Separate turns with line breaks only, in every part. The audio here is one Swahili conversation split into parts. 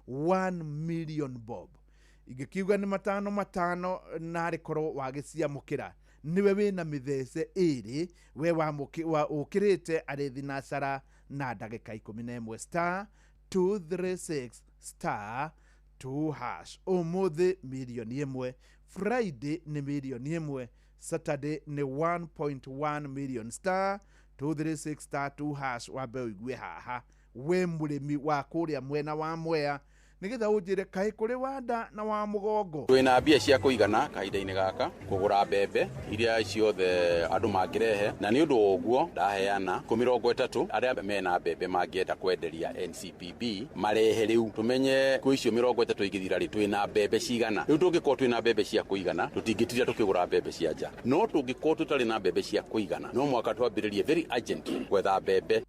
1 million bob. Igikiuga ni matano nari koro wagiciamukira niwe wina mithece iri we wa ukirite ari thinashara na ndagika 11 star 236 star 2 hash. Umuthi milioni imwe, Friday ni milioni imwe, Saturday ni 1.1 million star 236 star 2 hash. Wabe uigwe haha we murimi wa kuria mwena wa Mwea nigetha ujire kai kuri wanda na wa mugongo.
Twina mbia cia kuigana kahinda-ini gaka kugura mbembe iria ciothe andu mangirehe, na ni undu uguo ndaheana 30 aria mena mbembe mangienda kwenderia NCPB marehe riu tumenye ku icio 30 igithira ri twina mbembe cigana. Riu tungikorwo twina mbembe cia kuigana tutingitira tukigura mbembe cia nja, no tungikorwo tutari na mbembe cia kuigana no mwaka twambiririe very urgently gwetha mbembe.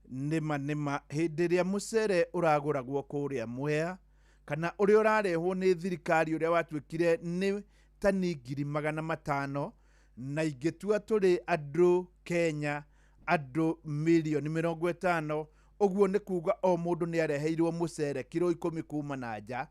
Nima hindi ria mucere uraguragwo kuria Mwea kana uri urarehwo ni thirikari uria watwikire ni tani 500,000 na ingitua turi andu Kenya andu milioni 50, uguo ni kuga o mundu ni areheirwo mucere kilo 10 kuma na nja.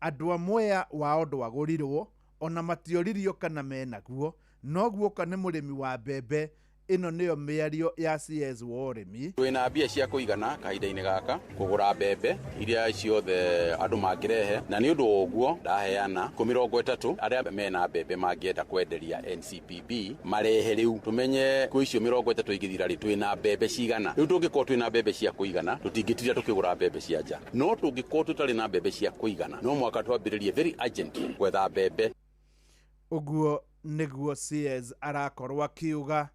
Andu a Mwea wao ndwagurirwo ona matioririo kana menaguo, noguo kana murimi wa mbembe. Ino niyo miario ya CS wa urimi.
Twina mbia cia kuigana kahinda-ini gaka kugura mbembe iria ciothe andu mangirehe, na ni undu uguo ndaheana 30 aria mena mbembe mangienda kwenderia NCPB marehe riu tumenye ku icio 30 igithira ri twina mbembe cigana. Riu tungikorwo twina mbembe cia kuigana tutingitira tukigura mbembe cia nja, no tungikorwo tutari na mbembe cia kuigana no mwaka twambiririe very urgently gwetha mbembe.
Uguo niguo CS arakorwo akiuga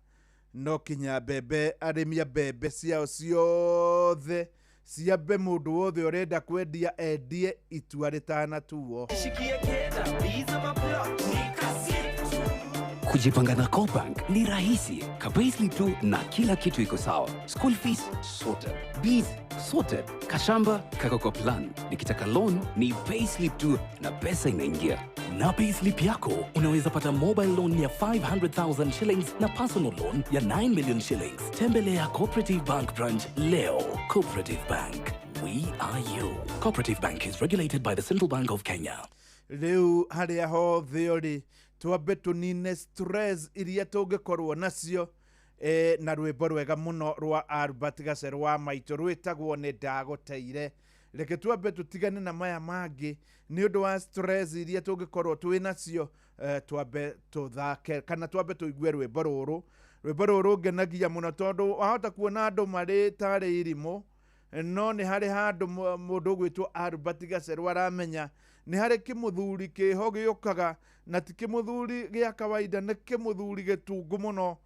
no kinya mbembe arimia mbembe ciao ciothe ciambe mundu wothe urenda kwendia endie itua ritana tuo.
Kujipanga na Cobank ni rahisi. Payslip tu na kila kitu iko sawa. School fees sorted, bills sorted, kashamba kako kwa plan. Nikitaka loan ni payslip tu na pesa inaingia. Na payslip yako unaweza pata mobile loan ya 500,000 shillings na personal loan ya 9 million shillings. Tembelea Cooperative Bank branch leo. Cooperative Bank, we are you. Cooperative Bank is regulated by the Central Bank of Kenya.
Riu haria ho theory twambe tunine stress iria tungikorwo nacio na rwimbo rwega muno rwa Albert Gacer wa Maito rwitagwo ni ndaguteire. Reke twambe tutigane na maya mangi ni undu wa stress iria tungikorwo twi nacio. Twambe tuthake kana twambe tuigue rwimbo ruru ngenagia muno tondu wahota kuona andu mari tari irimo, no ni hari handu mundu gwitwo Albert Gacer aramenya ni hari kimuthuri kiho giukaga na ti kimuthuri gia kawaida, ni kimuthuri gitungu muno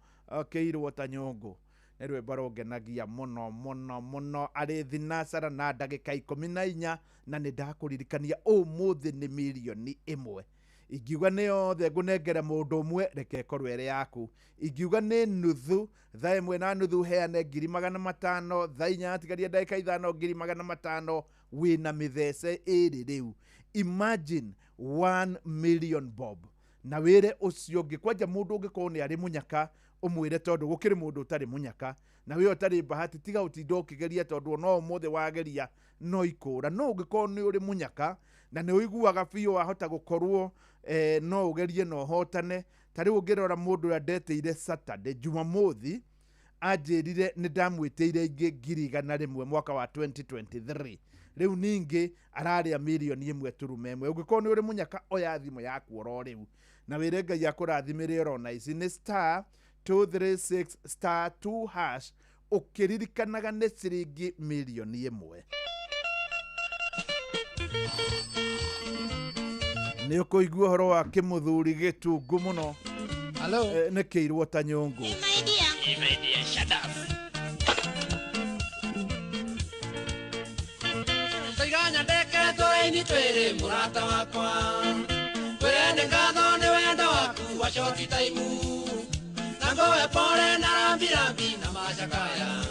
kiirwo ta nyungu. Ni rwimbo rungenagia muno ari thinashara na ndagika 14 na ni ndakuririkania umuthi ni milioni 1. Ingiuga ni yothe ngunengera mundu umwe reke korwe ere yaku. Ingiuga ni nuthu thaa 1 na nuthu heane 500,000 thaa 4 atigaria ndagika 5 500,000 wina mithece iri riu. Imagine 1 million bob na wire ucio ngikwanja mundu ungikorwo ni ari munyaka umwire tondu gukiri mundu utari munyaka na we utari bahati tiga utindo ukigeria tondu no umuthe wageria no ikura. No ungikorwo ni uri munyaka na ni uiguaga biyo wahota gukorwo no ugerie no hotane. Tari ungirora mundu adeteire Saturday Jumamothi ajirire ni ndamwiteire ingi 100,000 mwaka wa 2023. Riu ningi araria milioni 1.1. Ungikorwo ni uri munyaka oya thimu yaku oro riu na wire Ngai akurathimire rona ici ni star 236 star 2 hash ukiririkanaga ni ciringi milioni 1. Ni ukuigua horo wa kimuthuri gitungu muno.
Hello.
Ni kiirwo ta nyungu.
Imedia shut up. Toiganya ndeke twaini twere murata wakwa. Twende ngatho ni wendo waku wa short time. Nangowe pole na rambi na machakaya.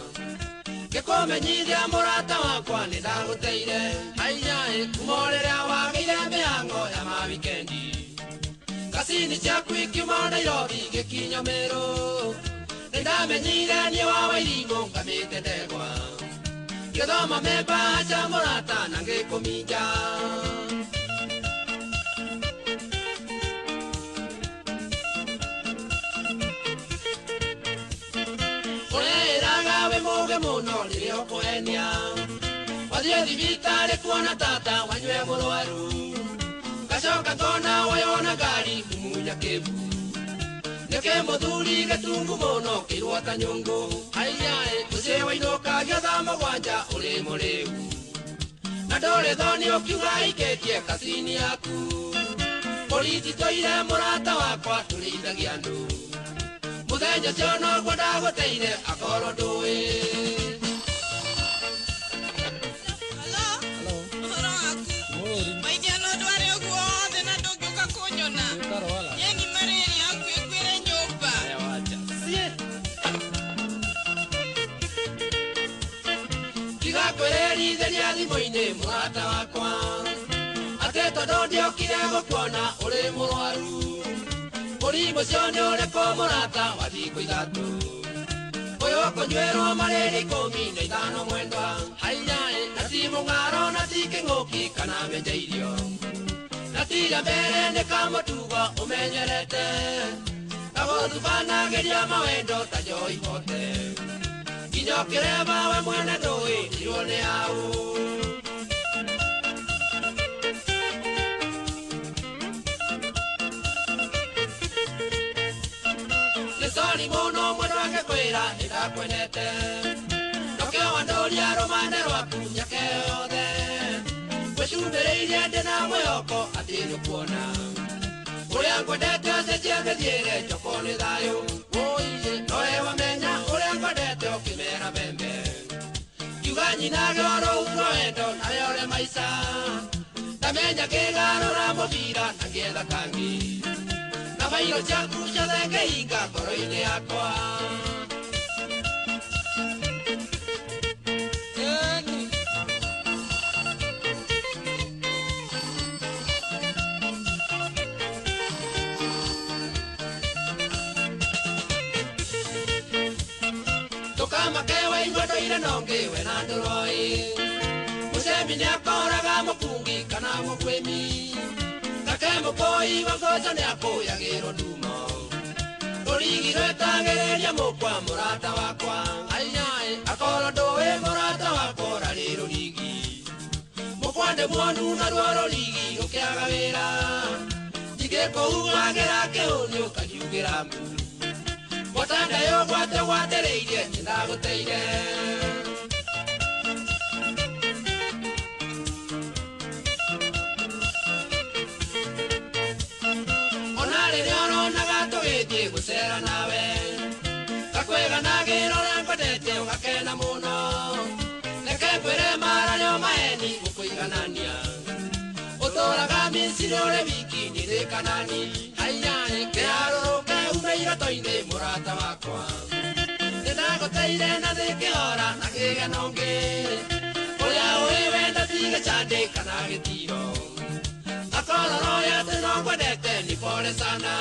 Ngikumenyithia murata wakwa ni ndaguteire. Haiya kumorera wagire mihango ya ma weekendi. Kasini ciaku ikiuma Nairobi gikinya Meru. Ndamenyire ni wa Wairingo ngamite ndegwa. Kithoma memba cha murata na ngikuminja Ureraga we muge muno ririo kwenia Wathie thibitari kuona tata wanywe murwaru Gacoka ngona wayona ngari kumunya kibu Neke muthuri gatungu muno kirwata nyungu Aiyae mucie wainoka giotha mugwanja uri muriu Na ndore thoni ukiuga iketie kasini yaku Polisi toire murata wakwa turithagia andu Muthenya cio no gwo ndaguteire akorwo ndui Kwererithiria thimo-ini murata wakwa ati tondu ndiokire gukuona uri murwaru murimu cio ni uriku murata wa thikũ ithatu uyu kunywerwo marĩri 15 mwendwa haiyaĩ na ti mũng'aro na ti kĩng'ũki kana menja irio na tiga mbere nĩ kamũtugo ũmenyerete na gũthubanagĩria mawendo ta njoi pote Nginya kirema we mwene ndũĩ irwo nĩ hau Nĩ sori mũno mwendwa ngĩkwĩra nĩndakwenete Nokĩo wandũria rũmande rwaku nyake yothe Ngwĩcũthĩrĩirie ndĩ na mwĩhoko atĩ nĩkuona Ũrĩa ngwendete ũcenjie mĩthiĩre njoko nĩ thayũ Nowe wamenya ũrĩa ngwendete ũkĩmera mbembe Kiuga nyinage oro uro wendo nawe ũrĩ maica Ndamenya ngĩgarũra mũbira na ngĩetha kangi Na bairo ciaku ciothe ngĩhinga ngoro-inĩ yakwa Makewe ingwendo nonge we na ndoroi Musemi ni akoraga mukungi kana mukwemi Kake mukoi wagoja ni akoyagĩrwo ndumo Rũrigi rwetagĩrĩria mũkwa murata wakwa Aiyaĩ akorwo ndũĩ murata wakwa rarĩ rũrigi Mũkwa ndĩ mwonu na ruo rũrigi rũkĩaga wĩra Ingĩkũhuagĩra kĩhũni ũkangiugĩra mu Watanda yo gwatereirie ndaguteire Ona rĩrĩa ũronaga tũgĩthiĩ gũcera nawe Gakwĩganagĩra ũrĩa ngwendete ũgakena mũno Reke ngwĩre marario maheni gũkũiganania Ũtũũraga Misiri ũrĩ wiki nĩrĩkanani Aiyaĩ kĩharũrũke ume iroto-inĩ murata wakwa Nĩndagũteire na thĩkĩhora na kĩgeno ngĩ Ũrĩa ũĩ wenda ti gĩcandĩ kana gĩtiro Akorwo atĩ no ngwendete ni pole sana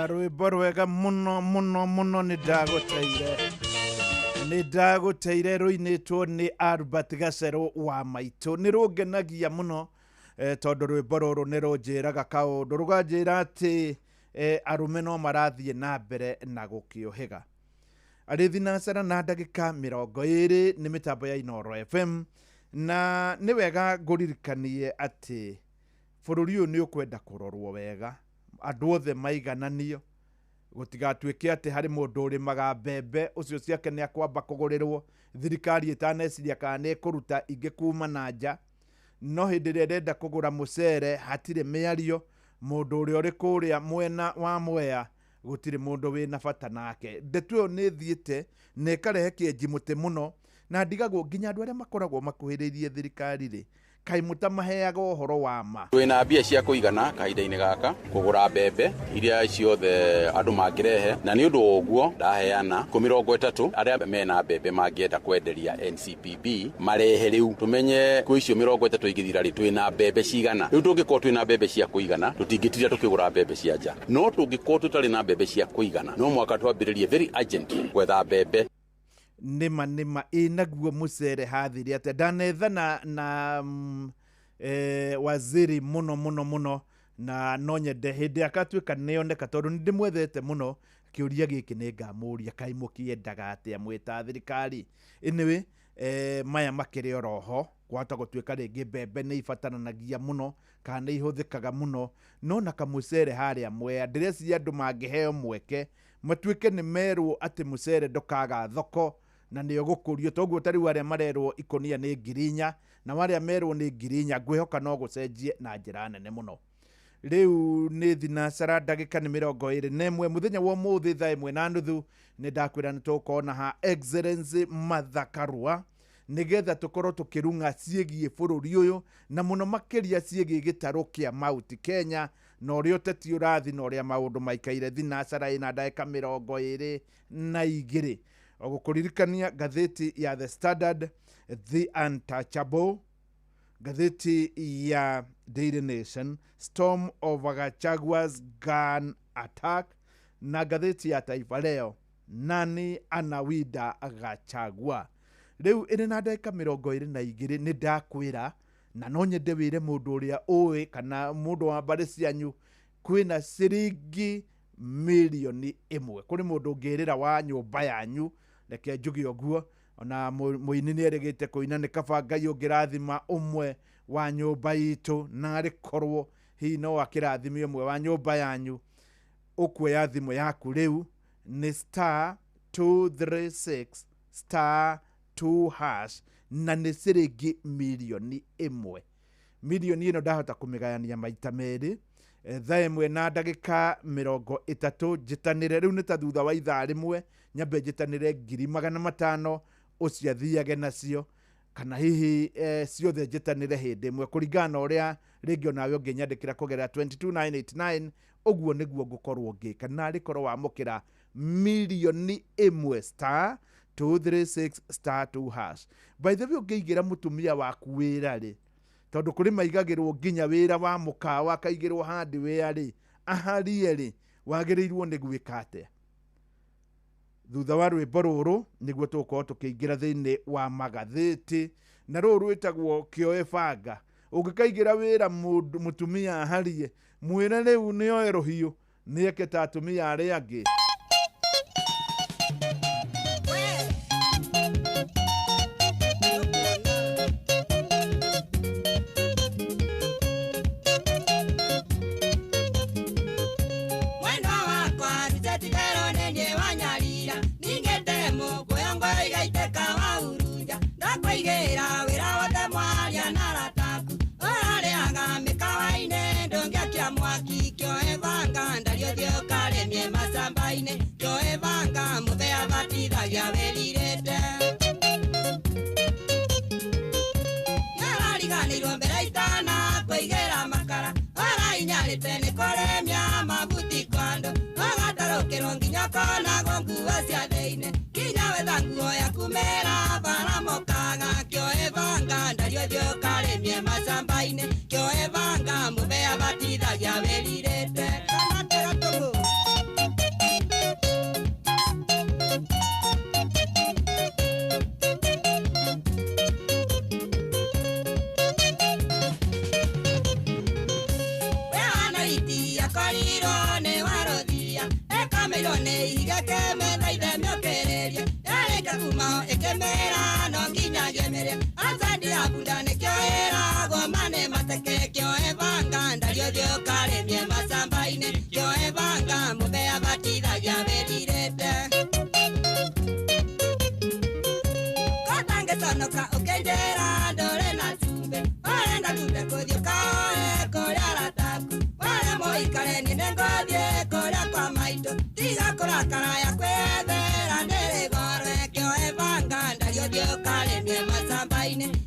rwĩmbo rwega mũno mũno mũno nĩndagũteire rũinĩtwo nĩ Albert Gacerũ wa Maitũ nĩ rũngenagia mũno tondũ rwĩmbo rũrũ nĩ rũnjĩraga kaũndũ rũganjĩra atĩ arũme no marathiĩ na mbere na gũkĩũhĩga arĩ thinacara na ndagĩka 20 nĩ mĩtambo ya Inooro FM na nĩ wega ngũririkanie atĩ bũrũri ũyũ nĩ ũkwenda kũrorwo wega andũ othe maigananio gũtigatuĩke atĩ harĩ mũndũ ũrĩmaga mbembe ũcio ciake nĩ akwamba kũgũrĩrwo thirikari ĩtaneciria kana nĩ ĩkũruta ingĩ kuma na nja no hĩndĩ ĩrĩa ĩrenda kũgũra mũcere hatirĩ mĩario mũndũ ũrĩa ũrĩ kũrĩa mwena wa Mwea gũtirĩ mũndũ wĩna bata nake ndeto ĩyo nĩ thiĩte na ĩkarehe kĩenji mũtĩ mũno na ndigagwo nginya andũ arĩa makoragwo makuhĩrĩirie thirikari rĩ kai mutamaheaga uhoro wa ma.
Twina mbia cia kuigana kahinda-ini gaka kugura mbembe iria ciothe andu mangirehe, na ni undu woguo ndaheana 30 aria mena mbembe mangienda kwenderia NCPB marehe riu tumenye kwi icio 30 igithira ri twina mbembe cigana. Riu tungikorwo twina mbembe cia kuigana tutingitira tukigura mbembe cia nja, no tungikorwo tutari na mbembe cia kuigana no mwaka twambiririe very urgent gwetha mbembe.
Nima inaguo mucere hathiri ate ndanetha na waziri muno na no nyende hindi akatuika nioneka tondu ndimwethete muno. Kiuria giki ni ngamuria kai mukiendaga atia mwita thirikari anyway maya makiri oroho kwata gutuika ringi mbembe ni ibataranagia muno kana ihuthikaga muno, no na kamucere haria mwe ndireci andu mangiheo mweke matuike ni merwo ati mucere ndukaga thoko na ni ugukurio toguo tari waria marerwo ikonia ni ngirinya na waria merwo ni ngirinya ngwihoka no gucenjie na njira nene muno. Riu ni thinacara ndagika ni 21 muthenya wa muthi thaa 1:30 ni ndakwira ni tukona ha Excellency Martha Karua nigetha tukorwo tukirunga ciegie bururi uyu na muno makiria ciegie gitaro kia Mount Kenya na uria uteti urathi na uria maundu maikaire thinacara ina ndagika 22 ogukuririkania gatheti ya The Standard, The Untouchable, gatheti ya Daily Nation, Storm of Gachagua's gun attack, na gatheti ya Taifa Leo, nani anawida Gachagua. Riu iri na ndagika 22 ni ndakwira na no nyende wire mundu uria uwi kana mundu wa mbari cianyu kwina ciringi milioni 1 kuri mundu ngirira wa nyumba yanyu reke njugi oguo ona muini ni erigite kuina ni kaba Ngai ungirathima umwe wa nyumba itu na rikorwo hi no akirathimi umwe wa nyumba yanyu ukwe thimo yaku riu ni *236*2# na ni ciringi milioni 1. Milioni ino ndahota kumigayania maita meri thaa 1 na ndagika 30 jitanire riu ni ta thutha wa ithaa rimwe nyambe jitanire 500,000 uciathiage nacio kana hihi ciothe jitanire hindi imwe kuringana uria ringi onawe unginyandikira kugerera 22989 uguo niguo ngukorwo ngika na rikorwo wamukira milioni 1 *236*2#. By the way ungiigira mutumia waku wira ri tondu kuri maigagirwo nginya wira wa mukawa akaigirwo handi wira ri aharie ri wagirirwo ni gwikate. Thutha wa rwimbo ruru niguo tukorwo tukiingira thiini wa magatheti na ruru rwitagwo kioe banga. Ungikaigira wira mutumia aharie mwire riu nioe ruhiu nieketa atumia aria angi.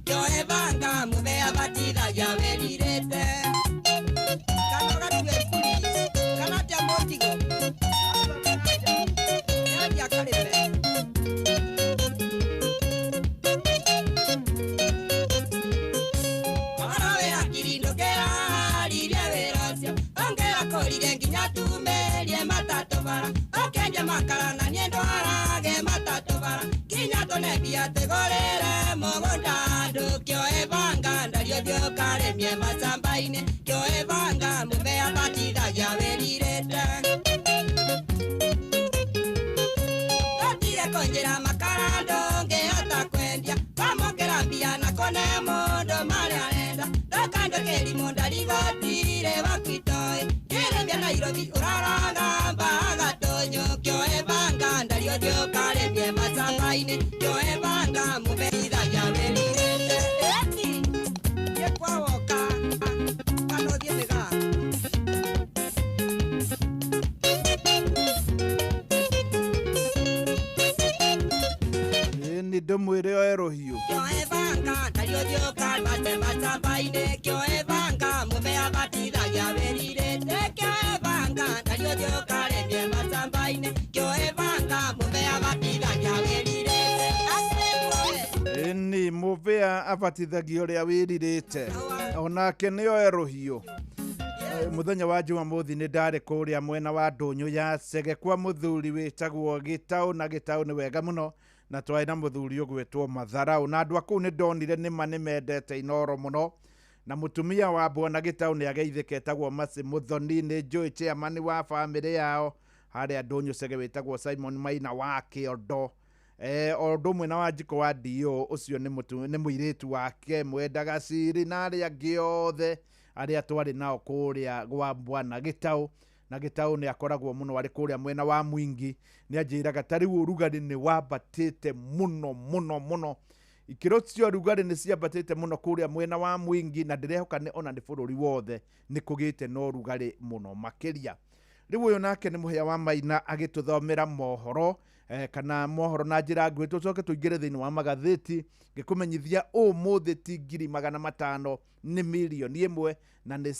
Yo evanga mube abati batithagia wĩrirĩte kanoga tuekuri kana tia mũtigo nĩathia karĩme marawĩra kirindo kĩraririe wĩra ũcio ongĩrakorire nginya tumerie matatũ bara okenje makara na niĩ ndwarage matatũ bara kinya tũnembia tĩgũrĩre mũgũnda andũ kĩoe banga ndariũthiũ karĩmie macamba-inĩ kĩoe banga mũthea batithagia wĩrirĩte gotire kũnjĩra makara ndũngĩhota kwendia kwamũkĩra mbia na kũne mũndũ marĩa arenda ndũkandũ kĩrimũ ndarigotire wakwitoĩ kĩrĩmbia Nairobi ũraraga mbaga tũnyũ kĩoe banga ndariũthiũ karĩmie macamba-inĩ kĩoe banga mũthea wĩrirĩte eti yekwawoka kanothiĩ mĩgaa
ni ndũmwĩre oe rũhiũ
kĩoe banga ndariũthiũ karĩmie macamba-inĩ kĩoe banga mũthea batithagia wĩrirĩte kĩoe banga ndariũthiũ karĩmie macamba-inĩ kĩoe banga mũthea batithagia wĩrirĩte
ni mũbĩa abatithagia ũrĩa wĩrirĩte onake nĩ oe rũhiũ muthenya wa Jumamothi nĩ ndarĩ kũrĩa mwena wa Ndũnyũ ya Cege kwa mũthuri wĩtagwo Gĩtaũ na Gĩtaũ nĩ wega mũno na twarĩ na mũthuri ũgwĩtwo Matharaũ na andũ a kũu nĩ ndonire nĩma nĩ mendete Inoro mũno na mũtumia wa Bwana Gĩtaũ nĩ ageithĩka etagwo Mercy Mũthoni nĩ njũĩ chairman wa bamĩrĩ yao harĩa Ndũnyũ Cege wĩtagwo Simon Maina wa Kĩondo o ũndũ ũmwe na Wanjikũ wa D.O. ũcio nĩ mũirĩtu wake mwendaga ciri na arĩa angĩ othe arĩa twarĩ nao kũrĩa gwa Bwana Gĩtaũ na Gĩtaũ nĩ akoragwo mũno arĩ kũrĩa mwena wa Mwingi nĩ anjĩraga ta rĩu ũrugarĩ nĩ wambatĩte mũno ikĩro cia ũrugarĩ nĩ ciambatĩte mũno kũrĩa mwena wa Mwingi na ndĩrehoka ona nĩ bũrũri wothe nĩ kũgĩte na ũrugarĩ mũno makĩria rĩu ũyũ nake nĩ mũhĩa wa Maina agĩtũthomera mohoro kana mohoro na njĩra nguhĩ tũcoke tũingĩre thĩinĩ wa magathĩti ngĩkũmenyithia ũmũthĩ ti 500,000 nĩ milioni 1 na nĩ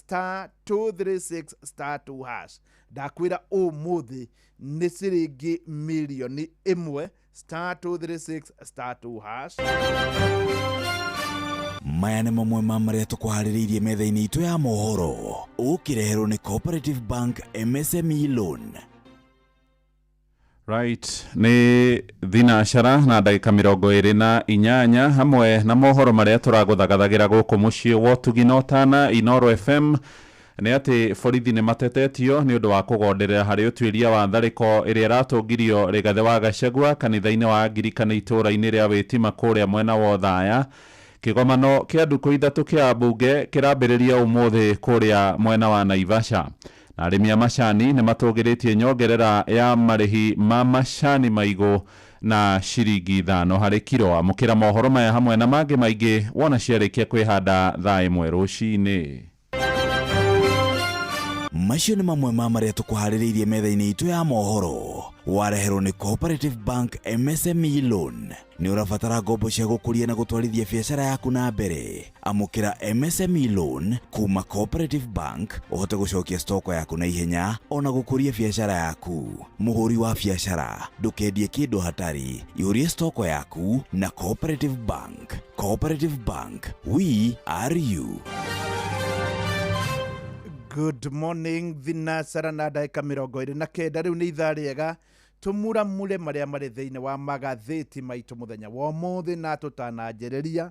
*236*2# ndakwĩra ũmũthĩ nĩ ciringi milioni 1 *236*2#.
Maya nĩ mamwe ma marĩa tũkũharĩrĩirie metha-inĩ itũ ya mohoro ũkĩreherwo nĩ Cooperative Bank MSME Loan.
Right, ni thinacara na ndagĩka 28 hamwe na mohoro marĩa tũragũthagathagĩra gũkũ mũciĩ wa Tũginotana Inoro FM nĩ atĩ borithi nĩ matetetio nĩ ũndũ wa kũgonderera harĩ ũtuĩria wa tharĩko ĩrĩa ĩratũngirio Rigathĩ wa Gachagua kanitha-inĩ wa Angirikani itũũra-inĩ rĩa Wĩtima kũrĩa mwena wa Othaya. Kĩgomano kĩa ndukũ ithatũ kĩa mbunge kĩrambĩrĩria ũmũthĩ kũrĩa mwena wa Naivasha. Na arĩmi a macani nĩ matũgĩrĩtie nyongerera ya marĩhi ma macani maigũ na ciringi 5 harĩ kilo. Amũkĩra mohoro maya hamwe na mangĩ maingĩ wona ciarĩkia kwĩhanda thaa 1 rũcinĩ.
Macio nĩ mamwe ma marĩa tũkũharĩrĩirie metha-inĩ itũ ya mohoro wareherwo nĩ Cooperative Bank MSME Loan. Nĩ ũrabatara ngombo cia gũkũria na gũtwarithia biacara yaku na mbere. Amũkĩra MSME Loan kuma Cooperative Bank ũhote gũcokia stoko yaku na ihenya ona gũkũria biacara yaku. Mũhũri wa biacara ndũkendie kĩndũ hatari, yũrie stoko yaku na Cooperative Bank. Cooperative Bank, we are you.
Good morning thinacara na ndagĩka 29 rĩu nĩ ithaa rĩega tũmuramure marĩa marĩ thĩinĩ wa magathĩti maitũ mũthenya wa ũmũthĩ na tũtananjĩrĩria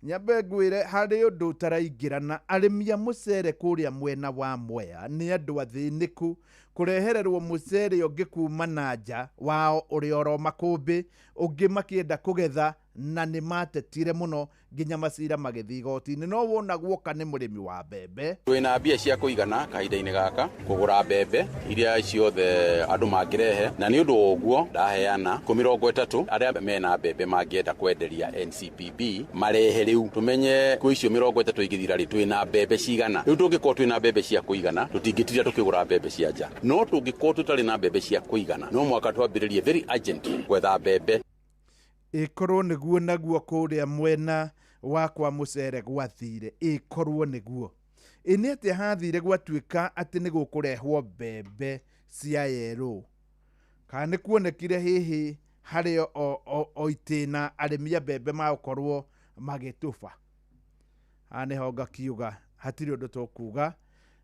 nyambe ngwĩre harĩ ũndũ ũtaraingĩrana arĩmi a mũcere kũrĩa mwena wa Mwea nĩ andũ athĩnĩku kũrehererwo mũcere ũngĩ kuma na nja wao ũrĩa oro makũmbĩ ũngĩ makĩenda kũgetha na nĩ matetire mũno nginya macira magĩthiĩ igoti-inĩ. No wona guoka nĩ mũrĩmi wa mbembe
twĩna mbia cia kũigana kahinda-inĩ gaka kũgũra mbembe iria ciothe andũ mangĩrehe, na nĩ ũndũ wa ũguo ndaheana 30 arĩa mena mbembe mangĩenda kwenderia NCPB marehe rĩu tumenye kwĩ icio 30 igithira rĩ twĩna mbembe cigana. Rĩu tũngĩkorwo twĩna mbembe cia kũigana tũtingĩtira tũkĩgũra mbembe cia nja, no tũngĩkorwo tũtarĩ na mbembe cia kũigana no mwaka twambĩrĩrie very urgent gwetha mbembe.
ĩkorwo nĩguo naguo kũrĩa mwena wa kwa mucere gwathire ikorwo niguo ini ati hathire gwatuika ati ni gukurehwo mbembe cia yerũ kana ni kuonekire hihi hari o itina arĩmi a mbembe magukorwo magĩtũba aniho ngakiuga hatiri ũndũ tũkuga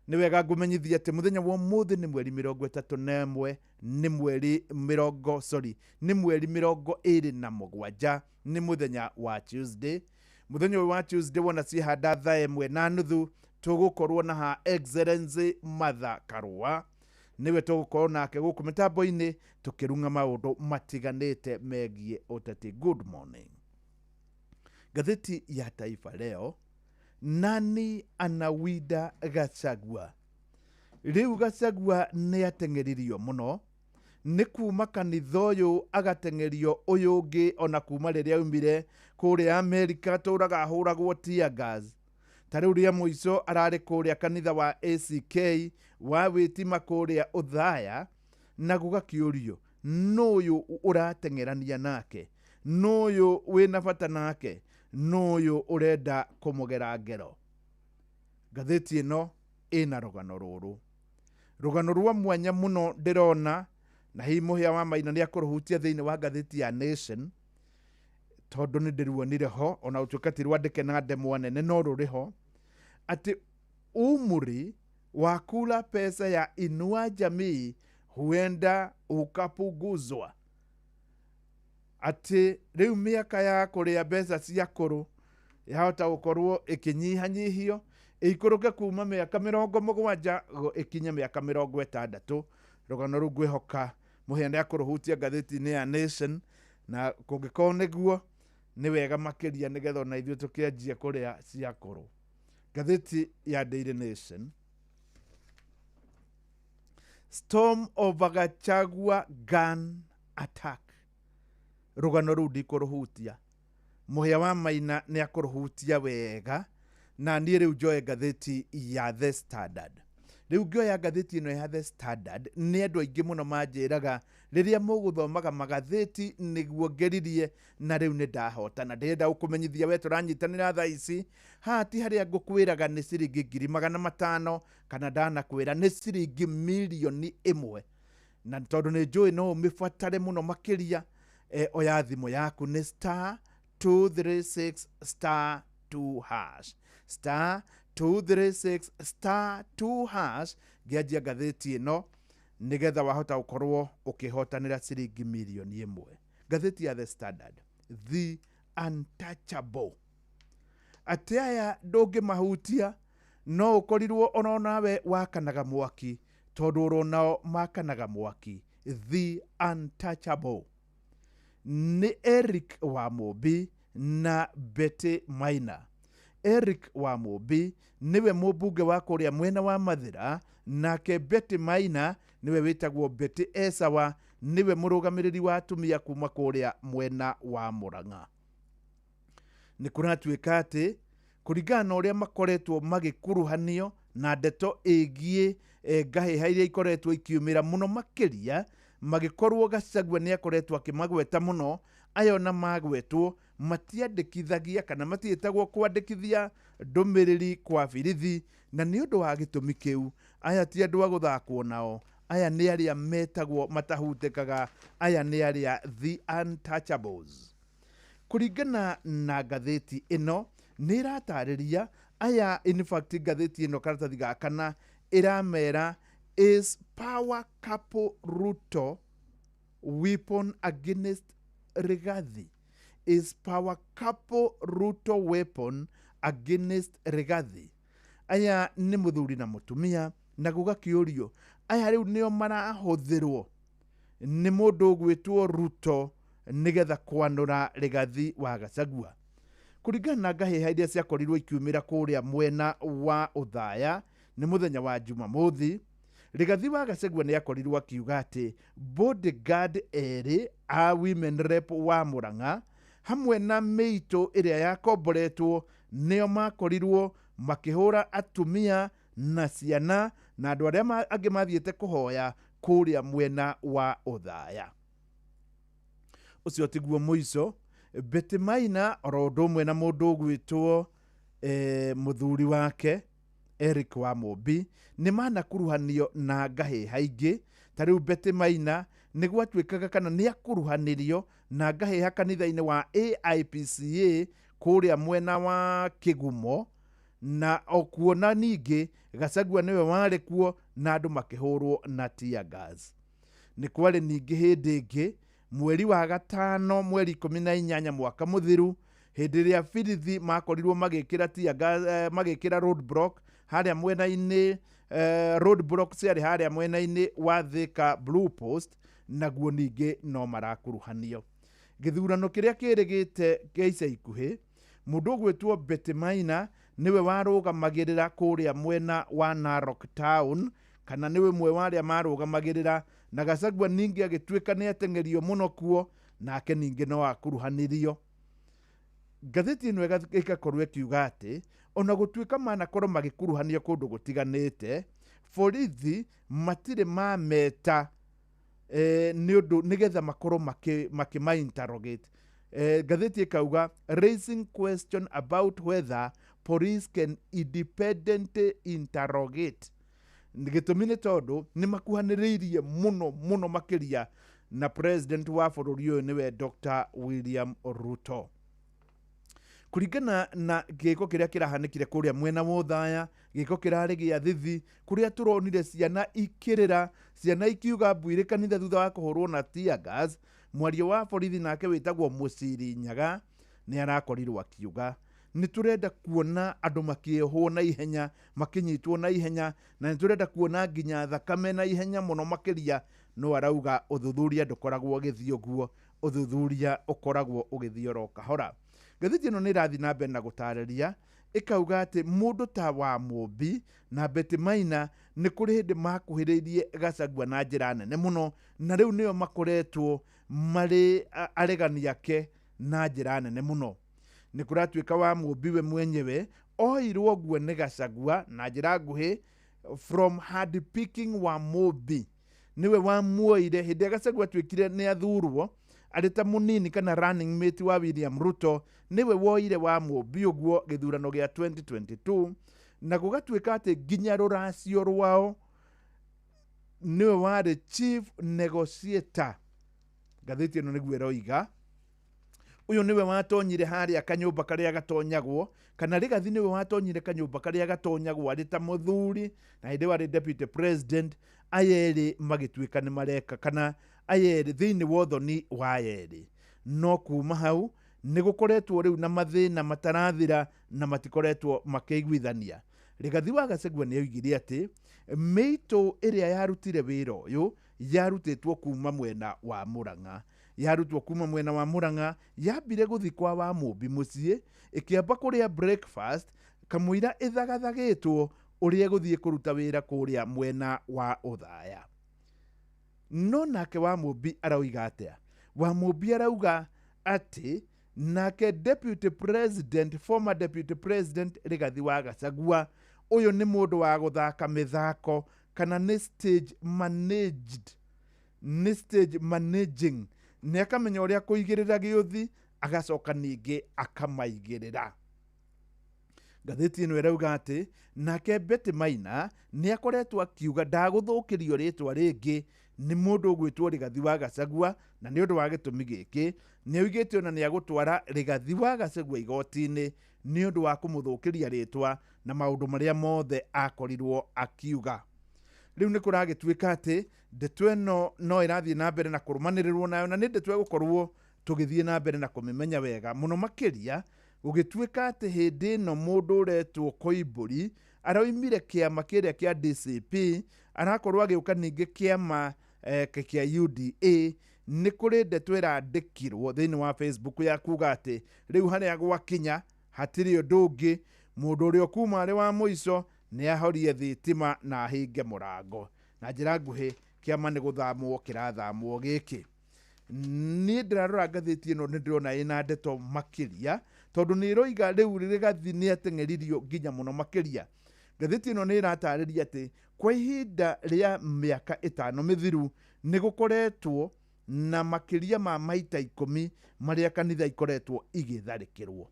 nĩ wega ngũmenyithia atĩ mũthenya wa ũmũthĩ nĩ mweri 31 nĩ mweri 27 nĩ mũthenya wa Tuesday. Mũthenya wa Tuesday wona cihanda thaa 1:30 tũgũkorwo na ha Excellency Martha Karua niwe tũgũkorwo nake gũkũ mĩtambo-inĩ tũkĩrunga maũndũ matiganĩte megiĩ ũteti. Good morning. Gazeti ya Taifa Leo. Nani anawida Gachagua? Riu Gachagua nĩ ateng'eririo mũno nĩ kuma kanitha ũyũ agateng'erio ũyũ ũngĩ ona kuma rĩrĩa aumire kũrĩa Amerika tũraga ahũragwo tear gas. Tarĩu rĩa mũico ararĩ kũrĩa kanitha wa ACK wa wĩtima kũrĩa Othaya na gũgakĩũrio nũyũ ũrateng'erania nake, nũyũ wĩna bata nake, nũyũ ũrenda kũmũgera ngero. Gatheti ĩno ĩna rũgano rũrũ, rũgano rwa mwanya mũno ndĩrona, na hii Mũhĩa wa Maina nĩ akũrũhutia thĩinĩ wa gatheti ya Nation tondũ nĩ ndĩruonire ho ona ũtuĩka ti rwandĩke na ndemwa nene no rũrĩ ati umri wa kula pesa ya Inua Jamii huenda ukapunguzwa. Ati rĩu mĩaka ya kũrĩa mbeca cia akũrũ yahota gũkorwo ĩkĩnyihanyihio ĩikũrũke kuma mĩaka 70 ĩkinye mĩaka 60. Rũgano rũu ngwĩhoka Mũhĩa nĩ akũrũhutia gatheti-inĩ ya Nation, na kũngĩkorwo nĩguo nĩ wega makĩria nĩgetha ona ithuĩ tũkĩanjia kũrĩa cia akũrũ. Gatheti ya Daily Nation. Storm over Gachagua gun attack. Rũgano rũu ndikũrũhutia, Mũhĩa wa Maina nĩ akũrũhutia wega, na niĩ rĩu njoe gatheti ya The Standard. Rĩu ngĩoya gatheti ĩno ya The Standard nĩ andũ aingĩ mũno manjĩraga rĩrĩa mũgũthomaga magatheti nĩguo ngeririe, na rĩu nĩ ndahotana. Ndĩrenda gũkũmenyithia we tũranyitanĩra thaa ici haha ti harĩa ngũkwĩraga nĩ ciringi 500,000 kana ndanakwĩra nĩ ciringi 1,000,000, na tondũ nĩ njũĩ no ũmĩbatare mũno makĩria. Oya thimũ yaku nĩ *236*2#, *236*2#, gĩanjia gatheti ĩno nĩgetha wahota gũkorwo ũkĩhotanĩra ciringi 1,000,000. Gatheti ya The Standard. The Untouchable. Atĩ aya ndũngĩmahutia no ũkorirwo ona nawe wakanaga mwaki tondũ ũronao makanaga mwaki. The Untouchable nĩ Eric Wamũmbi na Betty Maina. Eric Wamũmbi niwe mũmbunge wa kũrĩa mwena wa Mathira, nake Betty Maina niwe wĩtagwo Betty Esawa, niwe mũrũgamĩrĩri wa atumia kuma kũrĩa mwena wa Mũrang'a. Nĩ kũratuĩka atĩ kũringana na ũrĩa makoretwo magĩkuruhanio na ndeto ĩgiĩ ngahĩha iria ikoretwo ikiumĩra mũno makĩria, magĩkorwo Gachagua nĩ akoretwo akĩmagweta mũno, aya ona magwetwo matiandĩkithagia kana matiĩtagwo kwandĩkithia ndũmĩrĩri kwa birithi, na nĩ ũndũ wa gĩtũmi kĩu aya ti andũ a gũthakwo nao, aya nĩ arĩa metagwo matahutĩkaga, aya nĩ arĩa The Untouchables. Kũringana na gatheti ĩno nĩ ĩratarĩria aya, in fact gatheti ĩno karatathi gakana ĩramera is power couple Ruto weapon against Rigathi. Is power couple Ruto weapon against Rigathi. Aya nĩ mũthuri na mũtumia, na gũgakĩũrio aya rĩu nĩo marahũthĩrwo nĩ mũndũ gwĩtwo Ruto nĩgetha kwanũra Rigathi wa Gachagua. Kũringana na ngahĩha iria ciakorirwo ikiumĩra kũrĩa mwena wa Othaya nĩ mũthenya wa Jumamothi, Rigathi wa Gachagua nĩ akorirwo akiuga atĩ bodyguard erĩ a women rep wa Mũrang'a hamwe na mĩitũ ĩrĩa yakomboretwo nĩo makorirwo makĩhũra atumia na ciana na andũ arĩa angĩ mathiĩte kũhoya kũrĩa mwena wa Othaya. Ũcio tiguo mũico, Betty Maina oro ũndũ ũmwe na mũndũ ũgwĩtwo mũthuri wake Eric Wamobi nĩ manakuruhanio na ngahĩha ingĩ. Ta rĩu Betty Maina nĩ gwatuĩkaga kana nĩ akuruhanĩrio na ngahĩha kanitha-inĩ wa AIPCA kũrĩa mwena wa Kĩgumo, na okuona ningĩ Gachagua nĩwe warĩ kuo na andũ makĩhũrwo na tear gas. Nĩ kwarĩ ningĩ hĩndĩ ĩngĩ mweri wa gatano mweri 18 mwaka mũthiru, hĩndĩ ĩrĩa birithi makorirwo magĩkĩra tear gas, magĩkĩra roadblock harĩa mwena-inĩ, roadblock ciarĩ harĩa mwena-inĩ wa Thika Blue Post, naguo ningĩ no marakuruhanio. Gĩthurano kĩrĩa kĩrĩgĩte kĩa ica ikuhĩ, mũndũ ũgwĩtwo Betty Maina niwe warũgamagĩrĩra kũrĩa mwena wa Narok Town, kana niwe mwe warĩa marũgamagĩrĩra, na Gachagua ningĩ agĩtuĩka nĩ ateng'erio mũno kuo, nake ningĩ no akuruhanirio. Ngathĩti ĩno ĩgakorwo ĩkiuga atĩ ona gũtuĩka manakorwo magĩkuruhanio kũndũ gũtiganĩte, borithi matirĩ mameta nĩgetha makorwo makĩma-interrogate. Ngathĩti ĩkauga raising question about whether police can independently interrogate. Gĩtũmi nĩ tondũ nĩ makuhanĩrĩirie mũno makĩria na president wa bũrũri ũyũ nĩwe Dr. William Ruto. Kũringana na gĩko kĩrĩa kĩrahanĩkire kũrĩa mwena wa Othaya, gĩko kĩrarĩ gĩa thithi, kũrĩa tũronire ciana ikĩrĩra, ciana ikiuga mbwire kanitha thutha wa kũhũrwo na tear gas. Mwaria wa borithi nake wĩtagwo Mũciri Nyaga nĩ arakorirwo akiuga nĩ tũrenda kuona andũ makĩohwo na ihenya, makĩnyitwo na ihenya, na nĩ tũrenda kuona nginya thakame na ihenya mũno makĩria. No arauga ũthuthuria ndũkoragwo ũgĩthiĩ ũguo, ũthuthuria ũkoragwo ũgĩthiĩ oro kahora. Ngathĩti ĩno nĩ ĩrathiĩ na mbere na gũtarĩria, ĩkauga atĩ mũndũ ta Wamobi na Betty Maina nĩ kũrĩ hĩndĩ makuhĩrĩirie Gachagua na njĩra nene mũno, na rĩu nĩo makoretwo marĩ aregani ake na njĩra nene mũno. Nĩ kũratuĩka Wamobi we mwenyewe oirwo guo nĩ Gachagua na njĩra nguhĩ, from handpicking Wamobi. Niwe wamuoire hĩndĩ ya Gachagua atuĩkire nĩ athurwo arĩ ta mũnini kana running mate wa William Ruto, niwe woire Wamobi ũguo gĩthurano gĩa 2022, na gũgatuĩka atĩ nginya rũracio rwao niwe warĩ chief negotiator. Ngathĩti ĩno nĩguo ĩroiga ũyũ niwe watonyire harĩa kanyũmba karĩa gatonyagwo, kana Rigathi niwe watonyire kanyũmba karĩa gatonyagwo arĩ ta mũthuri, na hĩndĩ warĩ deputy president, ayerĩ magĩtuĩka nĩ mareka, kana ayerĩ thĩinĩ wa ũthoni wa yerĩ. No kuma hau nĩ gũkoretwo rĩu na mathĩna matarathira na matikoretwo makĩiguithania. Rigathi wa Gachagua nĩ oigire atĩ mĩitũ ĩrĩa yarutire wĩra ũyũ yarutĩtwo kuma mwena wa Murang'a. Yarutwo kuma mwena wa Murang'a, yambire gũthiĩ kwa Wamobi mũciĩ, ĩkĩamba kũrĩa breakfast, kamũira ĩthagathagĩtwo ũrĩa gũthiĩ kũruta wĩra kũrĩa mwena wa Othaya. No nake Wamobi arauga atĩa? Wamobi arauga atĩ nake deputy president, former deputy president Rigathi wa Gachagua, ũyũ nĩ mũndũ wa gũthaka mĩthako, kana nĩ stage managed, nĩ stage managing, nĩ akamenya ũrĩa kũigĩrĩra gĩũthi, agacoka ningĩ akamaigĩrĩra. Ngathĩti ĩno ĩrauga atĩ nake Betty Maina nĩ akoretwo akiuga ndagũthũkĩrio rĩtwa rĩngĩ nĩ mũndũ ũgwĩtwo Rigathi wa Gachagua, na nĩ ũndũ wa gĩtũmi gĩkĩ nĩ oigĩte ona nĩ agũtwara Rigathi wa Gachagua igoti-inĩ nĩ ũndũ wa kũmũthũkĩria rĩtwa na maũndũ marĩa mothe akorirwo akiuga. Rĩu nĩ kũragĩtuĩka atĩ ndeto ĩno no ĩrathiĩ na mbere na kũrũmanĩrĩrwo nayo, na nĩ ndeto egũkorwo tũgĩthiĩ na mbere na kũmĩmenya wega mũno makĩria, gũgĩtuĩka atĩ hĩndĩ ĩno mũndũ ũretwo Koimbũri aroimire kĩama kĩrĩa kĩa DCP, arakorwo agĩũka ningĩ kĩama kĩa UDA. Nĩ kũrĩ ndeto ĩrandĩkirwo thĩinĩ wa Facebook ya kuga atĩ rĩu harĩa gwakinya hatirĩ ũndũ ũngĩ, mũndũ ũrĩa kuma arĩ wa mũico nĩ ahorie thitima na ahinge mũrango. Na njĩra nguhĩ kĩama nĩ gũthamwo kĩrathamwo gĩkĩ. Niĩ ndĩrarora ngathĩti ĩno nĩ ndĩrona ĩna ndeto makĩria, tondũ nĩ ĩroiga rĩu Rigathi nĩ ateng'eririo nginya mũno makĩria. Ngathĩti ĩno nĩ ĩratarĩria atĩ kwa ihinda rĩa mĩaka 5 mĩthiru nĩ gũkoretwo na makiria ma maita 10 maria kanitha ikoretwo igitharikirwo.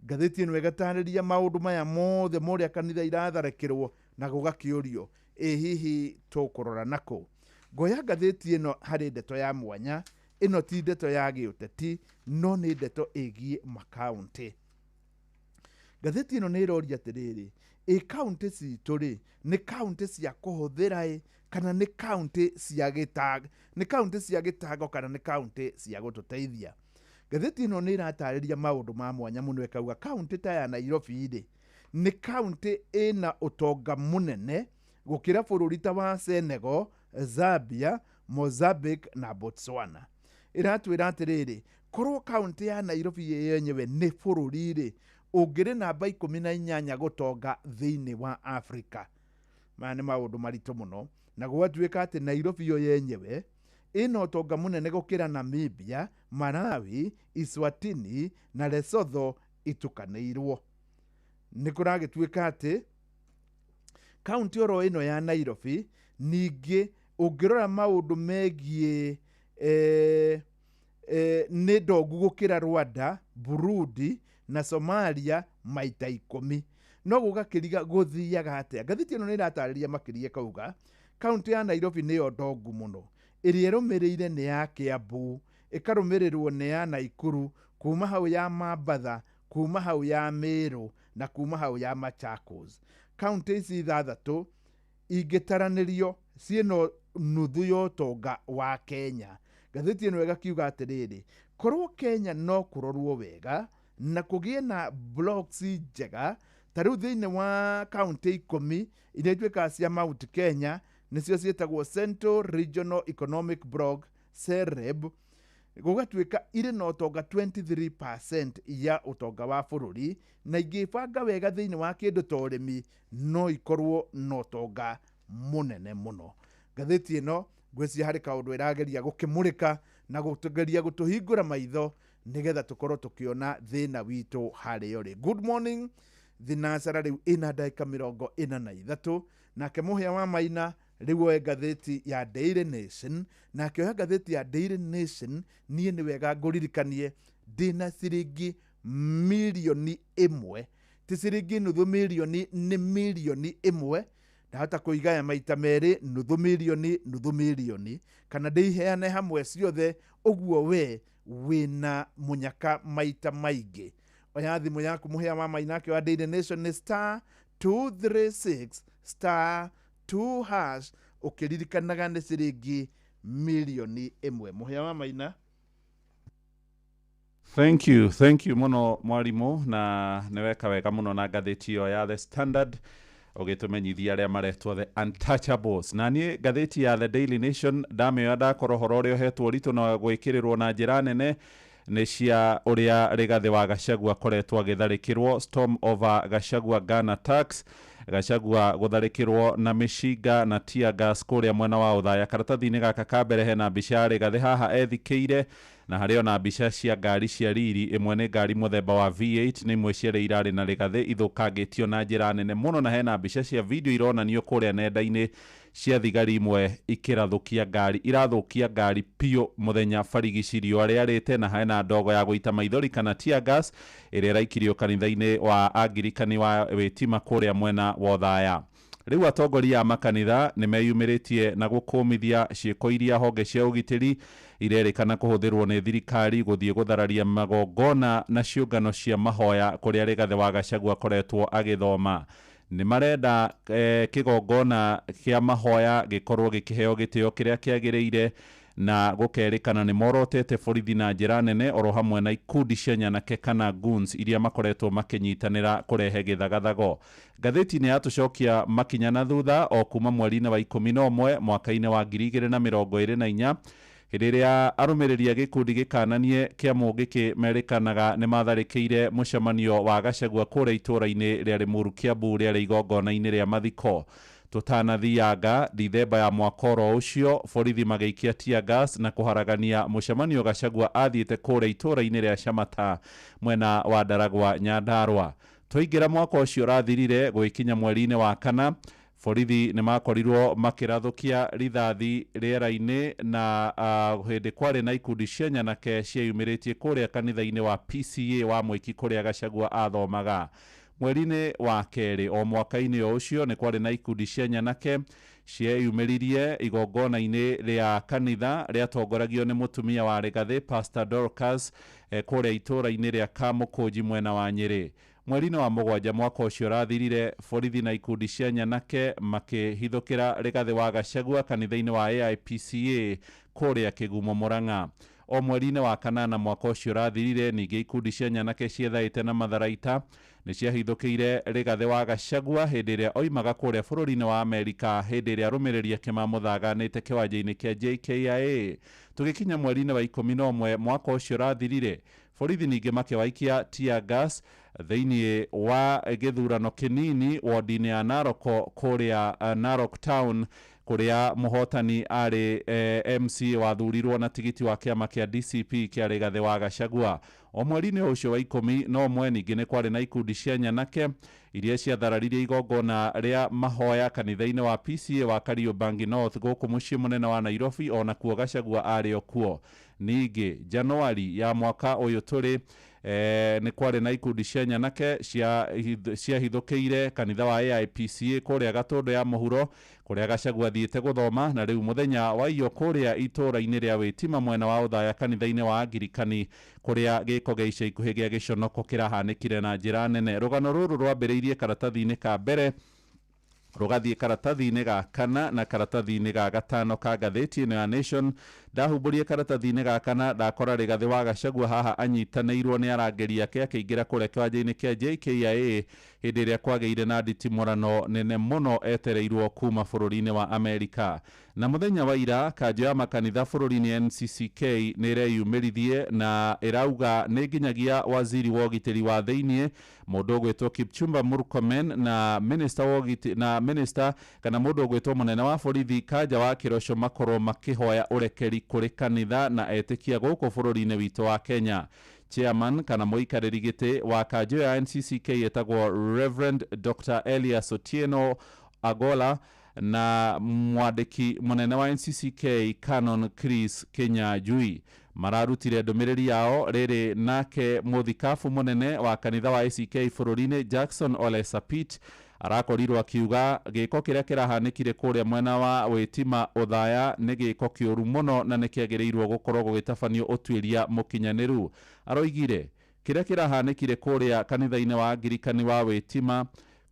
Ngathĩti ĩno ĩgatarĩria maũndũ maya mothe moria kanitha iratharĩkĩrwo na gũgakĩũrio hihi tũkũrora nakũ. Ngoya ngathĩti ĩno harĩ ndeto ya mwanya. Ĩno ti ndeto ya gĩũteti, no nĩ ndeto ĩgiĩ makaũntĩ. Ngathĩti ĩno nĩ ĩroria atĩrĩrĩ, kaũntĩ citũ rĩ nĩ kaũntĩ cia kũhũthĩra kana nĩ kaũntĩ cia gĩtago, nĩ kaũntĩ cia gĩtago kana nĩ kaũntĩ cia gũtũteithia. Ngathĩti ĩno nĩ ĩratarĩria maũndũ ma mwanya mũno, ĩkauga kaũntĩ ta ya Nairobi rĩ nĩ kaũntĩ ĩna ũtonga mũnene gũkĩra bũrũri ta wa Senegal, Zambia, Mozambique na Botswana. Ĩratwĩra atĩrĩrĩ, korwo kaũntĩ ya Nairobi yenyewe nĩ bũrũri rĩ ũngĩrĩ namba 18 gũtonga thĩinĩ wa Afrika. Maya nĩ maũndũ maritũ mũno, na gwatuĩka atĩ Nairobi yo yenyewe ĩna ũtonga mũnene gũkĩra Namibia, Malawi, Eswatini na Lesotho itukanĩirwo. Nĩ kũragĩtuĩka atĩ kaũntĩ oro ĩno ya Nairobi ningĩ ũngĩrora maũndũ megiĩ nĩ ndongu gũkĩra Rwanda, Burundi na Somalia maita 10. No gũgakĩriga gũthiaga atĩa. Ngathĩti ĩno nĩ ĩratarĩria makĩria kauga kaũntĩ ya Nairobi nĩyo ndongu mũno, ĩrĩa ĩrũmĩrĩire nĩ ya Kiambu, ĩkarũmĩrĩrwo nĩ ya Naikuru, kuma hau ya Mambatha, kuma hau ya Meru na kuma hau ya Machakos. Kaũntĩ ici 6 ingĩtaranĩrio ciĩno nuthu ya ũtonga wa Kenya. Ngathĩti ĩno ĩgakiuga atĩrĩrĩ, korwo Kenya no kũrorwo wega na kũgĩe na blocks njega, ta rĩu thĩinĩ wa kaũntĩ 10 iria ituĩkaga cia Mount Kenya nĩcio ciĩtagwo Central Regional Economic Block CEREB, gũgatuĩka irĩ na ũtonga 23% ya ũtonga wa bũrũri, na ingĩbanga wega thĩinĩ wa kĩndũ ta ũrĩmi no ikorwo na ũtonga mũnene mũno. Ngathĩti ĩno ngwĩciria harĩ kaũndũ ĩrageria gũkĩmũrĩka na gũtũgeria gũtũhingũra maitho nĩgetha tũkorwo tũkĩona thĩna witũ harĩ ũrĩ. Good morning. Thinacara rĩu ĩna ndagĩka 43, nake mũhĩa wa Maina rĩu oe ngathĩti ya Daily Nation, na akĩoya ngathĩti ya Daily Nation niĩ nĩ wega ngũririkanie ndĩna ciringi milioni 1, ti ciringi nuthu milioni, nĩ milioni 1. Ndahota kũigaya maita merĩ, nuthu milioni, kana ndĩiheane hamwe ciothe, ũguo we wĩna mũnyaka maita maingĩ. Oya thimũ yaku mũhĩa wa Maina akĩoya Daily Nation nĩ *236*2# ũkĩririkanaga nĩ ciringi milioni 1. Mũhĩa wa Maina.
Thank you muno mwarimũ, na nĩweka wega mũno na ngathĩti ĩyo ya The Standard ũgĩtũmenyithia arĩa maretwo the untouchables. Na niĩ ngathĩti ya The Daily Nation ndamĩoya ndakorwo horo ũrĩa ũhetwo ritũ na gwĩkĩrĩrwo na njĩra nene nĩ cia ũrĩa Rigathĩ wa Gachagua akoretwo agĩtharĩkĩrwo, storm over Gachagua gun attacks, Gachagua gũtharĩkĩrwo na mĩcinga na tear gas kũrĩa mwena wa ũthaya. Karatathi-inĩ gaka ka mbere hena mbica ya Rigathĩ haha ethikĩire, na harĩ ona mbica cia ngari cia riri, ĩmwe nĩ ngari mũthemba wa V8, nĩ imwe ciarĩ irarĩ na Rigathĩ ithũkangĩtio na njĩra nene mũno, na hena mbica cia video ironanio kũrĩa nenda-inĩ cia thigari imwe irathũkia ngari piũ mũthenya barigici riũa rĩarĩte, na hena ndogo ya gũita maithori kana tear gas ĩrĩa ĩraikirio kanitha-inĩ wa Angirikani wa Wĩtima kũrĩa mwena wa ũthaya. Rĩu atongoria a makanitha nĩ meyumĩrĩtie na gũkũmithia ciĩko iria honge cia ũgitĩri irerĩkana kũhũthĩrwo nĩ thirikari gũthiĩ gũthararia magongona na ciũngano cia mahoya kũrĩa Rigathĩ wa Gachagua akoretwo agĩthoma. Nĩ marenda kĩgongona kĩa mahoya gĩkorwo gĩkĩheo gĩtĩo kĩrĩa kĩagĩrĩire, na gũkerĩkana nĩ morotete borithi na njĩra nene, oro hamwe na ikundi cia nyanake kana goons iria makoretwo makĩnyitanĩra kũrehe gĩthagathago. Ngathĩti nĩ yatũcokia makinya na thutha o kuma mweri-inĩ wa 11 mwaka-inĩ wa 2024, hĩndĩ ĩrĩa arũmĩrĩri a gĩkundi gĩkananie kĩa mũngĩkĩ merĩkanaga nĩ matharĩkĩire mũcemanio wa Gachagua kũrĩa itũũra-inĩ rĩa Limuru, Kiambu, rĩarĩ igongona-inĩ rĩa mathiko. Tũtanathianga Dithemba ya mwaka oro ũcio, borithi magĩikia tear gas na kũharagania mũcemanio Gachagua athiĩte kũrĩa itũũra-inĩ rĩa Shamata mwena wa Ndaragwa, Nyandarua. Twaingĩra mwaka ũcio ũrathirire gwĩkinya mweri-inĩ wa kana, borithi nĩ makorirwo makĩrathũkia rithathi rĩera-inĩ na hĩndĩ kwarĩ na ikundi cia nyanake cieyumĩrĩtie kũrĩa kanitha-inĩ wa PCA wa Mwiki kũrĩa Gachagua athomaga. Mweri-inĩ wa kerĩ o mwaka-inĩ o ũcio nĩ kwarĩ na ikundi cia nyanake cieyumĩririe igongona-inĩ rĩa kanitha rĩatongoragio nĩ mũtumia wa Rigathi Pastor Dorcas kũrĩa itũũra-inĩ rĩa Kamũkũnji mwena wa Nyĩrĩ. Mweri-inĩ wa mũgwanja mwaka ũcio ũrathirire, borithi na ikundi cia nyanake makĩhithũkĩra Rigathi wa Gachagua kanitha-inĩ wa AIPCA kũrĩa Kĩgumo Mũrang'a. O mweri-inĩ wa kanana mwaka ũcio ũrathirire, ningĩ ikundi cia nyanake ciethaĩte na matharaita nĩ ciahithũkĩire Rigathi wa Gachagua hĩndĩ ĩrĩa oimaga kũrĩa bũrũri-inĩ wa Amerika hĩndĩ ĩrĩa arũmĩrĩri ake mamũthaganĩte kĩwanja-inĩ kĩa JKIA. Tũgĩkinya mweri-inĩ wa 11 mwaka ũcio ũrathirire, borithi ningĩ makĩwaikia tear gas thĩinĩ wa gĩthurano kĩnini wodi-inĩ ya Narok kũrĩa Narok Town kũrĩa mũhotani arĩ MC wathurirwo na tigiti wa kĩama kĩa DCP kĩa Rigathi wa Gachagua. O mweri-inĩ ũcio wa 11 ningĩ nĩ kwarĩ na ikundi cia nyanake iria ciathararirie igongona rĩa mahoya kanitha-inĩ wa PCA wa Kariobangi North gũkũ mũciĩ mũnene wa Nairobi, o nakuo Gachagua arĩ o kuo. Ningĩ Januari ya mwaka ũyũ tũrĩ nĩ kwarĩ na ikundi cia nyanake ciahithũkĩire kanitha wa AIPCA kũrĩa Gatũndũ ya mũhuro kũrĩa Gachagua athiĩte gũthoma, na rĩu mũthenya wa iyo kũrĩa itũũra-inĩ rĩa Wĩtima mwena wa ũthaya kanitha-inĩ wa Angirikani kũrĩa gĩko gĩa ica ikuhĩ gĩa gĩconoko kĩrahanĩkire na njĩra nene. Rũgano rũrũ rwambĩrĩirie karatathi-inĩ ka mbere, rũgathiĩ karatathi-inĩ ga kana na karatathi-inĩ ga gatano ka ngathĩti ĩno ya Nation. Ndahumbũrie karatathi-inĩ ga kana, ndakora Rigathi wa Gachagua haha anyitanĩirwo nĩ arangĩri ake akĩingĩra kũrĩa kĩwanja-inĩ kĩa JKIA hĩndĩ ĩrĩa kwagĩire na nditimũrano nene mũno etereirwo kuma bũrũri-inĩ wa Amerika. Na mũthenya wa ira, kanjũ ya makanitha bũrũri-inĩ NCCK nĩ ĩreyumĩrithie na ĩrauga nĩ nginyagia waziri wa ũgitĩri wa thĩinĩ mũndũ ũgwĩtwo Kipchumba Murkomen na minista kana mũndũ ũgwĩtwo mũnene wa borithi Kanja wa Kĩroco makorwo makĩhoya ũrekeri kũrĩ kanitha na etĩkia gũkũ bũrũri-inĩ witũ wa Kenya. Chairman kana mũikarĩri gĩtĩ wa kanjũ ya NCCK etagwo Reverend Dr. Elias Otieno Agola na mwandĩki mũnene wa NCCK Canon Chris Kenyanjui mararutire ndũmĩrĩri yao rĩrĩ nake mũthikabu mũnene wa kanitha wa ACK bũrũri-inĩ Jackson Ole Sapit arakorirwo akiuga gĩko kĩrĩa kĩrahanĩkire kũrĩa mwena wa Wĩtima ũthaya nĩ gĩko kĩũru mũno na nĩ kĩagĩrĩirwo gũkorwo gũgĩtabanio ũtuĩria mũkinyanĩru. Aroigire kĩrĩa kĩrahanĩkire kũrĩa kanitha-inĩ wa Angirikani wa Wĩtima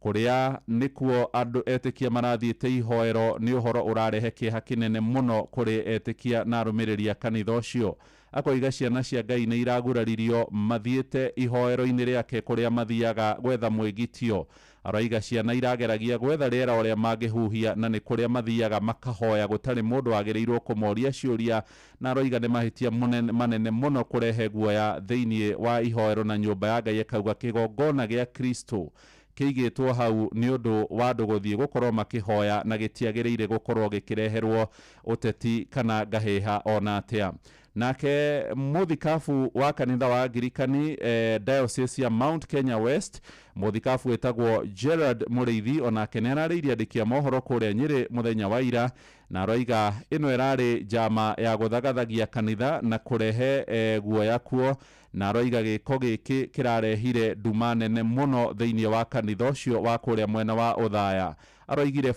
kũrĩa nĩkuo andũ etĩkia marathiĩte ihoero nĩ ũhoro ũrarehe kĩeha kĩnene mũno kũrĩ etĩkia na arũmĩrĩri a kanitha ũcio. Akoiga ciana cia Ngai nĩ iraguraririo mathiĩte ihoero-inĩ rĩake kũrĩa mathiaga gwetha mwĩgitio. Aroiga ciana irageragia gwetha rĩera ũrĩa mangĩhuhia na nĩ kũrĩa mathiaga makahoya gũtarĩ mũndũ wagĩrĩirwo kũmoria ciũria, na aroiga nĩ mahĩtia manene mũno kũrehe guoya thĩinĩ wa ihoero na nyũmba ya Ngai. Akauga kĩgongona gĩa Kristo kĩigĩtwo hau nĩ ũndũ wa andũ gũthiĩ gũkorwo makĩhoya na gĩtiagĩrĩire gũkorwo gĩkĩreherwo ũteti kana ngahĩha ona atĩa. Nake mũthikabu wa kanitha wa Angirikani Diocese ya Mount Kenya West, mũthikabu wĩtagwo Gerard Mũrĩithi, onake nĩ ararĩirie andĩki a mohoro kũrĩa Nyĩrĩ mũthenya wa ira, na aroiga ĩno ĩrarĩ njama ya gũthagathagia kanitha na kũrehe guoya kuo, na aroiga gĩko gĩkĩ kĩrarehire nduma nene mũno thĩinĩ wa kanitha ũcio wa kũrĩa mwena wa ũthaya. Aroigire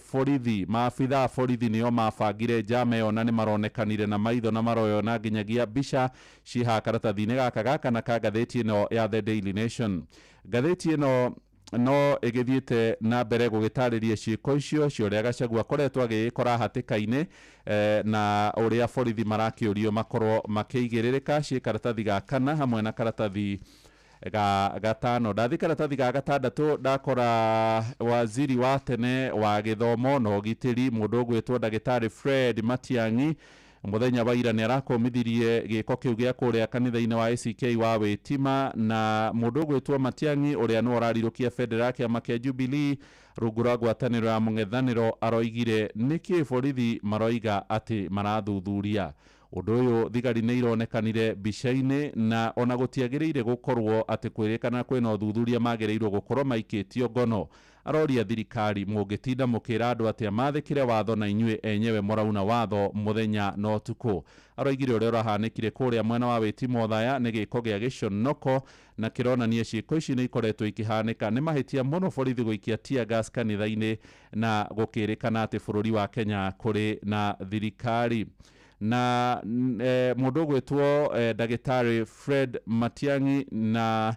maabitha a borithi nĩo mabangire njama ĩyo na nĩ maronekanire na maitho na maroyona nginyagia mbica ciha karatathi-inĩ gaka na ka ngathĩti ĩno ya The Daily Nation. Ngathĩti ĩno no ĩgĩthiĩte na mbere gũgĩtarĩria ciĩko icio cia ũrĩa Gachagua akoretwo agĩkora hatĩka-inĩ na ũrĩa borithi marakĩũrio makorwo makĩigĩrĩrĩka. Ciĩ karatathi ga kana hamwe na karatathi ga gatano. Ndathi karatathi ga gatandatũ ndakora waziri wa tene wa gĩthomo na ũgitĩri mũndũ ũgwĩtwo ndagĩtarĩ Fred Matiang'i mũthenya wa ira nĩ arakomithirie gĩko kĩu gĩa kũrĩa kanitha-inĩ wa ACK wa Wĩtima, na mũndũ ũgwĩtwo Matiang'i ũrĩa nĩ ũrarirũkia bendera ya kĩama kĩa Jubilee rungu rwa ngwatanĩro ya mũng'ethanĩro aroigire nĩkĩ borithi maroiga atĩ marathuthuria. Ũndũ ũyũ thigari nĩ ironekanire mbica-inĩ na ona gũtiagĩrĩire gũkorwo atĩ kwĩrĩkana kwĩna ũthuthuria magĩrĩirwo gũkorwo maikĩtio ngono. aroria thirikari mũngĩtinda mũkĩra andũ atĩa mathĩkĩre watho na inyuĩ enyewe mũrauna watho mũthenya no tuko. Aroigire ũrĩa ũrahanĩkire kũrĩa mwena wa Wĩtimo Thaya nĩ gĩko gĩa gĩconoko na kĩronania ciĩko ici nĩ ikoretwo ikĩhanĩka nĩ mahĩtia mũno borithi gũikia tear gas kanitha-inĩ na gũkĩrĩkana atĩ bũrũri wa Kenya kũrĩ na thirikari. Na mũndũ ũgwĩtwo ndagĩtarĩ Fred Matiang'i na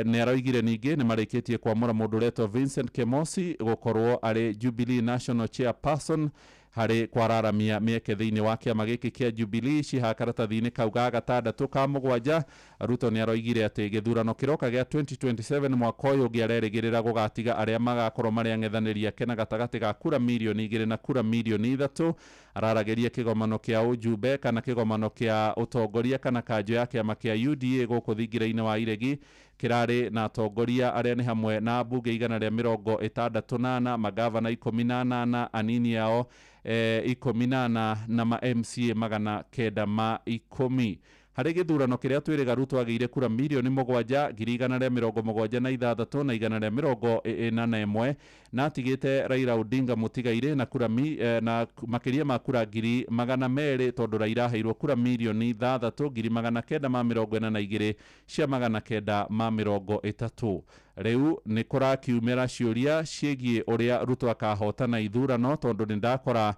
nĩ aroigire ningĩ nĩ marĩkĩtie kwamũra mũndũ ũretwo Vincent Kemosi gũkorwo arĩ Jubilee National Chairperson harĩ kwararamia mĩeke thĩinĩ wa kĩama gĩkĩ kĩa Jubilee ciha karatathi-inĩ kau ga gatandatũ ka mũgwanja. Ruto nĩ aroigire atĩ gĩthurano kĩroka gĩa 2027 mwaka ũyũ gĩarerĩgĩrĩra gũgatiga arĩa magakorwo marĩ ang'ethanĩri ake na gatagatĩ ga kura mirioni 2 na kura mirioni 3. Araragĩria kĩgomano kĩa ũjumbe kana kĩgomano kĩa ũtongoria kana kanjũ ya kĩama kĩa UDA gũkũ thingira-inĩ wa iregi kĩrarĩ na atongoria arĩa nĩ hamwe na mbunge 168, magavana 18, anini ao 18 na ma MCA 910. Harĩ gĩthurano kĩrĩa twĩrĩga Ruto agĩire kura mirioni 7,176 na 141 na atigĩte Raila Odinga mũtigaire na kura na makĩria ma kura 200,000 tondũ Raila aheirwo kura mirioni 3,942 cia 930. Rĩu nĩ kũrakiumĩra ciũria ciĩgiĩ ũrĩa Ruto akahotana ithurano tondũ nĩ ndakora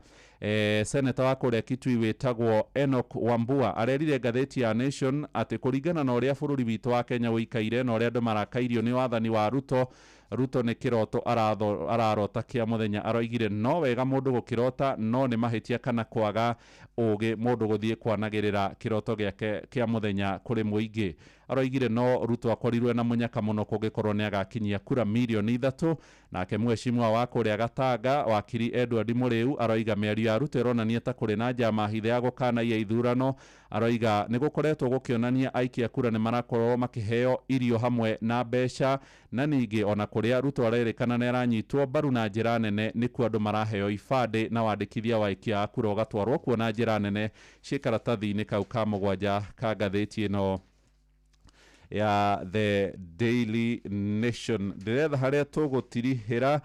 seneta wa kũrĩa Kitui wĩtagwo Enoch Wambua arerire ngathĩti ya Nation atĩ kũringana na ũrĩa bũrũri witũ wa Kenya wĩikaire na ũrĩa andũ marakairio nĩ wathani wa Ruto nĩ kĩroto ararota kĩa mũthenya. Aroigire no wega mũndũ gũkĩrota no nĩ mahĩtia kana kwaga ũgĩ mũndũ gũthiĩ kwanagĩrĩra kĩroto gĩake kĩa mũthenya kũrĩ mũingĩ. Aroigire no Ruto akorirwe na mũnyaka mũno kũngĩkorwo nĩ agakinyia kura mirioni 3. Nake mheshimiwa wa kũrĩa Gatanga wakiri Edward Mũrĩu aroiga mĩario ya Ruto ĩronania ta kũrĩ na njama hithe ya gũkanaia ithurano. Aroiga nĩ gũkoretwo gũkĩonania aikia kura nĩ marakorwo makĩheo irio hamwe na mbeca na ningĩ ona kũrĩa Ruto arerĩkana nĩ aranyitwo mbaru na njĩra nene nĩkuo andũ maraheo ibandĩ na wandĩkithia wa aikia kura ũgatwarwo kuo na njĩra nene ciĩ karatathi-inĩ kau ka mũgwanja ka ngathĩti ĩno ya The Daily Nation. Ndĩretha harĩa tũgũtirihĩra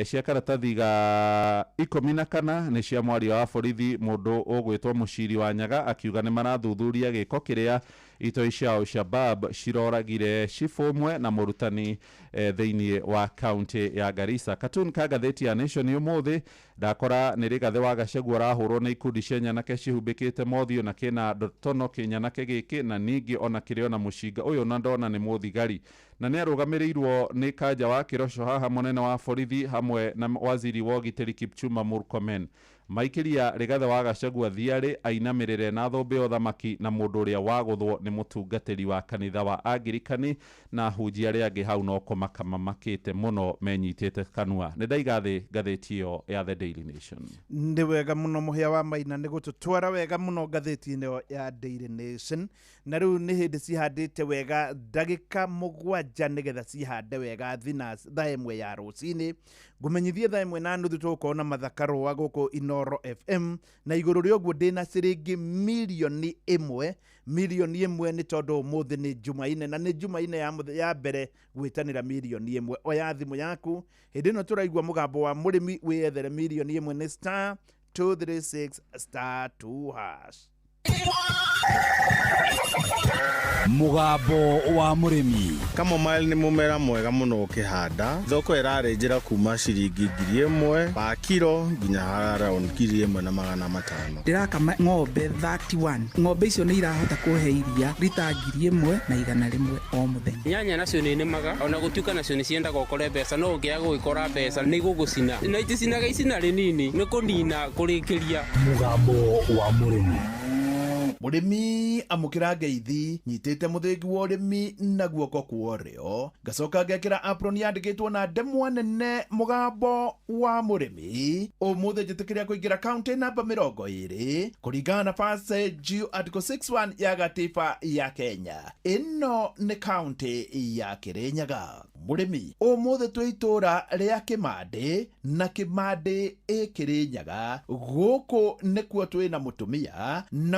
cia karatathi ga 14 nĩ cia mwaria wa borithi mũndũ ũgwĩtwo Mũciri wa Nyaga akiuga nĩ marathuthuria gĩko kĩrĩa itoi cia Al-Shabab ciroragire cibu ũmwe na mũrutani thĩinĩ wa kaunti ya Garissa. Katun ka ngathĩti ya Nation ũmũthĩ ndakora nĩ Rigathĩ wa Gachagua arahũrwo nĩ ikundi cia nyanake cihumbĩkĩte mothiũ na kĩna ndotono kĩnyanake gĩkĩ na ningĩ ona kĩrĩ ona mũcinga ũyũ na ndona nĩ mũthigari na nĩ arũgamĩrĩirwo nĩ kanja wa Kĩroco haha mũnene wa borithi hamwe na waziri wa ũgitĩri Kipchumba Murkomen. Maikĩria Rigathĩ wa Gachagua thiarĩ ainamĩrĩre na thũmbĩ ũthamaki na mũndũ ũrĩa wagũthwo nĩ mũtungatĩri wa kanitha wa Angirikani na hunjia arĩa angĩ hau no kũmaka mamakĩte mũno menyitĩte kanua. Nĩ ndaiga thĩ ngathĩti ĩyo ya The Daily Nation.
Nĩ wega mũno mũhĩa wa Maina nĩ gũtũtwara wega mũno ngathĩti-inĩ ya Daily Nation na rĩu nĩ hĩndĩ cihandĩte wega ndagĩka 7 nĩgetha cihande wega thaa ĩmwe ya rũcinĩ. Ngũmenyithie thaa 1:30 tũgũkorwo na mathaka rũa gũkũ Inoro FM na igũrũ rĩa ũguo ndĩna ciringi mirioni 1 nĩ tondũ ũmũthĩ nĩ Jumaine na nĩ Jumaine ya mbere gwĩtanĩra mirioni 1. Oya thimũ yaku hĩndĩ ĩno tũraigua mũgambo wa mũrĩmi wĩyethere mirioni 1 nĩ *236*2#.
Mũgambo wa mũrĩmi.
Kamomile nĩ mũmera mwega mũno ũkĩhanda. Thoko ĩrarĩ njĩra kuma ciringi 1,000 pa kilo nginya around 1,500.
Ndĩrakama ng'ombe 31. Ng'ombe icio nĩ irahota kũhe iria rita 1,100 o mũthenya.
Nyanya nacio nĩ nĩmaga ona gũtuĩka nacio nĩ ciendaga ũkore mbeca no ũngĩaga gwĩkora mbeca nĩ gũgũcina. Na iticinaga icina rĩnini nĩ kũnina kũrĩkĩria.
Mũgambo wa mũrĩmi.
Mũrĩmi amũkĩra ngeithi nyitĩte mũthĩgi wa ũrĩmi na guoko kwa ũrĩo ngacoka ngekĩra apron yandĩkĩtwo na ndemwa nene mũgambo wa mũrĩmi. Ũmũthĩ njĩtĩkĩria kũingĩra kaunti namba 20 kũringana na passage article 61 ya gatiba ya Kenya. Ĩno nĩ kaunti ya Kĩrĩnyaga. Mũrĩmi ũmũthĩ twĩ itũra rĩa Kĩmandĩ na Kĩmandĩ Kĩrĩnyaga gũkũ nĩkuo twĩ na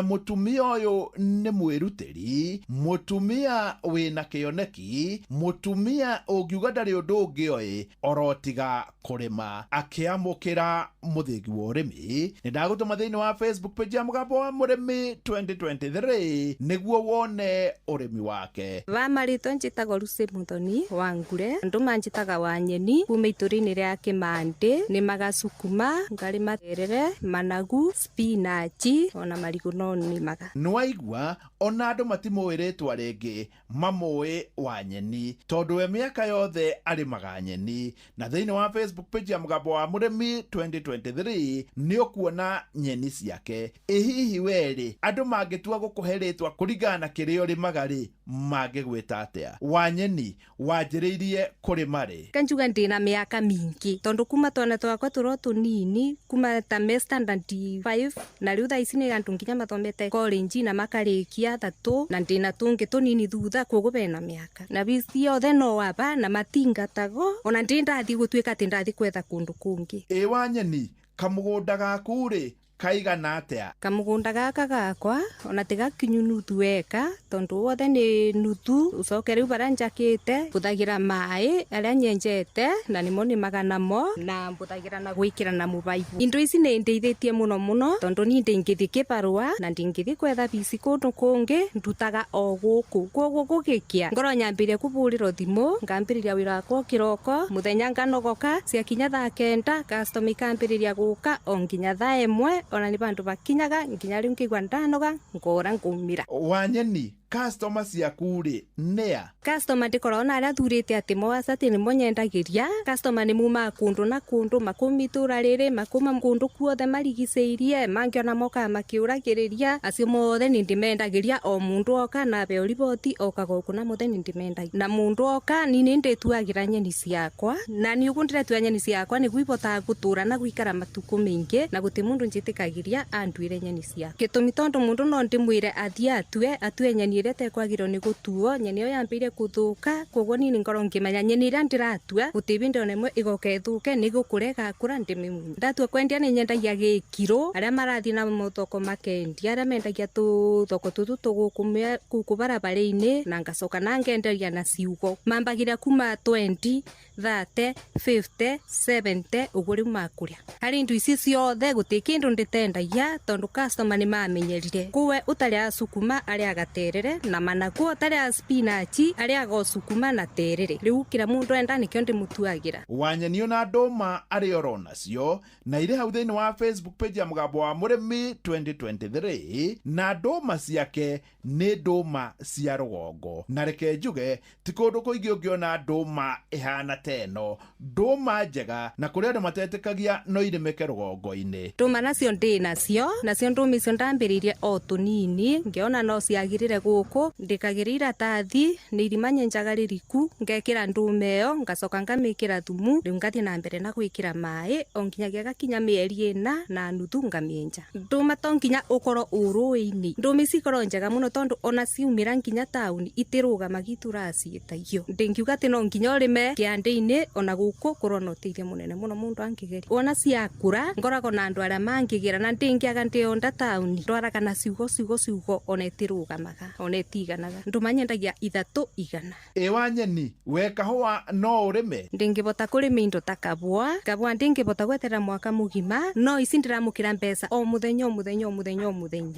mũtumia mutumia uyu ni mwirutiri, mutumia wina kioneki, mutumia ungiuga ndari undu ungi oi orotiga kurima, akiamukira muthingi wa urimi. Ni ndagutuma thiini wa Facebook page ya Mugambo wa Murimi 2023 niguo wone urimi wake.
Vamarito njitagwo Lucy Muthoni wa Ngure, andu manjitaga wa Nyeni, kuma iturini ria Kimandi, ni magacukuma, ngarima terere, managu, spinach, ona marigu no nimaga.
Nwaigua ona andu matimuiritwa ringi mamui wa Nyeni, tondu we miaka yothe arimaga nyeni. Na thiini wa Facebook page ya Mugambo wa Murimi 2023 ni ukuona nyeni ciake. Hihi weri andu mangitua gukuhe ritwa kuringana na kiria urimaga ri magigwita atia? Wa Nyeni wanjiriirie kurima ri?
Kanjuga ndina miaka mingi, tondu kuma twana twakwa turo tunini, kuma ta standard 5 na riu thaa ici ni andu nginya mathomete college na makarikia thatu, na ndina tungi tunini thutha, koguo bena miaka na bisi yothe no waba na matingatago, ona ndindathi gutwika ati ndathi kwetha kundu kungi.
Wa Nyeni kamugunda gaku ri kaigana atia?
Kamugunda gaka gakwa ona tiga kinyu nuthu weka, tondu wothe ni nuthu. Ucoke riu bara njakite mbuthagira mai aria nyenjete na nimo nimaga namo, na mbuthagira na gwikira na mubaibu. Indo ici ni ndeithitie muno tondu ni ndingithi kibarua na ndingithi kwetha bisi kundu kungi, ndutaga o guku. Koguo gugikia ngoro nyambire kuburira thimu, ngambiriria wira wakwa kiroko, muthenya nganogoka, ciakinya thaa 9 customer ikambiriria guka o nginya thaa 1, ona ni bandu bakinyaga nginya riu ngigwa ndanoga ngora ngumira.
Wa Nyeni customer ciaku ri nea?
Customer ndikorona aria thurite ati moaca ati nimo nyendagiria. Customer ni muma kundu na kundu, makumitura riri, makuma kundu kuothe marigiceirie, mangiona moka makiuragiriria. Acio mothe ni ndimendagiria, o mundu oka na be riboti oka goku na mothe ni ndimendagiria. Na mundu oka ni ndituagira nyeni ciakwa, na ni ugu ndiretua nyeni ciakwa ni gwibota gutura na gwikara matuku mingi, na guti mundu njitikagiria anduire nyeni ciakwa. Gitumi tondu mundu no ndimwire athie atue nyeni iria tekwagirwo ni gutuo, nyeni yo yambiire kuthuka, koguo nini ngoro ngimenya nyeni iria ndiratua gutibinde ona imwe igoka ithuke, ni gukurega kura ndimimu. Ndatua kwendia ni nyendagia gikiro, aria marathi na muthoko makendia, aria mendagia tu thoko tutu tuguku barabara-ini, na ngacoka na ngenderia na ciugo. Mambagira kuma 20, 30, 50, 70 uguo riu makuria. Hari indu ici ciothe guti kindu nditendagia, tondu customer ni mamenyerire. Kuwe utaria sukuma aria gaterere na managu, utaria spinach aria gocukuma na terere. Riu kira mundu enda nikio ndimutuagira.
Wa Nyeni ona ndoma aria oronacio na iri hau thiini wa Facebook page ya Mugambo wa Murimi 2023, na ndoma ciake ni ndoma cia rugongo. Na reke njuge ti kundu kuingi ungiona ndoma ihana teno, ndoma njega na kuria andu matetikagia no irimike rugongo-ini.
Nduma nacio ndinacio, nacio nduma icio ndambiririe o tunini, ngiona no ciagirire guku, ndikagirira tathi ni irima nyenjaga ririku, ngekira nduma iyo, ngacoka ngamikira thumu, riu ngathie na mbere na gwikira mai o nginyagia gakinya mieri 4 na nuthu ngamienja. Nduma to nginya ukoro urui-ini, nduma ici ikorwo njega muno tondu ona ciumira nginya tauni itiruga gitura ciitaigio. Ndingiuga ati no nginya urime kiandi-ini, ona guku kurona uteithio munene muno mundu angigeria. Ona ciakura ngoragwo na andu aria mangigira, na ndingiaga ndionda tauni ndwaraga na ciugo ona itirugamaga ona itiganaga. Nduma nyendagia 300.
Wa Nyeni we kahua no urime?
Ndingibota kurima indo ta kabua ndingibota gwetera mwaka mugima, no ici ndiramukira mbeca o muthenya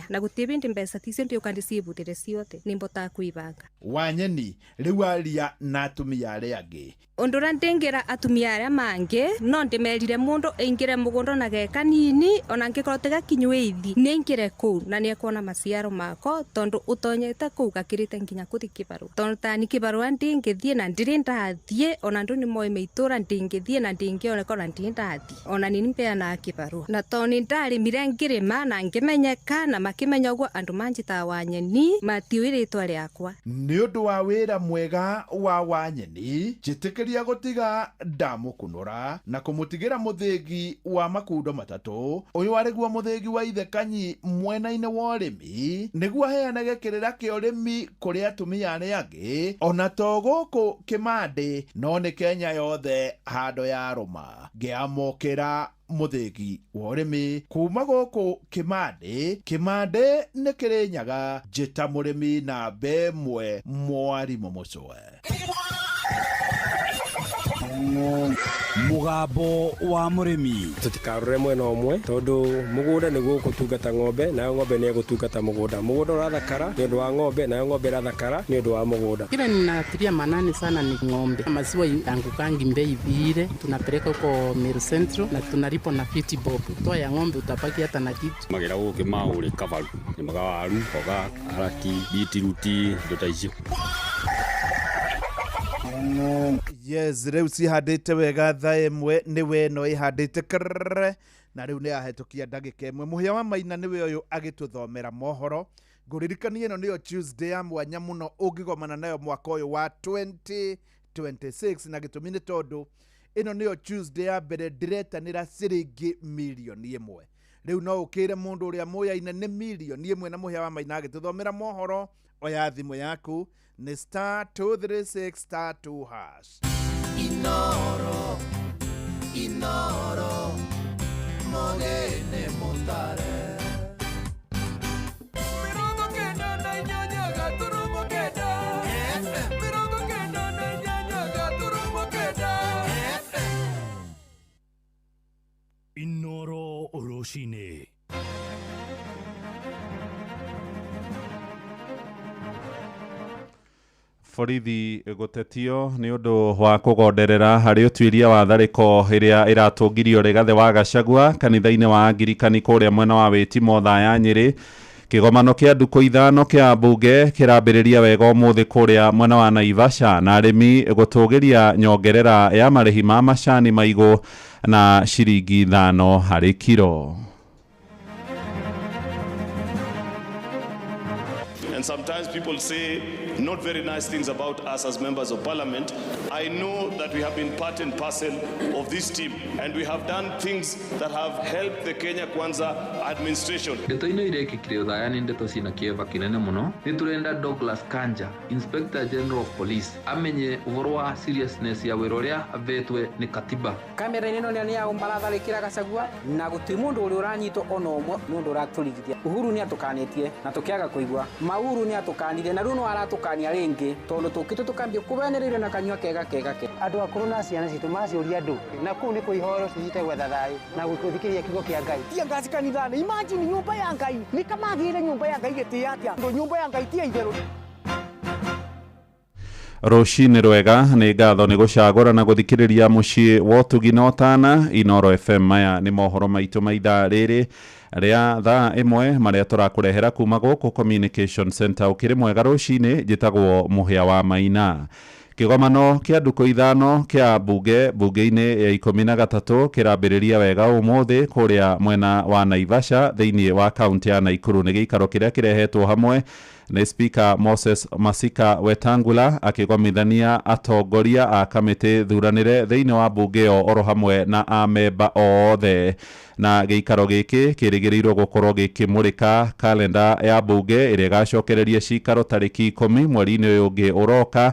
na gutibindi mbeca ticio ndiuka ndicibutire ciothe, nimbota kuibanga.
Wa Nyeni riu aria na atumia aria angi?
Undu ra ndingira atumia aria mangi no ndimerire mundu ingire mugunda na geka nini, ona ngikorwo tiga kinywithi ni ingire kuu na ni ekona maciaro mako, tondu utonyete kuu gakirite nginya kuthi kibaru. Tondu tani kibaru ndingithie na ndiri ndathie, ona ndu ni moe meitura ndingithie na ndingioneka ona ndindathie, ona nini mpeana kibaru. Na toni ndarimire ngirima na ngimenyeka na makimenya uguo andu manjita Wa Nyeni matiuiritwa riakwa.
Ni undu wa wira mwega wa Nyeni, jitikiria gutiga ndamukunura na kumutigira muthingi wa makundo matatu. Uyu ariguo muthingi wa Ithe Kanyi mwena-ini wa urimi, niguo heanage kirira kia urimi kuri atumia aria angi, ona to guku Kimandi no ni Kenya yothe hando ya ruma. Ngiamukira muthegi wa urimi kuma goko Kimande nĩ Kĩrĩnyaga njĩta mũrĩmi na mbemwe Mwarimũ Mũcwe.
Mugambo wa mũrĩmi.
Tutikarore mwena ũmwe tondu mugunda nĩguo gũtungata ng'ombe na ng'ombe nĩ gũtungata mugunda. Mugunda ũrathakara nĩ ũndũ wa ng'ombe na ng'ombe ĩrathakara nĩ ũndũ wa mugunda.
Kile ninatilia manani sana ni ng'ombe. Maziwa yangukangi mbei vile tunapeleka huko Meru Central na tunalipo na 50 bob. Toa ya ng'ombe utapaki hata na kitu.
Magera gũkĩ maũrĩ kavaru nĩ magawaru koga araki bitiruti ndoto icio.
Yes, rĩu cihandĩte wega thaa ĩmwe nĩwe no ihandĩte krrrr na rĩu nĩ ahetokia ndagĩka ĩmwe. Mũhĩa wa Maina nĩwe ũyũ agĩtũthomera mohoro. Ngũririkania ĩno nĩyo Tuesday ya mwanya mũno ũngĩgomana nayo mwaka ũyũ wa 2026 na gĩtũmi nĩ tondũ ĩno nĩyo Tuesday ya mbere ndiretanĩra ciringi mirioni ĩmwe. Rĩu no ũkĩre mũndũ ũrĩa mũyaine nĩ mirioni ĩmwe na Mũhĩa wa Maina agĩtũthomera mohoro. Oya thimũ yaku ni *236*2#.
Inoro mogene motare. Mirongo kenda na nyanya gaturumo kenda. Mirongo kenda na nyanya gaturumo kenda.
Inoro Oroshine.
Borithi gũtetio nĩ ũndũ wa kũgonderera harĩ ũtuĩria wa tharĩko ĩrĩa ĩratũngirio Rigathĩ wa Gachagua kanitha-inĩ wa Angirikani kũrĩa mwena wa Wĩtimo thaa ya Nyĩrĩ. Kĩgomano kĩa ndukũ ithano kĩa mbunge kĩrambĩrĩria wega ũmũthĩ kũrĩa mwena wa Naivasha na arĩmi gũtũgĩria nyongerera ya marĩhi ma macani maigũ na ciringi 5 harĩ kiro.
And sometimes people say not very nice things about us as members of parliament. I know that we have been part and parcel of this team and we have done things that have helped the Kenya Kwanza administration.
Ndeto ino irekĩkire uthayani ndeto cina kĩeva kĩnene mũno. Nĩtũrenda Douglas Kanja, Inspector General of Police, amenye ũhoro wa seriousness ya wĩra ũrĩa avetwe nĩ katiba.
Kamera ĩno nĩ ya ũmbaratharĩkĩra Gachagua na gũtirĩ mũndũ ũrĩa ũranyitwo ona ũmwe nĩ ũndũ ũratũrigithia. Uhuru nĩ atũkanĩtie na tũkĩaga kũigua. Uhuru nĩ atũkanire na rĩu no aratukania rĩngĩ tondũ tũkĩtũ tũkambia kũbenereire na kanyua kega andũ akũrũ na ciana citũ maciũria andũ na kũu nĩ kũ ihoro cite gwetha thayũ na gũthikĩrĩria kiugo kĩa Ngai. Tia ngaci kanitha-inĩ, imagine nyũmba ya Ngai nĩ kamagĩire nyũmba ya Ngai gĩtĩa atĩa nyũmba ya Ngai tia itherũ.
Rũcinĩ rwega nĩ ngatho nĩ gũcagũra na gũthikĩrĩria mũciĩ wa Ũtugi na Ũtana Inoro FM. Maya nĩ mohoro maitũ ma ithaa rĩrĩ rĩa thaa ĩmwe marĩa tũrakũrehera kuma gũkũ Communication Center. Ũkĩrĩ mwega rũcinĩ, njĩtagwo Mũhĩa wa Maina. Kĩgomano kĩa ndukũ ithano kĩa mbunge-inĩ ya 13 kĩrambĩrĩria wega ũmũthĩ kũrĩa mwena wa Naivasha thĩinĩ wa kaunti ya Naikuru. Nĩ gĩikaro kĩrĩa kĩrehetwo hamwe nĩ Speaker Moses Masika Wetangula akĩgomithania atongoria a kamĩtĩ thuranĩre thĩinĩ wa mbunge ĩyo oro hamwe na amemba othe. Na gĩikaro gĩkĩ kĩrĩgĩrĩirwo gũkorwo gĩkĩmũrĩka kalenda ya mbunge ĩrĩa ĩgacokereria cikaro tarĩki 10 mweri-inĩ ũyũ ũngĩ ũroka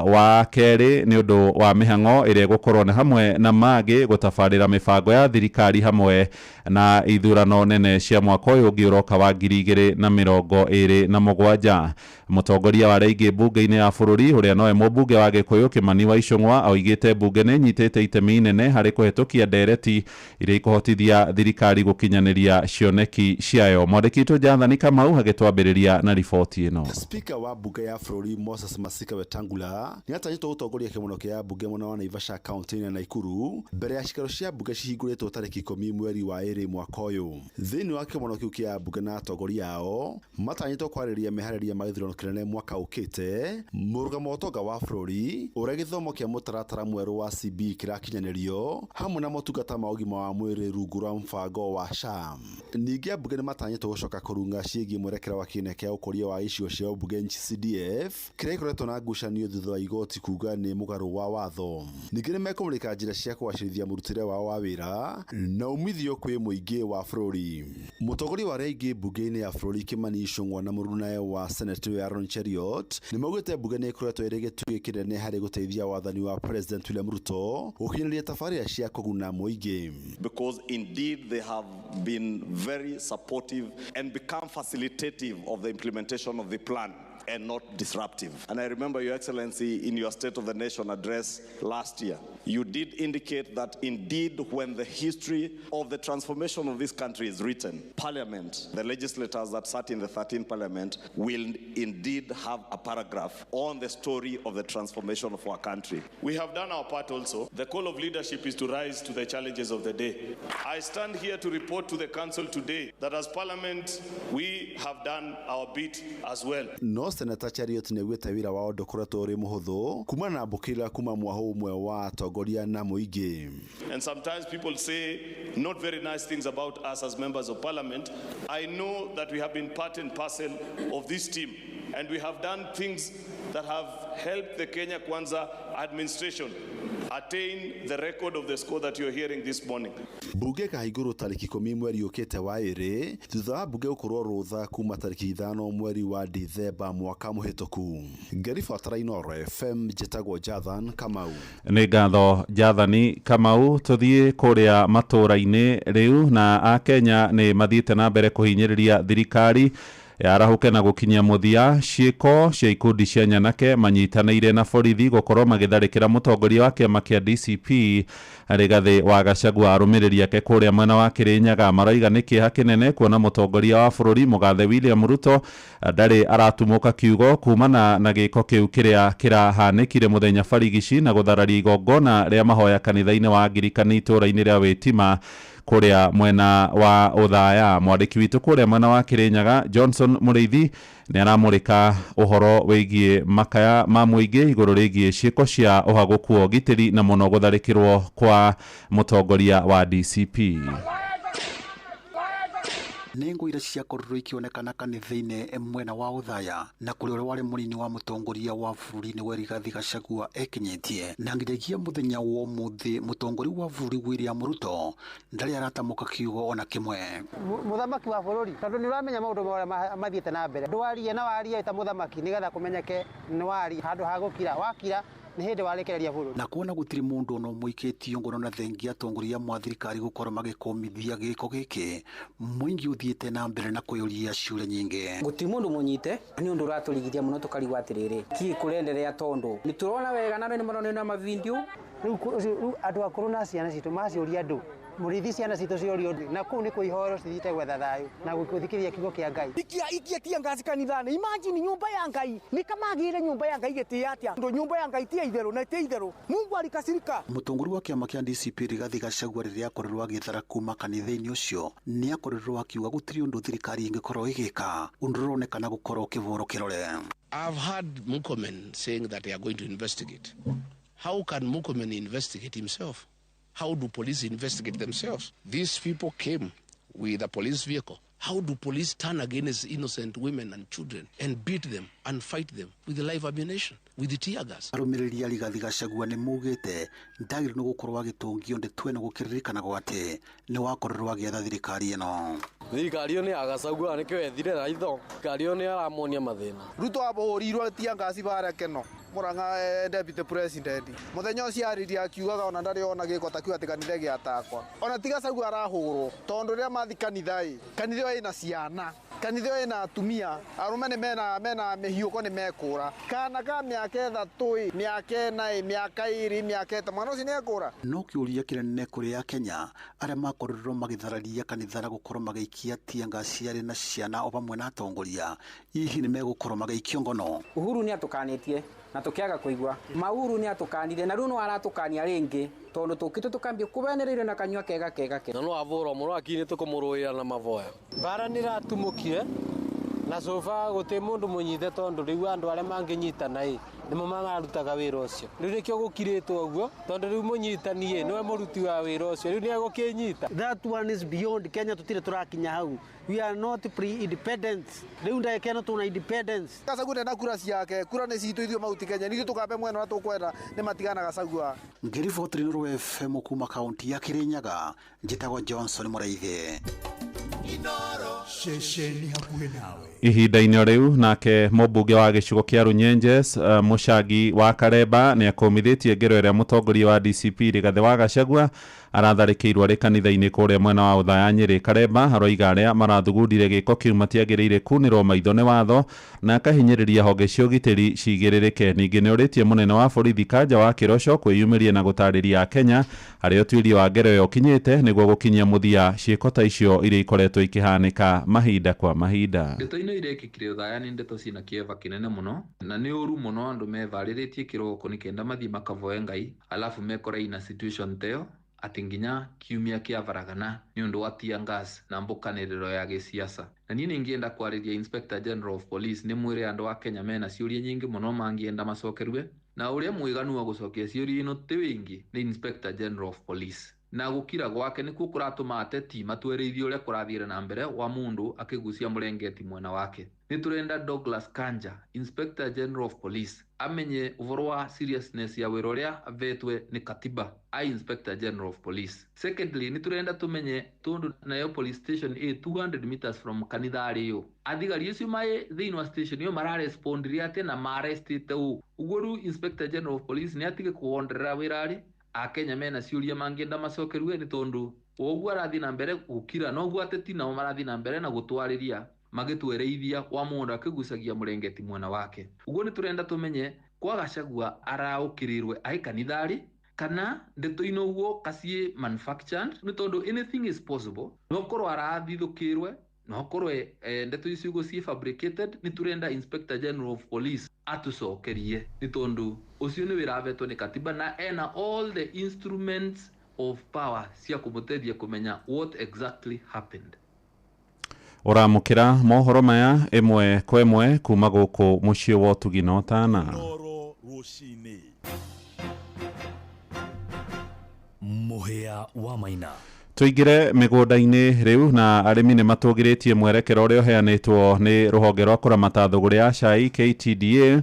wa kerĩ nĩ ũndũ wa mĩhang'o ĩrĩa gũkorwo nĩ hamwe na mangĩ gũtabarĩra mĩbango ya thirikari hamwe na ithurano nene cia mwaka ũyũ ũngĩ ũroka wa 2027. Mũtongoria wa rĩngĩ mbunge-inĩ ya bũrũri ũrĩa nowe mũmbunge wa Gĩkũyũ Kĩmani wa Icũng'wa oigĩte mbunge nĩ nyitĩte itemi inene harĩ kũhetũkia ndereti iria ikũhotithia thirikari gũkinyanĩria cioneki ciayo. Mwandĩki witũ Jathani Kamau agĩtwambĩrĩria na riboti ĩno.
Speaker wa mbunge ya bũrũri Moses Masika Wetangula nĩ atanyĩtwo gũtongoria kĩmono kĩa mbunge mwena wa Naivasha kaunti ya Naikuru mbere ya cikaro cia mbunge cihingũrĩtwo tarĩki 10 mweri wa 2 mwaka ũyũ. Thĩinĩ wa kĩmono kĩu kĩa mbunge na atongoria ao matanyĩtwo kwarĩrĩria meharĩria ma gĩthurano kĩnene mwaka ũkĩte, mũrũgamo wa ũtonga wa bũrũri ũrĩa gĩthomo kĩa mũtaratara mwerũ wa CBE kĩrakinyanĩrio hamwe na motungata ma ũgima wa mwĩrĩ rungu rwa mbango wa SHA. Ningĩ ambunge nĩ matanyĩtwo gũcoka kũrunga ciĩgiĩ mwerekera wa kĩnene kĩa ũkũria wa icigo cia ũmbunge CDF kĩrĩa gĩkoretwo na ngucanio thutha wa igoti kuga nĩ mũgarũ wa watho. Ningĩ nĩ mekũmũrĩka njĩra cia kũgacĩrithia mũrutĩre wao wa wĩra na umithio kwĩ mũingĩ wa bũrũri. Mũtongoria wa rĩngĩ mbunge-inĩ ya bũrũri Kĩmani Icũng'wa na mũrunae wa Senate ya Aaron Cheriot nimaugite bunge ni ikoretwo iri gitugĩ kinene harĩ guteithia wathani wa President William Ruto gukinyanĩria tabarĩra cia kũguna mũingĩ.
Because indeed they have been very supportive and become facilitative of the implementation of the plan and not disruptive. And I remember, Your Excellency, in your State of the Nation address last year, you did indicate that indeed when the history of the transformation of this country is written, Parliament, the legislators that sat in the 13th Parliament, will indeed have a paragraph on the story of the transformation of our country. We have done our part also. The call of leadership is to rise to the challenges of the day. I stand here to report to the Council today that as Parliament, we have done our bit as well.
No Senator Cheriot nĩaugĩte wĩra wao ndũkoretwo ũrĩ mũhũthũ kumana na mbũkĩrĩra kuma mwahũ ũmwe wa atongoria na mũingĩ.
And sometimes people say not very nice things about us as members of Parliament. I know that we have been part and parcel of this team, and we have done things that have helped the Kenya Kwanza administration attain the record of the score that you're hearing this morning.
Bunge kahingũrwo tarĩki 10 mweri ũkĩte wa ĩrĩ thutha wa bunge gũkorwo rũtha kuma tarĩki 5 mweri wa Dithemba mwaka mũhĩtũku. Ngĩribotera Inooro FM njĩtagwo Jathan Kamau.
Nĩ ngatho Jathani Kamau. Tũthiĩ kũrĩa matũũra-inĩ rĩu na Akenya nĩ mathiĩte na mbere kũhinyĩrĩria thirikari yarahuke na gukinyia muthia ciĩko cia ikundi cia nyanake manyitanĩire na borithi gukorwo magitharĩkĩra mũtongoria wa kĩama kĩa DCP Rigathi wa Gachagua. Arũmĩrĩri ake kũrĩa mwena wa Kĩrĩnyaga maraiga nĩ kĩeha kĩnene kuona mũtongoria wa bũrũri Mũgathe William Ruto ndarĩ aratumũka kiugo kumana na gĩko kĩu kĩrĩa kĩrahanĩkire mũthenya barigici na gũthararia igongona rĩa mahoya kanitha-inĩ wa Anglikani itũũra-inĩ rĩa Wĩtima kũrĩa mwena wa Uthaya. Mwandĩki witũ kũrĩa mwena wa Kĩrĩnyaga Johnson Mũrĩithi nĩ aramũrĩka ũhoro wĩgiĩ makaya ma mũingĩ igũrũ rĩgiĩ ciĩko cia ũhagũku wa ũgitĩri na mũno gũtharĩkĩrwo kwa mũtongoria wa DCP.
nĩ ngũire ciakorirwo ikionekana kanitha-inĩ mwena wa Uthaya na kũrĩ ũrĩa warĩ mũnini wa mũtongoria wa bũrũri nĩwe Rigathi Gachagua ekinyitie na nginyagia mũthenya wa ũmũthĩ mũtongoria wa bũrũri William Ruto ndarĩ aratamũka kiugo ona kĩmwe.
Mũthamaki wa bũrũri tondũ nĩ ũramenya maũndũ marĩa mathiĩte na mbere ndwarie na warie ta mũthamaki nĩgetha kũmenyeke nĩ wari handũ ha gũkira wakira nĩ hĩndĩ warekereria bũrũri
na kuona gũtirĩ mũndũ no mũikĩtio ngono na thengia atongoria mwa thirikari gũkorwo magĩkũmithia gĩko gĩkĩ mũingĩ ũthiĩte na mbere na kũyũria ciũria nyingĩ.
Gũtirĩ mũndũ mũnyite nĩ ũndũ ũratũrigithia mũno tũkarigwo atĩrĩrĩ kĩ kũrenderea tondũ nĩ tũrona wega na nĩ maronio na mavindio
rĩu andũ akũrũ na ciana citũ maciũria andũ mũrithi ciana citũ ciorio na kũu nĩ kũ ihoro cithiĩte gwetha thayũ na gũthikĩrĩria kiugo kĩa Ngai.
Ikia ngaci kanitha-inĩ imagine nyũmba ya Ngai nĩ kamagĩire nyũmba ya Ngai gĩtĩĩa atĩa ndo nyũmba ya Ngai ti itherũ na ti itherũ Mungu alikasirika.
Mũtongoria wa kĩama kĩa DCP Rigathi Gachagua rĩrĩa akorirwo agĩthara kuma kanitha-inĩ ũcio nĩ akorirwo akiuga gũtirĩ ũndũ thirikari ĩngĩkorwo ĩgĩka ũndũ ũronekana gũkorwo ũkĩvũrwo kĩrore.
I've heard Murkomen saying that they are going to investigate. How can Murkomen investigate himself? How do police investigate themselves? These people came with a police vehicle. How do police turn against innocent women and children and beat them and fight them with the live ammunition, with the tear gas?
Arũmĩrĩri a Rigathi Gachagua nĩ mugĩte ndagĩrĩ nĩ gũkorwo agĩtũngio ndĩtwe nĩ gũkĩrĩkanagwo atĩ nĩ wakorirwo agĩetha thirikari ĩno.
Thirikari ĩyo nĩ ya Gachagua nĩkĩo ethire raitho. Thirikari ĩyo nĩ aramonia mathĩna.
Ruto abohũrirwo tia ngasi bara keno. Muranga deputy president muthenya ucio ariria akiugaga ona ndari ona giko takiuga ati kanitha giatakwa ona tiga Gachagua arahurwo tondu ria mathi kanitha kanitha ina ciana kanitha ina atumia arume ni mena mihiuko ni mekura kana ka miaka 3 miaka 4 miaka 2 miaka 5 mwana ucio ni ekura
no kiuria kinene kũrĩ Akenya arĩa makorirwo magĩthararia kanitha na gũkorwo magĩikia tia ngasi arĩ na ciana o pamwe na atongoria hihi nĩ megũkorwo magĩikio ngono.
Uhuru nĩ atukanĩtie na tukiaga kuigwa Mauru ni atukanire na rĩu no aratukania rĩngĩ tondu tukite tukambia kubenereire na kanyua kega na
no avura mũno akini tukumũrũĩra na mavoya
bara nĩ ratumũkire na sofa gũtĩ mũndũ mũnyite tondu rĩu andũ arĩa mangĩnyitana nĩmo marutaga wĩra ũcio rĩu nĩkĩo gũkirĩtwo ũguo tondu rĩu mũnyitani nĩwe mũruti wa wĩra ũcio rĩu nĩ egũkĩnyita.
That one is beyond Kenya tutire turakinya hau. We are not pre-independent. Rĩu ndakena tuna independence.
Gachagua na kura ciake kura nĩ citũ ithuĩ mahuti Kenya nĩ tukambe mwena na tukwenda nĩ matigana Gachagua.
Ngĩribotera Inooro FM kuma kaunti ya Kĩrĩnyaga njĩtagwo Johnson Mũrĩithi.
Inooro
ceceni hakuhĩ nawe.
Ihinda-inĩ rĩu nake mũmbunge wa gĩcigo kĩa Runyenjes Mũcagi wa Karemba nĩ akomithĩtie ngero ĩrĩa mũtongoria wa DCP Rigathĩ wa Gachagua aratharĩkĩirwo arĩ kanitha-inĩ kũrĩa mwena wa Othaya Nyĩrĩ. Karemba aroiga arĩa marathugundire gĩko kĩu matiagĩrĩire kunĩrwo maitho nĩ watho na akahinyĩrĩria honge cia ũgitĩri cigĩrĩrĩke. Ningĩ nĩ ũrĩtie mũnene wa borithi Kanja wa Kĩroco kwĩyumĩria na gũtarĩria Akenya harĩa ũtuĩria wa ngero ĩyo ũkinyĩte nĩguo gũkinyia mũthia ciĩko ta icio iria ikoretwo ikĩhanĩka mahinda kwa mahinda.
Ndeto ino irekĩkire Othaya nĩ ndeto ciĩna kĩeva kĩnene mũno na nĩ ũru mũno andũ mevarĩrĩtie kĩroko nĩkenda mathiĩ makavoe Ngai alafu mekore ina situation teo ati nginya kiumia kia varagana ni undu wa tear gas na mbukanĩrĩro ya gĩsiasa. Na niĩ nĩngĩenda kwarĩria Inspector General of Police nĩ mwĩre andũ a Kenya mena ciũria nyingĩ mũno mangĩenda macokerwe, na ũrĩa mwĩganu wa gũcokia ciũria ino ti wĩingĩ nĩ Inspector General of Police. Na gũkira gwake nĩkuo kũratũma ateti matwerĩithie ũrĩa kũrathiĩra na mbere wa mũndũ akĩgucia mũrengeti mwena wake. Nĩ tũrenda Douglas Kanja, Inspector General of Police, amenye ũhoro wa seriousness ya wĩra ũrĩa avetwe nĩ katiba a Inspector General of Police. Secondly, nĩ tũrenda tũmenye tondũ nayo police station 200 meters from kanitha arĩyo, athigari acio maĩ thĩinĩ wa station ĩyo mararespondire atĩa na marestĩte ũũ. Ũguo rĩu Inspector General of Police nĩ atige kũwonderera wĩra arĩ Akenya mena ciũria mangĩenda macokerwe nĩ tondũ ũguo arathiĩ na mbere gũkira na ũguo ateti nao marathiĩ na mbere na gũtwarĩria magĩtwereithia wa mũndũ akĩgucagia mũrengeti mwena wake. Ũguo nĩ tũrenda tũmenye kwa Gachagua araũkĩrĩrwo aĩ kanitha arĩ kana ndeto ino ũguo kaciĩ manufactured nĩ tondũ anything is possible. No korwo arathithũkĩrwe no korwo ndeto icio ũguo ciĩ fabricated. Nĩ tũrenda Inspector General of Police atucokerie nĩ tondũ ucio nĩ wĩra avetwo nĩ katiba na ena all the instruments of power cia kũmũteithia kũmenya what exactly happened.
Ũramũkĩra mohoro maya ĩmwe kwa ĩmwe kuma gũkũ mũciĩ wa Ũtugi na Otana.
Mũhĩa wa Maina.
Tuingire mĩgũnda-inĩ rĩu na arĩmi nĩ matũgĩrĩtie mwerekero ũrĩa ũheanĩtwo nĩ rũhonge rwa kũramata thũgũrĩ ya cai KTDA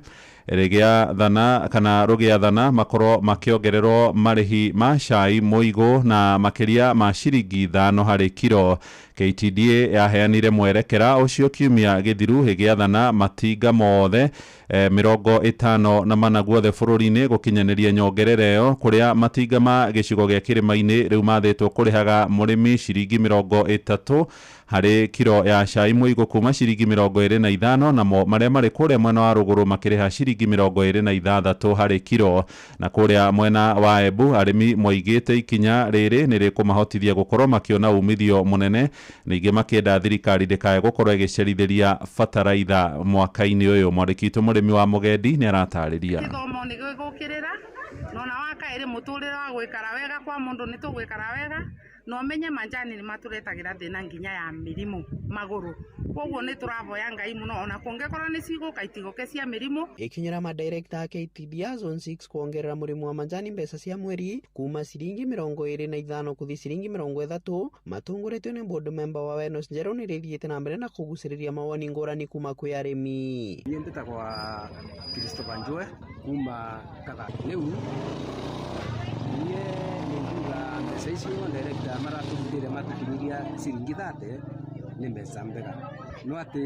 rũgĩathana makorwo makĩongererwo marĩhi ma cai mũigũ na makĩria ma ciringi 5 harĩ kiro. KTDA yaheanire mwerekera ũcio kiumia gĩthiru ĩgĩathana matinga mothe 54 guothe bũrũri-inĩ gũkinyanĩria nyongerera ĩyo, kũrĩa matinga ma gĩcigo gĩa kĩrĩma-inĩ rĩu mathĩtwo kũrĩhaga mũrĩmi ciringi 30 harĩ kiro ya cai mũigũ kuma ciringi 25, namo marĩa marĩ kũrĩa mwena wa rũgũrũ makĩrĩha ciringi 26 harĩ kiro. Na kũrĩa mwena wa Embu arĩmi moigĩte ikinya rĩrĩ nĩ rĩkũmahotithia gũkorwo makĩona umithio mũnene, ningĩ makĩenda thirikari ndĩkae gũkorwo ĩgĩcerithĩria bataraitha mwaka-inĩ ũyũ. Mwandĩki witũ mũrĩmi wa Mũgendi nĩ aratarĩria.
Gĩthomo nĩ gĩgũkĩrĩra nona wakaĩrĩ mũtũrĩre wa gwĩkara wega kwa mũndũ nĩ tũgwĩkara wega no menye manjani nĩ matũretagĩra thĩna nginya ya mĩrimũ magũrũ. Koguo nĩ tũravoya Ngai mũno ona kũngĩkorwo nĩ cigũka itigũke cia mĩrimũ.
Ikinyĩra madirekta a KTDA Zone 6 kuongerera mũrĩmi wa manjani mbeca cia mweri kuma ciringi 25 kuthi ciringi 30 matungũrĩtio nĩ board member wa Wenos Njerũ nĩ rĩthiĩte na mbere na kũgucĩrĩria mawoni ngũrani kuma kwĩ arĩmi.
Niĩ ndĩtagwa Christopher Njue kuma Kaga. Rĩu niĩ nĩnguga mbeca icio director maratũrutĩire matukinyiria ciringi 30 nĩ mbeca mbega, no atĩ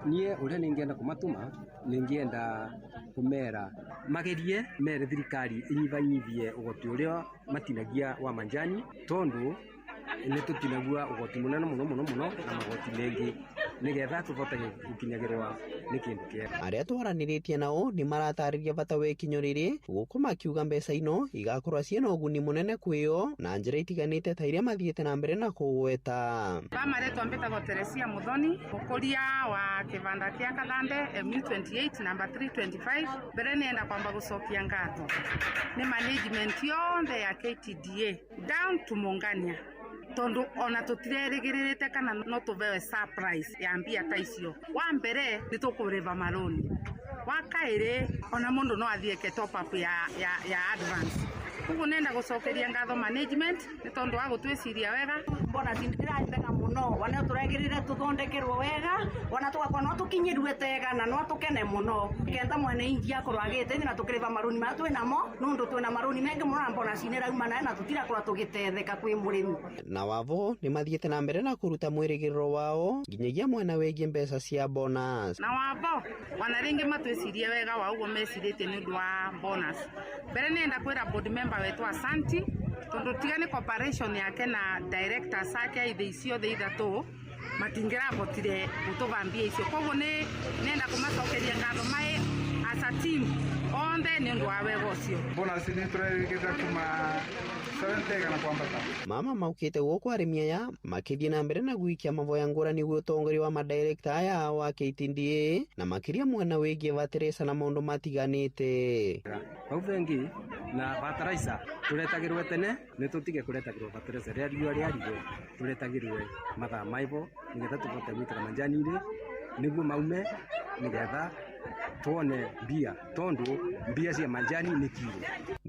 niĩ ũrĩa nĩngĩenda kũmatũma nĩngĩenda kũmera magerie mere thirikari inyivanyivie ũgoti ũrĩa matinagia wa manjani tondũ nĩ tũtinagua ũgoti mũnene mũno na magoti mengĩ nĩgetha tũvote gũkinyagĩrwa nĩ kĩndũ kĩega.
Arĩa twaranĩrĩtie nao nĩ maratarĩria bata wa ikinyo rĩrĩ gũkũ makiuga mbeca ino igakorwo ciĩna ũguni mũnene kwĩyo na njĩra itiganĩte ta iria mathiĩte na mbere na kũgweta.
Maretwo mbĩtagwo Teresia Muthoni, mũkũria wa kĩbanda kĩa Kathande MU28 number 325. Mbere nĩenda kwamba gũcokia ngatho nĩ management yothe ya KTDA down to Mongania tondu ona tutirerĩgĩrĩrĩte kana no tũvewe surprise ya mbia ta icio. Wa mbere nĩ tũkũrĩva maroni, wa kaĩrĩ ona mũndũ no athiĩke top up ya advance. Koguo nenda gũcokeria ngatho management nĩ tondũ wa gũtwĩciria wega. Mbona ndĩratheka
muno wana turagirire tuthondekerwo wega wana twakwa no tukinyirwe tega na no tukene muno kenda mwene ingia kurwagite na tukiriva maruni ma twinamo nundu twina maruni mengi muno mbona cinera umana na tutira kwa tugitetheka kwi murimi
na wavo ni mathiete na mbere na kuruta mwirigiriro wao nginyagia mwena wegie mbeca cia bonus
na wavo wana ringi matwicirie wega wa ugo meciritie ni undu wa bonus mbere nenda kwira board member wetu asanti tondu tigane cooperation yake na director sake ithe icio the ithatu matingirabotire gutubambia icio koguo ni nenda kumacokeria ngatho mai as a team onthe ni undu wa wega ucio
bonus ni turerigita kuma 7 kana kwambata
mama maukite guku arimia ya makithie na mbere na gwikia mavoya ngurani gwi utongoria wa madirector aya wa KTDA na makiria mwena wigie vateresa na maundu matiganite
au vengi na fertilizer turetagirwe tene ni tutige kuretagirwo fertilizer ria riua riarigwe turetagirwe mathaa maivo nigetha tuvote gwitira manjani-ini niguo maume nigetha tuone mbia tondu mbia cia manjani ni kiro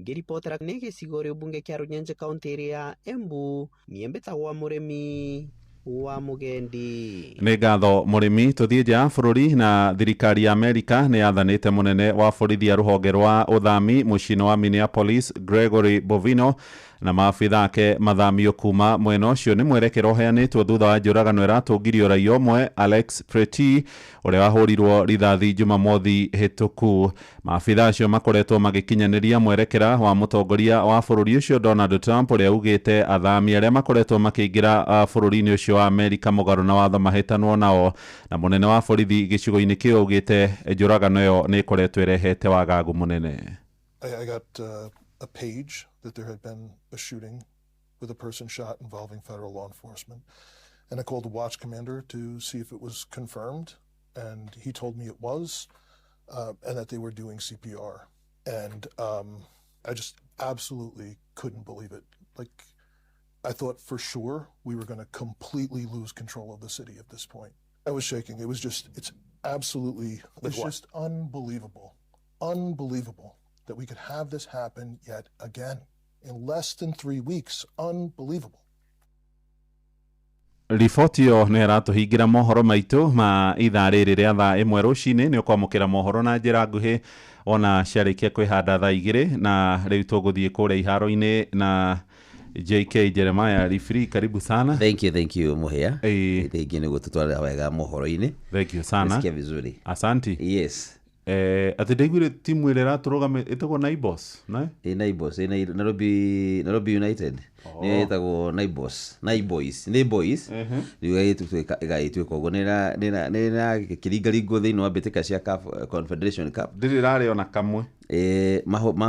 ngiripotera ni gicigo ria bunge kia Runyenje kaunti ria Embu niembetagwa murimi wa mugendi
nĩ ngatho mũrĩmi tũthiĩ nja bũrũri na thirikari ya Amerika nĩ yathanĩte mũnene wa borithi ya rũhonge rwa ũthami mũciĩ-inĩ wa Minneapolis Gregory Bovino na maabitha ake mathamio kuma mwena ũcio nĩ mwerekero ũheanĩtwo thutha wa njũragano ĩratũngirio raia ũmwe Alex Preti ũrĩa wahũrirwo rithathi Jumamothi hĩtũku. Maabitha acio makoretwo magĩkinyanĩria mwerekera wa mũtongoria wa bũrũri ũcio Donald Trump ũrĩa ugĩte athami arĩa makoretwo makĩingĩra bũrũri-inĩ ũcio wa Amerika mũgarũ na watho mahĩtanwo nao, na mũnene wa borithi gĩcigo-inĩ kĩu ugĩte njũragano ĩyo nĩ ĩkoretwo ĩrehete wagagu mũnene.
I got a page that there had been a shooting with a person shot involving federal law enforcement. And I called the watch commander to see if it was confirmed. And he told me it was, and that they were doing CPR. And I just absolutely couldn't believe it. Like, I thought for sure we were going to completely lose control of the city at this point. I was shaking. It was just, it's absolutely, it's just unbelievable. Unbelievable that we could have this happen yet again in less than 3 weeks. Unbelievable.
Riboti ĩyo nĩ ĩratũhingira mohoro maitũ ma ithaa rĩrĩ rĩa thaa ĩmwe rũcinĩ nĩ ũkwamũkĩra mohoro na njĩra nguhĩ ona ciarĩkia kwĩhanda thaa igĩrĩ na rĩu tũgũthiĩ kũrĩa iharo-inĩ na JK Jeremiah Rifri, karibu sana.
Thank you Muhea. Thank you niguo tutwara wega mohoro-inĩ.
Thank you sana.
Nasikia vizuri.
Asanti.
Yes.
Ati ndaiguire timu ĩrĩa ĩratũrũgama ĩtagwo Naibos, na?
Naibos, Nairobi United. Nĩ ĩtagwo Naibos, Naiboys, rĩu ĩgaĩtuĩka ũguo nĩ kĩringaringo thĩinĩ wa mbĩtĩka cia Confederation Cup.
Ndĩrĩ rarĩ ona kamwe.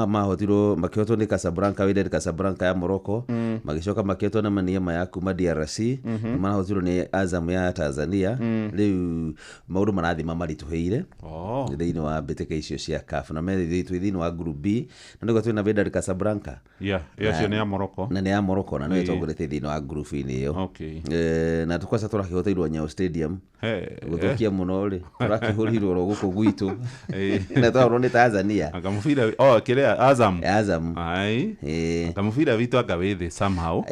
Mahotirwo makĩhotwo nĩ Casablanca, Wydad Casablanca ya Morocco, magĩcoka makĩhotwo na Maniema ya kuma DRC, mahotirwo nĩ Azam ya Tanzania. Rĩu maũndũ marathiĩ maritũhĩire thĩinĩ wa mbĩtĩka icio cia CAF, na thĩinĩ wa group B na nĩguo twĩna Wydad Casablanca.
Yacio nĩ ya Morocco.
Na nĩ ya Morocco na nĩ ĩtongoretie thĩinĩ wa group-inĩ ĩyo. Na tũkwaca tũrakĩhoteirwo Nyayo Stadium gũthũkia mũno rĩ, tũrakĩhũrirwo gũkũ gwitũ na twarwo nĩ Tanzania.
Akamufira kĩrĩa Azam. Ai. Akamufira vitu agawethe somehow.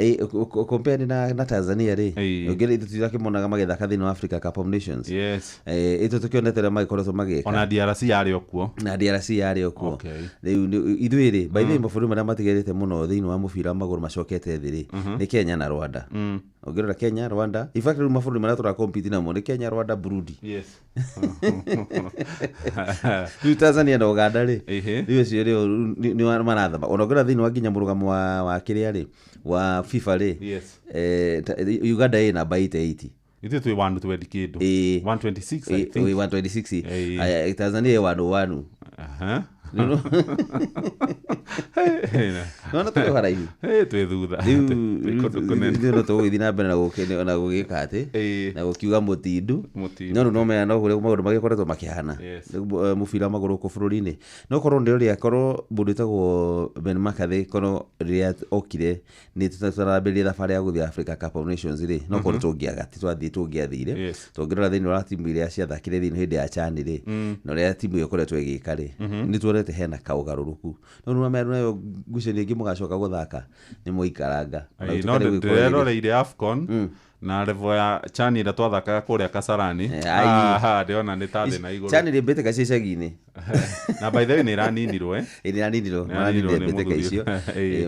Compare na Tanzania rĩ. Ũngĩrĩ tũtirakĩmonaga magĩthaka thĩinĩ wa Africa Cup of Nations.
Yes.
Ĩtũ tũkĩonete rĩa magĩkoretwo magĩka.
Ona DRC yarĩ okuo.
Na DRC yarĩ okuo. Rĩu ithuĩ rĩ, by the way mabũrũri marĩa matigarĩte mũno thĩinĩ wa mũbira wa magũrũ macokete thĩ rĩ, nĩ Kenya na Rwanda. Ũngĩrora Kenya, Rwanda, in fact rĩu mabũrũri marĩa tũrakompete namo nĩ Kenya, Rwanda, Burundi.
Yes.
Rĩu Tanzania na Uganda rĩ, rĩu cio rĩo nĩ marathama. Ona ũngĩrora thĩinĩ wa nginya mũrũgamo wa kĩrĩa rĩ, wa FIFA rĩ, Uganda ĩ namba 80.
Ithuĩ twĩ 120 kĩndũ. 126 I think.
126. Tanzania ĩ 101. No twĩ haraihu.
Twĩ thutha.
Rĩu tũgũthiĩ na mbere na gũgĩka atĩ na gũkiuga mũtindu. No menya no kũrĩa maũndũ magĩkoretwo makĩhana mũbira wa magũrũ gũkũ bũrũri-inĩ. No korwo nĩ rĩrĩa korwo mũndũ wĩtagwo Ben McCarthy korwo rĩrĩa okire nĩ tũtarambĩrĩria thabarĩ ya gũthiĩ Africa Cup of Nations rĩ, no korwo tũngĩathire tũngĩrora thĩinĩ wa timu iria ciathakire thĩinĩ hĩndĩ ya CHAN rĩ, na ũrĩa timu ĩyo ĩkoretwo ĩgĩka rĩ, nĩ tuonete hena kaũgarũrũku. No nĩ mameru nayo ngucanio ingĩ mũgacoka gũthaka nĩ mũikaranga.
No ndĩreroreire AFCON na level ya chani ira twathakaga kuria Kasarani ndiona ni tathi na iguru
chani rimbite kacicagi-ini
na by the way ni raninirwo
iraninirwo rimbite kaicio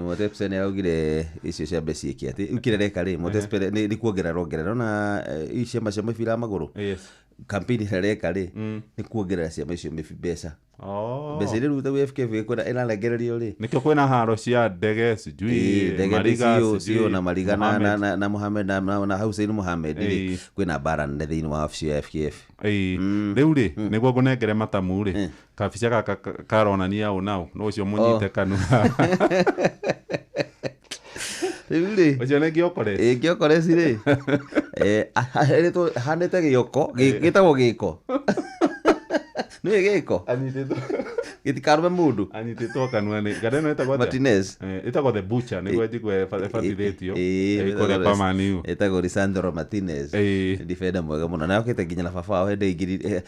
Motespe ni augire icio cia beciki ati ukirereka ri Motespe ni kuongerera na ciama cia mabira maguru kampeni rereka ri ni kuongerera ciama icio mbeca mbeca iria ruta FKF kwenda inarengererio ri
nikio kwina haro cia ndege sijui
Mariga sio na Mariga na Mohamed na Hussein Mohamed ri kwina bara nene thiini wa ofisi ya FKF
riu ri niguo ngunengere matamu ri kabica gaka karonania unau no ucio munyite kanu
Rĩu
ucio nĩ Giokores
Giokores ri hanete gioko gitagwo giko nĩ giko gitikarume mundu
anyitĩtwo kanua nĩ gareno ĩtagwo
Martinez
ĩtagwo the butcher nĩguo njigwe fatithĩtio ĩkũrĩa kwa Man U
ĩtagwo Lisandro Martinez defender mwega mũno na okĩte nginya na baba wao hĩndĩ ingiri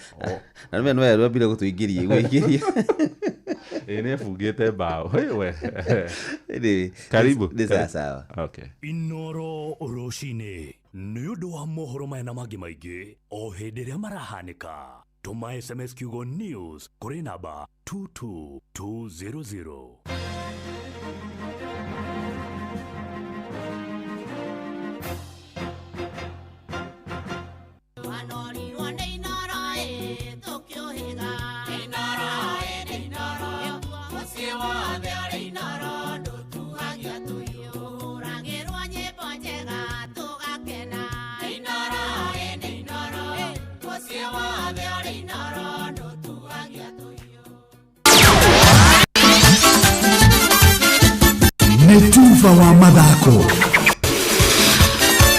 na nĩ we rwambire gũtũingĩria
nĩ ebungĩte mbao we karibu
nĩ sawa
okay
Inoro Roshine nĩ ũndũ wa mohoro maya na mangĩ maingĩ o hĩndĩ ĩrĩa marahanĩka tuma SMS kiugo news kuri namba 22200. Netuva wa mathako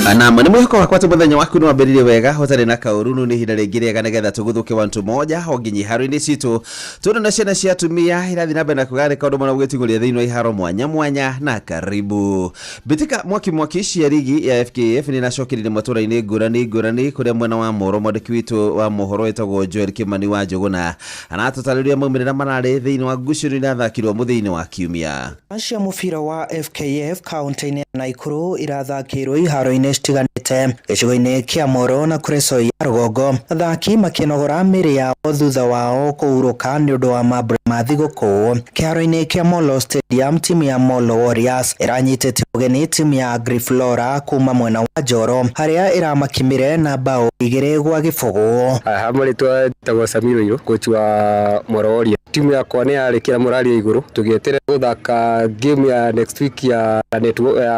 na nĩ mwĩhoko wakwa atĩ mũthenya waku nĩ wambĩrĩrie wega ũtarĩ na kaũrunu nĩ ihinda rĩngĩ rĩega nĩgetha tũgũthũke wantu moja o nginya iharo-inĩ citũ tũrĩ na ciana cia atumia irathiĩ na mbere na kũgarĩka ũndũ mũna gũgĩtigũria thĩinĩ wa iharo mwanya na karibu mbĩtĩka mwaki cia rigi ya FKF nĩ nacokeririe matũra-inĩ ngũrani kũrĩa mwena wa Moro mwandĩki witũ wa mohoro wĩtagwo Joel Kimani wa Njũgũna anatũtarĩria maumĩrĩra mararĩ thĩinĩ wa ngucanio irathakirwo mũthenya wa kiumia
cia mũbira wa FKF kaunti-inĩ ya Naikuru irathakirwo iharo-inĩ citiganĩte gĩcigo-inĩ kĩa Moro na Kureso ya Rũgongo athaki makĩnogora mĩĩrĩ yao thutha wao kũhurũka nĩ ũndũ wa mambura ma thigũkũ kĩharo-inĩ kĩa Molo Stadium timu ya Molo Warriors ĩranyitĩte ũgeni timu ya Griflora kuma mwena wa Njoro harĩa ĩramakimire na bao 2-0
Hamũrĩtwa njĩtagwo Samiro Iro kochi wa Molo Warriors timu yakwa nĩ yarĩkĩra morali ya igũrũ tũgĩeterera gũthaka game ya next week ya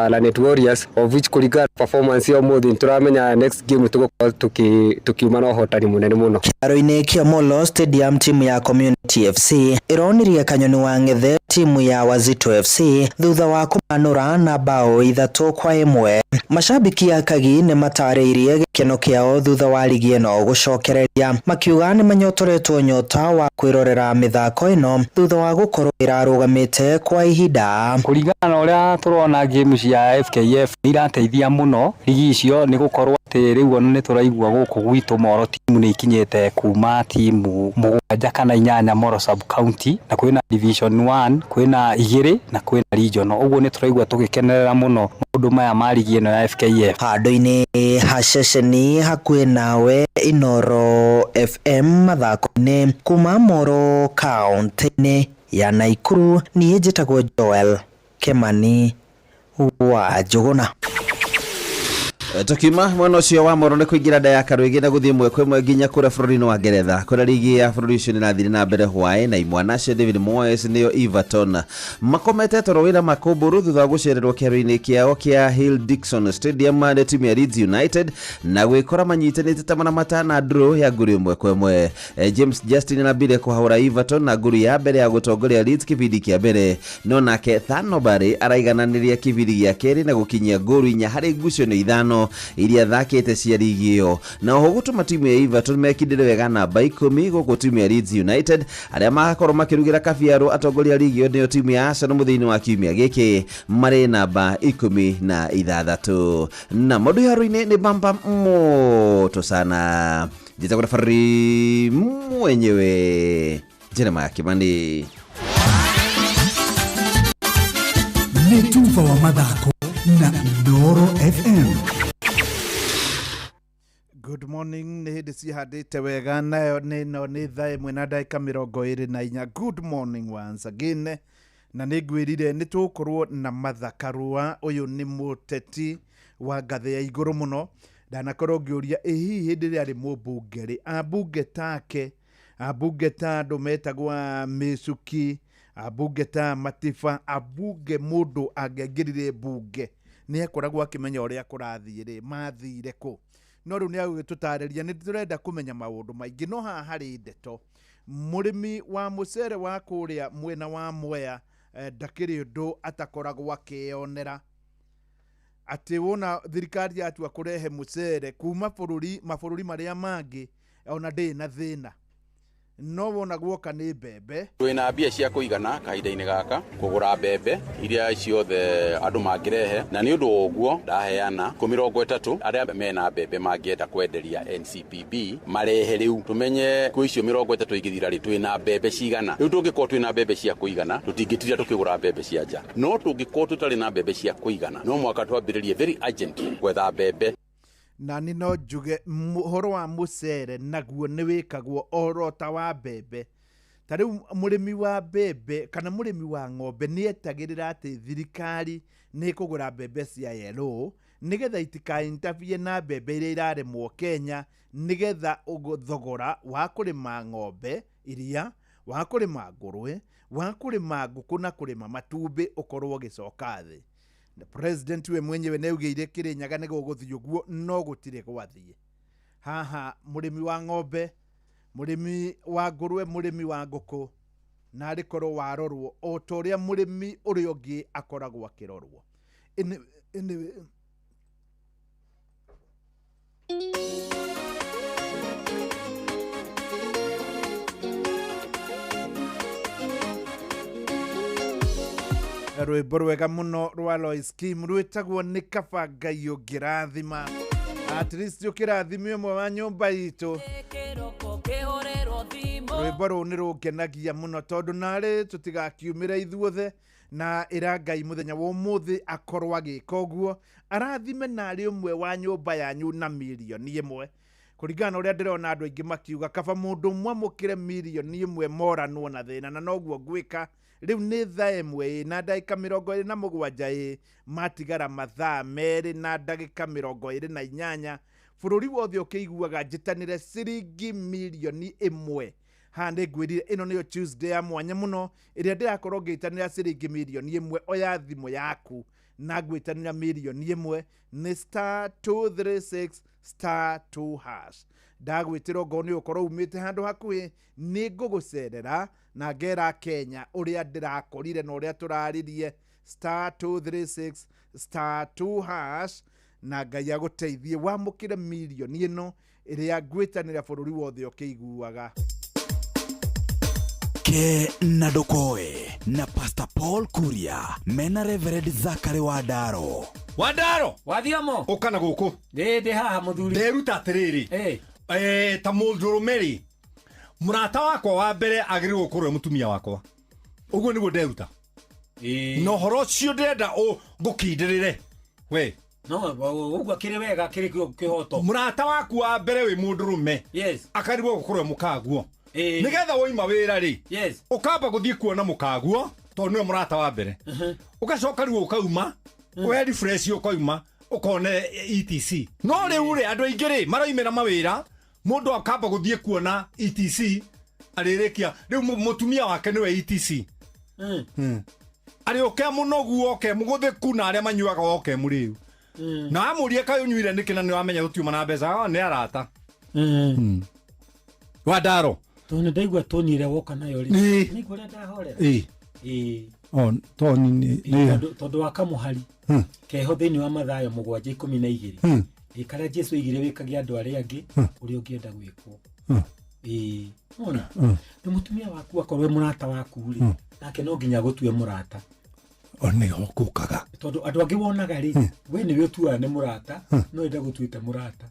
Lanet Warriors of which kũringana performance ya mũthĩ tũramenya next game tũgũkorwo tukiuma na ũhotani mũnene mũno
kĩharo-inĩ kĩa Molo Stadium timu ya Community FC ĩronirie Kanyoni wa Ng'ethe timu ya Wazito FC thutha wa kũmanũra na bao 3-1 mashabiki a Kagi nĩ matarĩirie gĩkeno kĩao thutha wa ligi ĩno gũcokereria makiuga nĩ manyotoretwo nyota wa kwĩrorera mĩthako ĩno thutha wa gũkorwo ĩrarũgamĩte kwa ihinda
kũringana na ũrĩa tũrona games ya FKF irateithia mũno ligi icio nĩ gũkorwo atĩ rĩu ona nĩ tũraigua gũkũ gwitũ Moro timu nĩ ikinyĩte kuma timu 7 kana 8 Moro sub county na kwĩna division 1 kwĩna 2 na kwĩna regional ũguo nĩ tũraigua tũgĩkenerera mũno maũndũ maya ma ligi ĩno ya FKF
handũ-inĩ ha ceceni hakuhĩ nawe Inoro FM mathako-inĩ kuma Moro kaunti-inĩ ya Naikuru niĩ njĩtagwo Joel Kimani wa Njũgũna
Tukima mwena ũcio wa Moro nĩ kũingĩra nda ya karũĩgĩ na gũthiĩ mweke ĩmwe nginya kũrĩa bũrũri-inĩ wa Ngeretha kũrĩa ligi ya bũrũri ũcio nĩrathiĩ na mbere hwaĩ na imwana cia David Moyes nĩyo Everton makomete toro wĩra makũmbũrũ thutha wa gũcererwo kĩharo-inĩ kĩao kĩa Hill Dixon Stadium na timu ya Leeds United na gwĩkora manyitanĩte ta mana matana draw ya ngũru ĩmwe kwa ĩmwe James Justin nambire kũhahũra Everton na ngũru ya mbere ya gũtongoria Leeds kĩbindi kĩa mbere no nake Thano Barry araigananĩria kĩbindi gĩa kerĩ na gũkinyia ngũru 4 harĩ ngucanio 5 iria thakĩte cia ligi ĩyo na oho gũtũma timu ya Everton mekindĩre wega namba 10 gũkũ timu ya Leeds United arĩa magakorwo makĩrugĩra kabiarũ atongoria ligi ĩyo nĩyo timu ya Arsenal mũthĩinĩ wa kiumia gĩkĩ marĩ namba 16 na mũndũ iharo-inĩ nĩ bamba moto sana njĩtagwo na Fari mwenyewe Jeremiah Kimani
Netuva wa mathako na Inoro FM
Good morning, nĩ hĩndĩ cihandĩte wega, nayo nĩ thaa ĩmwe na ndagĩka 24. Good morning once again. Na nĩ ngwĩrire nĩ tũkorwo na Martha Karua. Ũyũ nĩ mũteti wa ngathĩ ya igũrũ mũno. Ndanakorwo ngĩũria hihi hĩndĩ ĩrĩa arĩ mũmbunge rĩ, ambunge take, ambunge ta andũ metagwo Mĩcuki, ambunge ta Matiba, ambunge mũndũ angĩaingĩrire mbunge nĩ akoragwo akĩmenya ũrĩa kũrathiĩ rĩ, mathire kũ. No rĩu nĩ agũgĩtũtarĩria, nĩ tũrenda kũmenya maũndũ maingĩ, no haha harĩ ndeto. Mũrĩmi wa mũcere wa kũrĩa mwena wa Mwea ndakĩrĩ ũndũ atakoragwo akĩonera. Atĩ wona thirikari yatua kũrehe mũcere kuma mabũrũri marĩa mangĩ, ona ndĩ na thĩna. No wona guoka nĩ mbembe.
Twĩna mbia cia kũigana kahinda-inĩ gaka kũgũra mbembe iria ciothe andũ mangĩrehe, na nĩ ũndũ wa ũguo ndaheana 30 arĩa mena mbembe mangĩenda kwenderia NCPB marehe rĩu tumenye kwĩ icio 30 igithira rĩ twĩna mbembe cigana. Rĩu tũngĩkorwo twĩna mbembe cia kũigana tũtingĩtira tũkĩgũra mbembe cia nja, no tũngĩkorwo tũtarĩ na mbembe cia kũigana no mwaka twambĩrĩrie very urgent gwetha mbembe.
Na nĩ no njuge ũhoro wa mũcere naguo nĩ wĩkagwo orota wa mbembe. Ta rĩu mũrĩmi wa mbembe kana mũrĩmi wa ng'ombe nĩ etagĩrĩra atĩ thirikari nĩ kũgũra mbembe cia yellow nĩgetha itikainterfere na mbembe iria iraremwo Kenya, nĩgetha thogora wa kũrĩma ng'ombe iria, wa kũrĩma ngũrwe, wa kũrĩma ngũkũ na kũrĩma matumbĩ ũkorwo ũgĩcoka thĩ. President we mwenyewe neugĩire Kĩrĩnyaga nĩ gũgũthiĩ ũguo, no gũtirĩ gwathiĩ. Haha mũrĩmi wa ng'ombe, mũrĩmi wa ngũrwe, mũrĩmi wa ngũkũ na arĩkorwo warorwo o ta ũrĩa mũrĩmi ũrĩa ũngĩ akoragwo akĩrorwo. Rwĩmbo rwega mũno rwa Lois Kim rwĩtagwo nĩ kaba Ngai ũngĩrathima. At least ũkĩrathimio ũmwe wa nyũmba itũ. Rwĩmbo rũu nĩ rũngenagia mũno tondũ narĩ tũtigakiumĩre ithuothe, na ĩra Ngai mũthenya wa ũmũthĩ akorwo agĩka ũguo, arathime narĩ ũmwe wa nyũmba yanyu na mirioni 1. Kũringana na ũrĩa ndĩrona andũ aingĩ makiuga kaba mũndũ ũmwe amũkĩre mirioni 1 moranwo na thĩna, na noguo ngwĩka. Rĩu nĩ thaa 1 na ndagĩka 27 matigara mathaa 2 na ndagĩka 28. Bũrũri wothe ũkĩiguaga njĩtanĩre ciringi mirioni 1. Ha nĩ ngwĩrire ĩno nĩyo Tuesday ya mwanya mũno ĩrĩa ndĩrakorwo ngĩtanĩra ciringi mirioni 1 oya thimũ yaku na gwĩtanĩra mirioni 1 nĩ *236*2#. Ndagwĩtĩra ngo nĩ ũkorwo umĩte handũ hakuhĩ nĩ ngũgũcerera na ngera Kenya ũrĩa ndĩrakorire na ũrĩa tũraririe *236*2#, na Ngai agũteithie wamũkĩre mirioni ĩno ĩrĩa ngwĩtanĩra bũrũri wothe ũkĩiguaga.
Ke na Ndokoe na Pastor Paul Kuria mena Reverend Zachary Wadaro.
Wadaro
wathiamo
ukana guku
ndĩ haha muthuri
nderuta atiriri ta mũndũrũmeri murata wakwa wa mbere agĩrĩirwo kũrũa mũtumia wakwa, ũguo nĩguo nderuta. No horo cio ndenda ngũkindĩrĩre we
no ũguo kĩrĩ wega kĩrĩ kĩhoto.
Murata waku wa mbere wĩ mũndũrũme akarĩirwo kũrũa mũkaguo nĩgetha woima wĩra rĩ ũkamba gũthiĩ kuona mũkaguo tondũ nĩwe murata wa mbere, ũgacoka rĩu ũkauma we refresh ũkauma ũkone ETC. No rĩu rĩ andũ aingĩ rĩ maroimĩra mawĩra, mũndũ akamba gũthiĩ kuona ETC arĩrĩkia rĩu mũtumia wake nĩwe ETC. Arĩ oke mũnogu oke mũgũthĩku na arĩa manyuaga oke mũrĩu na amũrie kaĩ ũnyuire nĩkĩ na nĩwamenya gũtiuma na mbeca nĩ arata. Wadaro
tondũ ndaigua toni ĩrĩa woka nayo rĩ nĩ kũrĩa ndahorera
toni
tondũ wa kamũhari keho thĩinĩ wa mathayo 7:12 karĩa Jesu aigire wĩkage andũ arĩa angĩ ũrĩa ũngĩenda gwĩkwo. Ona nĩ mũtumia waku akorwo mũrata waku rĩ nake no nginya gũtue mũrata
one okukaga
tondũ andũ angĩ wonaga rĩ we nĩwe ũtuaga nĩ mũrata no enda gũtuĩte mũrata.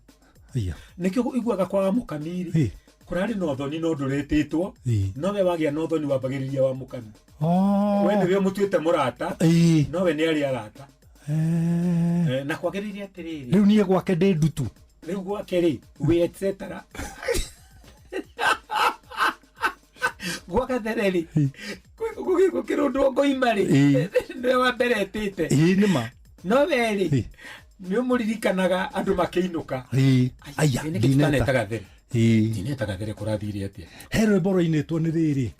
Nĩkĩo iguaga kwaga mũkamiri kũrarĩ na ũthoni no ndũrĩtĩtwo no we wagĩa na ũthoni wambagĩrĩria wa mũkami. We nĩwe mũtuĩte mũrata no we nĩ arĩ arata na kwagĩrĩria atĩrĩrĩ
rĩu niĩ gwake ndĩ ndutu
Riu gwake ri we etc. Gwaka tereri gukiro ndongo imari ndio wa mbere etite
nima
no weri ni umuririkanaga andu makiinuka
aya
dineta gathere kurathire atia
hero boro-ini two ni riri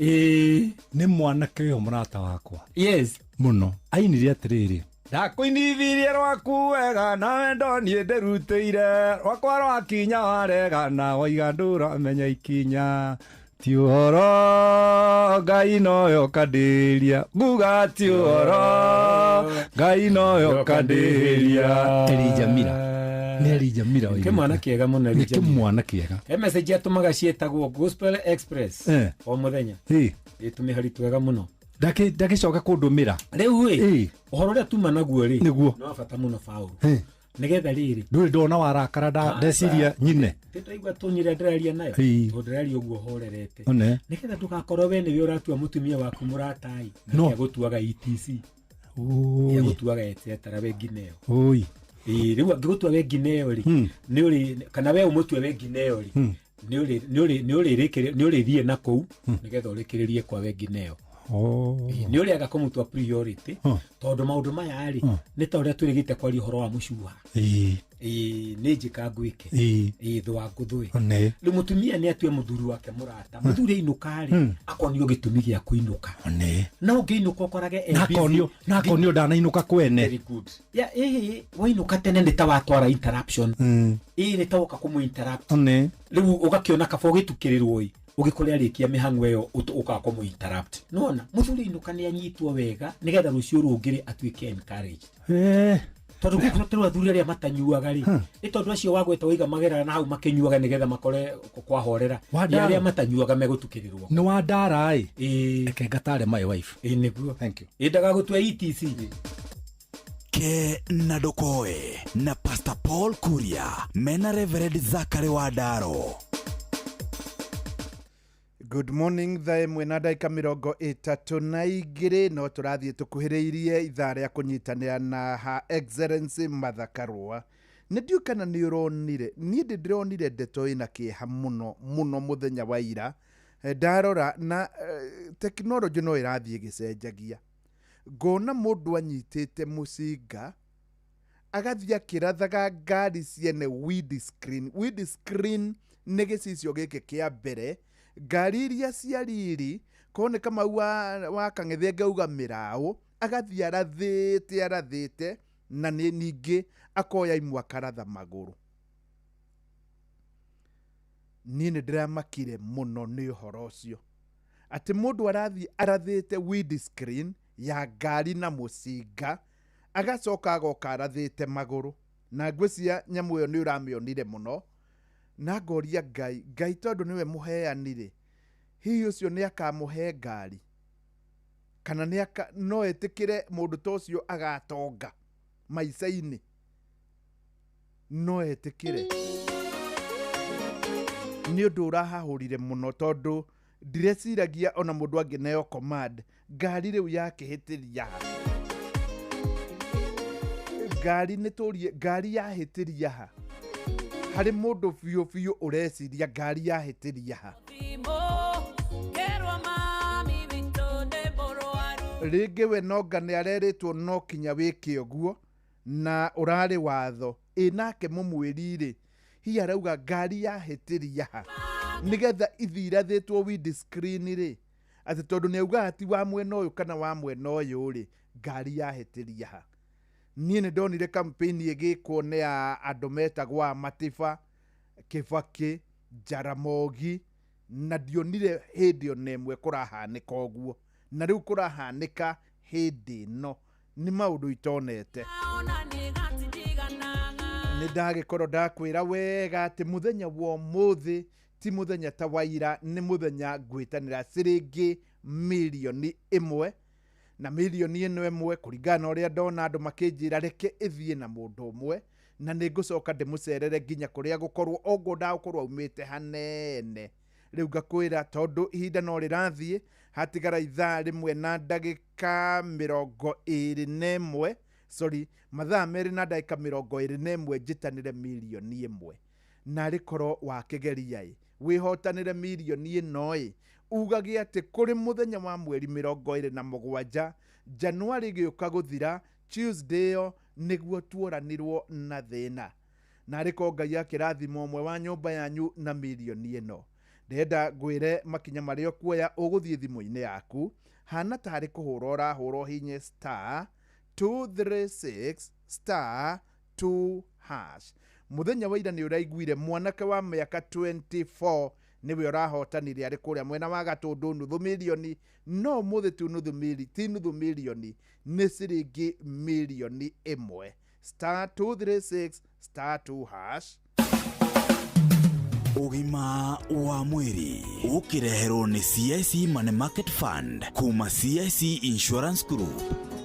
ni mwanake uyu murata wakwa
yes
muno ainire atiriri ndakuinithirie rwaku wega nawe ndonie ndirutĩire rwakwa rwakinya warega na waiga ndũramenya ikinya ti ũhoro Ngai noyo kandĩria nguga ti ũhoro Ngai noyo kandĩria Elijah Mira
ke mwana kiega muno
Elijah mwana kiega
he message atumaga cietagwo Gospel Express o muthenya itumihari twega muno
ndagicoka kundumira
riu wi uhoro ria tuma naguo ri
niguo
no bata muno Paulo nigetha riri
nduri ndona warakara ndeciria nyine
tutaigua tunyire ndiraria nayo ndiraria uguo horerete nigetha ndugakorwo we niwe uratua mutumia waku muratai na gutuaga ETC ya gutuaga etc wengi neo riu angigutua wengi neo ri ni uri kana we umutue wengi neo ri ni uri thie na kou nigetha urikiririe kwa wengi neo ni uri aga kumutua priority tondu maundu maya ri ni ta uria turigite kwari horo wa mucua ni njika ngwike thwa nguthwi ri mutumia ni atue muthuri wake murata muthuri inuka ri akonio gitumi gia kuinuka na ungiinuka ukorage
nakonio ndanainuka kwene
very good ya wainuka tene ni ta watwara interruption ni ta uka kumu interrupt riu ugakiona kabo gitukirirwo ugikuria rikia mihango iyo ukako mu interrupt nona muthuri inuka ni anyitwo wega nigetha rucio rungiri atuike encouraged tondu gukutirwa athuri aria matanyuaga ri ni tondu acio wagweta wiga magera na hau makinyuaga nigetha makore kwahorera aria matanyuaga megutukirirwo
ni wa ndara eke ngatare my wife
niguo
thank you
indaga gutwa ETC
ke na dokoe na Pastor Paul Kuria mena Reverend Zachary Wadaro.
Good morning, thae mwena ndaika 32 no turathie tukuhiriirie ithaa ria kunyitanira na ha Excellency Martha Karua. Ni ndiu kana ni uronire ni ndironire ndeto ina kieha muno muno muthenya wa ira ndarora na teknology no irathie gicenjagia ngona mundu anyitite mucinga agathia kirathaga ngari ciene windscreen nĩ gĩcicio gĩkĩ kĩa mbere ngari iria cia riri kone kama wa kang'ethe ngauga mĩraũ agathia arathĩte na ningĩ akoya imwe akaratha magũrũ. Niĩ nĩ ndĩramakire mũno nĩ ũhoro ũcio atĩ mũndũ arathie arathĩte windscreen ya ngari na mũcinga agacoka agoka arathĩte magũrũ na ngwĩcia nyamũ ĩyo nĩ ũramĩonire mũno na ngoria Ngai tondu niwe muheanire hihi ucio ni akamuhe ngari kana ni no etikire mundu tocio agatonga maica-ini no etikire ni undu urahahurire muno tondu ndireciragia ona mundu angineo command ngari riu yakihitiria ngari niturie ngari yahitiria ha hari mundu biu ureciria ngari yahitiria ha ringi we nonga ni areritwo no kinya wiki uguo na urari watho inake mumwirire hi arauga ngari yahitiria ha nigetha ithirathitwo windscreen ri ati tondu ni auga ati wa mwena uyu kana wa mwena uyu ri ngari yahitiria ha. Niĩ nĩ ndonire campaign ĩgĩkwo nĩ ya andũ metagwo Matiba, Kibaki, Jaramogi na ndionire hĩndĩ ona ĩmwe kũrahanĩka ũguo na rĩu kũrahanĩka hĩndĩ ĩno nĩ maũndũ itonete. Nĩ ndagĩkorwo ndakwĩra wega atĩ mũthenya wa ũmũthĩ ti mũthenya ta wa ira, nĩ mũthenya ngwĩtanĩra ciringi mirioni 1 na mirioni 1 kuringana uria ndona andu makinjira reke ithie na mundu umwe na ningucoka ndimucerere nginya kuria gukorwo ogo ndagukorwo aumite hanene riu ngakwira tondu ihinda no rirathie hatigara ithaa rimwe na ndagika 21 sorry mathaa meri na ndagika 21 njitanire mirioni 1 na rĩkorwo wakĩgeria wĩhotanĩre mirioni ĩno ugage atĩ kũrĩ mũthenya wa mweri 27 Januari gĩũka gũthira Tuesday nĩguo tuoranirwo na thĩna na rĩko Ngai akĩrathima ũmwe wa nyũmba yanyu na mirioni ĩno. Ndenda ngwĩre makinya marĩa kuoya ũgũthiĩ thimũ-inĩ yaku hana tarĩ kũhũra ũrahũra hinye *236*2#. Mũthenya wa ira nĩ ũraiguire mwanake wa mĩaka 24 niwe ũrahotanire arĩ kũrĩa mwena wa Gatũndũ nuthu milioni, no mũthĩ tu nuthu milioni nĩ ciringi milioni 1 *236*2#.
Ugima wa mwiri ukireherwo ni CIC Money Market Fund kuma CIC Insurance Group.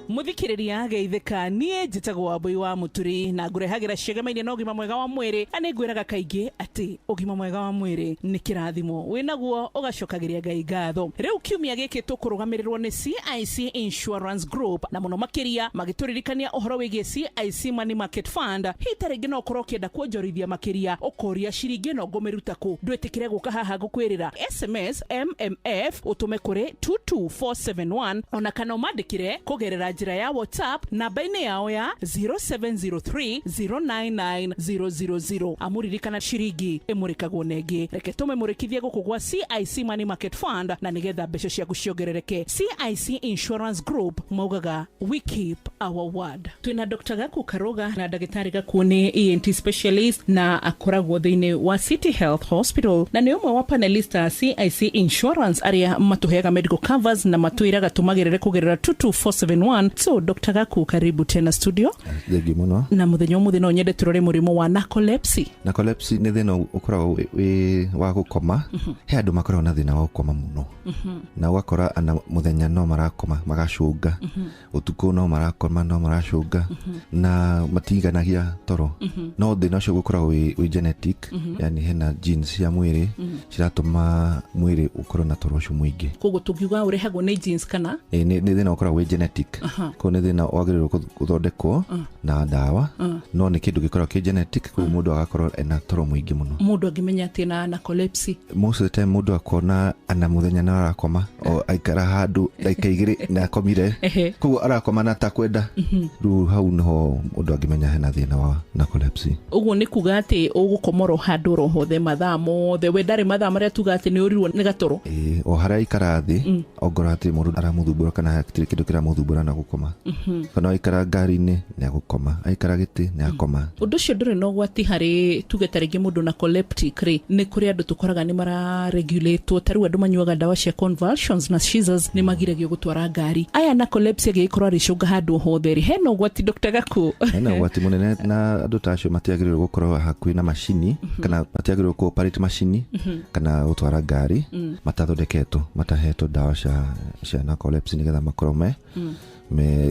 Muthikiriria geithika nie njitagwo Wambui wa Muturi na ngurehagira ciegamaine na ugima mwega wa mwiri. Ane ngwiraga kaingi ati ugima mwega wa mwiri ni kirathimo winaguo ugacokagiria Ngai ngatho. Riu kiumia giki tukurugamirirwo ni CIC Insurance Group na muno makiria magituririkania uhoro wigie CIC Money Market Fund. Hitaringi no ukorwo kienda kuonjorithia makiria ukoria ciringi no ngomeruta ku ndwetikire guka haha gukwirira SMS MMF utume kuri 22471 ona kana mandikire kugerera njira ya WhatsApp namba-ini yao ya 0703099000. Amuririkana ciringi imurikagwo nengi. Reke tumemurikithie guku gwa CIC Money Market Fund na nigetha mbeca ciaku ciongerereke. CIC Insurance Group maugaga we keep our word. Twina Dr. Gaku Karuga na Dagitari Gaku ni ENT specialist na akoragwo thiini wa City Health Hospital na ni umwe wa panelist a CIC Insurance aria matuheaga medical covers na matuiraga tumagirire kugerera 22471. So Dr. Gaku karibu tena studio.
Thegi muno. Na
muthenya umuthi no nyende turore murimo wa narcolepsy.
Narcolepsy ni thina ukoragwo wi wa gukoma. He andu makoragwo na thina wa gukoma muno. Na ugakora ana muthenya no marakoma magacunga. Utuku no marakoma no maracunga na matiganagia toro. No thina ucio gukoragwo wi genetic, yani hena genes ya mwiri ciratuma mwiri ukorwo na toro ucio mwingi.
Koguo tungiuga urehagwo ni genes kana?
Ni thina ukoragwo wi genetic. Ko nĩ thina wagĩrĩirwo gũthondekwo na ndawa no nĩ kĩndũ gĩkoragwo kĩ genetic kwa mũndũ agakorwo ena toro mũingĩ mũno.
Mũndũ angĩmenya atĩ na narcolepsy?
Most of the time mũndũ akona ana mũthenya na arakoma o aikara handũ dakika 2 na akomire koguo arakoma na takwenda rĩu hau nĩho mũndũ angĩmenya hena thĩna wa narcolepsy.
Ũguo nĩ kuga atĩ ũgũkomoro handũ rohothe mathaa mothe we ndarĩ mathaa marĩa tuga atĩ nĩ ũrirwo nĩ gatoro?
O harĩa aikara thĩ ongorwo atĩ mũndũ aramũthumbũra kana hatirĩ kĩndũ kĩramũthumbũra na gukoma. Kana aikara ngari-inĩ nĩ agukoma, aikara gĩtĩ nĩ akoma.
Ũndũ ũcio ndũrĩ na ũgwati harĩ tuge ta rĩngĩ mũndũ na narcoleptic rĩ nĩ kũrĩ andũ tũkoraga nĩ mararegulatwo tarĩu andũ manyuaga ndawa cia convulsions na seizures nĩ magiragio gũtwara ngari. Aya narcolepsy agĩkorwo arĩcũnga handũ hothe rĩ hena ũgwati Dr. Gaku?
Hena ũgwati mũnene na andũ ta acio matiagĩrĩirwo gũkorwo hakuhĩ na macini kana matiagĩrĩirwo ku-operate macini kana gũtwara ngari matathondeketwo matahetwo ndawa cia narcolepsy nĩgetha makorwo me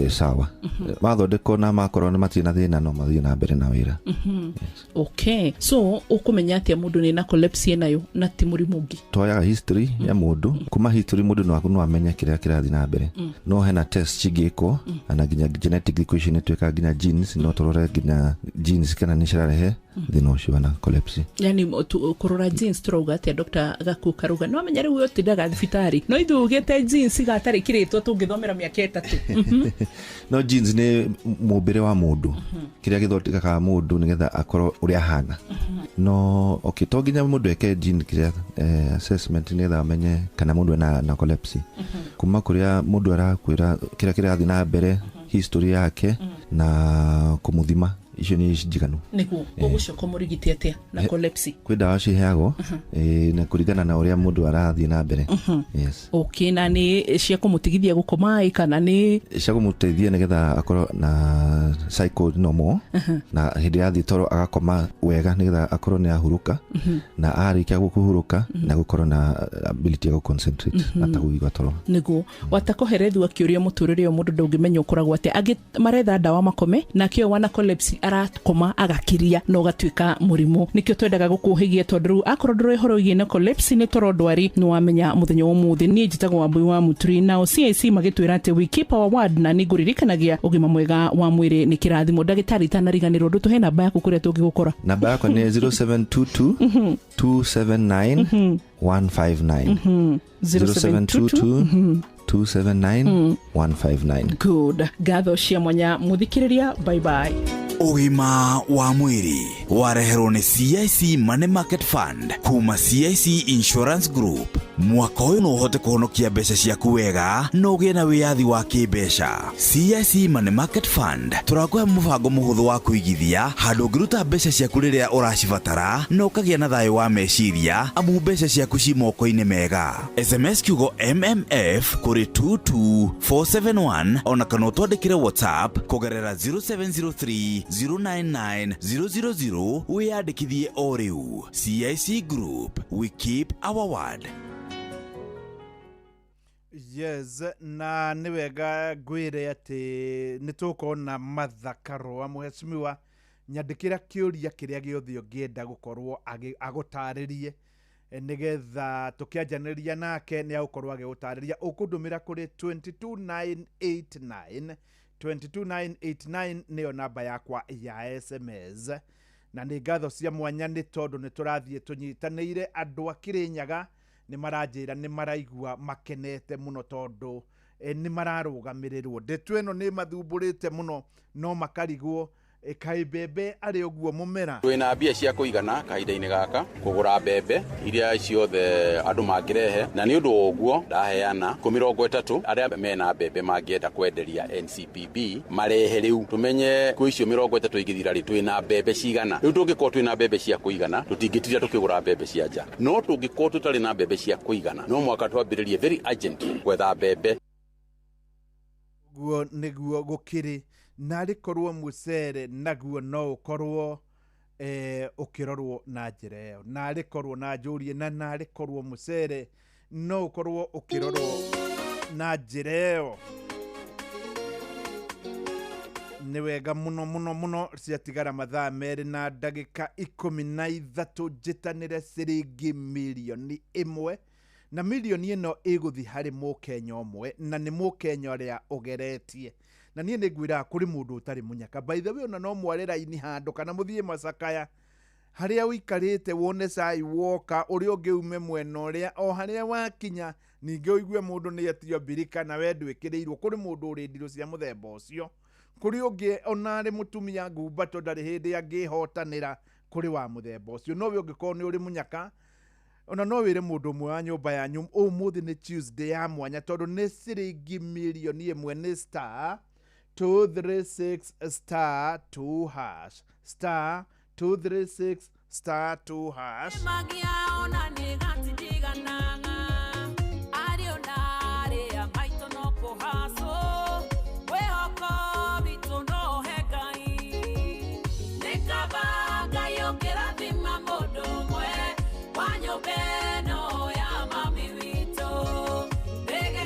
sawa. Mathondekwo na makorwo nĩ matirĩ na thĩna no mathiĩ na mbere na wĩra.
Okay, so ukumenya atĩ mũndũ nĩ narcolepsy nayo na ti mũrimũ ũngĩ?
Twoyaga history ya mũndũ, kuma history mũndũ no amenye kĩrĩa kĩrathiĩ na mbere. No hena test cingĩkwo na nginya genetic equation twĩka nginya genes no tũrore nginya genes kana nĩ cirarehe thĩna ũcio wa narcolepsy.
Yani kũrora genes turauga atĩa Dr. Gaku Karuga? No amenya rĩu ũtindaga thibitarĩ no ithuĩ ugĩte genes gatarĩ kĩrĩtwo tũngĩthomera mĩaka 3.
No genes nĩ mũmbĩre wa mũndũ kĩrĩa gĩthondekaga mũndũ nĩgetha akorwo ũrĩa ahana. No okay to nginya mũndũ eke gene kĩrĩa assessment nĩgetha amenye kana mũndũ ena narcolepsy. Kuma kũrĩa mũndũ arakwĩra kĩrĩa kĩrathiĩ na mbere history yake na kũmũthima icio nĩ njiganu.
Nĩguo ũgũcoka mũrigiti atĩa narcolepsy?
Kwĩ ndawa ciheagwo na kũringana na ũrĩa mũndũ arathiĩ na mbere. Yes.
Okay, na nĩ cia kũmũtigithia gũkoma kana nĩ
cia kũmũteithia nĩgetha akorwo na cycle normal na hĩndĩ yathiĩ toro agakoma wega nĩgetha akorwo nĩ ahurũka na arĩkia gũkũhurũka na gũkorwo na ability ya gũconcentrate atagũigua toro.
Nĩguo watakũherethua kĩũria mũtũrĩre ũyũ mũndũ ndũngĩmenya ũkoragwo atĩ angĩ maretha ndawa makome na kĩo wa narcolepsy arakoma agakiria no gatuika murimu nikio twendaga gukuhigia tondu akorwo nduri horo igi narcolepsy ni toro ndwari no wamenya muthenya umuthi ni njitagwo Wambui wa Muturi na CIC magitwira ati we keep our word na niguririkanagia ugima mwega wa mwiri ni kirathimo ndagitari tanariganirwo ndutuhe namba yaku kuria tungigukora. Namba yako ni 0722 279 159 0722 279 159. Good. Gatho cia mwanya muthikiriria. Bye bye.
Ugima wa mwiri wareherwo ni CIC Money Market Fund kuma CIC Insurance Group. Mwaka uyu no uhote kuhonokia mbeca ciaku wega no ugie na wiyathi wa kimbeca. CIC Money Market Fund turakuhe mubango muhuthu wa kuigithia handu ungiruta mbeca ciaku riria uracibatara no ukagia na thayo wa meciria amu mbeca ciaku ci moko-ini mega. SMS kiugo MMF kuri 22471 ona kana utwandikire WhatsApp kugerera 0703 099 000 wiyandikithie o riu. CIC Group, we keep our word.
Yes, na niwega gwire ati nitukona mathakaro amweshimiwa nyandikira kiuria kiria giothe ngienda gukorwo agutaririe nigetha tukianjaniria nake ni agukorwo agutariria ukundumira kuri 22989 22989 niyo namba yakwa ya SMS na ni ngatho cia mwanya ni tondu ni turathie tunyitanire andu akirinyaga ni marajira ni maraigua makenete muno tondu ni mararugamirerwo ndetu eno ni mathumburite muno no makarigwo kai bebe ari oguo mumera
twina mbia cia kuigana kahinda-ini gaka kugura mbembe iria ciothe andu mangirehe na ni undu oguo ndaheana 30 aria mena mbembe mangienda kwenderia NCPB marehe riu tumenye ku icio 30 igithira ri twina mbembe cigana riu tungikorwo twina mbembe cia kuigana tutingitira tukigura mbembe cia nja no tungikorwo tutari na mbembe cia kuigana no mwaka twambiririe very urgent gwetha mbembe
guo niguo gukiri nari korwo mucere naguo no ukorwo ukirorwo na njira iyo nari korwo na njurie na nari korwo mucere no ukorwo ukirorwo na njira iyo ni wega muno muno muno ciatigara mathaa meri na ndagika 13 njitanire ciringi milioni 1 na milioni ino iguthi hari mukenya umwe na ni mukenya uria ugeretie na niĩ nĩngwĩra kũrĩ mũndũ ũtarĩ mũnyaka by the way ona no mware raini handũ kana mũthiĩ Macakaya harĩa ũikarĩte wone cai woka ũrĩa ũngĩ ume mwena ũrĩa o harĩa wakinya ningĩ ũigue mũndũ nĩ atio mbirika na we ndwĩkĩrĩirwo kũrĩ mũndũ ũrĩ ndirũ cia mũthemba ũcio kũrĩ ũngĩ ona arĩ mũtumia ngumbato ndarĩ hĩndĩ angĩhotanĩra kũrĩ wa mũthemba ũcio no we ũngĩkorwo nĩ ũrĩ mũnyaka ona no wĩre mũndũ ũmwe wa nyũmba yanyu ũmũthĩ nĩ Tuesday ya mwanya tondũ nĩ ciringi milioni 1 nĩ star 236 star 2 hash star 236 star 2 hash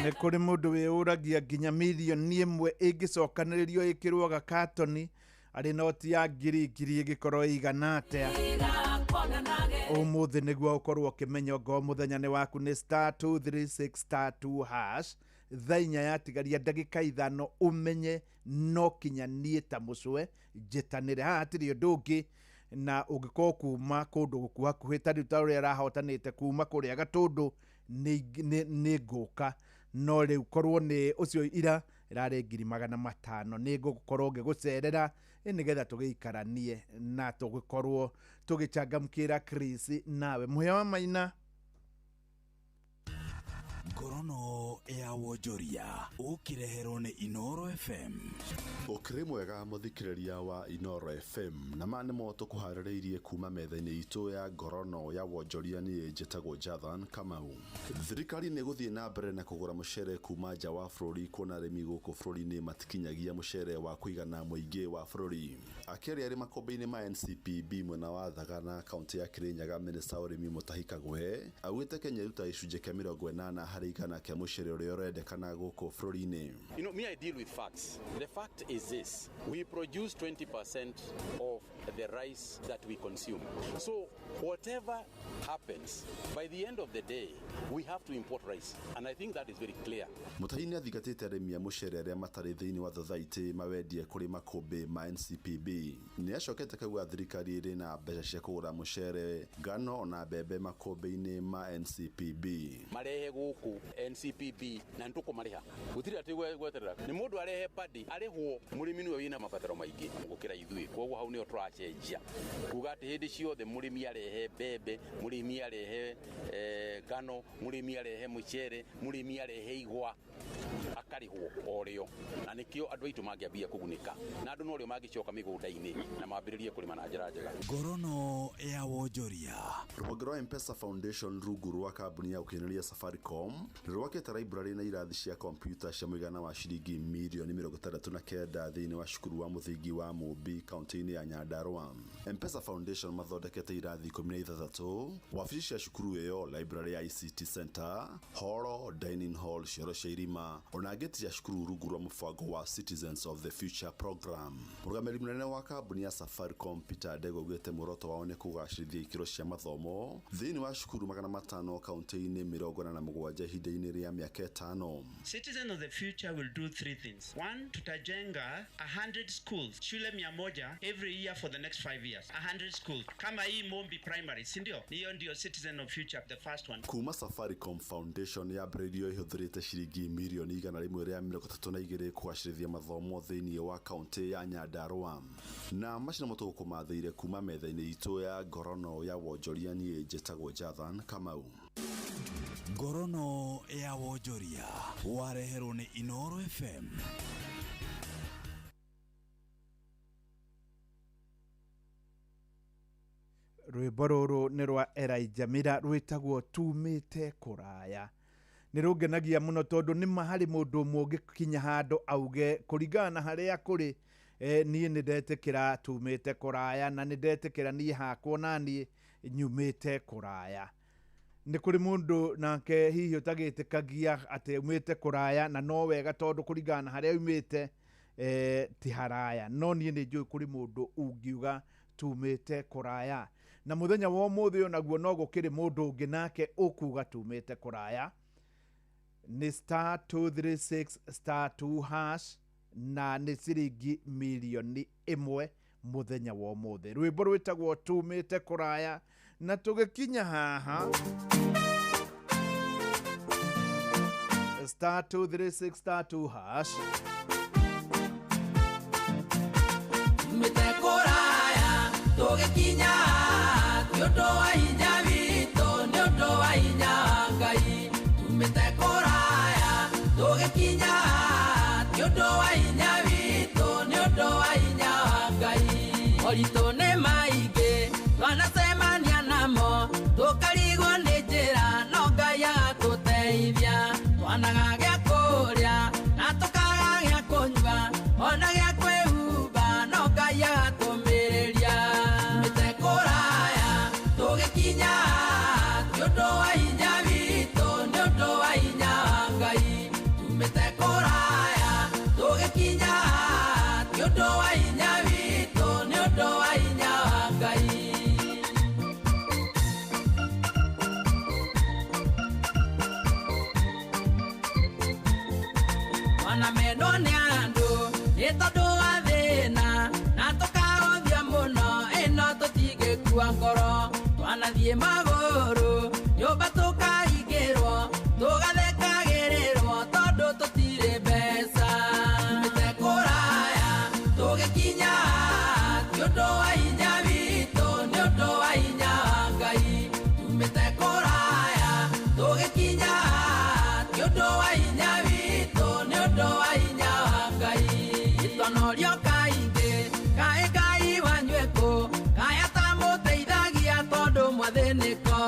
nĩ kũrĩ mũndũ wĩũragia nginya milioni 1 ĩngĩcokanĩrĩrio ĩkĩrwo gakatoni arĩ noti ya ngiri ĩgĩkorwo igana atĩa ũmũthĩ nĩguo ũkorwo ũkĩmenya ngo mũthenya nĩ waku nĩ star 236 star 2 hash thaa 4 yatigaria ndagĩka 5 ũmenye no kinya niĩ ta mũcwe njitanĩre haha hatirĩ ũndũ ũngĩ na ũngĩkorwo kuma kũndũ gũkũ hakuhĩ ta rĩu ta ũrĩa arahotanĩte kuma kũrĩa Gatũndũ nĩ ngũka no rĩu korwo nĩ ũcio ira ĩrarĩ 500 nĩ ngũkorwo ngĩgũcerera nĩgetha tũgĩikaranie na tũgĩkorwo tũgĩchangamkĩra Chris nawe mũhĩa wa Maina
Ngorono ya wonjoria ukireherwo ni Inoro FM.
Ukiri mwega muthikiriria wa Inoro FM na mane mo tukuharireirie kuma metha-ini itu ya ngorono ya wonjoria ni njitagwo Jathan Kamau. Thirikari ni guthie na mbere na kugura mucere kuma nja wa bururi kuona arimi guku bururi-ini matikinyagia mucere wa kuigana muingi wa bururi. Akeri ari makombe-ini ma NCPB mwena wa Thagana kaunti ya Kirinyaga, minista urimi Mutahi Kagwe augite Kenya ruta icunjĩ kĩa 80 harĩ igana kĩa mũcere ũrĩa ũrendekana gũkũ bũrũri-inĩ.
You know, me, I deal with facts. The fact is this: we produce 20% of the rice that we consume. So whatever happens, by the end of the day, we have to import rice, and I think that is very clear.
Mutahi athigatĩte arĩmi a mũcere arĩa matarĩ thĩinĩ wa thothaitĩ mawendie kũrĩ makũmbĩ ma NCPB. Nĩ acokete kauga thirikari ĩrĩ na mbeca cia kũgũra mũcere, ngano na mbembe makũmbĩ-inĩ ma NCPB.
Marehe gũkũ NCPB na ntuko mariha. Gũtirĩ atĩ gweterera. Nĩ mũndũ arehe padi, arĩhwo mũrĩmi nĩwe wĩna mabataro maingĩ gũkĩra ithuĩ. Koguo hau nĩo tũracenjia. Kuga atĩ hĩndĩ ciothe mũrĩmi arehe mbembe, mũrĩmi arehe ngano, mũrĩmi arehe mũcere, mũrĩmi arehe igwa, akarĩhwo orĩo. Na nĩkĩo andũ aitũ mangĩambia kũgunĩka. Na andũ no rĩo mangĩcoka mĩgũnda-inĩ na mambĩrĩrie kũrĩma na njĩra njega.
Ngorono ya wonjoria.
Rũhonge rwa M-Pesa Foundation rungu rwa kambuni ya ũkinyanĩria Safaricom rwakĩte library na irathi cia kompyuta cia mũigana wa ciringi mirioni 69 thĩinĩ wa cukuru wa mũthingi wa Mũmbi kaunti-inĩ ya Nyandarua. M-Pesa Foundation mathondekete irathi 16, wabici cia cukuru ĩyo, library ya ICT Center, horo, dining hall, cioro cia irima, ona ngeti cia cukuru rungu rwa mũbango wa Citizens of the Future program. Mũrũgamĩrĩri mũnene wa kambuni ya Safaricom Peter Ndegwa augĩte muoroto wao nĩ kũgacĩrithia ikĩro cia mathomo thĩinĩ wa cukuru 500 kaunti-inĩ 47 ihinda-inĩ rĩa mĩaka 5.
Citizen of the Future will do 3 things. 1, tutajenga 100 schools, shule 100 every year for the next 5 years. 100 schools. Kama hii Mombi Primary, si ndio? Hiyo ndio Citizen of Future, the first one.
Kuma Safaricom Foundation yambĩrĩirio ĩhũthĩrĩte ciringi mirioni 132 kũgacĩrithia mathomo thĩinĩ wa kaunti ya Nyandarua. Na macina mũtũkũmathĩire kuma metha-inĩ itũ ya ngorono ya wonjoria niĩ njĩtagwo Jathan Kamau.
Ngorono ya wonjoria wareherwo nĩ Inoro FM.
Rwĩmbo rũrũ nĩ rwa Elijah Mira rwĩtagwo tumĩte kũraya. Nĩ rũngenagia mũno tondũ nĩ mahari mũndũ ũmwe ũngĩkinya handũ auge kũringana na harĩa kũrĩ niĩ nĩ ndetĩkĩra tumĩte kũraya na nĩ ndetĩkĩra niĩ hakwo na niĩ nyumĩte kũraya. Nĩ kũrĩ mũndũ nake hihi ũtagĩtĩkagia atĩ umĩte kũraya na no wega tondũ kũringana na harĩa umĩte ti haraya. No niĩ nĩ njũĩ kũrĩ mũndũ ungiuga tumĩte kũraya. Na mũthenya wa ũmũthĩ onaguo no gũkĩrĩ mũndũ ũngĩ nake ũkuga tumĩte kũraya. Nĩ *236*2# na nĩ ciringi mirioni 1 mũthenya wa ũmũthĩ. Rwĩmbo rwĩtagwo tumĩte kũraya na tũgĩkinya haha *236*2#
tumĩte kũraya tũgĩkinya nĩũndũ wa hinya witũ nĩũndũ wa hinya Ngai. Tumĩte kũraya tũgĩkinya nĩũndũ wa hinya witũ nĩũndũ wa hinya Ngai. Moritũ nĩ maingĩ twanacemania namo tũkarigwo nĩ njĩra no Ngai agatũteithia. Twanaga gĩa kũrĩa na tũkaga gĩa kũnyua ona gĩa kwĩhumba no Ngai agatũmĩrĩria. Tumĩte kũraya tũgĩkinya nĩũndũ wa hinya witũ nĩũndũ wa hinya Ngai. Tumĩte kũraya tũgĩkinya nĩũndũ wa hinya witũ nĩũndũ wa hinya Ngai. Twanamendwo nĩ andũ nĩ tondũ wa thĩna na tũkahũthia mũno ĩno tũtingĩkua ngoro. Twanathiĩ magũrũ nyũmba tũkahingĩrwo tũgathekagĩrĩrwo tondũ tũtirĩ mbeca. Tumĩte kũraya tũgĩkinya nĩũndũ wa hinya witũ nĩũndũ wa hinya Ngai. Tumĩte kũraya tũgĩkinya nĩũndũ wa hinya witũ nĩũndũ wa hinya Ngai. Gĩtonorio kaingĩ kaĩ Ngai wanyuĩkũ kaĩ atamũteithagia tondũ mwathĩnĩko.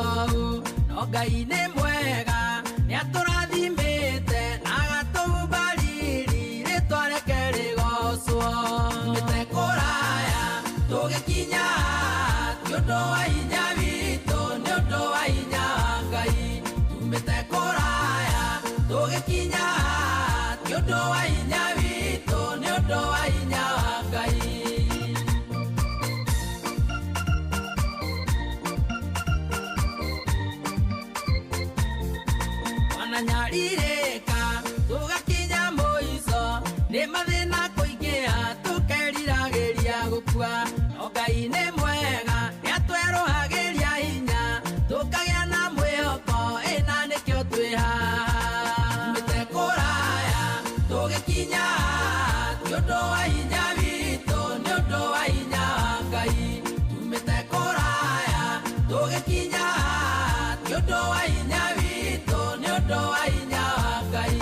No Ngai nĩ mwega nĩatũrathimĩte na agatũhumba riri rĩtwa rĩake rĩgocwo. Tumĩte kũraya tũgĩkinya nĩũndũ wa hinya witũ nĩũndũ wa hinya Ngai. Tumĩte kũraya ona nyaririka tugakinya muico ni mathina kuingia tukeriragiria gukua Ngai nĩ mwega nĩatwerũhagĩria hinya tũkagĩa na mwĩhoko ĩna nĩkĩo twĩ haha tumĩte kũraya tũgĩkinya ti ũndũ wa hinya witũ nĩ ũndũ wa hinya wa Ngai tumĩte kũraya tũgĩkinya ti ũndũ wa hinya witũ nĩ ũndũ wa hinya wa Ngai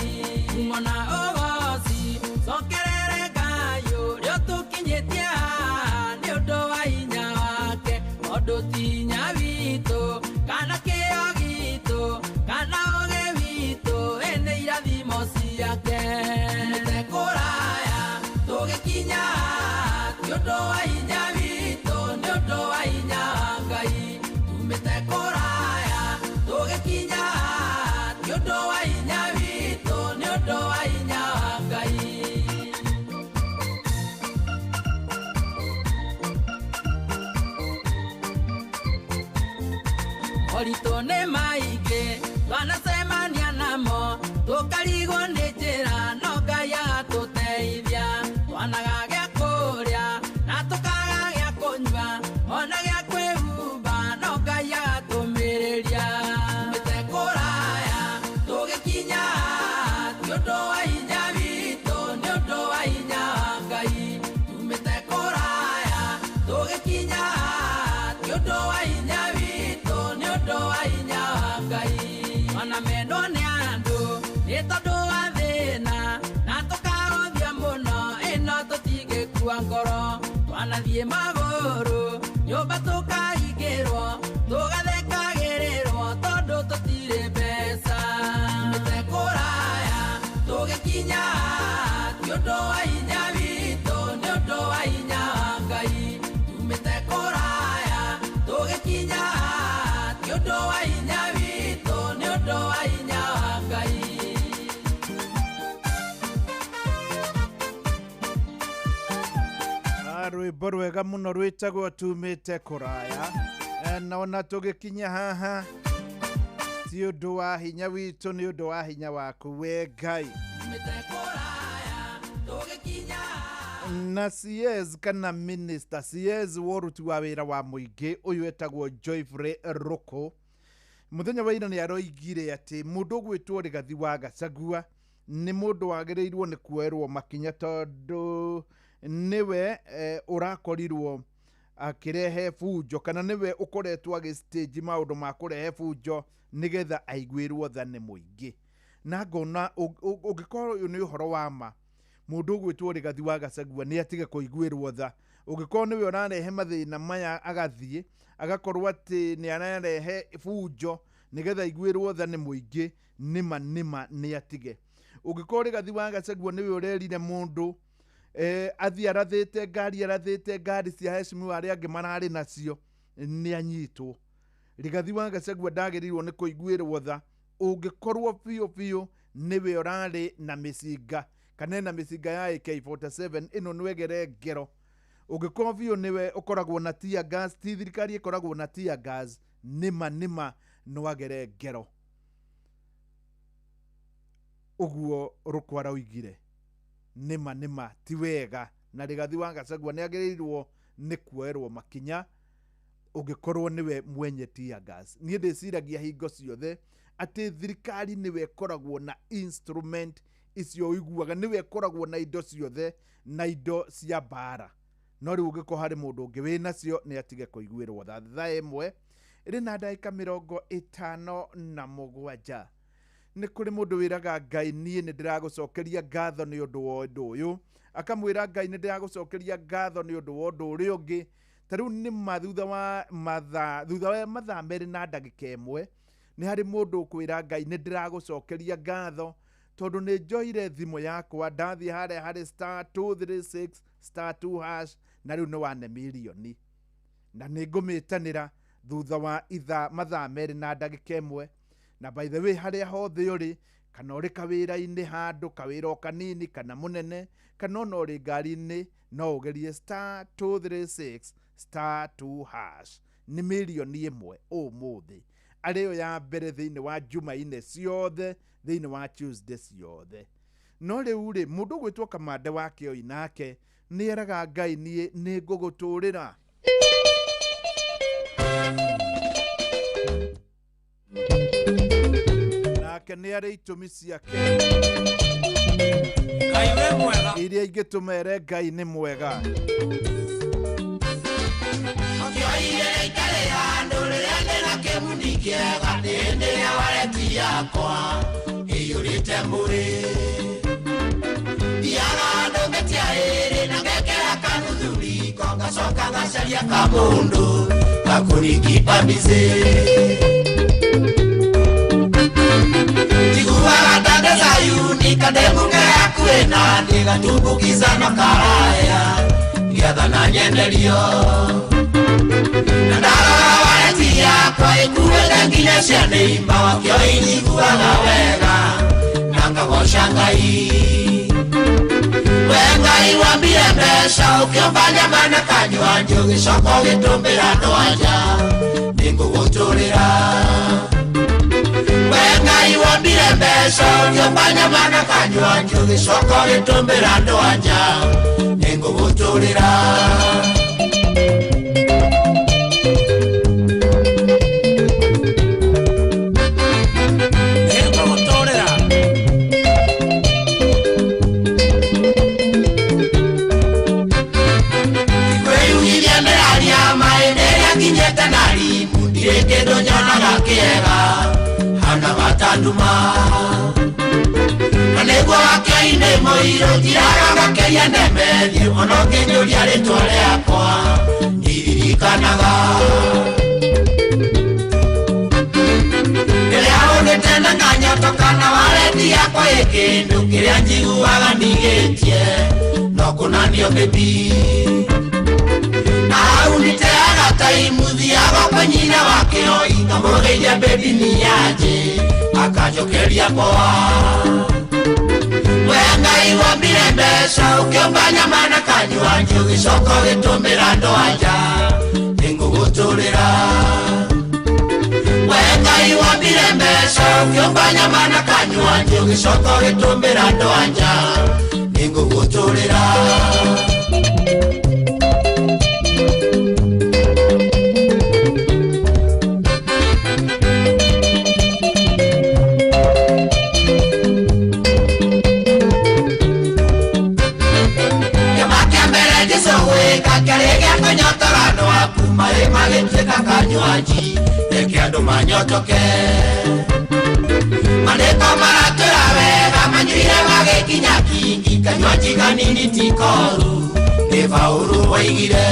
ng'ona ũgoci cokerere Ngai ũrĩa ũtũkinyĩtie haha nĩ ũndũ wa hinya wake mũndũ ti hinya witũ kana kĩo gitũ kana ũgĩ witũ ĩnĩ irathimo ciake tumĩte kũraya tũgĩkinya ti ũndũ wa hinya witũ nĩ ũndũ wa hinya wa Ngai tumĩte kũraya tũgĩkinya ti ũndũ wa hinya witũ nĩ ũndũ wa hinya wa Ngai moritũ nĩ maingĩ twanacemania namo tũkarigwo nĩ njĩra no Ngai agatũteithia twanaga gĩa kũrĩa na tũkaga gĩa kũnyua ona gĩa kwĩhumba no Ngai agatũmĩrĩria tumĩte kũraya tũgĩkinya ti ũndũ wa hinya witũ nĩ ũndũ wa hinya wa Ngai tumĩte kũraya tũgĩkinya ti ũndũ wa hinya witũ nĩ ũndũ wa hinya wa Ngai ona mendwo nĩ andũ nĩ tondũ wa thĩna na tũkaũthia mũno ĩno tũtingĩkua ngoro twanathiĩ magũrũ nyũmba tũkahingĩrwo tũgathekagĩrĩrwo tondũ tũtirĩ mbeca tumĩte kũraya tũgĩkinya ti ũndũ wa hinya witũ nĩ ũndũ wa hinya wa Ngai tumĩte kũraya tũgĩkinya ti ũndũ wa hinya witũ nĩ ũndũ wa hinya wa Ngai
rwĩmbo rwega mũno rwĩtagwo tumĩte kũraya na ona tũgĩkinya haha ti ũndũ wa hinya witũ nĩ ũndũ wa hinya waku we Ngai na CS kana minister CS woruti wa wĩra wa mũingĩ ũyũ etagwo Joyfrey Ruku mũthenya wa ira nĩ aroigire atĩ mũndũ gwĩtwo Rigathi wa Gachagua nĩ mũndũ wagĩrĩirwo nĩ kuoerwo makinya tondũ niwe ũrakorirwo akĩrehe bunjo kana niwe ũkoretwo agĩstage maũndũ ma kũrehe bunjo nĩgetha aiguĩrwo tha nĩ mũingĩ na ngona ũngĩkorwo ũyũ nĩ ũhoro wa ma mũndũ gwĩtwo Rigathi wa Gachagua nĩ atige kũiguĩrwo tha ũngĩkorwo niwe ũrarehe mathĩna maya agathiĩ agakorwo atĩ nĩ ararehe bunjo nĩgetha aiguĩrwo tha nĩ mũingĩ nĩma nĩ atige ũngĩkorwo Rigathi wa Gachagua niwe ũrerire mũndũ athi arathĩte ngari cia heshimiwa arĩa angĩ mararĩ nacio nĩ anyitwo Rigathi wa Gachagua ndagĩrĩirwo nĩ kũiguĩrwo tha ũngĩkorwo biũ niwe ũrarĩ na mĩcinga kana na mĩcinga ya AK47 ĩno nwegere ngero ũngĩkorwo biũ niwe ũkoragwo na tear gas ti thirikari ĩkoragwo na tear gas nĩma nwagere ngero ũguo Ruku oigire nĩma ti wega na Rigathi wa Gachagua nĩ agĩrĩirwo nĩ kuoerwo makinya ũngĩkorwo niwe mwenye tear gas niĩ ndĩciragia hingo ciothe atĩ thirikari nĩwe ĩkoragwo na instrument icio ũiguaga nĩwe ĩkoragwo na indo ciothe na indo cia mbara no rĩu ũngĩkorwo harĩ mũndũ ũngĩ wĩ nacio nĩ atige kũiguĩrwo tha ĩmwe ĩrĩ na ndagĩka 57 nĩ kũrĩ mũndũ wĩraga Ngai niĩ nĩ ndĩragũcokeria ngatho nĩ ũndũ wa ũndũ ũyũ akamwĩra Ngai nĩ ndĩragũcokeria ngatho nĩ ũndũ wa ũndũ ũrĩa ũngĩ ta rĩu nĩ thutha wa mathaa merĩ na ndagĩka ĩmwe nĩ harĩ mũndũ ũkwĩra Ngai nĩ ndĩragũcokeria ngatho tondũ nĩ njoire thimũ yakwa ndathiĩ harĩa harĩ *236*2# na rĩu nĩ wane mirioni na nĩ ngũmĩtanĩra thutha wa mathaa merĩ na ndagĩka ĩmwe na by the way harĩa hothe ũrĩ kana ũrĩ kawĩra-inĩ handũ kawĩra o kanini kana mũnene kana ona ũrĩ ngari-inĩ no ũgerie *236*2# nĩ mirioni ĩmwe ũmũthĩ arĩyo ya mbere thĩinĩ wa Jumaine ciothe thĩinĩ wa Tuesday ciothe. No rĩu rĩ mũndũ gwĩtwo Kamande wa Kĩoi nake nĩ eraga Ngai niĩ nĩ ngũgũtũũrĩra. Nake nĩ arĩ itũmi ciake iria ingĩtũma ere Ngai nĩ mwega.
Soka gacaria kamundu gakurikipa mize tiguaga ndande Zayuni kademunge yakwena ndigatumbukiza makaraya giatha na nyenderio na ndarora wareti yakwa ikuwete nginya ciana imba wakio iniguaga wega na ngagoca Ngai. Ngai wambire mbeca ukiomba nyama na kanyua njugi coko gitumbira andũ anja ningũgũtũũrĩra. Ngai wambire mbeca ukiomba nyama na kanyua njugi coko gitumbira andũ anja ningũgũtũũrĩra. Kendo nyonaga kĩega hana gatanduma na nĩguo gakĩinĩ mũirũ njiraga gakĩria ndemethi ona ũngĩnyũria rĩtwa rĩakwa ndirikanaga rĩrĩa ũgĩte na nganyotoka na wareti yakwa ĩ kĩndũ kĩrĩa njiguaga ndigĩtie no kũnanio baby na hau nĩteaga taimu thiaga kwa nyina wakĩo ingamũgeithia baby niaje akanjokeria kwa. Ngai wambire mbeca ũkĩomba nyama na kanyua njugi coko gĩtũmĩra andũ anja ningũgũtũũrĩra. Ngai wambire mbeca ũkĩomba nyama na kanyua njugi coko gĩtũmĩra andũ anja ningũgũtũũrĩra. Kanywaji eke andũ manyotoke manĩko maratũra wega manyuire magĩkinya kingi kanywaji kanini tikoru nĩ Paũlũ waigire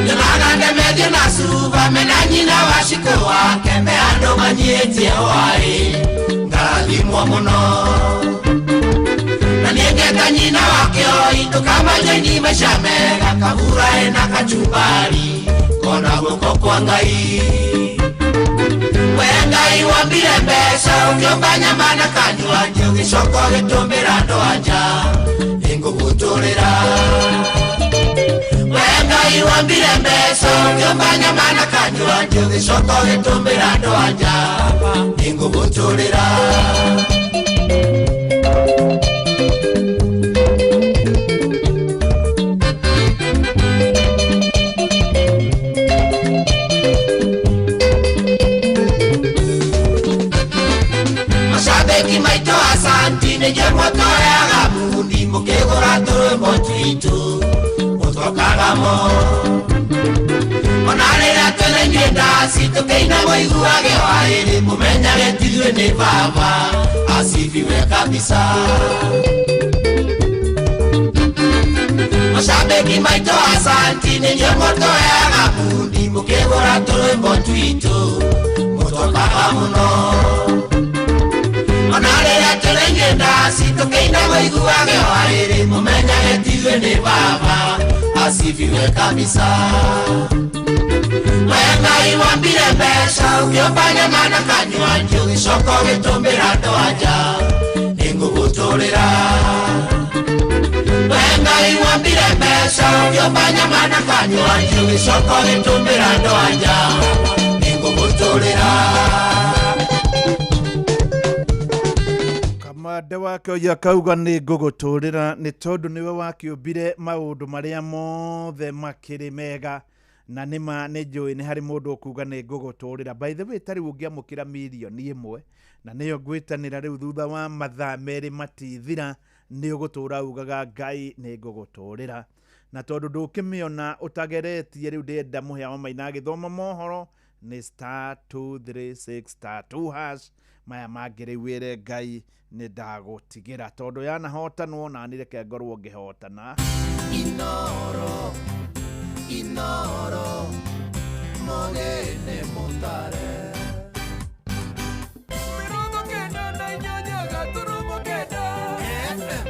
nyonaga ndemethiĩ na cuba mena nyina wa cikũ wake me andũ manyĩtie waĩ ngarathimwo mũno na niengeta nyina wakĩo itũkamajaini maisha mega kabura ena kachumbari kona guoko kwa Ngai. Ngai wambire mbeca ũkĩomba nyama na kanyua njugi coko gĩtũmĩra andũ anja ningũgũtũũrĩra. Ngai wambire mbeca ũkĩomba nyama na kanyua njugi coko gĩtũmĩra andũ anja ningũgũtũũrĩra. Maito asanti nĩje mũtoyaga mundi mũkĩgũra tũrũmbo twitũ mũtokagamo ona rĩrĩa tũrĩnyuĩ ndaci tũkĩina mũiguage waĩrĩ mũmenyage tithuĩ nĩ baba asifiwe kabisa. Mashabiki maito asanti nĩje mũtoyaga mundi mũkĩgũra tũrũmbo twitũ mũtokaga mũno ona rĩrĩa tũrĩnyuĩ ndaci tũkĩina mũiguage waĩrĩ mũmenyage tithuĩ nĩ baba asifiwe kabisa. Ngai wambire mbeca ũkĩomba nyama na kanyua njugi coko gĩtũmĩra andũ anja ningũgũtũũrĩra. waigua mbire mbeca ũngĩombanya mana kanyua gĩcoko gĩtũmĩra andũ anja nĩngũgũtũrĩra.
Kamande wake ũyũ akauga nĩngũgũtũrĩra nĩ tondũ nĩwe wakĩũmbire maũndũ marĩa mothe makĩrĩ mega na nĩma nĩnjũĩ nĩ harĩ mũndũ ũkuga nĩngũgũtũrĩra. By the way, tarĩ ũngĩamũkĩra mirioni 1 na nĩyo ngwĩtanĩra rĩu thutha wa mathaa merĩ matithira nĩ ũgũtũra ugaga Ngai nĩngũgũtũrĩra. Na tondũ ndũkĩmĩona ũtageretie rĩu ndĩenda mũhĩa wa Maina agĩthoma mohoro nĩ *236*2# maya mangĩ rĩu wĩre Ngai nĩ ndagũtigĩra tondũ yanahotanwo na nĩreke ngorwo ngĩhotana.
Inoro Inoro Mogene Montare Mirongo kenda na inyanya gaturumo kenda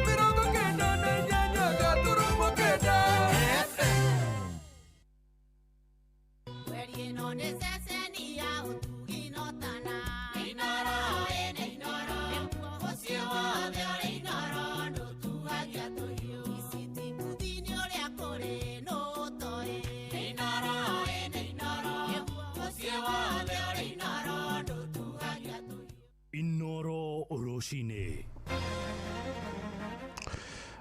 Mirongo kenda na inyanya gaturumo kenda Werie no neseseni ya utugi notana Inoro ene Inoro Osio wothe ore Inoro Ndutugagia tuhiu Isiti kuthini uria kuri
Inoro Roshine.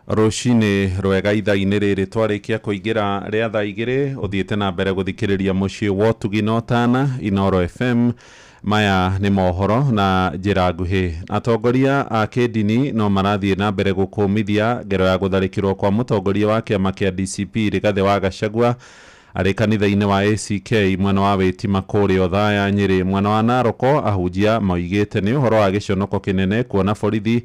Roshine rwega ithaa-inĩ rĩrĩ twarĩkia kũingĩra rĩa thaa igĩrĩ ũthiĩte na mbere gũthikĩrĩria mũciĩ wa ũtugi na ũtana Inoro FM. Maya nĩ mohoro na njĩra nguhĩ. Atongoria a kĩndini no marathiĩ na mbere gũkũmithia ngero ya gũtharĩkĩrwo kwa mũtongoria wa kĩama kĩa DCP Rigathĩ wa Gachagua arĩ kanitha-inĩ wa ACK mwena wa Wĩtima kũrĩa Othaya Nyĩrĩ. Mwena wa Naroko ahunjia moigĩte nĩ ũhoro wa gĩconoko kĩnene kuona borithi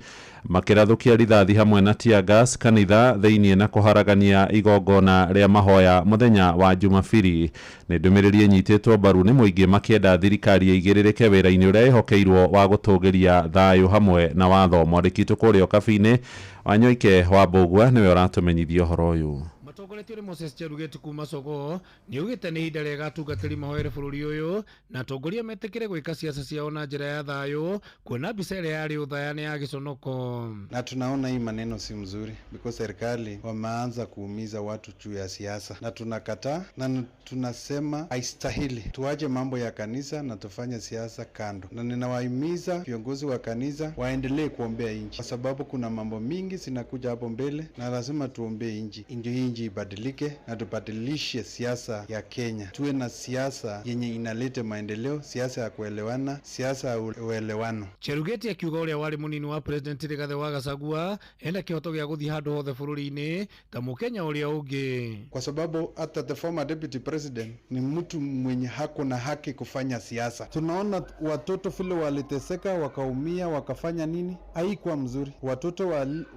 makĩrathũkia rithathi hamwe na tear gas kanitha thĩinĩ na kũharagania igongona rĩa mahoya mũthenya wa Jumapili. Nĩ ndũmĩrĩri ĩnyitĩtwo mbaru nĩ mũingĩ makĩenda thirikari ĩigĩrĩrĩke wĩra-inĩ ũrĩa ĩhokeirwo wa gũtũgĩria thayũ hamwe na watho. Mwandĩki kũrĩa kabi-inĩ Wanyoike wa Mbũgua nĩwe ũratũmenyithia ũhoro ũyũ.
Mũtongoria Moses Cherugeti kuma Sogo nĩ ugĩte nĩ ihinda rĩega tungatĩri mahoere bũrũri ũyũ na atongoria metĩkĩre gwĩka siasa ciao na njĩra ya thayũ kuona mbica ĩrĩa yarĩ ũthaya nĩ ya gĩconoko.
Na tunaona hii maneno si mzuri because serikali wameanza kuumiza watu juu ya siasa na tunakataa na tunasema haistahili. Tuache mambo ya kanisa na tufanye siasa kando, na ninawahimiza viongozi wa kanisa waendelee kuombea nchi kwa sababu kuna mambo mingi zinakuja hapo mbele na lazima tuombee nchi ndio nchi ibadilike na tubadilishe siasa ya Kenya. Tuwe na siasa yenye inaleta maendeleo, siasa ya kuelewana, siasa ya uelewano.
Cherugeti akiuga ũrĩa warĩ mũnini wa President Rigathĩ wa Gachagua enda kĩhoto gĩa gũthiĩ handũ hothe bũrũri-inĩ ta Mũkenya ũrĩa ũngĩ,
kwa sababu hata the former deputy president ni mtu mwenye hako na haki kufanya siasa. Tunaona watoto vile waliteseka wakaumia wakafanya nini, haikuwa mzuri. Watoto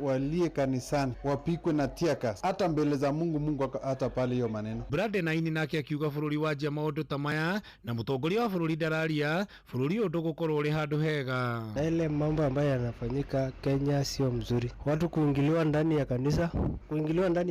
walie kanisani wapikwe na tear gas hata mbele za Mungu hata pale hiyo maneno.
Brade Naini nake akiuga bũrũri wanjia maũndũ ta maya na mũtongoria wa bũrũri ndararia bũrũri ũyũ ndũgũkorwo ũrĩ handũ hega.
Na ile mambo ambayo yanafanyika Kenya sio mzuri. Watu kuingiliwa ndani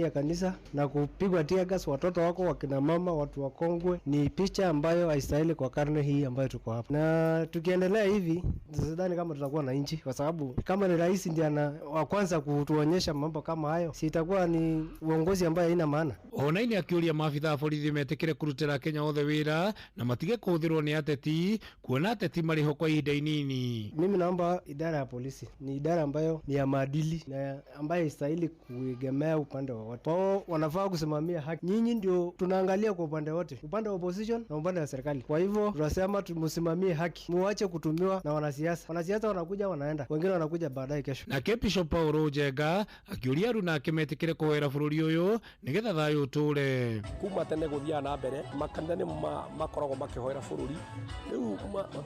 ya kanisa na kupigwa tear gas, watoto wako, wakina mama, watu wakongwe, ni picha ambayo haistahili kwa karne hii ambayo tuko hapa. Na tukiendelea hivi sidhani kama tutakuwa na nchi, kwa sababu kama ni rais ndiye wa kwanza kutuonyesha mambo kama hayo, si itakuwa ni uongozi ambayo haina maana.
Onaini akiuria maafitha a borithi metĩkĩre kũrutĩra Kenya othe wĩra na matige kũhũthĩrwo nĩ ateti kuona ateti marĩ ho kwa ihinda inini.
Mimi naomba idara ya polisi ni idara ambayo ni ya maadili na ambayo haistahili kuegemea upande wowote. Wao wanafaa kusimamia haki. Nyinyi ndio tunaangalia kwa upande wote, upande wa opposition na upande wa serikali. Kwa hivyo tunasema tumusimamie haki, muache kutumiwa na wanasiasa. Wanasiasa wanakuja wanaenda, wengine wanakuja baadaye kesho.
Na Bishop Paulo Njenga akiuria runa akimetikire kuhoera bũrũri ũyũ nigetha thayũ ũtũre.
Kuma tene gũthiaga na mbere makanitha nĩ makoragwo makĩhoera bũrũri, rĩu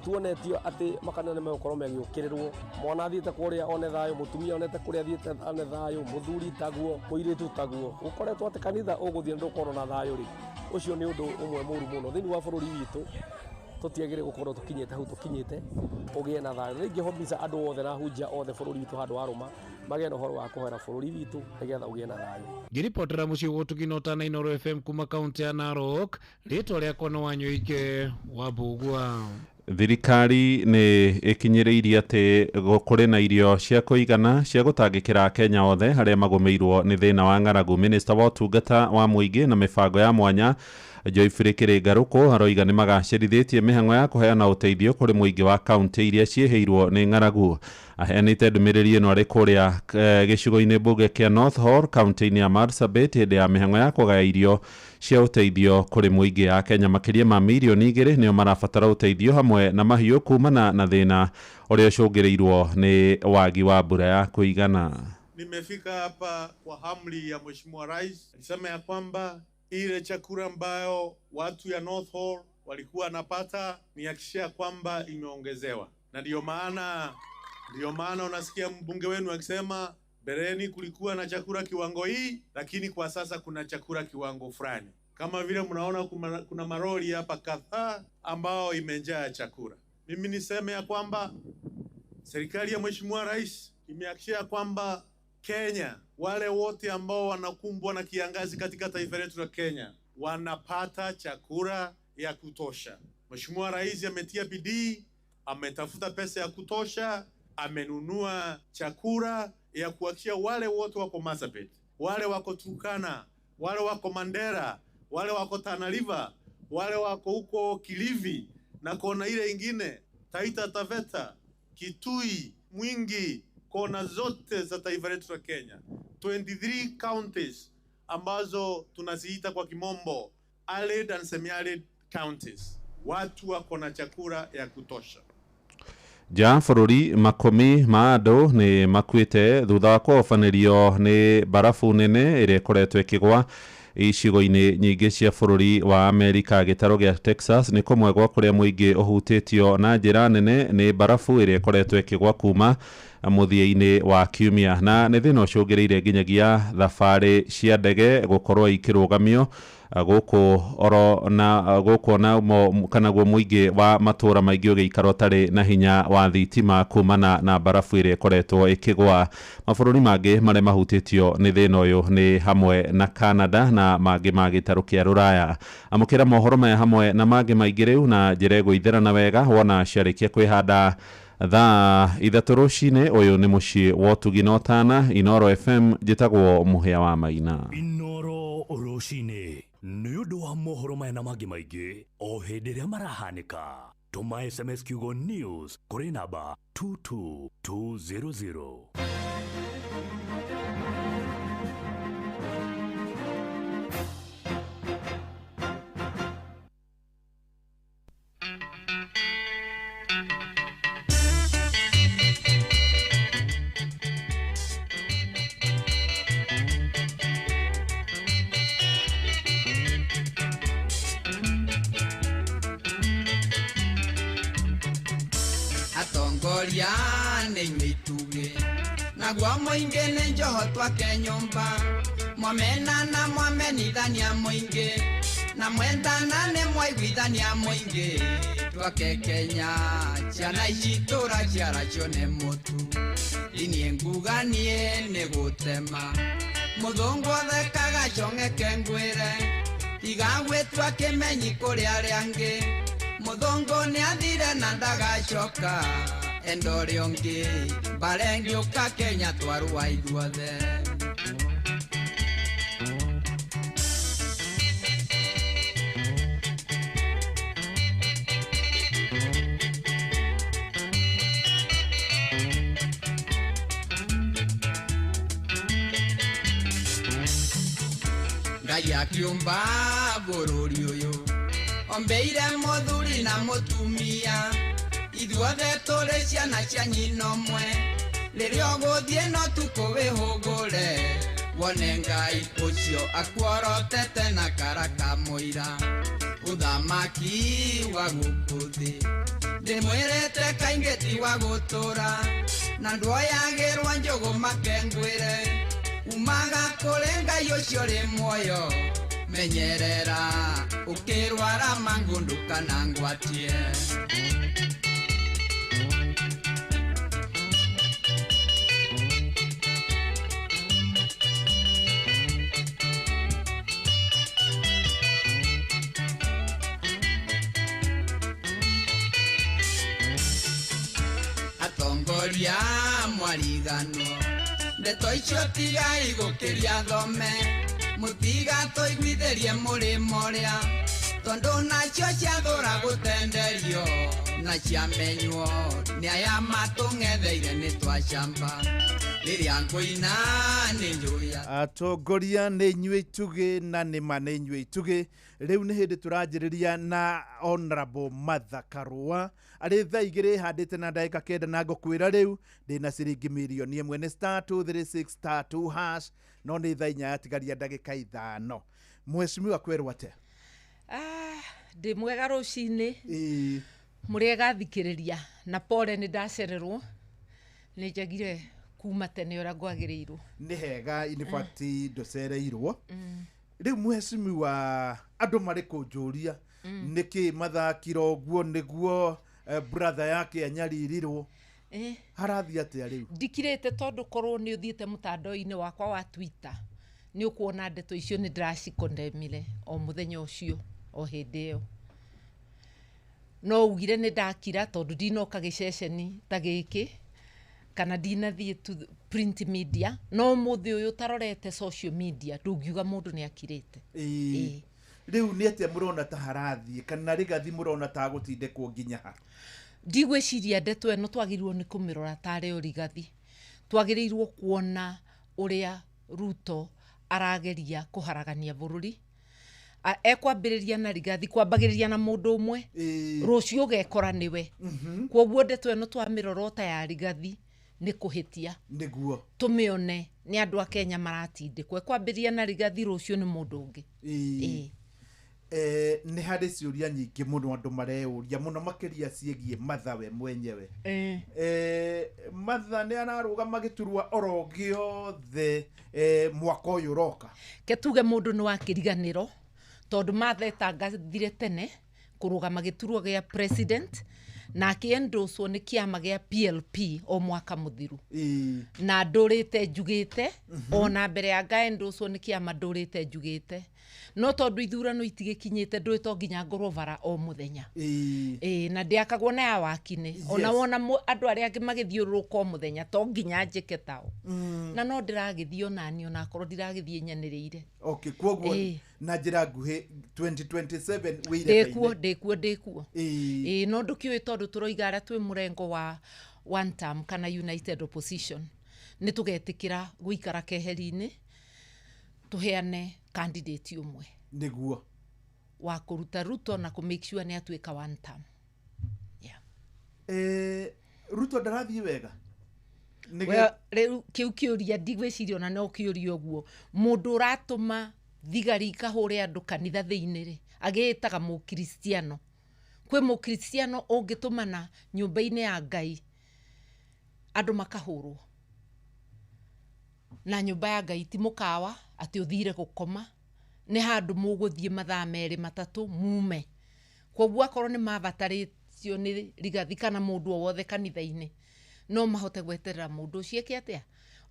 tuonetio atĩ makanitha nĩ megũkorwo megĩũkĩrĩrwo, mwana athiĩte kũrĩa one thayũ, mũtumia onete kũrĩa athiĩte one thayũ, mũthuri taguo, mũirĩtu taguo, gũkoretwo atĩ kanitha ũgũthiĩ ndũkorwo na thayũ rĩ, ũcio nĩ ũndũ ũmwe mũru mũno thĩinĩ wa bũrũri witũ. tutiagire gukorwo tukinyite hau tukinyite ugie na thayo ringi hobica andu othe na hunjia othe bururi witu handu waruma magene na uhoro wa kuhera bururi witu nigetha ugie na thayo.
Ngiripotera muciĩ gũtuginota na Inooro FM kuma kaunti ya Narok, rĩtwa rĩakwa no Wanyoike wa Mbugua.
Thirikari nĩ ĩkinyĩrĩirie atĩ kũrĩ na irio cia kũigana cia gũtangĩkĩra Kenya othe harĩa magũmĩirwo nĩ thĩna wa ng'aragu. Minister wa ũtungata wa mũingĩ na mĩbango ya mwanya Joyfrey Kĩrĩngarũkũ aroiga nĩ magacĩrithĩtie mĩhang'o ya kũheana ũteithio kũrĩ mũingĩ wa kaunti iria ciĩhĩirwo nĩ ng'aragu. Aheanĩte ndũmĩrĩri ĩno arĩ kũrĩa gĩcigo-inĩ mbunge kĩa North Hall kaunti-inĩ ya Marsabit hĩndĩ ya mĩhang'o ya kũgaya irio cia ũteithio kũrĩ mũingĩ ya Kenya. Makĩria ma milioni 2 nĩo marabatara ũteithio hamwe na mahiũ kumana na thĩna ũrĩa ũcũngĩrĩirwo nĩ wagi wa mbura ya kũigana.
Nimefika hapa kwa amri ya Mheshimiwa Rais, alisema ya kwamba ile chakula ambayo watu ya North Hall walikuwa wanapata ni hakikisha kwamba imeongezewa, na ndio maana unasikia mbunge wenu akisema bereni kulikuwa na chakula kiwango hii, lakini kwa sasa kuna chakula kiwango fulani. Kama vile mnaona kuna maroli hapa kadhaa ambao imejaa chakula. Mimi niseme ya kwamba serikali ya Mheshimiwa Rais imehakikisha kwamba Kenya, wale wote ambao wanakumbwa na kiangazi katika taifa letu la Kenya wanapata chakula ya kutosha. Mheshimiwa Rais ametia bidii, ametafuta pesa ya kutosha, amenunua chakula ya kuhakikisha wale wote wako Marsabit, wale wako Turkana, wale wako Mandera, wale wako Tana River, wale wako huko Kilifi na kona ile ingine Taita Taveta, Kitui, Mwingi, kona zote za taifa letu la Kenya, 23 counties ambazo tunaziita kwa kimombo arid and semi-arid counties, watu wako na chakula ya kutosha.
Ja bũrũri makũmi ma andũ nĩ makuĩte thutha wa kũhobanĩrio nĩ barabu nene ĩrĩa ĩkoretwo ĩkĩgwa icigo-inĩ nyingĩ cia bũrũri wa Amerika. Gĩtarũ gĩa Texas nĩ kũmwe gwa kũrĩa mũingĩ ũhutĩtio na njĩra nene nĩ barabu ĩrĩa ĩkoretwo ĩkĩgwa kuma mũthia-inĩ wa kiumia, na nĩ thĩna ũcũngĩrĩire nginyagia thabarĩ cia ndege gũkorwo ikĩrũgamio gũkũ kana guo mũingĩ wa matũra maingĩ ũgĩikara ũtarĩ na hinya wa thitima kumana na barabu ĩrĩa ĩkoretwo ĩkĩgwa. Mabũrũri mangĩ marĩa mahutĩtio nĩ thĩna ũyũ nĩ hamwe na Canada na mangĩ ma gĩtarũ kĩa Rũraya. Amũkĩra mohoro maya hamwe na mangĩ maingĩ rĩu na njĩra ĩgũitherana wega wona ciarĩkia kwĩhanda thaa 3 rũcinĩ. Ũyũ nĩ mũciĩ wa Ũtuginotana, Inooro FM, njĩtagwo Mũhĩa wa Maina.
Inooro rũcinĩ nĩ ũndũ wa mohoro maya na mangĩ maingĩ o hĩndĩ ĩrĩa marahanĩka. Tũma SMS kiugo news kũrĩ namba 22200.
Atongoria nĩ mituge na gwa mũingĩ nĩ njoho twake nyũmba, mwamena na mwamenithania mũingĩ na mwendana nĩ mwaiguithania mũingĩ. Twake Kenya ciana ici tũra ciaracio nĩ mũtu, inie nguganie nĩ gũtema mũthũngũ thekaga cong'eke ngwĩre igagwĩtua kĩmenyi kũrĩ arĩa angĩ. Mũthũngũ nĩ athire na ndagacoka enda ũrĩa ũngĩ, mbara ĩngĩũka Kenya twarũa ithuothe. Ngai akiumba bũrũri ũyũ ombeire mũthuri na mũtumia, ithuothe tũrĩ ciana cia nyina ũmwe. Rĩrĩa ũgũthiĩ no tũkũwĩhũgũre wone Ngai ũcio akuorotete na kara kamũira. Ũthamaki wa gũkũ thĩ ndĩmwĩrĩte kaingĩ ti wa gũtũra, na nduoyagĩrwo njũgũ make ngwĩre umaga kũrĩ Ngai ũcio rĩ muoyo. menyerera ukirwara mangundu kana ngwatie atongoria mwarigano ndeto icio tiga igukiria thome mutiga toiguitherie murimo uria tondu nacio ciathura gutenderio na ciamenywo ni aya matung'etheire ni twacamba riria nguina ni njuya
atongoria nĩ inyuĩ itugi na nĩma nĩ inyuĩ itugi rĩu nĩ hĩndĩ tũranjĩrĩria na Honorable Martha Karũa arĩ thaa igĩrĩ handĩte na ndagĩka kenda na ngũkwĩra rĩu ndĩna ciringi mirioni 1 nĩ *236*2# no nĩ thaa inya yatigaria ndagĩka 5 mheshimiwa kwerwo atĩa
ndĩ mwega rũcinĩ mũrĩega thikĩrĩria na pole nĩ ndacererwo nĩ njagire kuma tene ũrĩa gwagĩrĩirwo
nĩ hega in fact ndũcereirwo rĩu mheshimiwa andũ marĩ kũnjũria nĩkĩ mathakira ũguo nĩguo brother yake anyaririrwo harathiĩ atĩa rĩu
ndikirĩte tondũ korwo nĩ ũthiĩte mũtandao-inĩ wakwa wa Twitter nĩ ũkuona ndeto icio nĩ ndĩracikondemire o mũthenya ũcio o hĩndĩ ĩyo no ugire nĩ ndakira tondũ ndinoka gĩceceni ta gĩkĩ kana ndinathiĩ to print media no mũthĩ ũyũ tarorete social media ndũngiuga mũndũ nĩ akirĩte
rĩu nĩ atĩa mũrona ta harathiĩ kana rĩgathi mũrona ta gũtindĩkwo nginya ha
ndigwĩciria ndeto ĩno twagĩrĩirwo nĩ kũmĩrora tarĩ o rigathi twagĩrĩirwo kuona ũrĩa Ruto arageria kũharagania bũrũri ekwambĩrĩria na rigathi kwambagĩrĩria na mũndũ ũmwe rũciũ ũgekora nĩwe kwoguo ndeto ĩno twamĩrora ta ya rigathi nĩ kũhĩtia
nĩguo
tũmĩone nĩ andũ a Kenya maratindĩkwo ekwambĩrĩria na rigathi rũciũ nĩ mũndũ ũngĩ
nĩ harĩ ciũria nyingĩ mũno andũ mareyũria mũno makĩria ciĩgiĩ Martha we mwenyewe Martha nĩ ararũgama gĩturwa oro gĩothe mwaka ũyũ ũroka
ketuge mũndũ nĩ wa kĩriganĩro tondũ Martha etangathire tene kũrũgama gĩturwa gĩa president na akĩendoswo nĩ kĩama gĩa PLP o mwaka mũthiru na ndũrĩte njugĩte ona mbere ya ngaendoswo nĩ kĩama ndũrĩte njugĩte no tondũ ithurano itigĩkinyĩte ndũĩto nginya ngorwo bara o mũthenya na ndiakagwo na ya wakine ona wona andũ arĩa angĩ magĩthiũrũrũka o mũthenya to nginya njĩke tao na no ndĩragĩthiĩ onani ona korwo ndiragĩthiĩ nyanĩrĩire
kwoguo na njĩra nguhĩ 2027 wĩire
ndĩkuo no ndũkĩũĩ tondũ tũroiga arĩa twĩ mũrengo wa one term kana united opposition nĩ tũgetĩkĩra gũikara keheri-inĩ tuheane candidate umwe
niguo
wa kũruta Ruto na ku make sure nĩ atuĩka one term
Ruto ndarathiĩ wega
rĩu kĩu kĩũria ndigwĩciria ona no kĩũria ũguo mũndũ ũratũma thigari kahũre andũ kanitha thĩinĩ rĩ agĩĩtaga mũkristiano kwĩ mũkristiano ũngĩtũmana nyũmba-inĩ ya Ngai andũ makahũrwo na nyũmba ya Ngai ti mũkawa atĩ ũthire gũkoma nĩ handũ mũgũthiĩ mathaa merĩ matatũ mume kwoguo akorwo nĩ mabatarĩtio nĩ rigathi kana mũndũ o wothe kanitha-inĩ no mahote gweterera mũndũ ũcio eke atĩa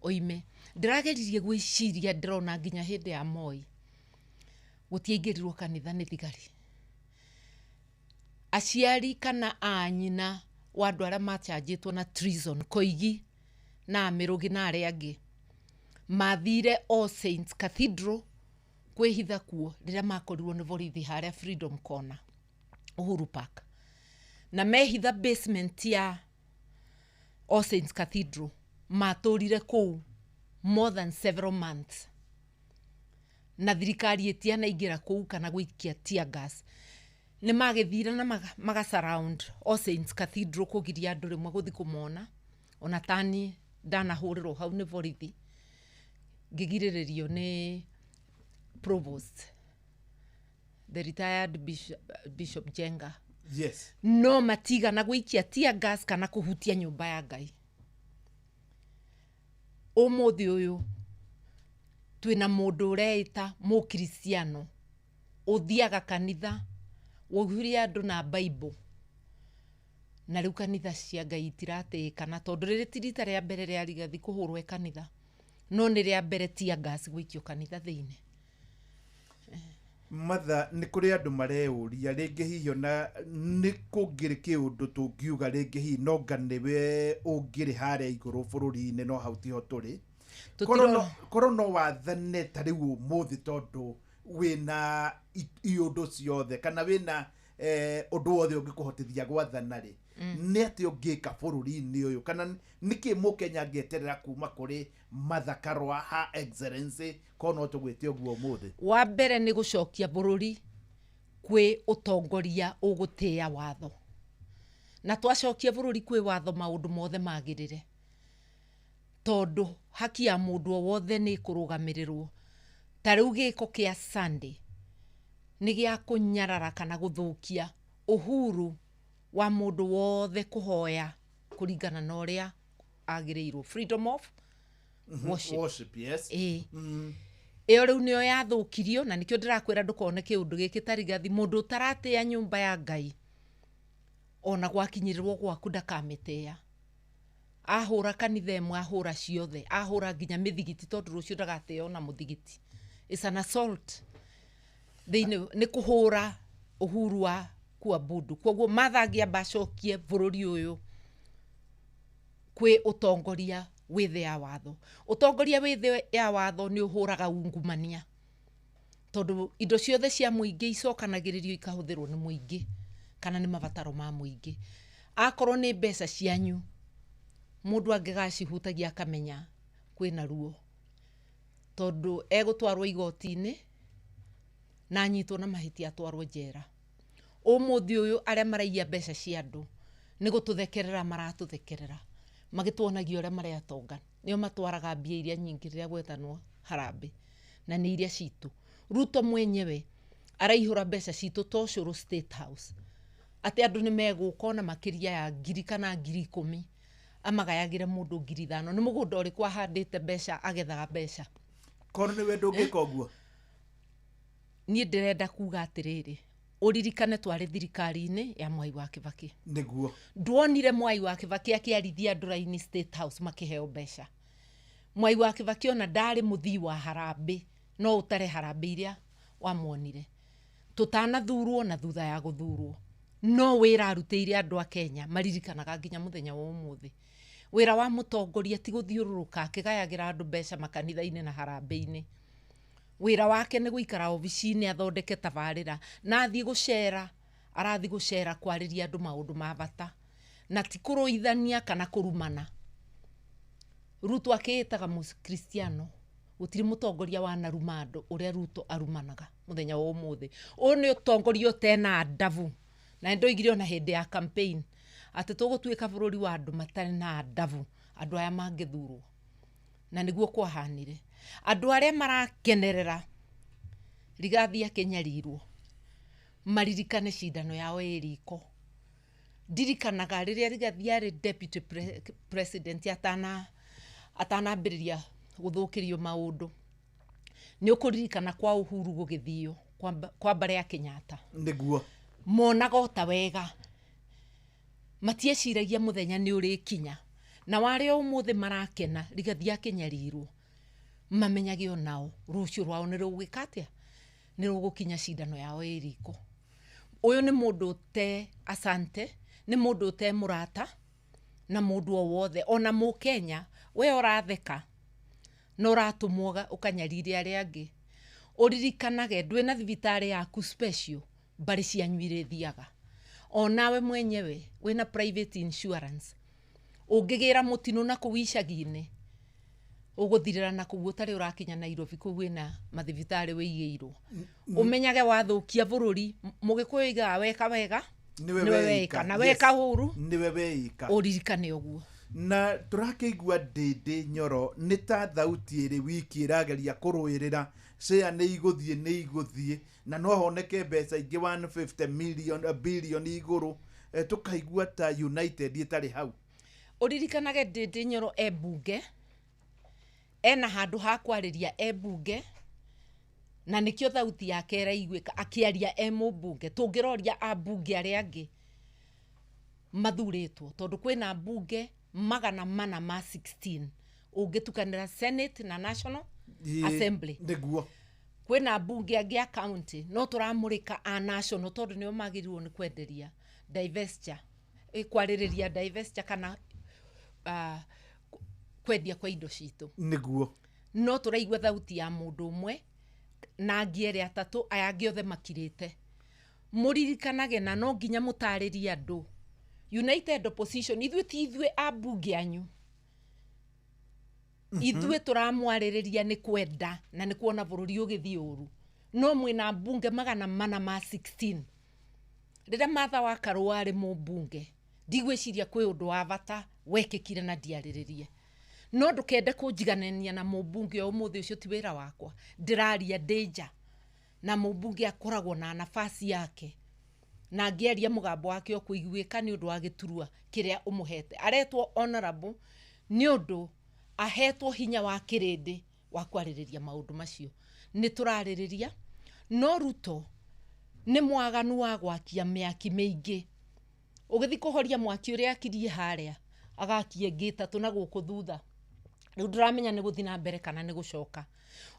oime ndĩrageririe gwĩciria ndĩrona nginya hĩndĩ ya Moi gũtiaingĩrirwo kanitha nĩ thigari aciari kana anyina wa andũ arĩa machanjĩtwo na treason Koigi na Mĩrũgĩ na arĩa angĩ mathire All Saints Cathedral kwĩhitha kuo rĩrĩa makorirwo nĩ borithi harĩa Freedom Corner Uhuru Park na mehitha basement ya All Saints Cathedral matũrire kũu more than several months na thirikari ĩtianaingĩra kũu kana gũikia tear gas nĩ magĩthire na magasurround All Saints Cathedral kũgiria andũ rĩmwe gũthiĩ kũmona ona tani ndanahũrĩrwo hau nĩ borithi ngĩgirĩrĩrio nĩ provost the retired Bishop Jenga no matiga na gũikia tear gas kana kũhutia nyũmba ya Ngai ũmũthĩ ũyũ twĩna mũndũ ũreita mũkristiano uthiaga kanitha woguria andu na Bible na riu kanitha cia Ngai itiratika na tondu riri tirita ria mbere ria rigathi kuhurwe kanitha no ni ria mbere tia gas gwikio kanitha thiine.
Matha nĩ kũrĩ andũ mareuria rĩngĩ hihi ona nĩ kũngĩrĩ kĩũndũ tũngiuga rĩngĩ hihi nonga nĩwe ũngĩrĩ harĩa igũrũ bũrũri-inĩ no hau tiho tũrĩ korwo no wathane ta rĩu ũmũthĩ tondũ wĩna iũndũ ciothe kana wĩna ũndũ wothe ũngĩkũhotithia gwathana rĩ nĩ atĩ ũngĩka bũrũri-inĩ ũyũ kana nĩkĩ mũkenya angĩeterera kuma kũrĩ Martha Karua Her Excellency korwo no tũgwĩte ũguo ũmũthĩ?
Wa mbere nĩ gũcokia bũrũri kwĩ ũtongoria ũgũtĩĩa watho, na twacokia bũrũri kwĩ watho maũndũ mothe magĩrĩre, tondũ haki ya mũndũ o wothe nĩ kũrũgamĩrĩrwo. Ta rĩu gĩko kĩa Sunday nĩ gĩa kũnyarara kana gũthũkia uhuru wa mũndũ wothe kũhoya kũringana na ũrĩa agĩrĩirwo, freedom of worship.
Yes.
Ĩyo rĩu nĩyo yathũkirio, na nĩkĩo ndĩrakwĩra ndũkone kĩũndũ gĩkĩ ta rigathi. Mũndũ ũtaratĩa nyũmba ya Ngai ona gwakinyĩrĩrwo gwaku ndakamĩtĩa. Ahũra kanitha ĩmwe, ahũra ciothe, ahũra nginya mĩthigiti tondũ rũciũ ndagatĩa ona mũthigiti. It's an assault. Nĩ kũhũra uhuru wa kuabudu. Koguo Martha angĩamba acokie bũrũri ũyũ kwĩ ũtongoria wĩthĩ ya watho. Ũtongoria wĩthĩ ya watho nĩ ũhũraga ungumania, tondũ indo ciothe cia mũingĩ icokanagĩrĩrio ikahũthĩrwo nĩ mũingĩ kana nĩ mabataro ma mũingĩ. Akorwo nĩ mbeca cianyu mũndũ angĩgacihutagia akamenya kwĩna ruo, tondũ egũtwarwo igoti-inĩ na anyitwo na mahĩtia atwarwo njera. Ũmũthĩ ũyũ arĩa maraia mbeca cia andũ nĩ gũtũthekerera maratũthekerera, magĩtuonagia ũrĩa marĩa atonga nĩo matwaraga mbia iria nyingĩ rĩrĩa gwetanwo harambĩ na nĩ iria citũ. Ruto mwenyewe araihũra mbeca citũ to cũrũ State House, atĩ andũ nĩ megũka na makĩria ya 1000 kana 10,000 amagayagĩre mũndũ 5,000. Nĩ mũgũnda ũrĩkũ ahandĩte mbeca agethaga mbeca?
Korwo nĩ wendo ũngĩka ũguo?
Niĩ ndĩrenda kuga atĩrĩrĩ, uririkane twarĩ thirikari-inĩ ya Mwai wa Kibaki.
Nĩguo
Nduonire Mwai wa Kibaki akĩarithia andũ raini State House makĩheo mbeca. Mwai wa Kibaki ona ndarĩ mũthii wa harambĩ, no ũtare harambĩ iria wamuonire. Tũtanathurwo na thutha ya gũthurwo, no wĩra arutĩire andũ a Kenya maririkanaga nginya mũthenya wa ũmũthĩ. Wĩra wa mũtongoria ti gũthiũrũrũka akĩgayagĩra andũ mbeca makanitha-inĩ na harambĩ-inĩ. Wĩra wake nĩ gũikara obici-inĩ athondeke tabarĩra na athiĩ gũcera, arathiĩ gũcera kwarĩria andũ maũndũ ma bata na ti kũrũithania kana kũrumana. Ruto akĩĩtaga Mũkristiano, gũtirĩ mũtongoria wanaruma andũ ũrĩa Ruto arumanaga mũthenya wa ũmũthĩ. Ũyũ nĩ ũtongoria ũtena ndavu, na ndoigire ona hĩndĩ ya campaign atĩ tũgũtuĩka bũrũri wa andũ matarĩ na ndavu, andũ aya mangĩthurwo, na nĩguo kwahanire. Andũ arĩa marakenerera Rigathi akĩnyarirwo maririkane cindano yao ĩriko. Ndirikanaga rĩrĩa Rigathi yarĩ deputy president atanambĩrĩria gũthũkĩrio maũndũ. Nĩ ũkũririkana kwa Uhuru gũgĩthio kwa mbere ya Kenyatta.
Nĩguo
monaga ota wega, matieciragia mũthenya nĩ ũrĩkinya, na warĩ o ũmũthĩ marakena Rigathi akĩnyarirwo, mamenyage onao rũciũ rwao nĩ rũgwĩka atĩa, nĩ rũgũkinya cindano yao ĩriko. Ũyũ nĩ mũndũ ũte asante, nĩ mũndũ ũte mũrata na mũndũ o wothe, ona Mũkenya we ũratheka no ũratũmwoga ũkanyarire arĩa angĩ. Ũririkanage ndwĩna thibitarĩ yaku special mbari cianyu irĩthiaga, onawe mwenyewe wĩna private insurance, ũngĩgĩra mũtino na kũu icagi-inĩ ũgũthirĩra na kũu ũtarĩ ũrakinya Nairobi, kũu wĩna mathibitarĩ wĩigĩirwo. Ũmenyage wathũkia bũrũri, Mũgĩkũyũ oigaga weka wega nĩwe weka, na weka ũru
nĩwe weika.
Ũririkane ũguo.
Na tũrakĩigua Ndĩndĩ Nyoro nĩ ta thauti ĩrĩ wiki ĩrageria kũrũĩrĩra share nĩ igũthiĩ na no honeke mbeca ingĩ 150 billion igũrũ, tũkaigua ta United ĩtarĩ hau.
Ũririkanage Ndĩndĩ Nyoro ebunge ena handũ ha kwarĩria ebunge na nikio thauti yake iraiguika akiaria mũmbunge. Tũngĩroria ambunge arĩa angĩ mathuritwo tondu kwina mbunge 416 ũngĩtukanĩra Senate na National Assembly.
Nĩguo
Kwina mbunge angĩ a county no tũramũrĩka a national tondu nĩo magĩrĩirwo nĩ kwenderia divestiture, kwarĩrĩria divestiture kana kwendia kwa indo citũ.
Nĩguo
No tũraigua thauti ya mũndũ ũmwe na angĩ atatũ, aya angĩ othe makirĩte. Mũririkanage na no nginya mũtarĩrie andũ. United Opposition ithuĩ ambunge anyu. Ithuĩ tũramwarĩrĩria nĩ kwenda na nĩ kuona bũrũri ũgĩthiĩ ũru. No mwĩna mbunge 416. Rĩrĩa Martha Wakarũ arĩ mũmbunge, ndigwĩciria kwĩ ũndũ wa bata wekĩkire na ndiarĩrĩrie. No ndũkende kũnjiganania na mũmbunge ũmũthĩ ũcio ti wĩra wakwa. Ndĩraria danger na mũmbunge akoragwo na nafasi yake. Na angĩaria mũgambo wake o kũiguĩka nĩ ũndũ wa gĩturua kĩrĩa ũmũhete. Aretwo honorable nĩ ũndũ ahetwo hinya wa kĩrĩndĩ wa kwarĩrĩria maũndũ macio. Nĩ tũrarĩrĩria no Ruto nĩ mwaganu wa gwakia mĩaki mĩingĩ. Ũgĩthi kũhoria mwaki ũrĩa akirie harĩa agakie ngĩtatũ na gũkũ thutha. Rĩu ndĩramenya nĩ gũthiĩ na mbere kana nĩ gũcoka.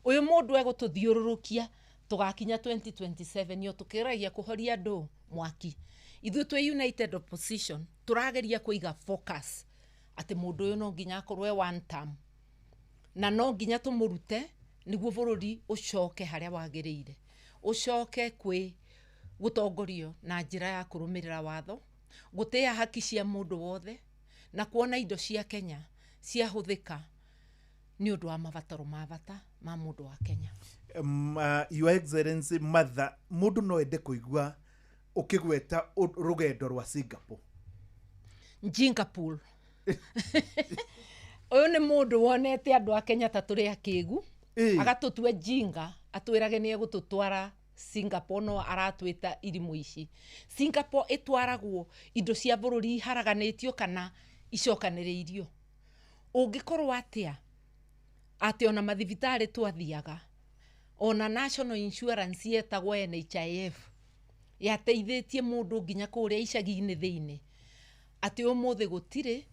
Ũyũ mũndũ egũtũthiũrũrũkia tũgakinya 2027 yo tũkĩragia kũhoria andũ mwaki. Ithuĩ twĩ United Opposition tũrageria kũiga focus atĩ mũndũ ũyũ no nginya akorwo one term na no nginya tũmũrute nĩguo bũrũri ũcoke harĩa wagĩrĩire. Ũcoke kwĩ gũtongorio na njĩra ya kũrũmĩrĩra watho, gũtĩa haki cia mũndũ wothe na kuona indo cia Kenya ciahũthĩka nĩ ũndũ wa mabataro ma bata ma mũndũ wa Kenya.
Your Excellency Martha, mũndũ no ende kũigua ũkĩgweta rũgendo rwa Singapore.
Singapore. Ũyũ nĩ mũndũ wonete andũ a Kenya ta tũrĩ akĩgu, agatũtua jinga, atwĩrage nĩ egũtũtwara Singapore no aratwĩta irimũ ici. Singapore ĩtwaragwo indo cia bũrũri haraganĩtio kana icokanĩrĩirio. Ũngĩkorwo atĩ ona mathibitarĩ twathiaga, ona National Insurance yetagwo NHIF yateithĩtie mũndũ nginya kũrĩa icagi-inĩ thĩinĩ, atĩ ũmũthĩ gũtirĩ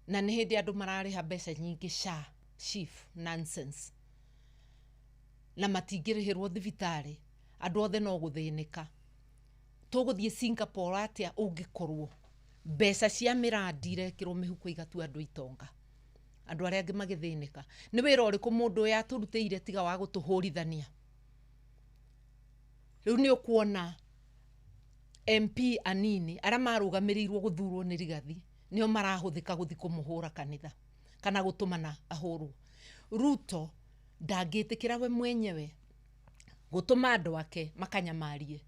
na nĩ hĩndĩ andũ mararĩha mbeca nyingĩ SHA, SHIF, nonsense. Na matingĩrĩhĩrwo thibitarĩ, andũ othe no gũthĩnĩka. Tũgũthiĩ Singapore atĩa ũngĩkorwo mbeca cia mĩrandi irekĩrwo mĩhuko igatua andũ itonga, andũ arĩa angĩ magĩthĩnĩka. Nĩ wĩra ũrĩkũ mũndũ ũyũ atũrutĩire tiga wa gũtũhũrithania? Rĩu nĩ ũkuona MP anini arĩa marũgamĩrĩirwo gũthurwo nĩ Rigathi nĩo marahũthĩka gũthi kũmũhũra kanitha kana gũtũmana ahũrwo. Ruto ndangĩtĩkĩra we mwenyewe gũtũma andũ ake makanyamarie.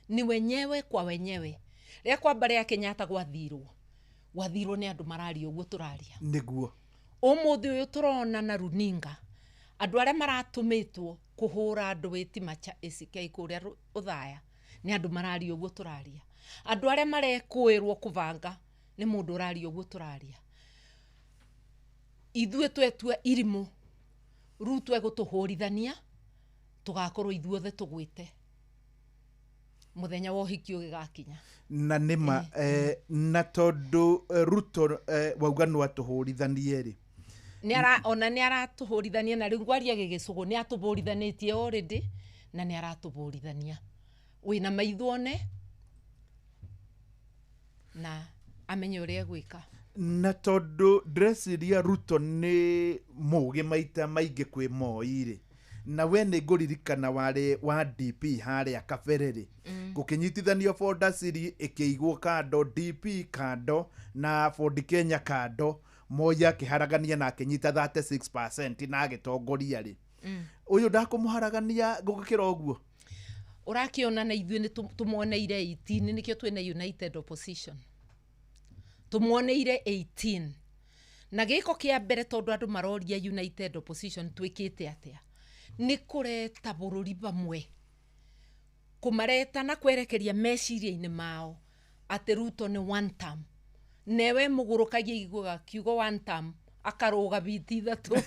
Ni wenyewe kwa wenyewe. Rĩa kwamba rĩa Kenyatta gwathirwo nĩ andũ mararia ũguo tũraria.
Nĩguo
Ũmũthĩ ũyũ tũrona na runinga andũ arĩa maratũmĩtwo kũhũra andũ wĩtima cha SK kũrĩa ũthaya nĩ andũ mararia ũguo tũraria. Andũ arĩa marekũĩrwo kũbanga nĩ mũndũ ũraria ũguo tũraria. Ithuĩ twetua irimũ, Ruto egũtũhũrithania tũgakorwo ithuothe tũgwĩte mũthenya wa ũhiki ũgĩgakinya.
Na nĩma na tondũ Ruto wauga no atũhũrithanie rĩ,
ona nĩ aratũhũrithania na rĩu ngwaria gĩgĩcũgũ nĩ atũhũrithanĩtie already na nĩ aratũhũrithania. Wĩna maitho one na amenye ũrĩa gwĩka.
Na tondũ ndreciria Ruto nĩ mũgĩ maita maingĩ kwĩ Moi rĩ, na we nĩ ngũririkana warĩ wa DP harĩa kabere rĩ, gũkĩnyitithanio Ford City ĩkĩigwo kando, DP kando na Ford Kenya kando, Moi akĩharagania na akĩnyita 36% na agĩtongoria rĩ. Ũyũ ndakũmũharagania gũgĩkĩra ũguo?
Ũrakĩona na ithuĩ nĩ tũmuoneire 18 nĩkĩo twĩna United Opposition. Tumuoneire 18 na gĩko kĩa mbere tondũ andũ maroria United Opposition twĩkĩte atĩa nĩ kũreta bũrũri bamwe, kũmareta na kwerekeria meciria-inĩ mao atĩ Ruto nĩ one term. Newe mũgũrũkagia iguga kiugo one term akarũga biti ithatũ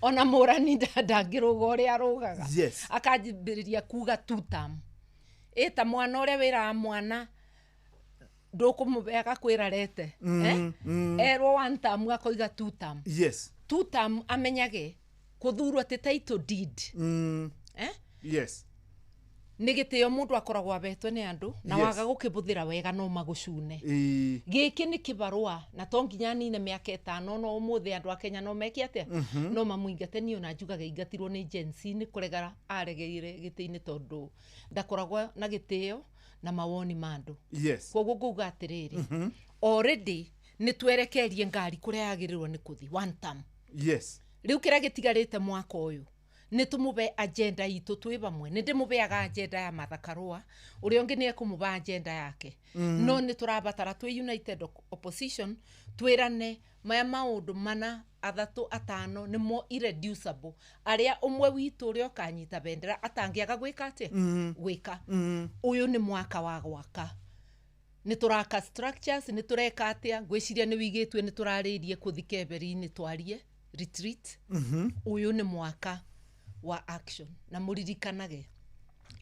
ona Mũrani ndangĩrũga ũrĩa arũgaga.
Yes.
Akanjĩrĩria kuga two term. Eta mwana ũrĩa wĩra mwana ndũkũmũbeaga kwĩrarete. Erwo one term akoiga two term.
Yes.
Two term amenyage kuthurwo ati title deed.
Yes.
Nigitio mundu akoragwo abetwe ni andu na waga gukibuthira wega no magucune. Giki ni kibarua na to nginya nine miaka 5 no umuthi andu a Kenya no meki atia no mamuingate ni ona njugaga ingatirwo ni agency ni kuregara aregeire giti-ini tondu ndakoragwo na gitio na mawoni mandu.
Yes.
Koguo nguga atiriri already ni twerekerie ngari kuria yagirirwo ni kuthi one term.
Yes.
Riu kira gitigarite mwaka uyu ni tumube agenda itu twi bamwe ni ndimubeaga agenda ya Martha Karua uri ongi ni ekumuba agenda yake. No ni turabatara twi united opposition twirane maya maundu mana athatu atano nimo irreducible aria umwe witu uri okanyita bendera atangiaga gwika atia gwika. Uyu ni mwaka wa gwaka ni turaka structures ni tureka atia gwiciria ni wigitwe ni turaririe kuthikeberi ni twarie retreat. Uyu ni mwaka wa action na muririkanage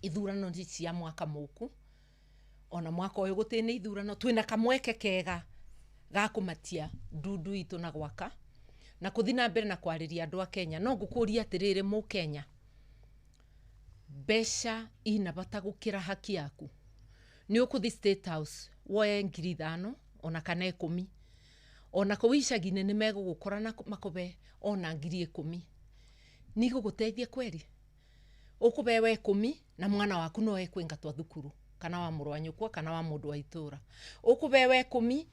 ithurano nji cia mwaka muku ona mwaka uyu gutini ithurano twina kamweke kega ga kumatia ndudu itu na gwaka na kuthina mbere na kwariria andu a Kenya. No ngukuria atiriri mu Kenya besha ina bata gukira haki yaku ni ukuthi State House woe 5,000 ona kana 10 ona kuwishagine ni megugukora na makobe ona 10,000 niko guteithia kweli ukubewe 10 na mwana waku no ekwingatwa thukuru kana wa murwanyukwa kana wa mundu wa itura ukubewe 10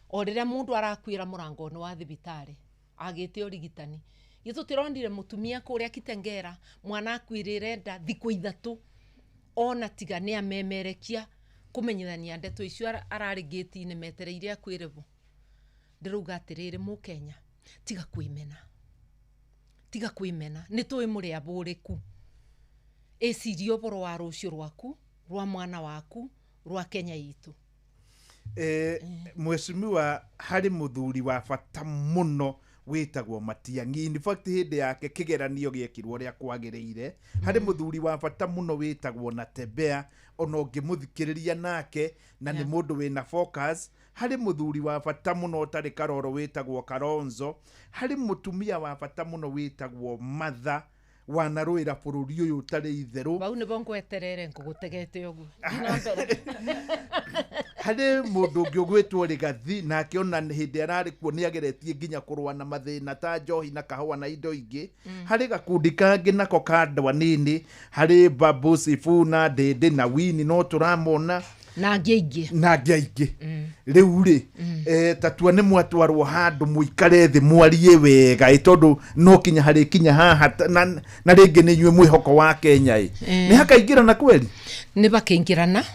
o riria mundu arakwira murango ni wa thibitari agite origitani yitu tirondire mutumia kuria Kitengera mwana akwirire nda thiku 3 ona tiga ni amemerekia kumenyithania ndeto icio arari gate ni metereire akwirevo ndiruga atiriri mu Kenya tiga kwimena ni tui muri aburiku esirio boro wa rucio rwaku rwa mwana waku rwa Kenya yitu.
Mheshimiwa hari muthuri wa bata muno witagwo Matiang'i. In fact hindi yake kigeranio giekirwo ria kwagiriire hari muthuri wa bata muno witagwo Natembea ona ungimuthikiriria nake na ni mundu wina focus. Hari muthuri wa bata muno utari Karoro witagwo Kalonzo. Hari mutumia wa bata muno witagwo Martha wanaruira bururi uyu utari itheru.
Bau ni bongo eterere ngugutegete ugu ina mbere.
Hari mundu ungi ugwitwo Rigathi nake ona hindi arari kuo ni ageretie nginya kurwa na mathina ta njohi na kahua na indo ingi. Hari gakundi kangi nako kandwa nini hari Babu Sifuna Ndindi na Winnie no turamona
na angi
riu ri tatua ni mwatwarwo handu muikare thi mwarie wega tondu no kinya hari kinya haha na ringi ni nywe mwihoko wa Kenya ni hakaingirana kweli
ni bakingirana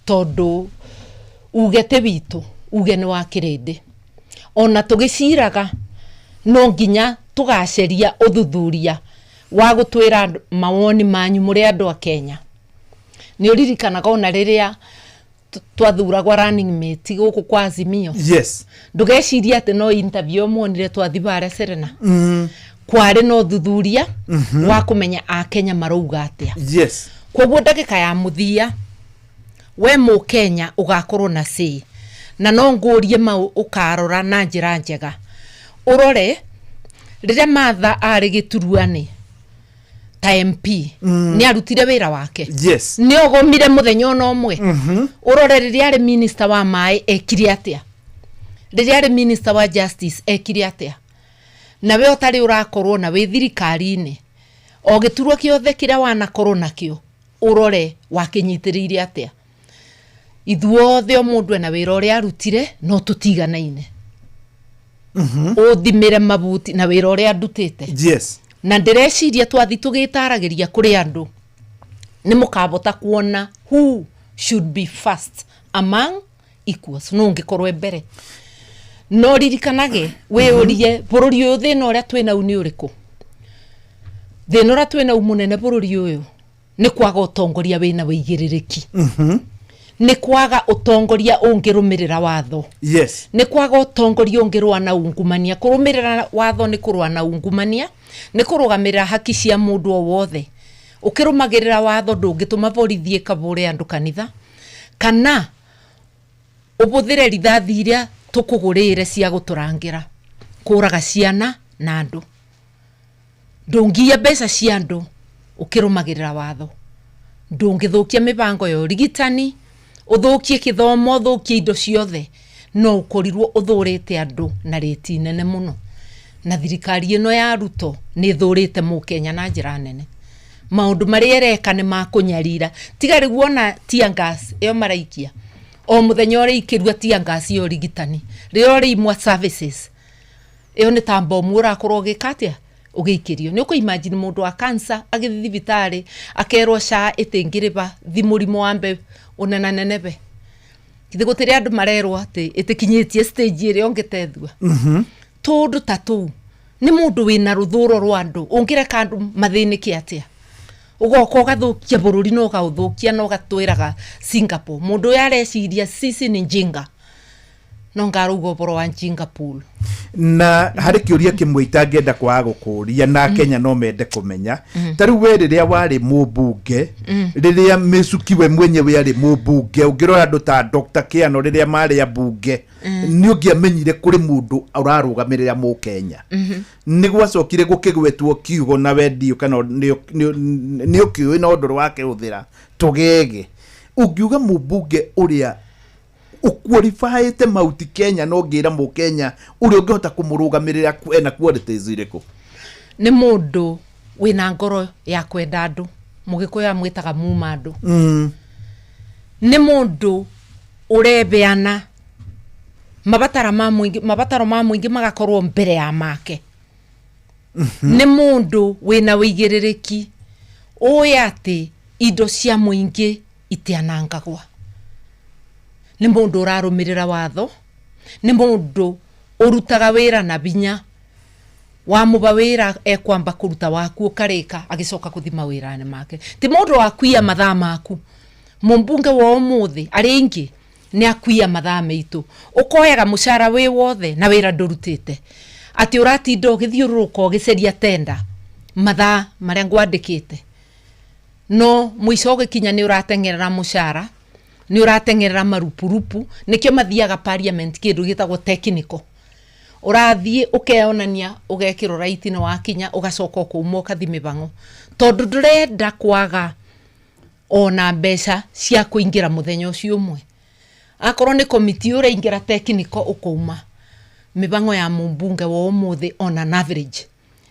tondu ugete witu ugene wa kirindi ona tugiciraga no nginya tugaceria uthuthuria wa gutwira mawoni manyu muri andu a Kenya. Ni uririkanaga ona riria twathuragwa running mate guku kwa Azimio.
Yes.
Ndugeciria ati no interview monire twathibare Serena. Kwari no thuthuria wa kumenya a Kenya marouga atia.
Yes.
Koguo ndagika ya muthia we mu Kenya ugakorwo na say na no ngurie mau ukarora na njira njega urore riria Martha ari Gituruani ta MP ni arutire wira wake.
Yes.
Ni ogomire muthenya ona omwe. Urore riria ari minister wa mai ekiri atia riria ari minister wa justice ekiri atia na we utari urakorwo na we thirikari-ini o Giturua kiothe kiria wanakorwo nakio urore wakinyitiriire atia. Ithuothe o mundu ena wira uria arutire no tutiganaine. Uthimire mabuti na wira uria ndutite.
Yes.
Na ndireciria twathi tugitaragiria kuri andu ni mukabota kuona who should be first among equals no ngikorwe mbere. No ririkanage we urie bururi uyu thina uria twina uni uriku. Thina uria twina umunene bururi uyu ni kwaga utongoria wina wigiririki. nĩ kwaga ũtongoria ũngĩrũmĩrĩra watho.
Yes.
Nĩ kwaga ũtongoria ũngĩrũa na ungumania. Kũrũmĩrĩra watho nĩ kũrũa na ungumania, nĩ kũrũgamĩrĩra haki cia mũndũ o wothe. Ũkĩrũmagĩrĩra watho ndũngĩtũma borithi ĩkabũre andũ kanitha, kana ũbũthĩre rithathi iria tũkũgũrĩire cia gũtũrangĩra, kũraga ciana na andũ. Ndũngiya mbeca cia andũ ũkĩrũmagĩrĩra watho. Ndũngĩthũkia mĩbango ya ũrigitani, ũthũkie gĩthomo, ũthũkie indo ciothe, no ũkorirwo ũthũrĩte andũ na rĩti nene mũno. Na thirikari ĩno ya Ruto nĩ ĩthũrĩte Mũkenya na njĩra nene. Maũndũ marĩa ĩreka nĩ ma kũnyarira. Tiga rĩu ona tear gas ĩyo maraikia, o mũthenya ũrĩa ikĩrua tear gas ya ũrigitani, rĩo rĩimwa services, ĩyo nĩ ta mbomu ũrakorwo ũgĩkatia ũgĩikĩrio. Nĩ ũkũ-imagine mũndũ wa cancer agĩthiĩ thibitarĩ akerwo SHA ĩtĩngĩrĩba thi mũrimũ wa mbe ũnenanenebe. Githĩ gũtirĩ andũ marerwo atĩ ĩtĩkinyĩtie stage ĩrĩa ũngĩtethua. Tũndũ ta tũu nĩ mũndũ wĩna rũthũro rwa andũ ũngĩreka andũ mathĩnĩke atĩa. Ũgoka ũgathũkia bũrũri na ũgaũthũkia na ũgatwĩraga Singapore. Mũndũ ũyũ areciria sisi ni njinga, no ngarauga ũboro wa njinga pool.
Na harĩ kĩũria kĩmwe itangĩenda kwaga gũkũria na Kenya no mende kũmenya. Ta rĩu we rĩrĩa warĩ mũmbunge, rĩrĩa Mĩcuki we mwenyewe arĩ mũmbunge, ũngĩrora andũ ta Dr. Kiano rĩrĩa marĩ ambunge, nĩ ũngĩamenyire kũrĩ mũndũ ũrarũgamĩrĩra Mũkenya. Nĩ gwacokire gũkĩgwetwo kiugo na wendio kana nĩ ũkĩũĩ na ũndũ wake ũthĩra tũgege. Ũngiuga mũmbunge ũrĩa ukwalifiete Mount Kenya no ngira Mũkenya uri ungihota kumurũgamĩrĩra ena qualities irĩkũ?
Nĩ mũndũ wĩna ngoro ya kwenda andũ, Mũgĩkũyũ amwĩtaga muma andũ. Nĩ mũndũ ũrebeana mabataro ma mũingĩ magakorwo mbere ya make. Nĩ mũndũ wĩna wĩigĩrĩrĩki, ũĩ atĩ indo cia mũingĩ itianangagwa. Nĩ mũndũ ũrarũmĩrĩra watho, nĩ mũndũ ũrutaga wĩra na binya, wa mũba wĩra ekwamba kũruta waku ũkarĩka agĩcoka kuthima wĩra-inĩ make. Ti mũndũ wa kuia mathaa maku. Mũmbunge wa ũmũthĩ arĩ aingĩ nĩ akuia mathaa maitũ. Ũkoyaga mũcara wĩ wothe na wĩra ndũrutĩte. Atĩ ũratinda ũgĩthiũrũrũka ũgĩceria tenda mathaa marĩa ngwandĩkĩte. No mũico ũgĩkinya nĩ ũrateng'erera mũcara, nĩ ũrateng'erera marupurupu, nĩkĩo mathiaga parliament kĩndũ gĩtagwo technical. Ũrathiĩ ũkeonania ũgekĩrwo raiti na wakinya ũgacoka ũkauma ũkathi mĩbango. Tondũ ndũrenda kwaga ona mbeca cia kũingĩra mũthenya ũcio ũmwe. Akorwo nĩ komiti ũraingĩra technical ũkauma. Mĩbango ya mũmbunge wa ũmũthĩ on an average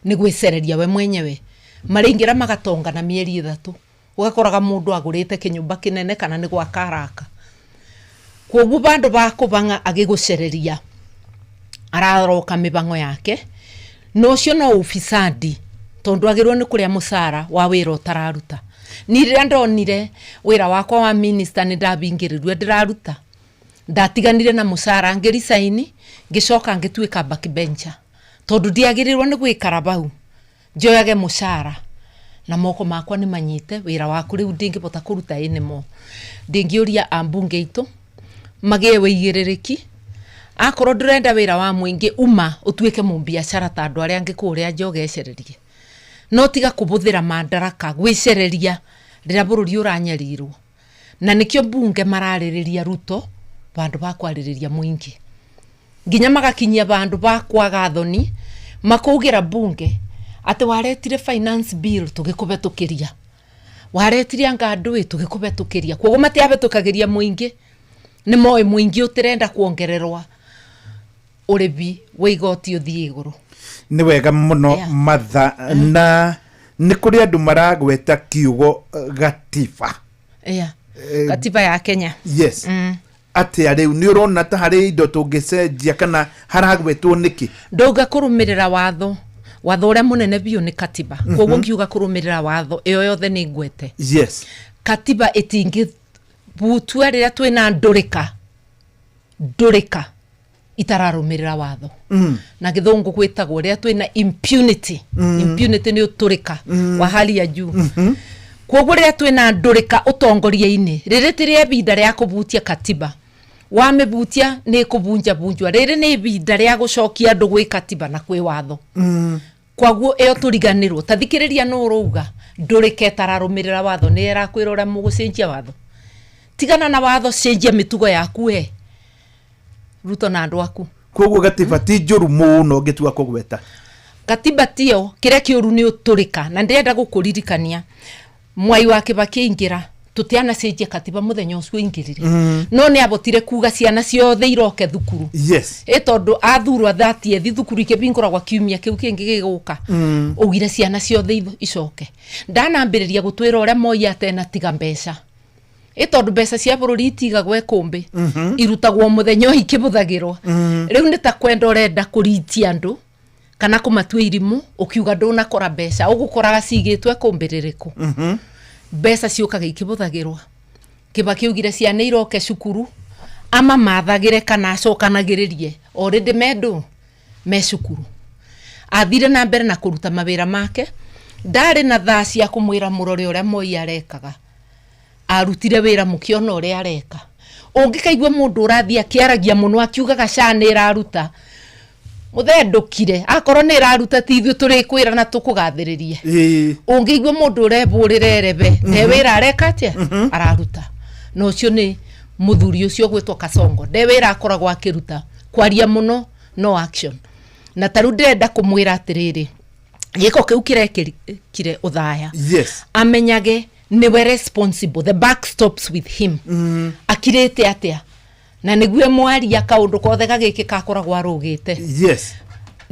nĩ gwĩcereria we mwenyewe. Maraingĩra magatongana mĩeri 3. Ũgakoraga mũndũ agũrĩte kĩnyũmba kĩnene kana nĩ gwa karaka. Kwoguo bandũ ba kũbanga agĩgũcereria araroka mĩbango yake, no cio no ufisadi, tondũ agĩrwo nĩ kũrĩa mũcara wa wĩra ũtararuta. Ni rĩrĩa ndonire wĩra wakwa wa minister nĩ ndabingĩrĩrua ndĩraruta, ndatiganire na mũcara ngĩrisaini, ngĩcoka ngĩtuĩka backbencher, tondũ ndiagĩrĩrwo nĩ gwĩkara bau njoyage mũcara na moko makwa nĩ manyite wĩra waku rĩu ndingĩbota kũruta ĩnemo. Ndingĩũria ambunge itũ magĩe wĩigĩrĩrĩki. Akorwo ndũrenda wĩra wa mũingĩ uma ũtuĩke mũbiacara ta andũ arĩa angĩ kũrĩa njogecererie. No tiga kũbũthĩra madaraka gwĩcereria rĩrĩa bũrũri ũranyarirwo. Na nĩkĩo bunge mararĩrĩria Ruto bandũ ba kwarĩrĩria mũingĩ. Nginya magakinyia bandũ ba kwaga thoni makaugira bunge atĩ waretire finance bill tũgĩkũbetũkĩria. Waretire anga andũ tũgĩkũbetũkĩria. Kwoguo matiabetũkagĩria mũingĩ. Nĩ moĩ mũingĩ ũtirenda kuongererwa ũrĩbi wa igoti ũthiĩ igũrũ.
Nĩ wega mũno matha na nĩ kũrĩ andũ maragweta kiugo gatiba.
Gatiba ya Kenya.
Yes. Atĩ rĩu nĩ ũrona ta harĩ indo tũngĩcenjia kana haragwetwo nĩkĩ?
Ndauga kũrũmĩrĩra watho. Watho ũrĩa mũnene biũ nĩ katiba. Kwoguo ngiuga kũrũmĩrĩra watho ĩyo yothe nĩ ngwete.
Yes.
Katiba ĩtingĩbutua rĩrĩa twĩna ndũrĩka itararũmĩrĩra watho. Na gĩthũngũ gwĩtagwo rĩrĩa twĩna impunity. Impunity nĩ ũtũrĩka wa hali ya juu. Kwoguo riria twina ndurika utongoria-ini riri tiria ibinda ria kubutia katiba wamebutia ni kubunja bunjwa riri ni ibinda ria gucokia andu gwi katiba na kwi watho kwoguo iyo turiganirwo tathikiriria no uruga ndurike tararumirira watho ni erakwira ura mugucenjia watho tigana na watho cenjia mitugo yaku we Ruto na andu aku
kwoguo gatiba ti njuru muno ngitua kugweta
katiba tio kiria kiuru ni uturika na ndirenda gukuririkania Mwai wa Kibaki ingira tutiana cenjia katiba muthenya ucio ingirire no ni abotire kuga ciana ciothe iroke thukuru
yes
tondu athurwa thati ethi thukuru ikibingura gwa kiumia kiu kingi giguka ugire ciana ciothe icoke ndanambiriria gutwira uria Moi atena tiga mbeca tondu mbeca cia bururi itigagwo ikumbi irutagwo muthenya ikibuthagirwo riu ni ta kwenda urenda kuritia andu kana kumatua irimu ukiuga nduna kora mbeca ugukoraga cigitwe kumbiririku mbeca ciukaga ikibuthagirwa Kibaki ugire ciana iroke cukuru ama mathagire kana acokanagiririe already mendu me cukuru athire na mbere na kuruta mawira make ndari na thaa cia kumwira murore uria Moi arekaga arutire wira mukiona uria areka ungikaigwa mundu urathia kiaragia muno akiugaga cana iraruta muthendukire akorwo ni iraruta ti ithu turikwira na tukugathiririe ungigwa mundu ureburira erebe ne wira areka atia araruta no ucio ni muthuri ucio gwitwo Kasongo de wira akoragwo akiruta kwaria muno no action na taru ndenda kumwira atiriri giko kiu kirekire uthaya
yes
amenyage niwe responsible the buck stops with him akirete atia na niguo mwaria kaundu kothe gagiki kakoragwo arugite
yes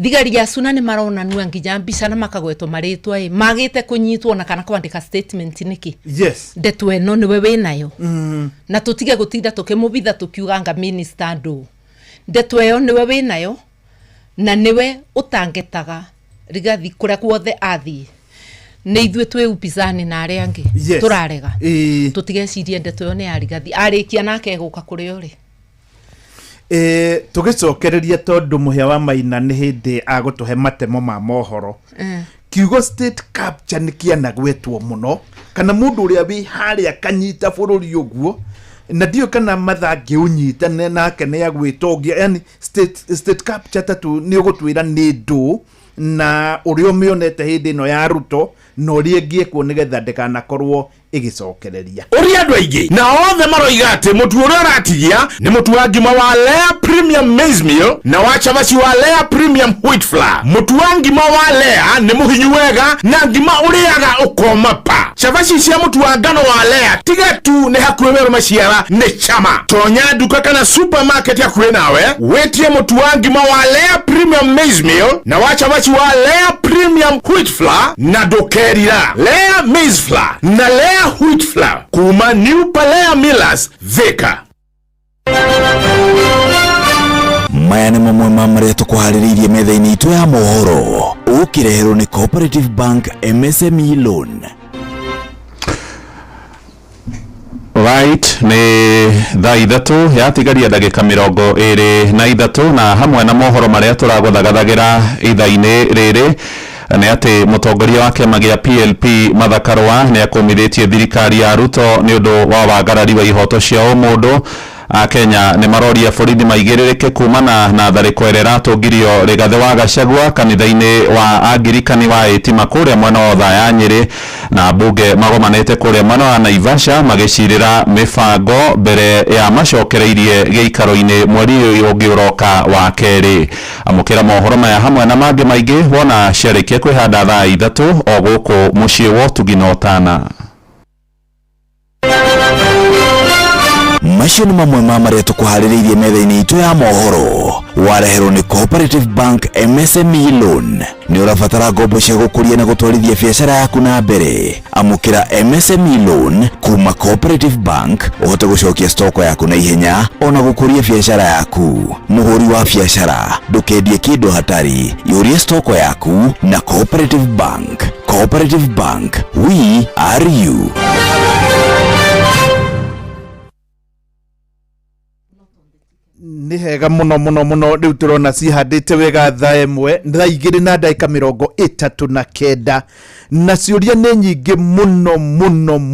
thigari ya suna ni marona nua nginya mbica na makagwetwo maritwa magite kunyitwo na kana kwandika statement niki
yes
ndeto eno niwe winayo na tutige gutinda tukimubitha tukiuganga minister ndu ndeto eyo niwe winayo na niwe utangetaga rigathi kuria kuothe athi ni ithwe twe upizani na aria angi turarega tutigecirie ndeto yo ni ya rigathi arikia nake guka kuri uri
tugicokereria tondu muhia wa Maina ni hindi agutuhe matemo ma mohoro kiugo state capture ni kiana gwetwo muno kana mundu uria wi haria kanyita bururi uguo na dio kana mathangi unyita nake ni agwitongia yani state capture tatu ni ugutwira ni ndu na urio mionete hindi no ya Ruto no riengie ku nigetha ndikanakorwo igicokereria
uria andu aingi na othe maroiga ati mutu uria aratigia ni mutu wa ngima wa Lea Premium Maize Meal na wa chavaci wa Lea Premium Wheat Flour. Mutu wa ngima wa Lea ni muhinyu wega na ngima uriaga ukoma pa. Chavaci cia mutu wa ngano wa Lea tiga tu ni hakuhe wero maciara ni chama. Tonya duka kana supermarket ya kuwe nawe wetie mutu wa ngima wa Lea Premium Maize Meal na wa chavaci wa Lea Premium Wheat Flour na dokerira Lea Maize Flour na Lea Wheat Flour kuma New Palea Millers Thika.
Maya nĩ mamwe ma marĩa tũkũharĩrĩirie metha-inĩ itũ ya mohoro ũkĩreherwo nĩ Cooperative Bank MSME Loan.
Right, nĩ thaa ithatũ yatigaria ndagĩka 23 na hamwe na mohoro marĩa tũragũthagathagĩra ithaa-inĩ rĩrĩ nĩ atĩ mũtongoria wa kĩama gĩa PLP Martha Karua nĩ akũmithĩtie thirikari ya Ruto nĩ ũndũ wa wagarari wa ihoto cia mũndũ. Kenya nĩ maroria borithi maigĩrĩrĩke kumana na tharĩko ĩrĩa ĩratũngirio Rigathĩ wa Gachagua kanitha-inĩ wa Angirikani wa Ĩtima kũrĩa mwena wa Othaya Nyĩrĩ, na mbunge magomanĩte kũrĩa mwena wa Naivasha magĩcirĩra mĩbango mbere ya macokereirie gĩikaro-inĩ mweri ũyũ ũngĩ ũroka wa kerĩ. Amũkĩra mohoro maya hamwe na mangĩ maingĩ wona ciarĩkia kwĩhanda thaa ithatũ o gũkũ mũciĩ wa Ũtugi na Ũtana.
Macio nĩ mamwe ma marĩa tũkũharĩrĩirie metha-inĩ itũ ya mohoro wareherwo nĩ Cooperative Bank MSME Loan. Nĩ ũrabatara ngombo cia gũkũria na gũtwarithia biacara yaku na mbere. Amũkĩra MSME Loan kuma Cooperative Bank ũhote gũcokia stoko yaku na ihenya ona gũkũria biacara yaku. Mũhũri wa biacara ndũkendie kĩndũ hatari, yũria stoko yaku na Cooperative Bank. Cooperative Bank, we are you.
nĩ hega mũno rĩu tũrona cihandĩte wega thaa ĩmwe thaa igĩrĩ na ndagĩka 39 na ciũria nĩ nyingĩ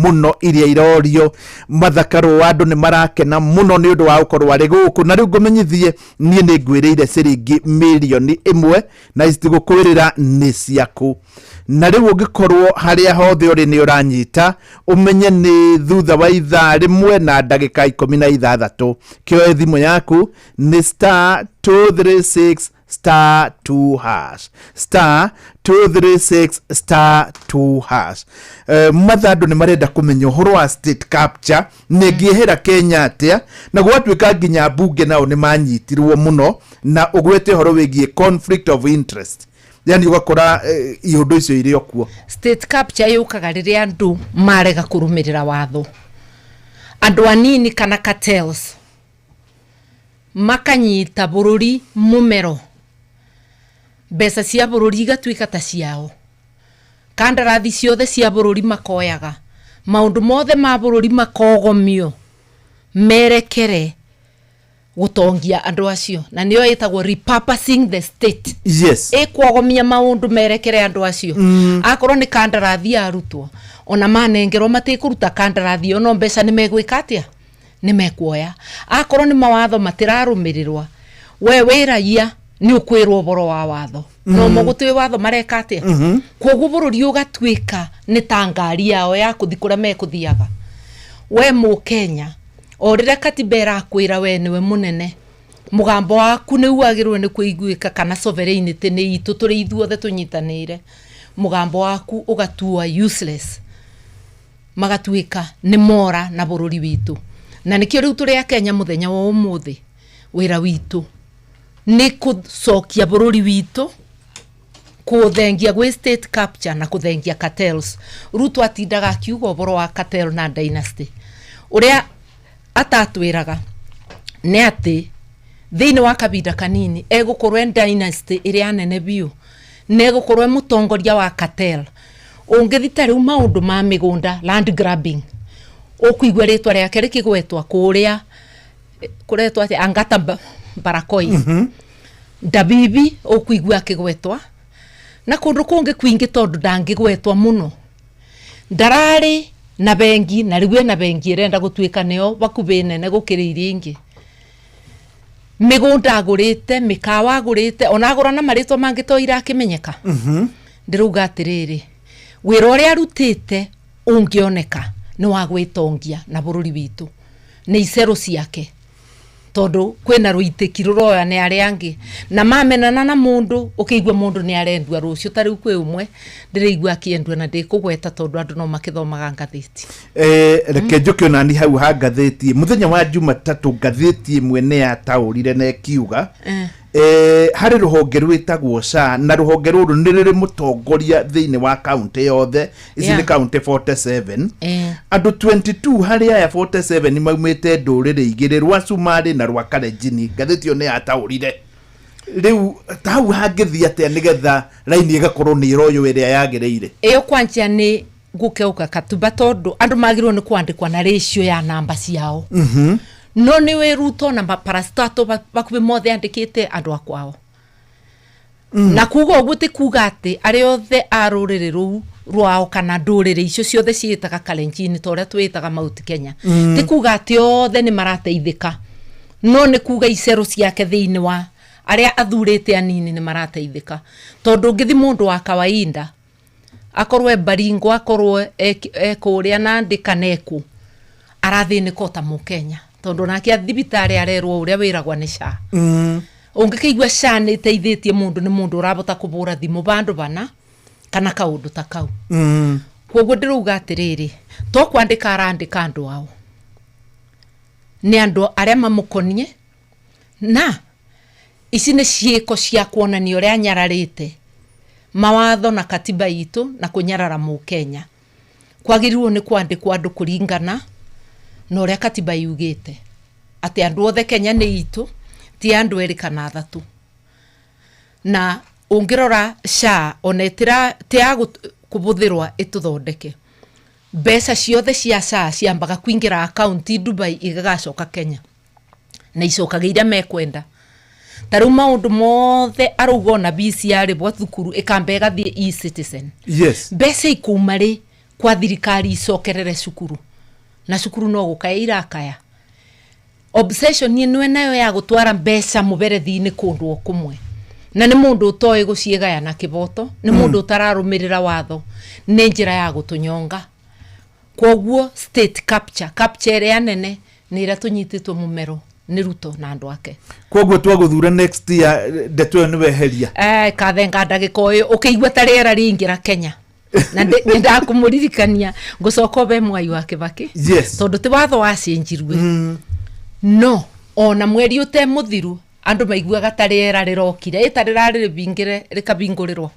mũno iria irorio. Mathakaro wa andũ nĩ marakena mũno nĩ ũndũ wa gũkorwo arĩ gũkũ, na rĩu ngũmenyithie niĩ nĩ ngwĩrĩire ciringi mirioni 1 na citigũkwĩrĩra nĩ ciaku. Na rĩu ũngĩkorwo harĩa hothe ũrĩ nĩ ũranyita ũmenye nĩ thutha wa ithaa rĩmwe na ndagĩka 16 kĩoe thimũ yaku nĩ *236*2 *236*2 mathandũ nĩ marenda kũmenya ũhoro wa state capture nĩ ngĩehera Kenya atĩa, na gwatuĩka nginya mbunge nao nĩ manyitirwo mũno na ũgwete ũhoro wĩgiĩ conflict of interest. Yani ugakora iũndũ icio irĩ okuo.
State capture yukaga rĩrĩa andũ marega kũrũmĩrĩra watho. Andũ anini kana cartels makanyita bũrũri mũmero, mbeca cia bũrũri igatuĩka ta ciao, kandarathi ciothe cia bũrũri makoyaga, maũndũ mothe ma bũrũri makogomio merekere gutongia andũ acio, na nĩyo ĩtagwo repurposing the state.
Yes.
Ĩkwogomia maũndũ merekere andũ acio. Akorwo nĩ kandarathi arutwo, ona manengerwo matikũruta kandarathi ono mbeca nĩ megwĩka atĩa, nĩ mekuoya. Akorwo nĩ mawatho matirarũmĩrĩrwo, we wĩraia nĩ ũkwĩrwo ũboro wa watho, no mũgũtwĩ watho mareka atĩa. Koguo bũrũri ũgatuĩka nĩ ta ngari yao ya kũthi kũrĩa mekũthiaga. We Mũkenya, o rĩrĩa katiba ĩrakwĩra we nĩwe mũnene, mũgambo waku nĩ wagĩrĩirwo nĩ kũiguĩka, kana sovereignty nĩ itũ tũrĩ ithuothe tũnyitanĩire, mũgambo waku ũgatuo useless, magatuĩka nĩ mora na bũrũri witũ. Na nĩkĩo rĩu tũrĩ a Kenya mũthenya wa ũmũthĩ, wĩra witũ nĩ kũcokia bũrũri witũ, kũthengia gwĩ state capture na kũthengia cartels. Ruto atindaga akiuga ũboro wa cartel na dynasty. Ũrĩa atatwĩraga nĩ atĩ thĩinĩ wa kabinda kanini egũkorwo dynasty ĩrĩa nene biũ, na egũkorwo mũtongoria wa cartel. Ũngĩthita rĩu maũndũ ma mĩgũnda, land grabbing, ũkũigua rĩtwa rĩake rĩkĩgwetwa kũrĩa kũretwa atĩ Angata Barakoi. Dabibi ũkũigua akĩgwetwa, na kũndũ kũngĩ kwingĩ tondũ ndangĩgwetwa mũno. Ndararĩ na bengi, na rĩu na bengi ĩrenda gũtuĩka nĩo bakubĩ nene gũkĩra iria ingĩ. Mĩgũnda agũrĩte, mĩkawa agũrĩte, ona agũra na marĩtwa mangĩ to irakĩmenyeka. Ndĩrauga atĩrĩrĩ, wĩra ũrĩa arutĩte ũngĩoneka nĩ wa gwĩtongia na bũrũri witũ nĩ icerũ ciake, tondũ kwĩna rũitĩki rũroya nĩ arĩa angĩ, na mamenana na mũndũ ũkĩigua mũndũ nĩ arendua rũciũ. Ta rĩu kwĩ ũmwe ndĩraigua akĩendua na ndĩkũgweta tondũ andũ no makĩthomaga ngathĩti.
Reke njoke onani hau ha ngathĩti. Mũthenya wa Jumatatũ ngathĩti ĩmwe nĩ yataũrire na ĩkiuga harĩ rũhonge rwĩtagwo SHA, na rũhonge rũrũ nĩ rĩrĩ mũtongoria thĩinĩ wa kaunti yothe, ici nĩ kaunti 47. Andũ 22 harĩ aya 47 maumĩte ndũrĩrĩ igĩrĩ, rwa Sumarĩ na rwa Kalenjin. Ngathĩti ĩyo nĩ yataũrire. Rĩu hau hangĩthiĩ atĩa nĩgetha raini ĩgakorwo nĩ ĩroywo ĩrĩa yagĩrĩire?
Ĩyo kwanjia nĩ gũkeuka katiba, tondũ andũ magĩrĩirwo nĩ kwandĩkwa na ratio ya namba ciao. No nĩ wĩ Ruto na maparastato bakubĩ mothe andĩkĩte andũ akwao. Na kuga ũguo ti kuga atĩ arĩa othe a rũrĩrĩ rũu rwao kana ndũrĩrĩ icio ciothe ciĩtaga Kalenjin ta ũrĩa twĩtaga Mount Kenya, ti kuga atĩ othe nĩ marateithĩka, no nĩ kuga icerũ ciake thĩinĩ wa arĩa athurĩte anini nĩ marateithĩka. Tondũ ũngĩthi mũndũ wa kawaida akorwo Baringo, akorwo kũrĩa Nandi kana eku, arathĩnĩka ta Mũkenya, tondũ nake thibitarĩ arerwo ũrĩa wĩragwa nĩ SHA. Ũngĩkĩigua SHA nĩ ĩteithĩtie mũndũ, nĩ mũndũ ũrabota kũbũra thimũ bandũ bana kana kaũndũ ta kau. Koguo ndĩrauga atĩrĩrĩ, to kwandĩka arandĩka andũ ao, nĩ andũ arĩa mamũkonie, na ici nĩ ciĩko cia kuonania ũrĩa anyararĩte mawatho na katiba itũ na kũnyarara Mũkenya. Kwagĩrĩirwo nĩ kwandĩkwo andũ kũringana na ũrĩa katiba yugĩte atĩ andũ othe Kenya nĩ itũ, ti andũ erĩ kana athatu. Na ũngĩrora SHA ona ĩtĩa kũbũthĩrwa ĩtũthondeke, mbeca ciothe cia SHA ciambaga kuingĩra akaunti Dubai igagacoka Kenya. na icokaga iria mekwenda. Taru maundu mothe arugo na BCR bwa thukuru ikambe gathie e-citizen.
Yes.
Mbeca ikuma ri kwa thirikari icokerere cukuru. Na cukuru no gukaya irakaya. Obsession ni nayo ya gutwara mbeca muberethi-ini kundu okumwe. Na ni mundu utoe guciegaya na kiboto, ni mundu utararumirira watho, ni njira ya gutunyonga. Kwoguo state capture ya nene ni ira tunyititwo mumero ni Ruto na andu ake.
Kwoguo twaguthura next year ndeto ni weheria.
Kathenga ndagika uyu ukiigua tariera ringira Kenya. Na ndakumuririkania ngucoka be Mwai wa Kibaki.
Yes.
Tondu ti watho wacenjirwe. No, ona mweri ute muthiru andu maiguaga tariera rirokire itarira bingire rikabingurirwo.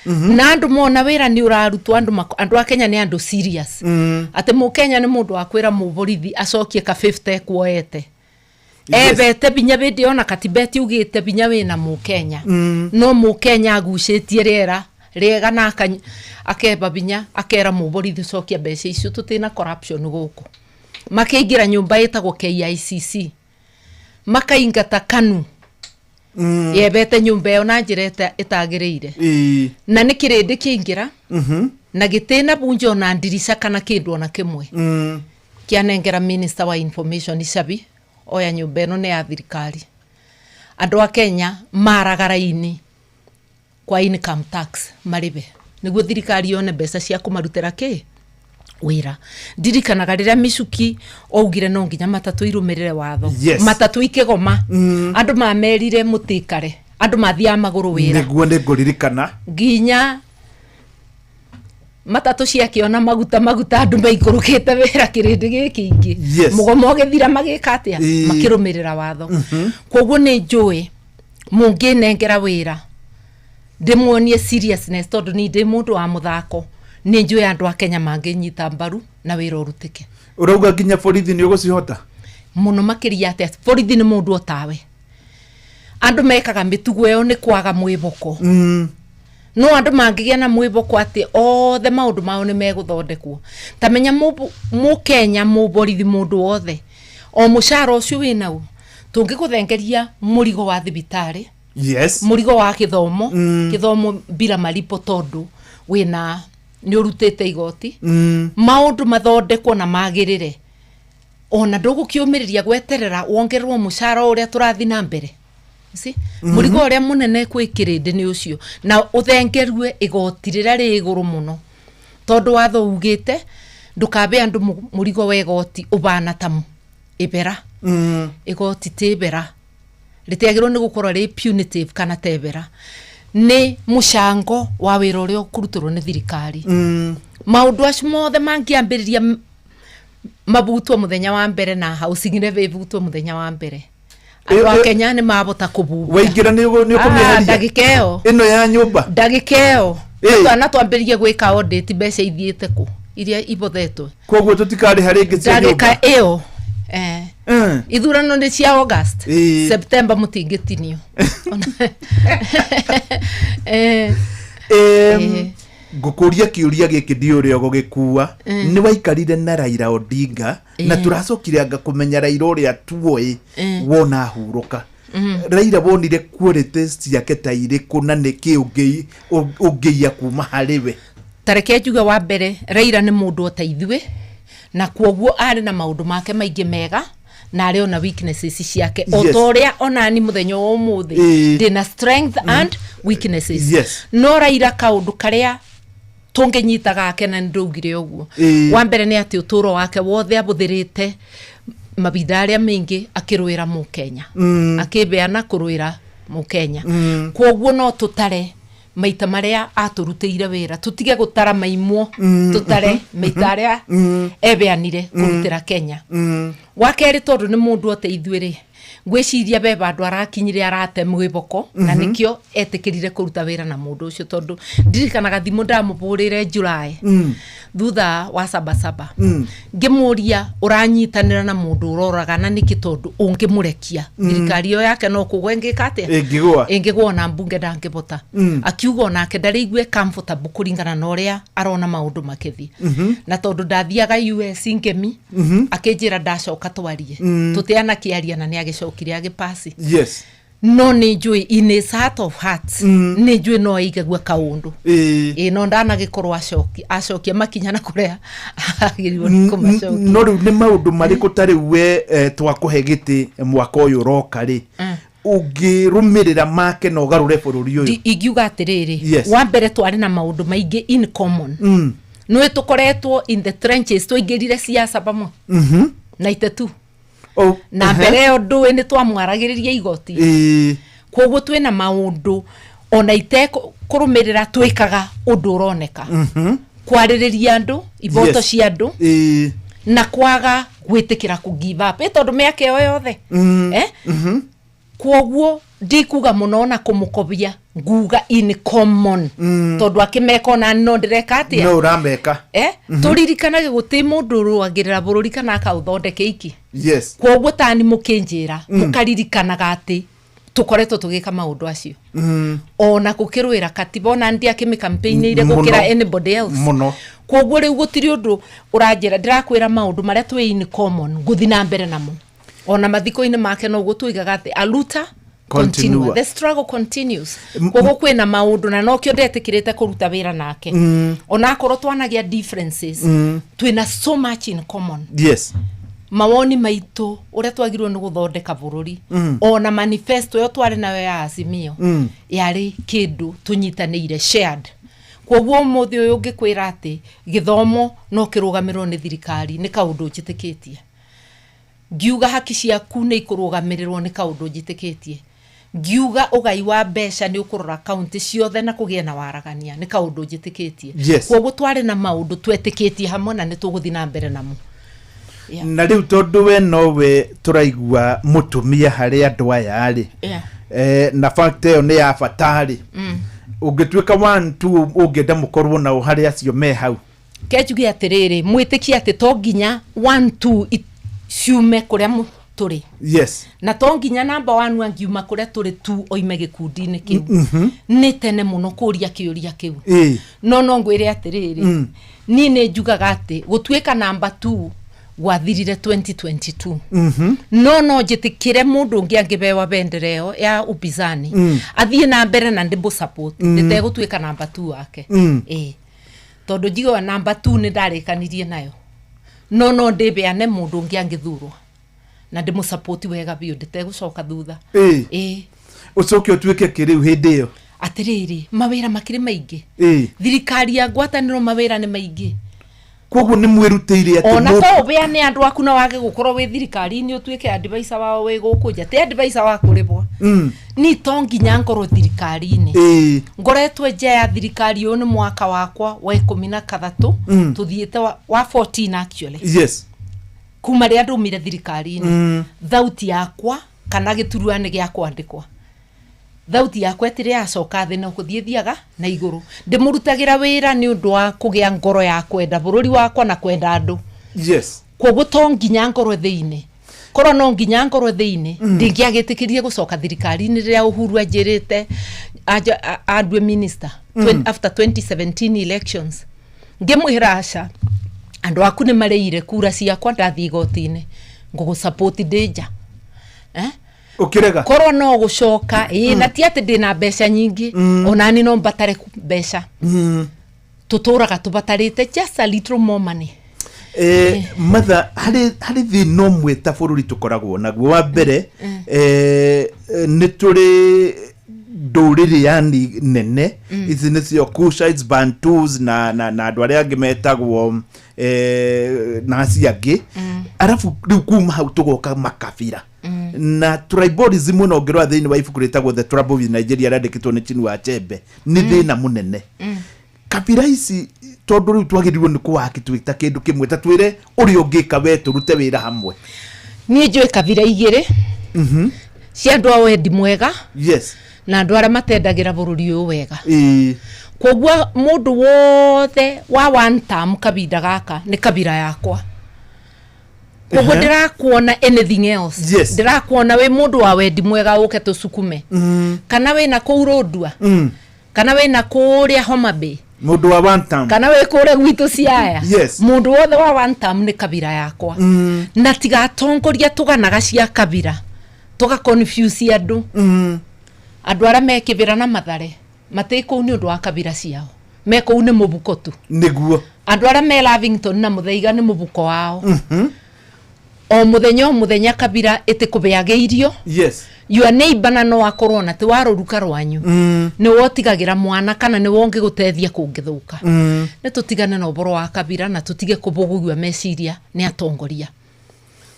Na andu mona wira ni urarutwa andu a Kenya ni andu serious. Ate mu Kenya ni mundu akwira mu borithi acokie ka 50 kuoete. Bete binya bindi ona katibeti ugite binya wina mu Kenya. No mu Kenya agucitie riera riega na akeba binya akera mu borithi cokia mbeca icio tutina corruption guku. Makeingira nyumba itagwo KICC. Makaingata KANU. Yebete nyumba yo na njireta itagireire. Na nikirindi kiingira. Na gitina bunjo na ndirisha kana kindu ona kimwe. Kianengera Minister wa Information Icabi oya nyumba ino ni ya thirikari. Andu a Kenya maragara-ini kwa income tax maribe. Niguo thirikari yone mbeca cia kumarutira ki wira. Ndirikanaga riria Micuki ougire no nginya matatu irumirire watho.
Yes.
Matatu ikigoma. Andu mamerire mutikare. Andu mathia maguru wira.
Niguo niguririkana.
Nginya matatu ciakiona maguta andu maikurukite wira kirindi giki ingi.
Yes.
Mugomo githira magika atia makirumirira watho. Kwoguo ni njui munginengera wira ndimuonie seriousness tondu ni ndi mundu wa muthako. Ni njui andu a Kenya manginyita mbaru na wira urutike.
Urauga nginya borithi ni ugucihota
muno makiria ate borithi ni mundu otawe. Andu mekaga mitugo yo ni kwaga mwiboko. No andu mangigia na mwiboko ati othe maundu mao ni meguthondekwo. Tamenya mu Kenya mu borithi mundu othe o mushara ucio winau tungikuthengeria murigo wa thibitari.
Yes.
Murigo wa kithomo kithomo bila malipo tondu wina ni urutete igoti. Maundu mathondekwo na magirire ona ndugukiumiriria gweterera wongererwo mushara uria turathi na mbere. Murigo uria munene kwikirinde ni ucio na uthengerwe igoti rira ri iguru muno tondu watho ugite ndukabe andu murigo wa igoti ubana tamu ibera. Igoti tibera ritiagirwo ni gukorwo ri punitive kana tebera ni mushango wa wira uria ukurutirwo ni thirikari. Maundu acio mothe mangiambiriria mabutwo muthenya wa mbere na housing levy butwo muthenya wa mbere. Andu a Kenya ni mabota kubuga.
Waingira ni ukumiharia.
Ndagikeo.
Ino ya nyumba.
Ndagikeo. Twana twambiririe gwika audit mbeca ithiete ku iria ibothetwe.
Kwoguo tutikari haringi cia nyumba.
Ndagika iyo. Ithurano ni cia August. September mutingitinio.
Ngukuria kiuria giki ndiuria gugikua ni waikarire na Raila Odinga na turacokire anga kumenya Raila uria tuoi wona huruka. Raila wonire qualities ciake ta iriku na niki ungiya kuma hariwe.
Tareke juga wa mbere Raila ni mundu otaithwe na kwoguo ari na maundu make maingi mega na ari ona weaknesses ciake otoria ona ni muthenya umuthi ndina strength and weaknesses. No Raila kaundu karia tungenyitaga ake na ndugire uguo. Wa mbere ni ati uturo wake wothe abuthirite mabinda aria maingi akirwira mu Kenya. Akibeana kurwira mu Kenya. Kwoguo no tutare maita maria aturutire wira tutige gutara maimwo tutare maita aria ebeanire kurutira Kenya. Wakeri tondu ni mundu oteithwire ngwiciria beba andu arakinyire arate mwiboko na nikio etikirire kuruta wira na mundu ucio tondu ndirikanaga thimu ndamubulire July thutha wa sabasaba ngimuria uranyitanira na mundu uroraga na niki tondu ungimurekia thirikari yo yake no kugwengika atia ingigwa na mbunge ndangibota akiuga nake ndariigwe comfortable kuringana na uria arona maundu makithi na tondu ndathiaga US ngemi akinjira ndacoka twarie tutiana kiaria na ni agicokire agipasi no ni njui in his heart of hearts ni njui no igagwa kaundu no ndanagikorwa acokia makinya na kurea agiriwo kumacokia
no riu ni maundu mariku tari we twakuhe giti mwaka uyu roka ri ungirumirira make no garure bururi uyu
igiuga atiriri wa mbere twari na maundu maingi in common no tukoretwo in the trenches tuingirire siasa pamwe na itetu na mbere undu ni twamwaragiriria igoti koguo twina maundu ona ite kurumirira twikaga undu uroneka kwaririria andu iboto cia andu na kwaga gwitikira ku give up tondu miake yo yothe koguo ndikuga muno na kumukobia nguga in common tondu akimeka na no ndireka atia
no urameka
turirikanaga guti mundu ruagirira bururi kana akauthondeke iki koguo tani mukinjira mukaririkanaga ati tukoretwo tugika maundu acio ona gukirwira katiba ona ndi akimi campaign ire gukira anybody else koguo riu gutiri undu uranjira ndirakwira maundu maria twi in common nguthi na mbere namo ona mathiko-ini make no gutwigaga ati aluta continue the struggle continues koguo kwina maundu na no kio ndetikirite kuruta wira nake ona akorwo twanagia differences twina so much in common mawoni maitu uria twagirwo ni guthondeka bururi ona manifesto yo twari nayo ya Azimio yari kindu tunyitanire shared koguo muthi uyu ngikwira ati githomo no kirugamirwo ni thirikari ni kaundu njitikitie ngiuga haki ciaku ni ikurugamirwo ni kaundu njitikitie ngiuga ugai wa mbeca ni ukurora county ciothe na kugia na waragania ni kaundu njitikitie koguo twari na maundu twetikitie hamwe na ni tuguthi na mbere namo
na riu tondu we nowe turaigua mutumia hari andu aya ari na fact yo ni ya fatari ungituika 1 2 ungenda mukorwo na hari acio me hau
kejugi atiriri mwitikia ati to nginya 1 2 ciume kuria turi na to nginya number 1 angiuma kuria turi tu oime gikundi-ini kiu ni tene muno kuria kiuria kiu no ngwire atiriri ni ne njugaga ati gutwika number 2 gwathirire 2022 no njitikire mundu ungi angibewa bendereo ya upinzani athie na mbere na ndimbo support nditegutwika number 2 wake tondu njigo number 2 ni ndarikanirie nayo no ndibeane mundu ungi angithurwa na ndimu support wega biu nditegucoka thutha
ucoke utwike kiriu hindi iyo
atiriri mawira makiri maingi thirikari ya ngwataniro mawira ni maingi
koguo ni mwirutire ati
ona to beane andu aku na wage gukorwo wi thirikari ni utwike advisor wao wi gukuja te advisor wa kuribwa ni to nginya ngoro thirikari-ini ngoretwe nje ya thirikari uyu ni mwaka wakwa wa 13 tuthiete wa 14 actually kuma ria ndumire thirikari-ini thauti yakwa kana gituruane gia kwandikwa thauti yakwa etire yacoka thi no kuthiethiaga na iguru ndimurutagira wira ni undu wa kugia ngoro ya kwenda bururi wakwa na kwenda andu koguo to nginya ngoro thiini korwo no nginya ngoro thiini ndingiagitikirie gucoka thirikari-ini ria Uhuru ajirite andwe minister after 2017 elections ngimwiraca andu aku ni mareire kura ciakwa ndathie igoti-ini ngugu support danger
ukirega
korwo no gucoka na ti ati ndina mbeca nyingi ona ni no mbatare mbeca tuturaga tubatarite just a little more money
matha hari thino mweta bururi tukoragwo naguo wa mbere ni turi nduriri yani nene ici ni cio Kushites, Bantus na andu aria angi metagwo na ciangi arafu riu kuma hau tugoka makabira na tribalism no ngirwa thiini wa ibuku ritagwo The Trouble with Nigeria randikitwo ni Chinua Achebe ni thina munene kabira ici tondu riu twagirirwo ni kuwaki twita kindu kimwe ta twire uri ungika we turute wira hamwe
ni njui kabira igire cia andu a wendi mwega
yes
na andu aria matendagira bururi uyu wega kogua mundu wothe wa one term kabinda gaka ni kabira yakwa kogua ndirakuona anything else ndirakuona we mundu wa wendi mwega uke tusukume kana we na kuurudua kana we na kuria Homa Bay
mundu wa one term
kana we kure gwitu Siaya mundu wothe wa one term ni kabira yakwa na tigatongoria tuganaga cia kabira tuga confuse andu andu aria mekibira na Mathare matiko ni undu wa kabira ciao meko une mubuko tu
niguo
andu aria me Lavington na Muthaiga ni mubuko wao o muthenya kabira itikubeage irio your neighbor na no akorwo na ti waruruka rwanyu ni wotigagira mwana kana ni wonge gutethia kungithuka ni tutigane na uboro wa kabira na tutige kubugugwa meciria ni atongoria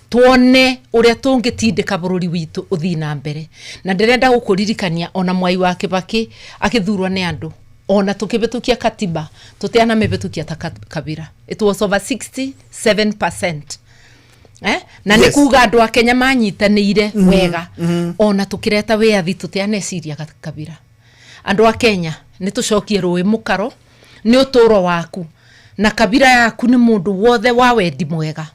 tuone uria tungitindika bururi witu uthina mbere na ndirenda gukuririkania ona Mwai wa Kibaki akithurwa ni andu ona tukibetukia katiba tutiana mebetukia ta kabira it was over 67%. Na ni kuga andu a Kenya manyitanire wega ona tukireta wiathi tutiane ciria kabira andu a Kenya ni tucokie rui mukaro ni uturo waku na kabira yaku ni mundu wothe wa wendi mwega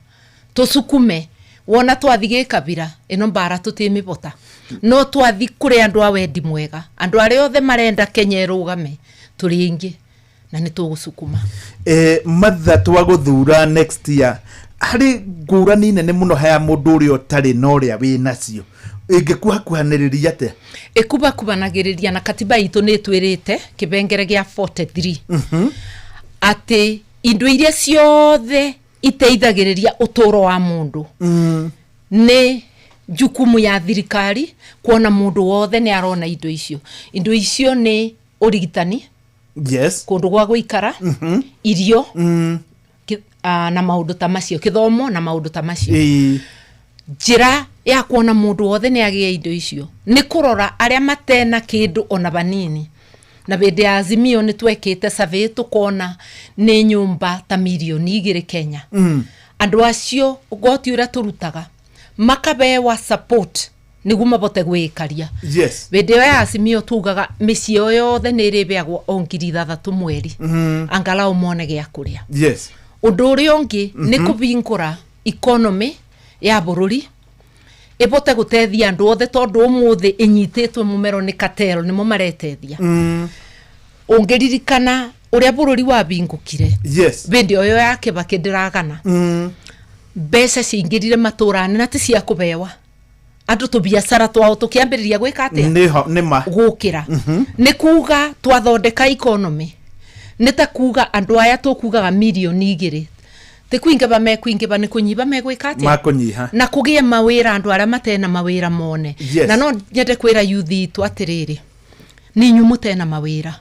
tusukume wona twathige kabira ino mbara tutimibota no twathi kuri andu a wendi mwega andu ari othe marenda Kenya irugame turingi na ni tugusukuma
matha twaguthura next year hari ngurani nene muno haya mundu uri otari no ria wi nacio ingikuhakuhaniriria ate
ikubakubanagiriria na katiba itu ni twirite kibengere gia 43 ati indu iria ciothe iteithagiriria uturo wa mundu ni jukumu ya thirikari kuona mundu wothe ni arona indo icio ni urigitani kundu gwa guikara irio na maundu ta macio kithomo na maundu ta macio njira ya kuona mundu wothe ni agie indo icio ni kurora aria matena kindu ona banini na bende ya Azimio ni twekete survey tukona ni nyumba ta milioni 2 Kenya andu acio goti ura turutaga makabewa support niguo mabote gwikaria bende ya Azimio tugaga micio yothe ni ribeagwo ongiri 3 mweri angala umone gya kuria undu uria ungi ni kubingura economy ya bururi ibote gutethia andu othe tondu umuthi inyititwe mumero ni cartel ni mo maretethia ungiririkana uria bururi wa bingukire bindi oyo yake bakindiragana mbeca cingirire maturani na ti cia kubewa andu tu biashara twao tukiambiriria gwika atia
ni ma
gukira ni kuga twathondeka economy nita kuga andu aya tukugaga milioni 2 te kuingeba mekuingeba ni kunyiba megwika atia
makunyiha
na kugia mawira andu aria matena mawira mone na no nyende kwira yuthi tu atiriri ni nyumutena mawira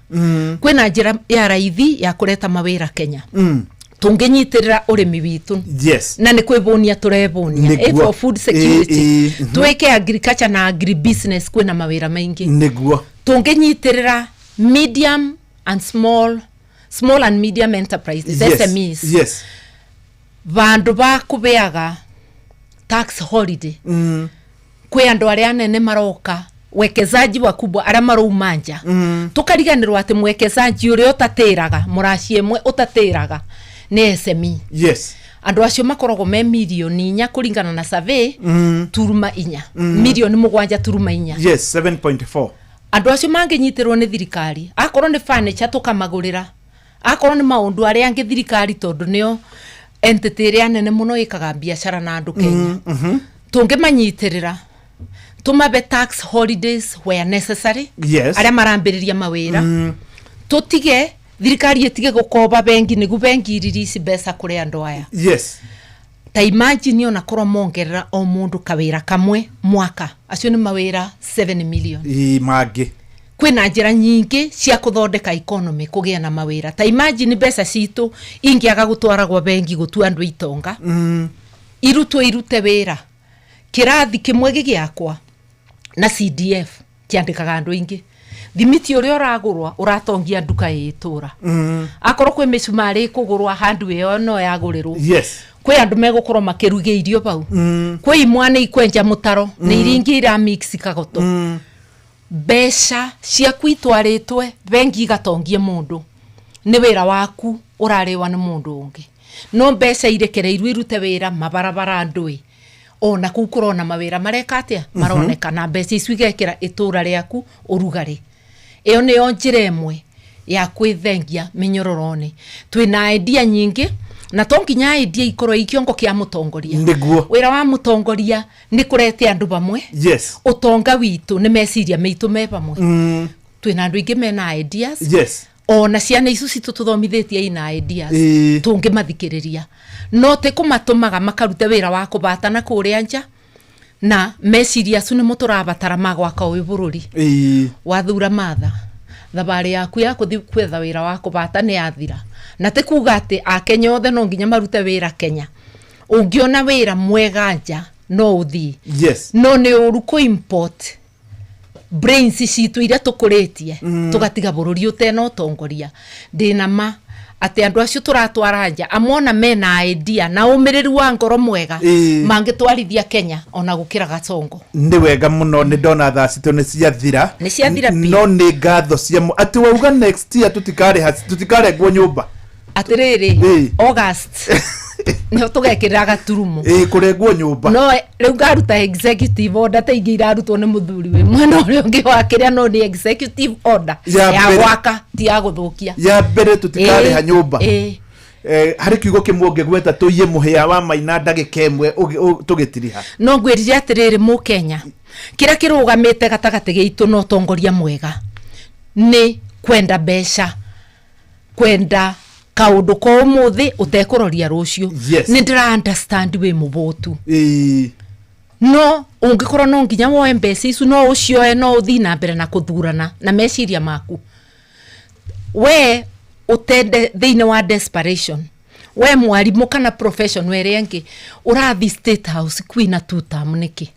kwina njira ya raithi ya kureta mawira Kenya tungenyitirira urimi witu na ni kwibonia turebonia for food security tweke agriculture na agribusiness kwina mawira maingi
niguo
tungenyitirira medium and small and medium enterprises SMEs vandu ba kubeaga tax holiday kwe andu aria nene maroka wekezaji wakubwa aria maroumanja tukariganirwa ati mwekezaji uri utatiraga muraci emwe utatiraga ni SME andu acio makorogo me milioni 4 kuringana na survey turuma 4 milioni 7 turuma 4
7.4
andu acio manginyitirwo ni thirikari akorwo ni furniture tukamagurira akorwo ni maundu aria angi thirikari tondu nio entity ria nene muno ikaga biashara na andu Kenya tungimanyitirira tumabe tax holidays where necessary aria marambiriria mawira tutige thirikari itige gukoba bengi nigu bengi irisi besa kuri andu aya ta imagine ona korwo mongerera o mundu kawira kamwe mwaka acio ni mawira 7 million
magi
kwina njira nyingi cia kuthondeka economy kugia na mawira ta imagine besa citu ingiaga gutwara gwa bengi gutua andu itonga irute wira kirathi kimwe gigiakwa na CDF kiandikaga andu ingi thimiti uri uragurwa uratongia nduka yitura akorwo kwe misumari kugurwa handu iyo no yagurirwo kwe andu megukorwo makiruge irio bau kwe imwana ikwenja mutaro ni iringi ira mix kagoto besha cia kwitwaritwe bengi gatongie mundu ni wira waku urarewa ni mundu ungi no besha irekereirwe irute wira mabarabara ndui ona kukurona mawira mareka atia maroneka na besha icu igekira itura riaku urugari iyo ni njira imwe ya kwithengia minyororoni twina idea nyingi na tonginya idea ikorwo ikiongo kia mutongoria
niguo
wira wa mutongoria ni kurete andu bamwe
yes
utonga witu ni meciria meitu me bamwe twina andu ingi mena ideas
yes
ona ciana icu citu tuthomithitie ina ideas tungi mathikiriria no te kumatumaga makarute wira wa kubatana kuria nja na meciria su ni muturabatara magwaka uyu bururi wathura matha thabari yaku ya kuthi kwetha wira wa kubata ni athira na te kuga ati akenya othe no nginya marute wira Kenya ungiona wira mwega nja no uthi
yes
no ni uru ku import brains citu iria tukuritie tugatiga bururi utena utongoria ndina ma ati andu acio turatwara nja amona mena idea na umiriru wa ngoro mwega mangitwarithia Kenya ona gukira gatongo
ndi wega muno ni ndona tha citu ni ciathira no ni ngatho cia ati wauga next year tutikare gwo nyumba
atiriri August no tugekira gaturumo
kurengwo nyumba
no riu ngaruta executive order te ingi irarutwo ni muthuri we mwana uri ungi wa kiria no ni executive order ya gwaka ti ya guthukia
ya mbere tutikare ha nyumba hari kiugo kimwe gweta tuiye muhia wa maina ndagika imwe tugitiriha
no ngwirire atiriri mu Kenya kira kirugamite gatagati gitu no tongoria mwega ni kwenda besha kwenda kaundu ko muthi utekororia rucio ni ndira understand we mubotu no ungikorwo no nginya woe mbeca icu no ucioe no uthi na mbere na kuthurana na meciria maku we utende thiine wa desperation we mwarimu kana profession werengi urathi State House kwina tutam niki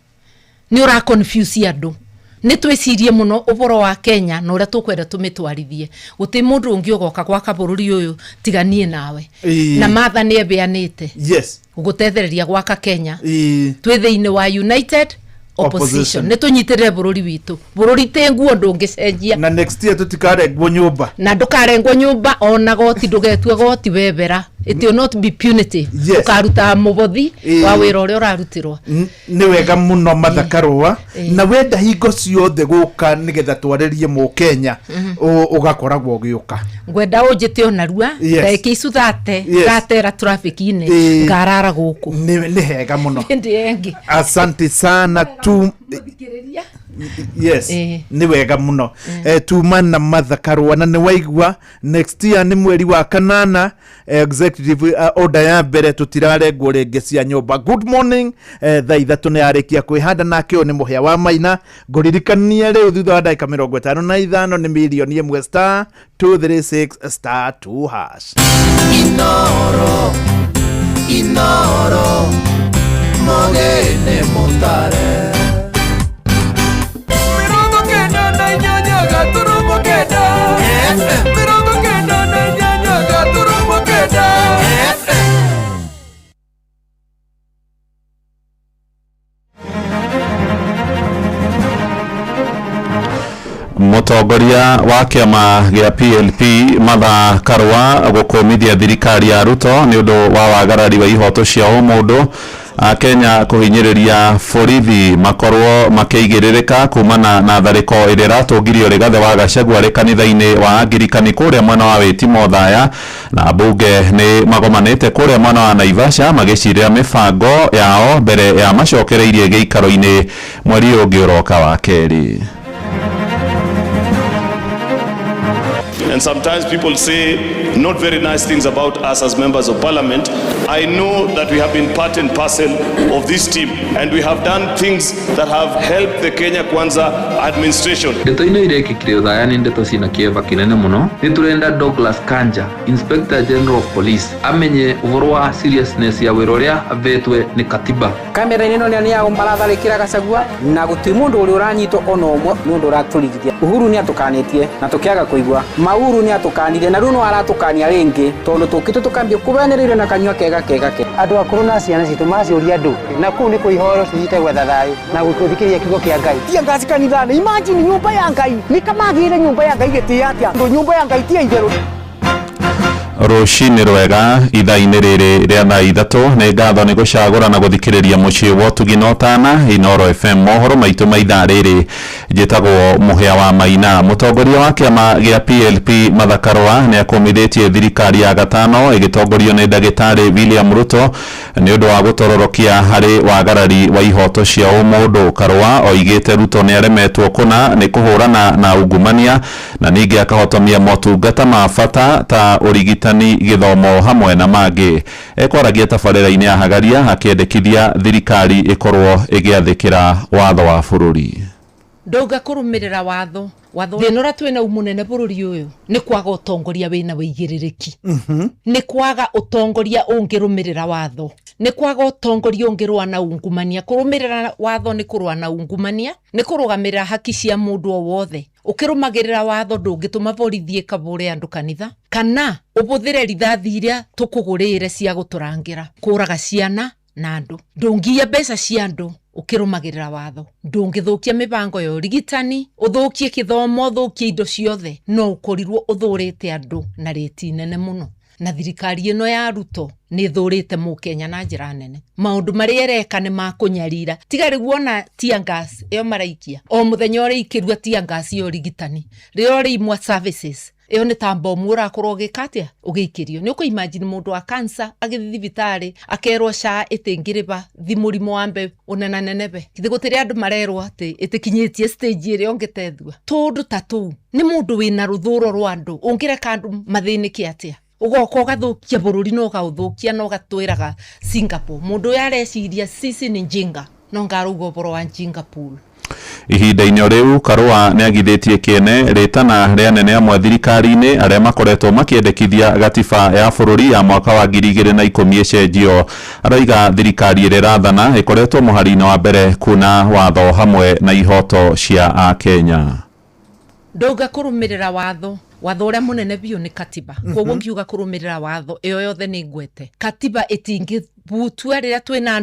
ni ura confuse andu ni twicirie muno uboro wa Kenya na uria tukwenda tumitwarithie guti mundu ungi ugoka kwa kabururi uyu tiganie nawe na matha ni ebeanite
yes
gutethereria gwaka Kenya twi thiine wa United opposition ni tunyitirire bururi witu bururi tenguo ndungicenjia
na next year tutikare nyumba
na ndukarengwo nyumba ona goti ndugetwe goti webera it will not be punitive ukaruta mubothi wa wira uria urarutirwa
ni wega muno mathakarwa na wenda hingo ciothe guka nigetha twaririe mu Kenya ugakoragwo ugiuka
ngwenda unjite onarua ndeke icu thate gatera traffic ine ngarara guku
ni hega muno
ndiengi
asante sana tu yes ni wega muno tumana mathakarwa na ni waigua next year ni mweri wa kanana executive order ya mbere tutirarengwo renge cia nyumba good morning thaa ithatu ni arikia kwihanda nake ni muhia wa maina nguririkania riu thutha wa ndagika 55 ni milioni 1 star 236 star 2 hash inoro mogene motare
mutongoria wa kiama gia PLP Martha Karua gukumithia thirikari ya Ruto ni undu wa wagarari wa ihoto cia umundu Kenya kuhinyiriria borithi makorwo makeigiririka kumana na thariko iria ratungirio rigathe wa Gachagua ri kanitha-ini wa Angirikani kuria mwena wa Wetimo Thaya na bunge ni magomanite kuria mwena wa Naivasha magiciria mibango yao mbere ya macokereirie giikaro-ini mweri ungi uroka wa keri.
And sometimes people say not very nice things about us as members of parliament. I know that we have been part and parcel of this team and we have done things that have helped the Kenya Kwanza administration.
Ndeto ino irekikire Thaya ni ndeto cina kieva kinene muno. Niturenda Douglas Kanja, Inspector General of Police, amenye uhoro wa seriousness ya wira uria avetwe ni katiba.
Kamera ino ni ya mbaratharikira Gachagua na guti mundu uri uranyito ono umwe mundu uraturigithia. Uhuru ni atukanitie na tukiaga kuigwa mau Uhuru ni atukanire na runo aratukania ringi tondu tukite tukambia kubenereire na kanywa kega andu akuru na ciana citu maciuria andu na kuu ni kuihoro cihite gwetha thayu na gukuthikiria kiugo kia Ngai tia ngasi kanithani imagine nyumba ya Ngai ni kama gire nyumba ya Ngai gitia atia ndo nyumba ya Ngai tia itheru
Rucini rwega ithaa-inĩ rĩrĩ rĩa thaa ithatũ nĩ ngatho nĩ gũcagũra na gũthikĩrĩria mũciĩ wa ũtugi na ũtana Inooro FM. Mohoro maitũ ma ithaa rĩrĩ njĩtagwo Mũhĩa wa Maina. Mũtongoria wa kĩama gĩa PLP Martha Karua nĩ akũmithĩtie thirikari ya gatano ĩgĩtongorio nĩ ndagĩtarĩ William Ruto nĩ ũndũ wa gũtororokia harĩ wagarari wa ihoto cia ũmũndũ. Karua oigĩte Ruto nĩ aremetwo kũna nĩ kũhũrana na ungumania na ningĩ akahotomia motungata ma bata ta ũrigitani githomo hamwe na mangĩ. Ekwaragia tabarĩra-inĩ ya Hagaria akĩendekithia thirikari ĩkorwo ĩgĩathĩkĩra watho wa bũrũri.
Ndonga kũrũmĩrĩra watho thĩna ũrĩa twĩna mũnene bũrũri ũyũ nĩ kwaga ũtongoria wĩna wĩigĩrĩrĩki. Nĩ kwaga ũtongoria ũngĩrũmĩrĩra watho, nĩ kwaga ũtongoria ũngĩrũa na ungumania. Kũrũmĩrĩra watho nĩ kũrũa na ungumania, nĩ kũrũgamĩrĩra haki cia mũndũ o wothe. Ũkĩrũmagĩrĩra watho ndũngĩtũma borithi ĩkabũre andũ kanitha kana ũbũthĩre rithathi iria tũkũgũrĩire cia gũtũrangĩra kũraga ciana na andũ. Ndũngiya mbeca cia andũ ukirumagirira watho. Ndũngĩthũkia mĩbango ya ũrigitani, ũthũkie gĩthomo, ũthũkie indo ciothe, no ũkorirwo ũthũrĩte andũ na rĩti nene mũno. Na thirikari ĩno ya Ruto nĩ thũrĩte Mũkenya na njĩra nene. Maũndũ marĩa ĩreka nĩ ma kũnyarira. Tiga rĩu ona tear gas ĩyo maraikia, o mũthenya ũrĩikĩrua tear gas ya ũrigitani, rĩo rĩimwa services, ĩyo nĩ ta mbomu ũrakorwo ũgĩkatia ũgĩikĩrio. Nĩ ũkũimagine mũndũ wa cancer agĩthiĩ thibitarĩ akerwo SHA ĩtĩngĩrĩba mũrimũ wa mbe ũnenanenebe. Githĩ gũtirĩ andũ marerwo atĩ ĩtĩkinyĩtie stage ĩrĩa ũngĩtethua. Tũndũ ta tũu nĩ mũndũ wĩna rũthũro rwa andũ ũngĩreka andũ mathĩnĩke atĩa. Ugoka ugathukia bũrũri no gauthukia no gatwĩraga Singapore. Mũndũ ũyũ areciria sisi ni njinga no ngaruga ũboro wa Singapore.
Ihinda-inĩ rĩu Karua nĩ agithĩtie kĩene rĩtana rĩa nene amwe thirikari-inĩ arĩa makoretwo makĩendekithia gatiba ya bũrũri ya mwaka wa 2010 ĩcenjio. Aroiga thirikari ĩrĩa ĩrathana ĩkoretwo mũhari-inĩ wa mbere kuna watho hamwe na ihoto cia Akenya.
Ndũnga kũrũmĩrĩra watho ũrĩa mũnene biũ nĩ katiba. Koguo ngiuga kũrũmĩrĩra watho ĩyo yothe nĩ ngwete. Katiba ĩtingĩbutua rĩrĩa twĩna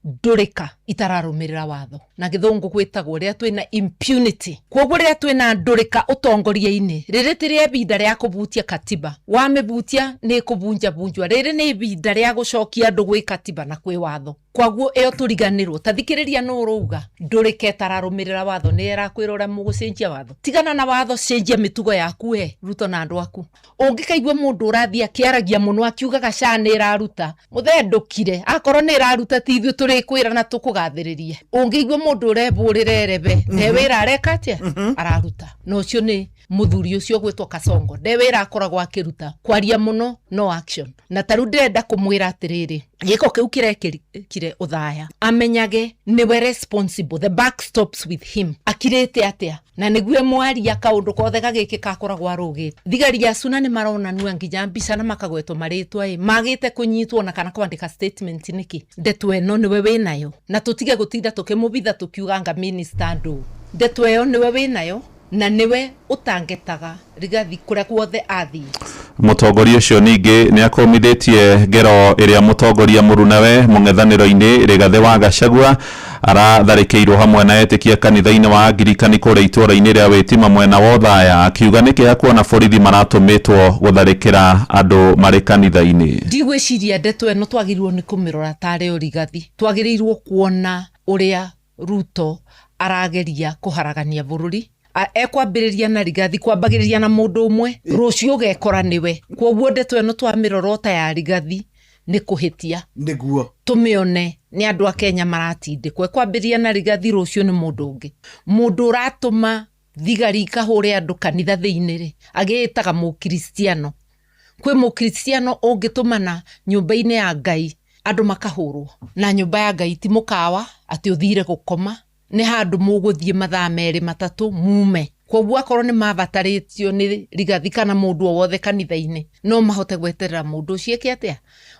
ndũrĩka itararũmĩrĩra watho. Na gĩthũngũ gwĩtagwo rĩrĩa twĩna impunity. Koguo rĩrĩa twĩna ndũrĩka ũtongoria-inĩ, rĩrĩ tĩrĩa ibinda rĩa kũbutia katiba. Wamĩbutia nĩ kũbunjabunjwa. Rĩrĩ nĩ ibinda rĩa gũcokia andũ gwĩ katiba na kwĩ watho. Koguo ĩyo tũriganĩrwo. Ta thikĩrĩria no ũrauga ndũrĩka ĩtararũmĩrĩra watho nĩ ĩrakwĩra ũrĩa mũgũcenjia watho. Tigana na watho, cenjia mĩtugo yaku Ruto na andũ aku. Ũngĩkaigua mũndũ ũrathiĩ akĩaragia mũno akiugaga SHA nĩ ĩraruta, mũthendũkire. Akorwo nĩ ĩraruta ti ithuĩ tũrĩkwĩra na tũkũgathĩrĩrie. Ũngĩigua mũndũ ũrebũrĩra erebe, nde wĩra areka atĩa? Araruta. Na ũcio nĩ mũthuri ũcio gwĩtwo Kasongo. Nde wĩra akoragwo akĩruta, kwaria mũno no action. Na tarĩu ndĩrenda kũmwĩra atĩrĩrĩ, gĩko kĩu kĩrekĩrire ũthaya, amenyage nĩwe responsible, the buck stops with him. Akirĩte atĩa na nĩguo mwaria kaũndũ kothe gagĩkĩ kakoragwo arũgĩte. Thigari ya Suna nĩ maronanua nginya mbica na makagwetwo marĩtwa magĩte kũnyitwo na kana kwandĩka statement nĩkĩ. Ndeto ĩno nĩwe wĩnayo, na tũtige gũtinda tũkĩmũbitha tũkiuganga minister ndũ. Ndeto ĩyo nĩwe wĩnayo na niwe utangetaga Rigathi kũrĩa guothe athi.
Mũtongoria ũcio ningĩ nĩ akũmithĩtie ngero ĩrĩa mũtongoria mũrunawe mũng'ethanĩro-inĩ Rigathi wa Gachagua aratharĩkĩirwo hamwe na etĩkia kanitha-inĩ wa Angirikani kũrĩa itũũra-inĩ rĩa Wĩtima mwena wa Othaya, akiuga nĩ kĩeha kuona borithi maratũmĩtwo gũtharĩkĩra andũ marĩ kanitha-inĩ.
Ndigwĩciria ndeto ĩno twagĩrĩirwo nĩ kũmĩrora tarĩ Rigathi. Twagĩrĩirwo kuona ũrĩa Ruto arageria kũharagania bũrũri. Ekwambĩrĩria na Rigathi, kwambagĩrĩria na mũndũ ũmwe, rũciũ ũgekora nĩwe. Koguo ndeto ĩno twamĩrora ta ya Rigathi nĩ kũhĩtia.
Nĩguo
tũmĩone nĩ andũ a Kenya maratindĩkwo. Ekwambĩrĩria na Rigathi, rũciũ nĩ mũndũ ũngĩ. Mũndũ ũratũma thigari ikahũre andũ kanitha thĩinĩ agĩĩtaga mũkristiano. Kwĩ mũkristiano ũngĩtũmana nyũmba-inĩ ya Ngai andũ makahũrwo. Na nyũmba ya Ngai ti mũkawa atĩ ũthire gũkoma, nĩ handũ mũgũthiĩ mathaa merĩ matatũ mume. Koguo akorwo nĩ mabatarĩtio nĩ Rigathi kana mũndũ o wothe kanitha-inĩ, no mahote gweterera mũndũ ũcio eke atĩa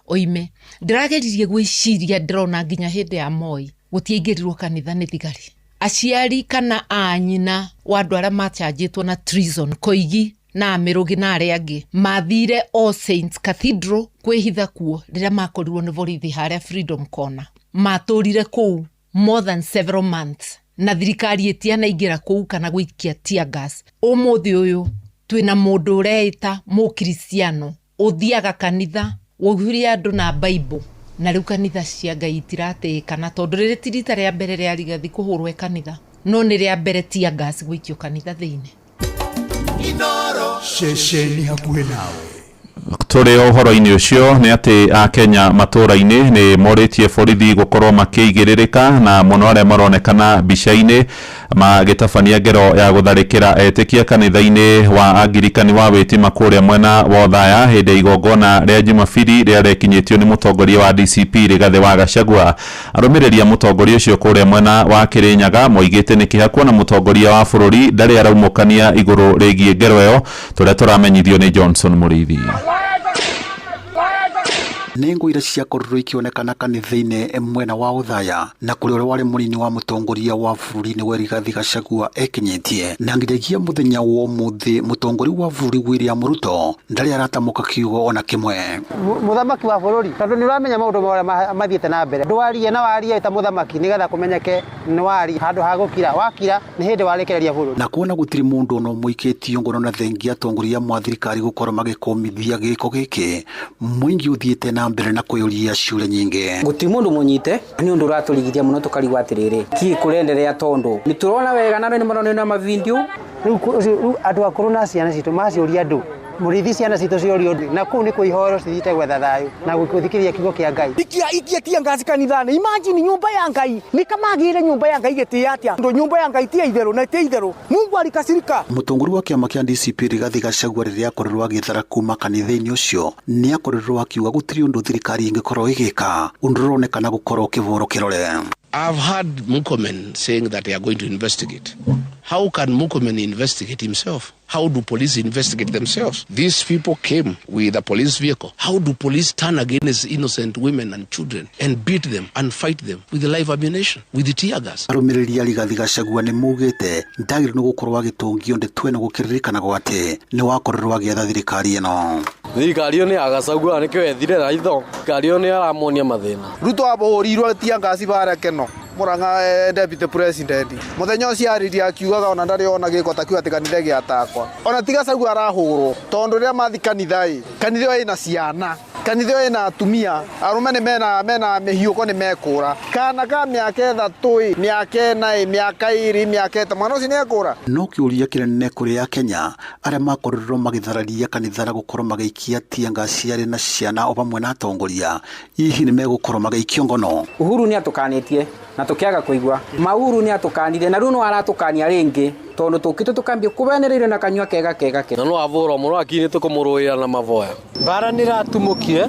oime. Ndĩrageririe gwĩciria, ndĩrona nginya hĩndĩ ya Moi gũtiaingĩrirwo kanitha nĩ thigari. Aciari kana anyina wa andũ arĩa machanjĩtwo na treason, koigi na Mirugi na aria angi mathire All Saints Cathedral kwihitha kuo riria makorirwo ni borithi haria Freedom Corner. Maturire kuu more than several months na thirikari itiana ingira kuu kana gwikia tear gas. Umuthi uyu twina mundu ureita mukristiano uthiaga kanitha wohuria andu na Bible na riu kanitha cia Ngai itiratikana tondu riri tirita ria mbere ria rigathi kuhurwe kanitha no ni ria mbere tear gas gwikio kanitha thiine.
Shesheni hakuhe nawe.
Turi uhoro-ini ucio ni ati a Kenya matura-ini ni moritie borithi gukorwo makiigiririka na muno aria maronekana bica-ini magitabania ngero ya gutharikira etikia kanitha-ini wa Angirikani wa Witima kuria mwena wa Othaya hindi igongona ria Jumapili ria rekinyitio ni mutongoria wa DCP Rigathi wa Gachagua. Arumiriria mutongoria ucio kuria mwena wa Kirinyaga moigite ni kihakwo na mutongoria wa bururi ndari araumukania iguru rigie ngero iyo turia turamenyithio ni Johnson Muriithi.
Nengo ira ciakorirwo ikionekana kanitha-ini mwena wa Othaya na kuri uri wari munini wa mutongoria wa bururi ni Rigathi Gachagua ekinyitie na nginya muthenya wa umuthi mutongoria wa bururi William Ruto ndari aratamuka kiugo ona kimwe.
Muthamaki wa bururi tondu ni uramenya maundu maria mathiete na mbere ndwarie na warie ta muthamaki nigetha kumenyeke ni wari handu ha gukira wakira ni hindi warekereria bururi
na kuona gutiri mundu no muiketio ngono na thengia atongoria mwa thirikari gukorwo magikomithia giko giki mwingi uthiete na mbere na kuyuria ciure nyingi
guti mundu munyite ni undu raturigithia muno tukarigwa atiriri ki kurenderea tondu ni turona wega na ni marone na mavideo riu andu akuru na ciana citu maciuria andu murithi ciana citu ciurio na kuu ni kuihoro cithite gwetha thayu na gukuthikiria kiugo kia Ngai ikia ngazi kanithani. Imagine nyumba ya Ngai ni kama agire nyumba ya Ngai getia atia ndo nyumba ya Ngai tia itheru na tia itheru Mungu alikasirika.
Mutongoria wa kiama kia DCP Rigathi Gachagua riria akorirwo agithara kuma kanitha-ini ucio ni akorirwo akiuga gutiri undu thirikari ingikorwo igika undu uronekana gukorwo kivoro kirore.
I've heard Murkomen saying that they are going to investigate. How can Murkomen investigate himself? How do police investigate themselves? These people came with a police vehicle. How do police turn against innocent women and children and beat them and fight them with live ammunition, with the tear gas?
Arumiriria Rigathi Gachagua ni mugite ndagiri no gukorwo agitungio ndetwe no gukiririkana gwate ni wakorirwo agietha thirikari ino.
Thirikari ino ya Gachagua ni kwethire raitho thirikari ino ni aramonia mathina.
Ruto aborirwo tia ngasi bara keno Muranga deputy president muthenya ucio ariria akiugaga ona ndari ona giko takiu ati kanitha giatakwa ona tiga Gachagua arahurwo tondu ria mathi kanitha ina ciana kanitha ina atumia arume ni mena mihiuko ni mekura kana ka miaka 3 miaka 4 miaka 2 miaka 5 mwana ucio ni ekura
no kiuria kinene kuri ya Kenya aria makorirwo magithararia kanitha na gukorwo magaikia tia ngasi ari na ciana o pamwe na atongoria hihi ni megukorwo magaikio ngono.
Uhuru ni atukanitie na tukiaga kuigwa Mauru ni atukanire na runo aratukania ringi tondu tukite tukambia kubenereire na kanywa kega
na no avoro muno akini tukumuruira na mavoya bara niratumukire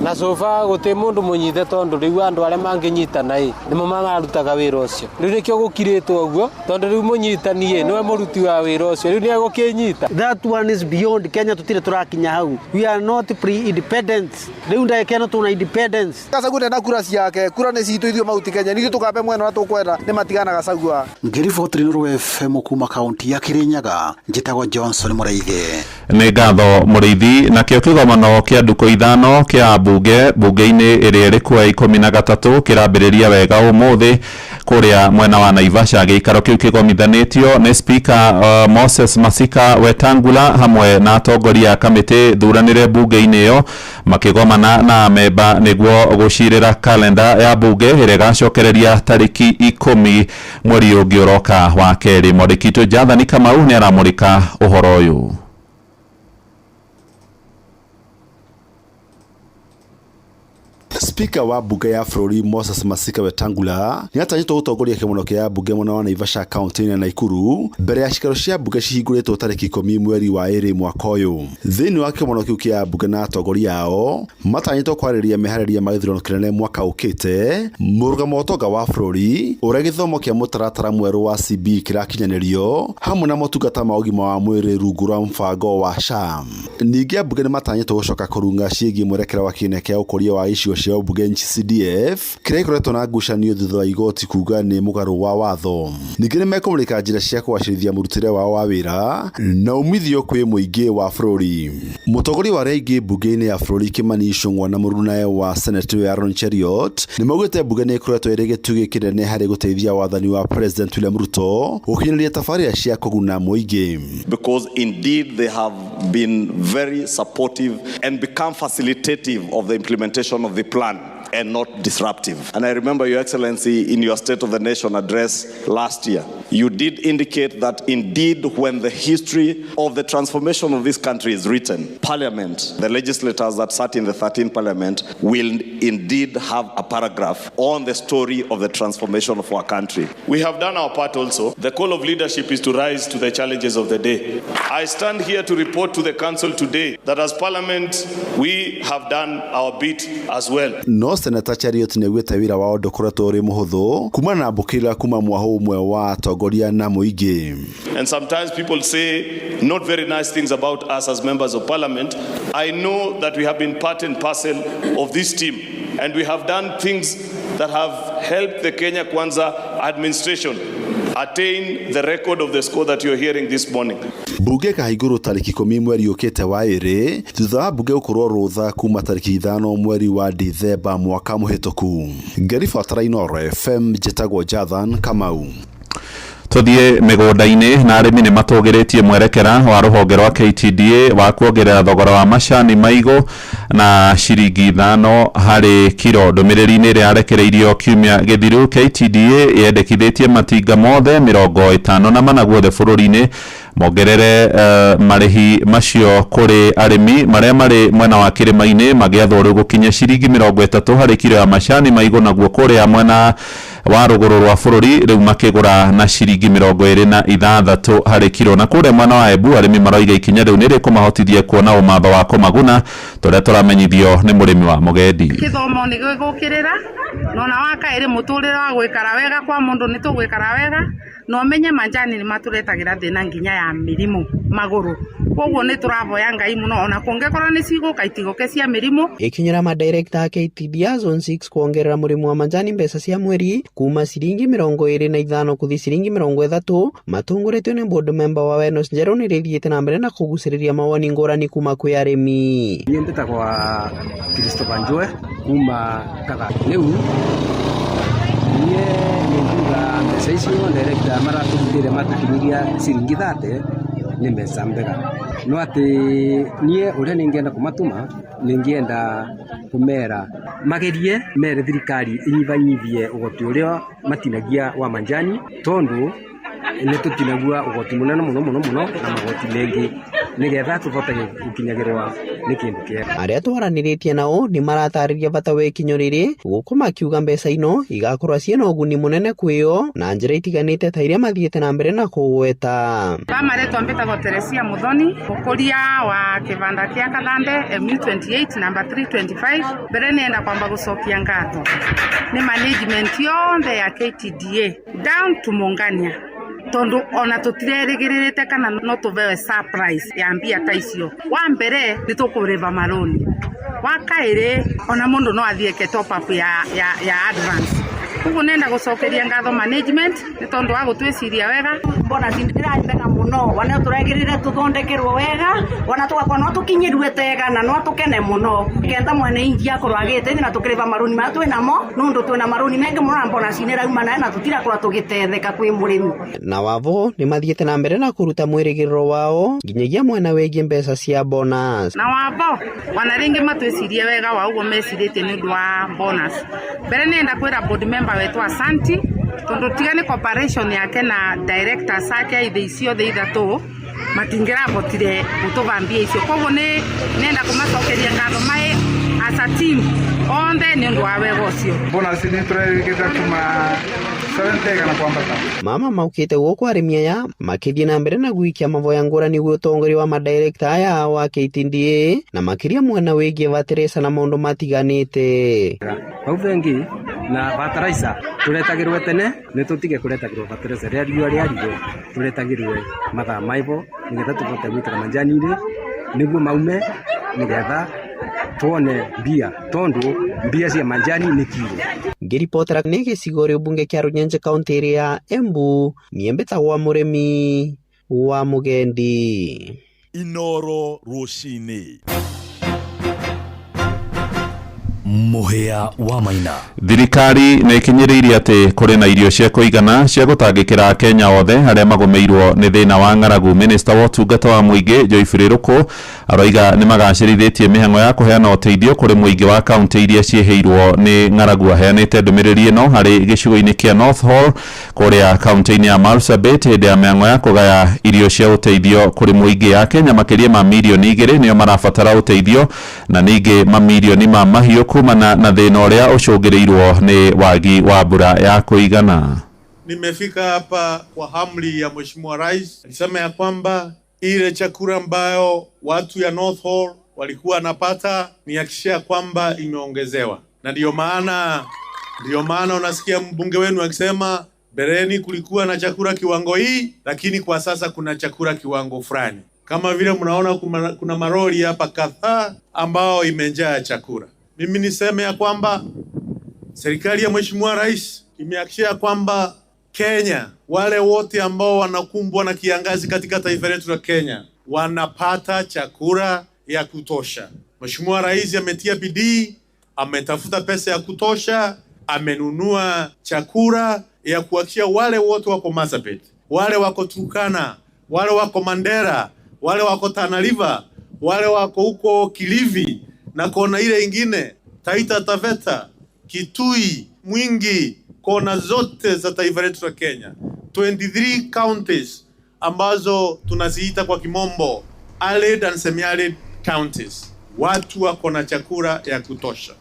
na sofa guti mundu munyite tondu riu andu aria manginyitana ni mo marutaga wira ucio riu nikio gukiritwo uguo tondu riu munyitanie niwe muruti wa wira ucio riu ni agukinyita.
That one is beyond Kenya tutire turakinya hau. We are not pre-independent. Riu ndai Kenya tuna independence.
Gachagua na kura ciake kura ni citu ithio mauti Kenya ni tukabe mwena na tukwenda ni matigana Gachagua.
Ngiriboti ni FM kuma kaunti ya Kirinyaga njitagwo Johnson Muriithi.
Ni ngatho Muriithi na kio kigomano kia nduko ithano kia bunge-ini iria rikwa 13 kirambiriria wega umuthi kuria mwena wa Naivasha giikaro kiu kigomithanitio ni speaker Moses Masika Wetangula hamwe na atongoria kamiti thuranire bunge-ini iyo makigomana na memba niguo gucirira kalenda ya bunge iria gacokereria tariki 10 mweri ugioroka wa keri. Mwandikitwo Jathani Kamau ni aramurika uhoro uyu.
Speaker wa bunge ya bururi Moses Masika Wetangula ni atanyitwo gutongoria kimuno kia bunge mwana wa Naivasha county na Naikuru mbere ya cikaro cia bunge cihinguritwo tariki 10 mweri wa 2 mwaka uyu. Thiini wa kimuno kiu kia bunge na atongoria ao matanyitwo kwariria mehareria ma githurano kinene mwaka ukite murugamo utonga wa bururi uria githomo kia mutaratara mweru wa CB kirakinyanirio hamwe na motungata ma ugima wa mwiri rungu rwa mfango wa SHA. Ningi bunge ni matanyitwo gucoka kurunga ciigi mwerekera wa kine kia ukoria wa icio cia ũmbunge nchi CDF kĩrĩa ikoretwo na ngucanio thutha wa igoti kuga nĩ mũgarũ wa watho. Ningĩ nĩ mekũmũrĩka njĩra cia kũgacĩrithia mũrutĩre wao wa wĩra na umithio kwĩ mũingĩ wa bũrũri. Mũtongoria wa arĩa aingĩ mbunge-inĩ ya bũrũri Kimani Ichung'wa na mũrunawe wa Senate Aaron Cheriot nĩ maugĩte mbunge nĩ ĩkoretwo ĩrĩ gĩtugĩ kĩnene harĩ gũteithia wathani wa President William Ruto gũkinyanĩria tabarĩra cia kũguna mũingĩ.
Because indeed they have been very supportive and become facilitative of the implementation of the plan and not disruptive. And I remember, Your Excellency, in your State of the Nation address last year, you did indicate that indeed when the history of the transformation of this country is written, Parliament, the legislators that sat in the 13th Parliament, will indeed have a paragraph on the story of the transformation of our country. We have done our part also. The call of leadership is to rise to the challenges of the day. I stand here to report to the Council today that as Parliament, we have done our bit as well.
No Senator Cheriot nĩ gwĩte wĩra wao ndũkoretwo ũrĩ mũhũthũ kuma na mbũkĩrĩra kuma mwahũ ũmwe wa atongoria na mũingĩ.
And sometimes people say not very nice things about us as members of Parliament. I know that we have been part and parcel of this team and we have done things that have helped the Kenya Kwanza administration attain the record of the score that you're hearing this morning.
Bunge kahingũrwo tarĩki 10 mweri ũkĩte wa ĩrĩ thutha wa bunge gũkorwo rũtha kuma tarĩki 5 mweri wa Dithemba mwaka mũhĩtũku. Ngĩribotera Inooro FM njĩtagwo Jathan Kamau.
Tuthie mĩgũnda-inĩ na arĩmi nĩ matũgĩrĩtie mwerekera wa rũhonge rwa KTDA wa kuongerera thogora wa macani maigũ na ciringi 5 harĩ kilo. Ndũmĩrĩri-inĩ ĩrĩa yarekereirio kiumia gĩthiru, KTDA yendekithĩtie matinga mothe 54 guothe bũrũri-inĩ mongerere marĩhi macio kũrĩ arĩmi marĩa marĩ mwena wa kĩrĩma-inĩ magĩathwo rĩu gũkinya ciringi 30 harĩ kilo ya macani maigũ, naguo kũrĩa mwena wa rũgũrũ rwa bũrũri rĩu makĩgũra na ciringi 26 harĩ kilo. Na kũrĩa mwena wa Embu arĩmi maroiga ikinya rĩu nĩ rĩkũmahotithia kuona ũmatho wa kũmaguna tũrĩa tũramenyithio nĩ mũrĩmi wa Mũgendi.
Gĩthomo nĩ gĩgũkĩrĩra nona wakaĩrĩ mũtũrĩre wa gwĩkara wega kwa mũndũ nĩ tũgwĩkara wega no menye manjani nĩ matũretagĩra thĩna nginya ya mĩrimũ magũrũ. Koguo nĩ tũravoya Ngai mũno ona kũngĩkorwo nĩ cigũka itigoke cia mĩrimũ.
Ikinyĩra madirector KTDA Zone 6 kuongerera mũrimũ wa manjani mbeca cia mweri kuma ciringi 25 kuthi ciringi 30 matungũrĩtio nĩ board member wa Wenos Njerũ nĩ rĩthiĩte na mbere na kũgucĩrĩria mawoni ngũrani kuma kwĩ arĩmi.
Niĩ ndĩtagwo Christopher Njue kuma Kaga. Rĩu niĩ nĩnguga mbeca icio director maratũrutĩire matũkinyiria ciringi 30 nĩ mbeca mbega. No atĩ niĩ ũrĩa nĩngĩenda kũmatũma nĩngĩenda kũmera magerie mere thirikari inyivanyivie ũgoti ũrĩa matinagia wa manjani tondũ nĩ tũtinagua ũgoti mũnene mũno na magoti mengĩ nĩgetha tũvote gũkinyagĩrwo nĩ kĩndũ kĩega.
Arĩa twaranĩrĩtie nao nĩ maratarĩria bata wa ikinyo rĩrĩ gũkũ makiuga mbeca ino igakorwo ciĩna ũguni mũnene kwĩyo na njĩra itiganĩte ta iria mathiĩte na mbere na kũgweta.
Bamarĩtwo mbĩtagwo Teresia Muthoni, ũkũria wa kĩbanda kĩa Kathande MU28 number 325. Mbere nĩenda kwamba gũcokia ngatho nĩ management yothe ya KTDA down to Mongania tondu ona tutirerĩgĩrĩrĩte kana no tũvewe surprise ya mbia ta icio. Wa mbere nĩ tũkũrĩva maroni, wa kaĩrĩ ona mũndũ no athiĩke top up ya advance. Koguo nenda gũcokeria ngatho management nĩ tondũ wa gũtwĩciria wega.
Bona ndĩrarĩbega mũno wana tũregĩrĩre tũthondekerwo wega wana tũgakorwo no tũkinyĩrue tega na no tũkene mũno kenda mwene ingia korwo agĩte na tũkĩrĩva maroni ma twĩ namo nũndũ twĩna maroni mengĩ mũno na mbona cinĩrauma na tũtirakorwo tũgĩtetheka kwĩ mũrĩmi.
Na wavo nĩ mathiĩte na mbere na kũruta mwĩrĩgĩrĩro wao nginyagia mwena wĩgiĩ mbeca cia bonus.
Na wavo wana rĩngĩ matwĩcirie wega wa ũguo mecirĩtie nĩ ũndũ wa bonus. Mbere nenda kwĩra board member wetu Asanti tondu tigane cooperation yake na directors ake ithe icio the ithatũ matingĩravotire gũtũvambia icio. Koguo nenda kũmacokeria ngatho mae as a team onthe nĩ ũndũ wa wega ũcio.
Bonus nĩ tũregĩte kuma 70 na kwambata.
Mama maukĩte gũkũ arĩmi aya makĩthiĩ na mbere na gũikia mavoya ngũrani gwĩ ũtongoria wa madirector aya wa KTDA na makĩria mwena wĩgiĩ vateresa na maũndũ matiganĩte.
Hau vengi na fertilizer turetagirwe tene nĩ tũtige kũretagirwo fertilizer rĩa riũa rĩarire turetagirwe mathaa maivo nĩgetha tũvote gwĩkĩra manjani-inĩ nĩguo maume nĩgetha tuone mbia tondu mbia cia manjani ni kilo.
Ngiripotera nĩ gĩcigo rĩa ũmbunge kĩa Runyenje kaunti ĩrĩa ya Embu niĩ mbĩtagwo mũrĩmi wa Mugendi.
Inoro Rũcinĩ. Mũhĩa wa Maina.
Thirikari nĩ ikinyĩrĩirie atĩ kũrĩ na irio cia kũigana cia gũtangĩkĩra Kenya othe arĩa magũmĩirwo nĩ thĩna wa ng'aragu. Minister wa ũtungata wa mũingĩ Joyce Ruku aroiga nĩ magacĩrithĩtie mĩhang'o ya kũheana ũteithio kũrĩ mũingĩ wa kaunti iria ciĩhĩirwo nĩ ng'aragu. Aheanĩte ndũmĩrĩri ĩno harĩ gĩcigo-inĩ kĩa North Hall kũrĩa kaunti-inĩ ya Marsabit hĩndĩ ya mĩhang'o ya kũgaya irio cia ũteithio kũrĩ mũingĩ ya Kenya. Makĩria ma milioni 2 nĩo marabatara ũteithio na ningĩ mamilioni ma mahiũ kumana na thĩna ũrĩa ũcũngĩrĩirwo nĩ wagi wa mbura ya kũigana.
Nimefika hapa kwa amri ya Mheshimiwa Rais, alisema ya kwamba ile chakula ambayo watu ya North Hall walikuwa wanapata ni hakikisha kwamba imeongezewa, na ndio maana unasikia mbunge wenu akisema bereni kulikuwa na chakula kiwango hii, lakini kwa sasa kuna chakula kiwango fulani. Kama vile mnaona kuna maroli hapa kadhaa ambao imejaa chakula. Mimi niseme ya kwamba serikali ya Mheshimiwa Rais imehakikisha kwamba Kenya, wale wote ambao wanakumbwa na kiangazi katika taifa letu la Kenya wanapata chakula ya kutosha. Mheshimiwa Rais ametia bidii, ametafuta pesa ya kutosha, amenunua chakula ya kuhakikisha wale wote wako Marsabit, wale wako Turkana, wale wako Mandera, wale wako Tana River, wale wako huko Kilifi na kona ile ingine Taita Taveta, Kitui, Mwingi, kona zote za taifa letu la Kenya, 23 counties ambazo tunaziita kwa kimombo arid and semi-arid counties, watu wako na chakula ya kutosha.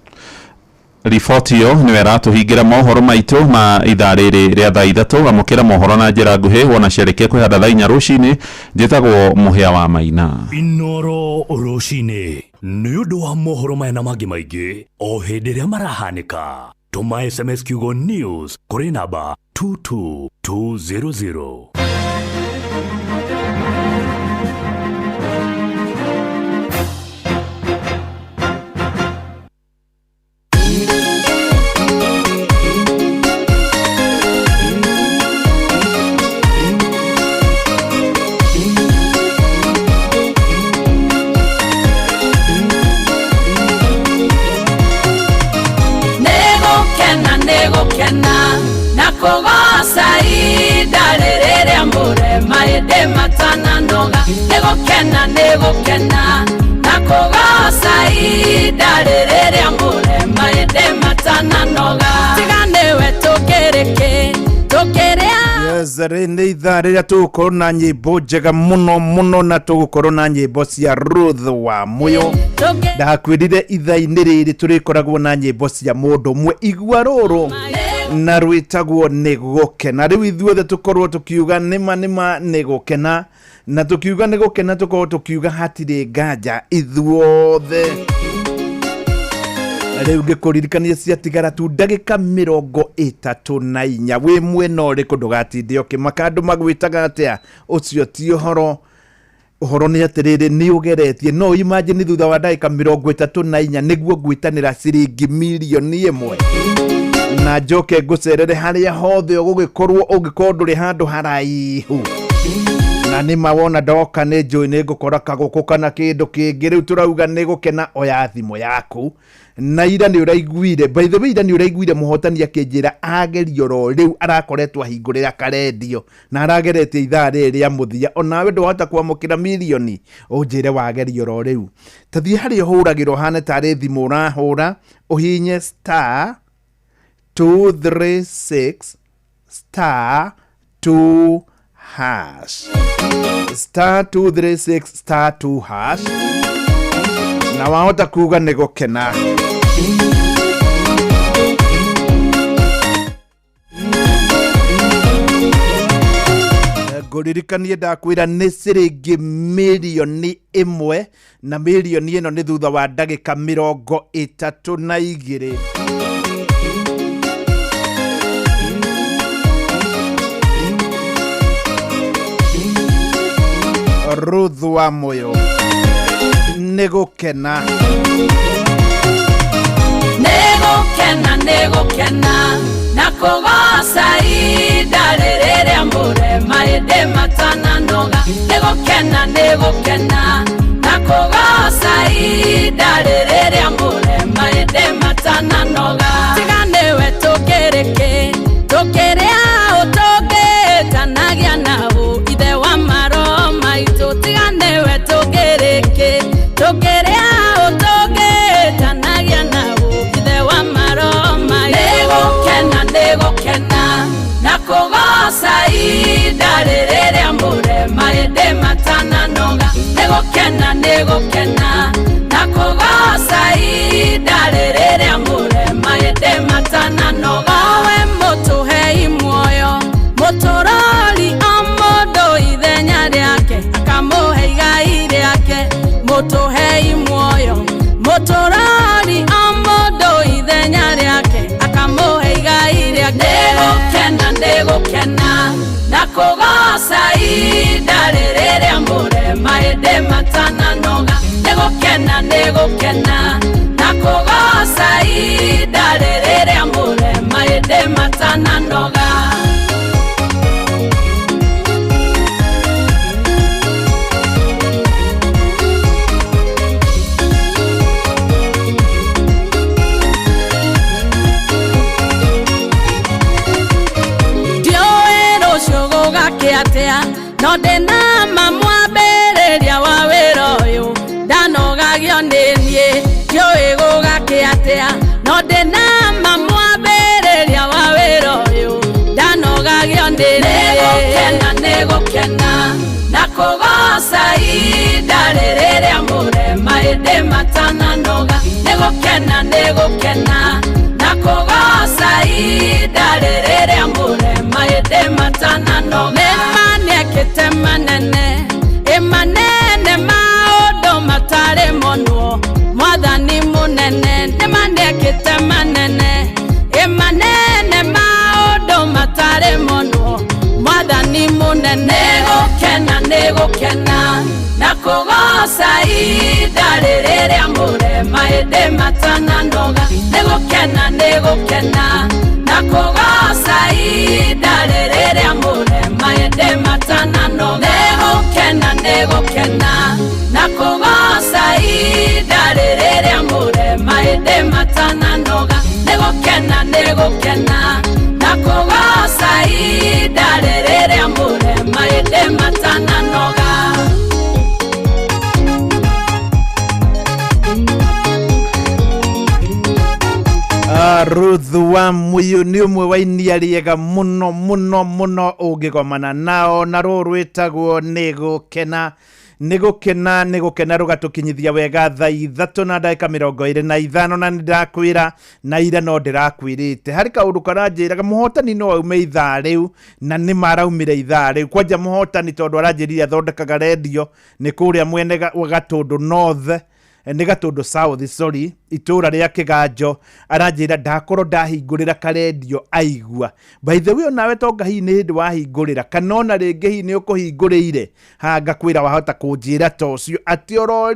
Riboti ĩyo nĩwe ĩratũhingĩra mohoro maitũ ma ithaa rĩrĩ rĩa thaa ithatũ. Amũkĩra mohoro na njĩra nguhĩ wona ciarĩkia kwĩhanda thaa 4 rũcinĩ. Njĩtagwo Mũhĩa wa Maina.
Inoro Rũcinĩ. Nĩ ũndũ wa mohoro maya na mangĩ maingĩ o hĩndĩ ĩrĩa marahanĩka, tũma SMS kiugo news kũrĩ namba 22200.
Kogosa idarere ambure maede matana noga nego kena na kogosa idarere ambure maede matana noga tigane we tokerea.
Yes, nĩ ithaa rĩrĩa tũgũkorwo na nyĩmbo njega mũno na tũgũkorwo na nyĩmbo cia Ruth wa Muyo. Ndakwĩrire ithaa-inĩ rĩrĩ tũrĩkoragwo na nyĩmbo cia mũndũ ũmwe. Igua rũrũ na rwĩtagwo nĩ gũkena. Rĩu ithuothe tũkorwo tũkiuga nĩma nĩ gũkena, na tũkiuga nĩ gũkena tũkorwo tũkiuga hatirĩ nganja ithuothe. Rĩu ngĩkũririkania ciatigara tu ndagĩka 34 wĩ mwena ũrĩkũ ndũgatinde ũkĩmaka andũ magwĩtaga atĩa. Ũcio ti ũhoro nĩ atĩrĩrĩ nĩ ũgeretie. No imagine thutha wa ndagĩka 34 nĩguo gwĩtanĩra ciringi milioni 1 na njoke ngũcerere harĩa hothe ũngĩkorwo ndũrĩ handũ haraihu. Na nĩ mawona ndoka nĩ njũĩ nĩ ngũkora kagũkũ kana kĩndũ kĩngĩ. Rĩu tũrauga nĩ gũkena oya thimũ yaku. Na ira nĩ ũraiguire, by the way, ira nĩ ũraiguire mũhotani akĩnjĩra agerio ro rĩu arakoretwo ahingũrĩra karendio na arageretie ithaa rĩrĩ rĩa mũthia. Onawe ndũhota kwamũkĩra milioni ũnjĩre wagerio ro rĩu. Tathiĩ harĩa ũhũragĩrwo hane tarĩ thimũ ũrahũra, ũhinye star 236 star 2 hash star 236 star 2 hash na wahota kuga nĩ gũkena. Ngũririkanie ndakwĩra nĩ ciringi milioni 1 na milioni ĩno nĩ thutha wa ndagĩka 32. Ruth wa Muyo nigukena
na kugoca ida rĩrĩa mũrema ĩndĩ matananoga nĩgũkena na kugoca ida rĩrĩa mũrema ĩndĩ matananoga tiganĩwe tũkĩrĩkĩ tũkĩrĩa ũtũngĩtanagia nao ithe wa maro maitũ tiganĩwe tũkĩrĩkĩ tũkĩrĩa ũtũngĩtanagia nao ithe wa maro nĩgũkena na kugoca ida rĩrĩa mũrema ĩndĩ matananoga nĩgũkena na kugoca ida rĩrĩa mũrema ĩndĩ matananoga we mũtũhei muoyo mũtũrori o mũndũ ithenya rĩake akamũhe igai rĩake mũtũhei muoyo mũtũrori o mũndũ ithenya rĩake akamũhe igai rĩake nĩgũkena na kugoca ida rĩrĩa mũrema ĩndĩ matananoga nĩgũkena na kugoca ida rĩrĩa mũrema ĩndĩ matananoga no ndĩna mamwambĩrĩria wa wĩra ũyũ ndanogagio nĩ niĩ ndiũĩ gũgakĩ atĩa no ndĩna mamwambĩrĩria wa wĩra ũyũ ndanogagio nĩ nĩgũkena na kugoca ida rĩrĩa mũrema ĩndĩ matananoga nĩgũkena na kugoca ida rĩrĩa mũrema ĩndĩ matananoga manene maũndũ matarĩ monwo mwathani mũnene nĩmanekĩte manene maũndũ matarĩ monwo mwathani mũnene nĩgũkena na kugoca ida rĩrĩa mũrema ĩndĩ matananoga nĩgũkena na kugoca ida rĩrĩa mũrema ĩndĩ matananoga nĩgũkena na kugoca ida rĩrĩa mũrema ĩndĩ matananoga nĩgũkena na kugoca ida rĩrĩa mũrema ĩndĩ matananoga
Ruth wa Muyu nĩ ũmwe wa inia rĩega mũno ũngĩgomana nao na rwĩtagwo nĩgũkena rũgatũkinyithia wega thaa 3:25 na nĩndakwĩra na ira no ndĩrakwĩrĩte harĩ kaũndũ karanjĩraga mũhotani no aume ithaa rĩu na nĩ maraumire ithaa rĩu kwanja mũhotani tondũ aranjĩrire athondekaga redio nĩ kũrĩa mwene wa Gatũndũ North nĩ Gatũndũ South sorry itũra rĩa Kĩganjo aranjĩra ndakorwo ndahingũrĩra karedio aigua by the way nawe tonga hihi nĩ hĩndĩ wahingũrĩra kana ona rĩngĩ hihi nĩ ũkũhingũrĩire hanga kwĩra wahota kũnjĩra tocio atĩ oro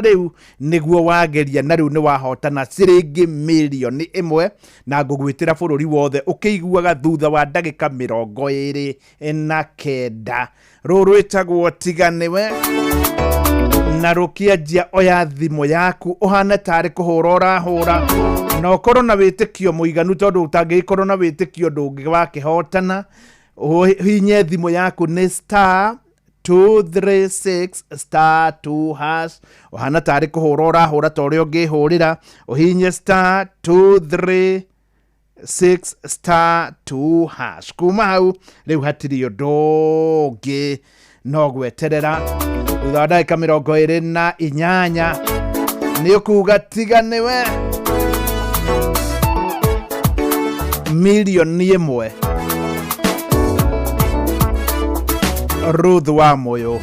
rĩu nĩguo wageria na rĩu nĩ wahotana ciringi mirioni 1 na ngũgwĩtĩra bũrũri wothe ũkĩiguaga thutha wa ndagĩka 29 rũrwĩtagwo tiganĩwe na rũkĩanjia oya thimũ yaku ũhana tarĩ kũhũra ũrahũra na ũkorwo na wĩtĩkio mũiganu tondũ ũtangĩkorwo na wĩtĩkio ndũngĩwakĩhotana hinye thimũ yaku nĩ *236*2# ũhana tarĩ kũhũra ũrahũra ta ũrĩa ũngĩhũrĩra ũhinye *236*2# kuma hau rĩu hatirĩ ũndũ ũngĩ no gweterera thutha wa ndagĩka 28 nĩ ũkuga tiganĩwe mirioni 1 Ruth wa Muyu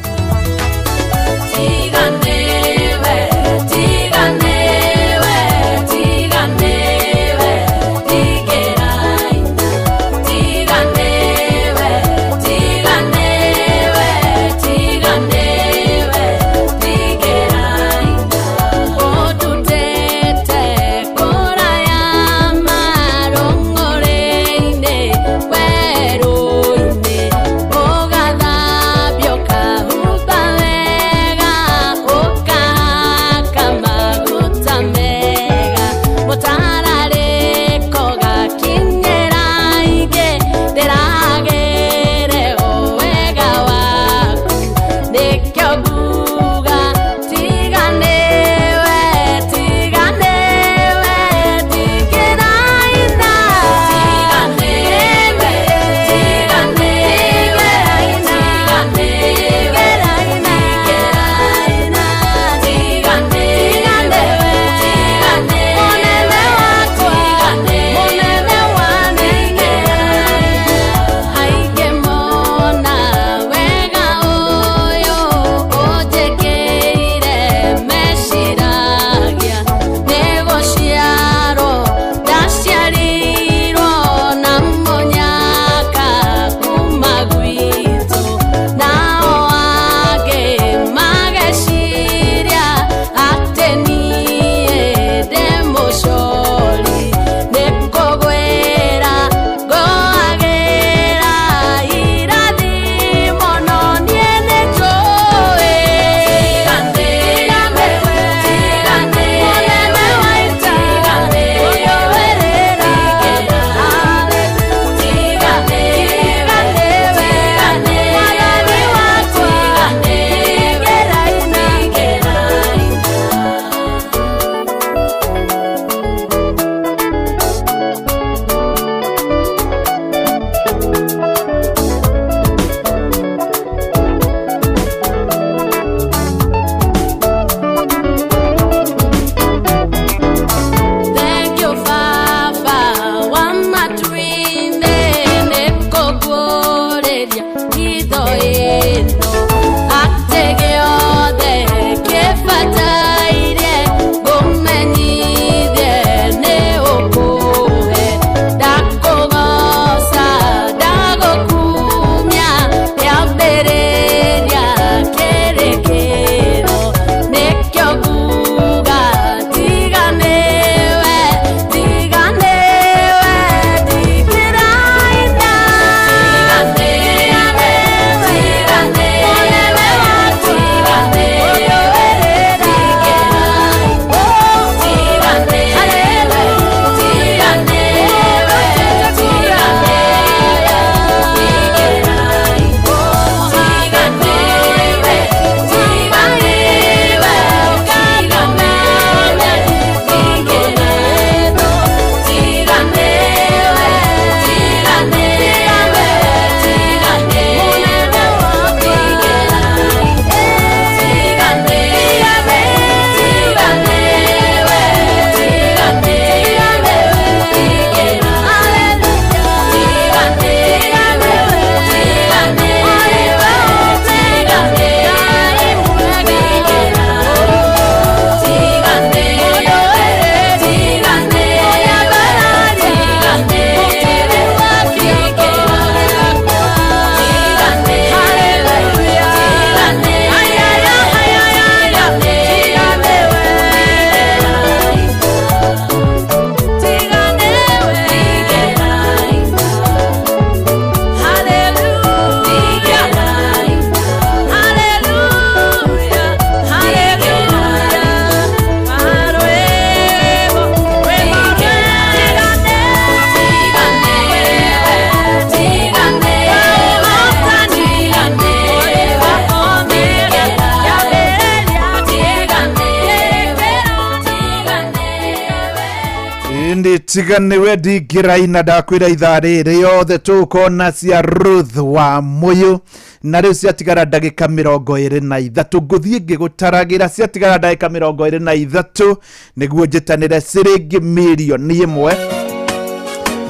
Ndi tigane wedi giraina ndakwira ithari riothe tukona cia Ruth wa Muyu na riu ciatigara ndagika 23 nguthie ngigutaragira ciatigara ndagika 23 niguo njitanire ciringi milioni imwe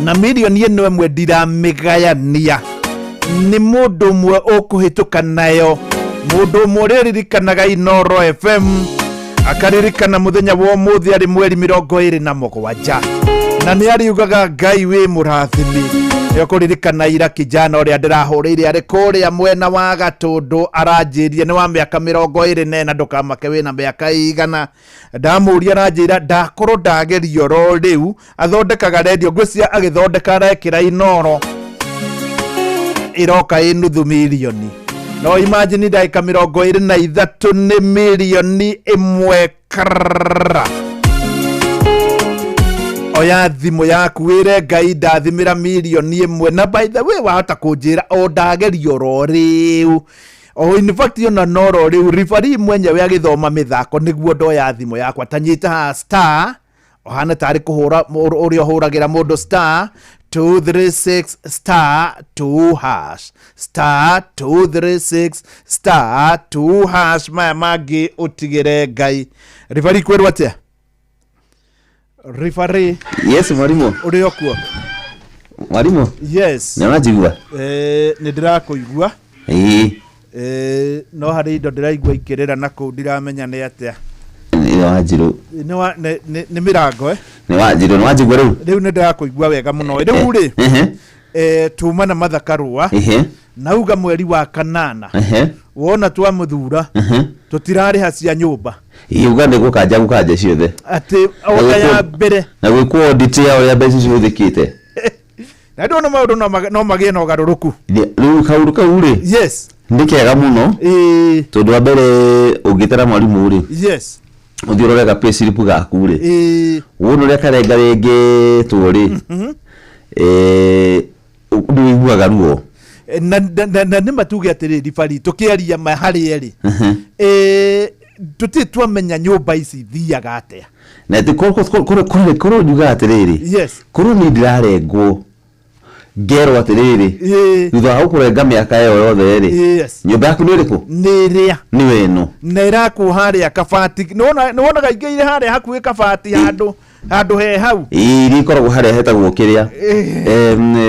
na milioni ino imwe ndiramigayania ni mundu umwe ukuhituka nayo mundu umwe ririkanaga Inoro FM akaririkana muthenya wa muthi ari mweri 27 na ni ariugaga Ngai wi murathimi yokuririkana ira kijana uria ndirahuriire ari kuria mwena wa Gatundu aranjirie ni wa miaka 24 na ndukamake wina miaka igana ndamuria aranjira ndakorwo ndagerio ro riu athondekaga radio ngwisia agithondeka rekira Inoro iroka inuthu milioni no imagine ndagika 23 ni milioni imwe krrrra oya thimu yaku wire Ngai ndathimira milioni imwe na by the way wahota kunjira o ndagerio ro riu o in fact yona noro riu referee mwenyewe agithoma mithako niguo ndoya thimu yakwa tanyita star ohana tari kuhura urio huragira mundu star 236 star 2 hash star 236 star 2 hash maya magi utigire Ngai referee kwerwa atia referee
yes mwalimu
urio kuo
mwalimu
yes
na unajigua
ni ndirakuigua no hari indo ndiraigua ikirira na ku ndiramenya ni atia
ni wajiru
ni mirango
ni wajiru
riu ni ndirakuigua wega muno riu ri tuma na mathakarua nauga mweri wa kanana wona twa muthura tutirari hacia nyumba
yuga ndi gukanja ciothe
ati oga ya mbere
na gwikwo audit yao ya mbeca cihuthikite
na ndona maundu no magie na ugaruruku
riu kaundu kau ri
yes
ndikega muno tondu wa mbere ungitara mwalimu ri
yes
uthiororega pay slip gaku ri wonu ria karenga ringi turi ndiguaga ruo
na nima tuge atiriri bari tukiaria mahari eri tutitwa menya nyumba ici thiaga atia
na koro njuga atiriri
yes
koro ni ndirarengwo ngero atiriri thutha wa kurenga miaka yo yothe ri
yes
nyumba yaku ni iriku
ni ria
ni weno
na iraku haria kabati nona gaingeire haria hakuhi kabati handu he hau
iri koragwo haria hetagwo kiria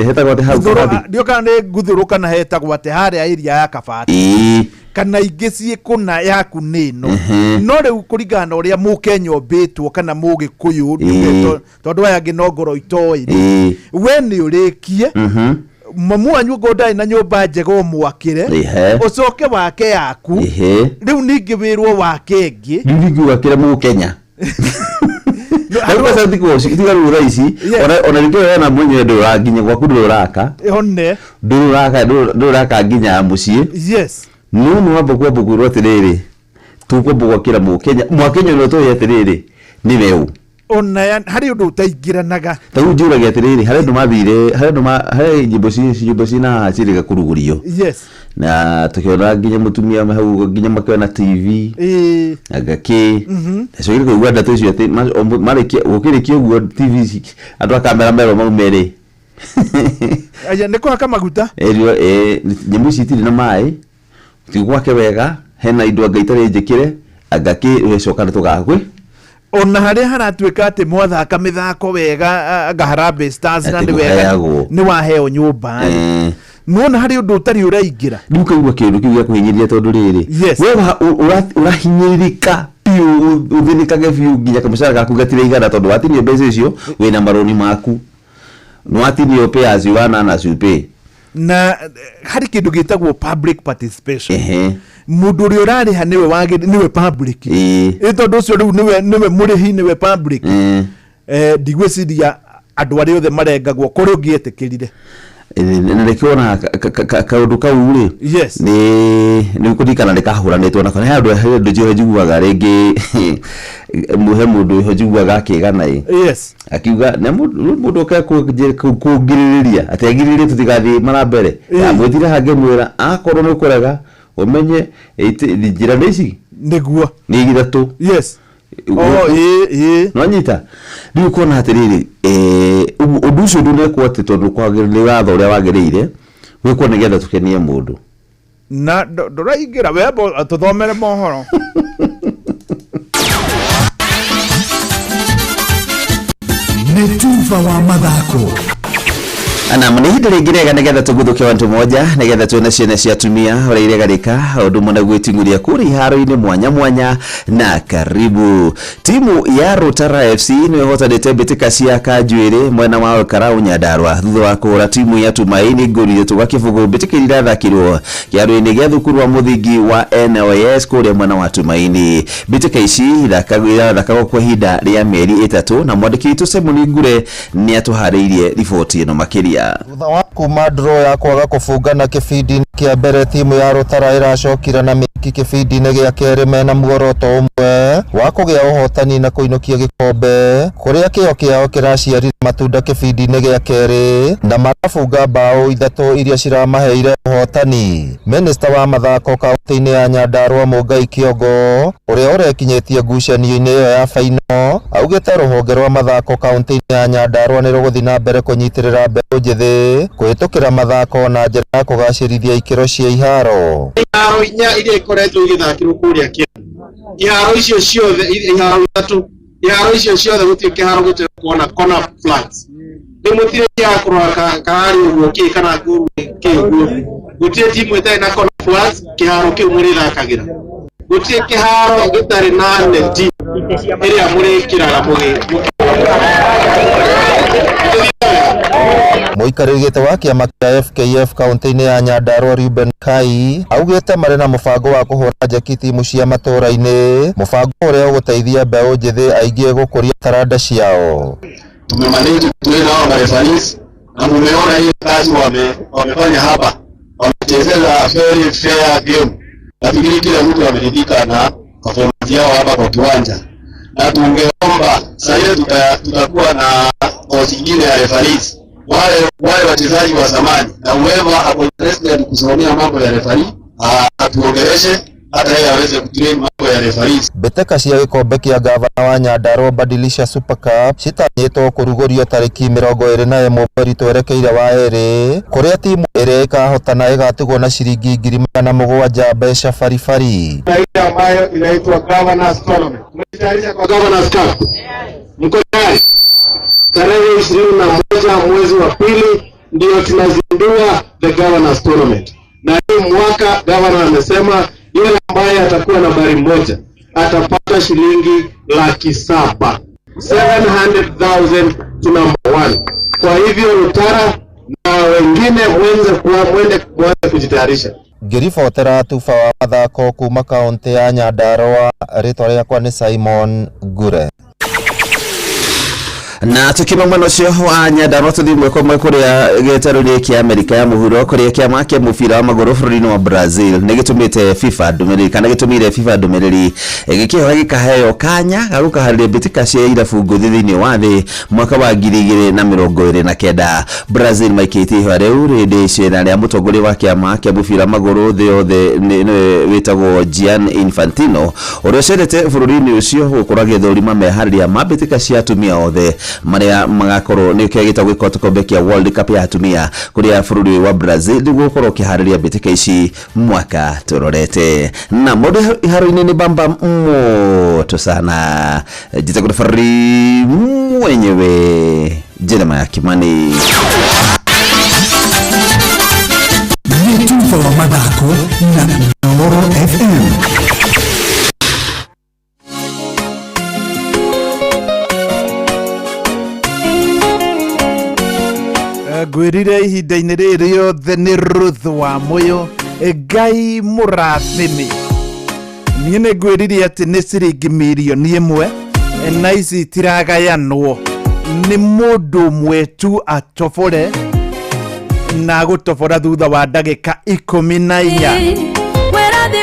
hetagwo ati hau
ndio kana ni nguthuruka na hetagwo ati haria iria ya kabati kana ingi ciikuna yaku nino no riu kuringana uria Mukenya ombitwo kana Mugikuyu tondu aya ngi no ngoro itoi we ni urikie mamu anyu godai na nyumba njega mwakire ucoke wake yaku riu ningi wirwo wake ngi
ningi wakire Mukenya Haruka sauti kwa shikitiga uraisi ona nikyo na mwenye ndora nginya gwaku nduraka
one
nduraka nginya mucie
yes
no wabo kwa buguru atiriri tuko bugwa kira Mukenya no to yatiriri ni weu
ona hari undu utaingiranaga
tagu njuraga atiriri hari ndo mathire hari nyimbo cina ciriga kurugurio
yes
na tukiona nginya mutumia hau nginya makiona TV agaki so ile kuigua ndatu icio ati mariki ukirikia uguo TV andu akamera mero maumere
aya niko haka maguta
nyimbo citiri na mai tigwake wega hena indo ngaitare njikire agaki wecoka tugakwe
ona haria haratwika ati mwathaka mithako wega Gaharambe Stars na ni wega ni waheo nyumba nona hari undu utari uraingira
ndukaigua kindu kiu gya kuhinyiria tondu riri wewe urahinyirika piu uthinikage piu nginya kamucara gaku gatire igana tondu watinio mbeca icio wina maroni maku no watinio pay as you earn as you pay
na hari kindu gitagwo public participation mundu uri urariha niwe public tondu ucio riu niwe murihi niwe public ndigwiciria andu ari othe marengagwo kuri ungietikirire
nikiona kaundu kau ri
yes
ni kurikana nikahuranitwo na kana andu jiho jiguaga ringi muhe mundu iho jiguaga akigana
yes
akiuga na mundu ka kugiririria ategiriririe tutigathi mara mbere ya mwithira hange mwira akorwo ni kurega umenye njira ici
niguo
ni igithatu
yes
no nyita riu kona atiriri undu ucio ndunekwo ati tondu kwagirire watho uria wagirire wikwo nigetha tukenie mundu
na nduraingira webo tuthomere mohoro
Netuva wa mathako
ana mnihinde ringirega nigetha tuguthuke wantu moja nigetha tuone ciana cia tumia uriregarika undu mona gwitinguria kuri haro-ini mwanya na karibu timu ya Rotara FC ni hotanite bitika cia Kanjuiri mwena wa Karau Nyandarua thutha wa kuhura timu ya Tumaini ngori yetu gakibugu bitika irathakirwo kiaro-ini gia thukuru wa muthingi wa NOS kuria mwena wa Tumaini bitika ici thakagwo kwa hinda ria mieri 3 na mwandiki witu Simon Ngure ni atuhariirie riboti ino makiria
thutha wa kuma draw ya kwaga kufungana kibindi kia mbere timu ya Rotara iracokira na miki kibindi-ini gia keri mena muoroto umwe wa kugia uhotani na kuinukia gikombe kuria kio kiao kiraciarire matunda kibindi-ini gia keri na marafunga bao 3 iria ciramaheire uhotani. Minister wa mathako kaunti-ini ya Nyandarua Mungai Kiongo uria urekinyetie ngucanio-ini iyo ya faino augite ruhonge rwa mathako kaunti-ini ya Nyandarua ni ruguthi na mbere kunyitirira mbeu njithi kuhitukira mathako na njira ya kugacirithia ikiro cia iharo.
Iharo inya iria ikoretwo igithakirwo kuria kia iharo icio ciothe iharo 3 iharo icio ciothe gutie kiharo gutie kuona corner flags ni mutire ya kuraka kahari uguo ki kana nguru ki uguo gutie timu ita na corner flags kiharo ki muri thakagira gutie kiharo gitari na neti iria muri kiraga mugi
Muikarĩri gĩtĩ wa kĩama kĩa FKF kaunti-inĩ ya Nyandarua Ruben Kai augĩte marĩ na mũbango wa kũhũra njeki timu cia matũũra-inĩ, mũbango ũrĩa ũgũteithia mbeũ njĩthĩ aingĩ gũkũria taranda ciao.
Tumemanage kuelewa marefaris na mumeona hiyo kazi wamefanya hapa, wamechezea very fair game. Nafikiri kila mtu ameridhika na performance yao hapa kwa kiwanja, na tungeomba sasa tutakuwa na kozi nyingine ya refaris wale wachezaji wa zamani na whoever ako interested kusomea mambo ya refari atuongeleshe hata yeye aweze kutrain mambo ya referees.
Mbĩtĩka cia gĩkombe kĩa gavana wa Nyandarua Badilisha Super Cup citanyĩtwo kũrugũrio tarĩki 21 mweri twerekeire wa erĩ, kũrĩa timu ĩrĩa ĩkahotana ĩgatigwo na ciringi 700 mbeca baribari.
Ile ambayo inaitwa Governors Tournament. Tumejitayarisha kwa Governors Cup. Mko tayari? Tarehe 21 mwezi wa pili ndio tunazindua the Governors Tournament. Na hii mwaka governor amesema yule ambaye atakuwa nambari 1 atapata shilingi 700,000 700,000 to number 1. Kwa hivyo Rotara na wengine mwende kujitayarisha.
Ngĩribotera tuba wa mathako kuma kaunti ya Nyandarua, rĩtwa rĩakwa nĩ Simon Ngure.
Na tukima mwena cio wa Nyandarua tuthimwe kwa kuria gĩtarũri kĩa Amerika ya mũhuro kuria kĩama kĩa mũbira wa magũrũ bũrũri-inĩ wa Brazil nĩgĩtũmĩte FIFA ndũmĩrĩri kana gĩtũmĩre FIFA ndũmĩrĩri gĩkĩhoya gĩkaheo kanya gagũkaharĩria mbĩtĩka cia irabu ngũthi thĩinĩ wa thĩ mwaka wa 2029. Brazil maikĩtie ihoya rĩu rĩndĩ icera rĩa mũtongoria wa kĩama kĩa mũbira magũrũ thĩ yothe wĩtagwo Gianni Infantino ũrĩa ũcerete bũrũri-inĩ ũcio gũkũragia thũrima meharĩria ma mbĩtĩka cia atumia othe maria magakorwo nĩ kĩgĩtagwo gĩkombe kĩa World Cup ya atumia kuria bũrũri wa Brazil nĩguo gũkorwo kĩharĩria mbĩtĩka ici mwaka tũrorete. Na mũndũ iharo-inĩ nĩ bamba moto sana jitagwo fari mwenyewe Jeremiah Kimani.
Netuva wa mathako na Noro FM.
Gwirire ihinda-inĩ rĩrĩ rĩothe nĩ Ruth wa Moyo Ngai mũrathime. Niĩ nĩ ngwĩrire atĩ nĩ ciringi mirioni 1 na ici itiragayanwo, nĩ mũndũ ũmwe tu atobore na gũtobora thutha wa ndagĩka 14.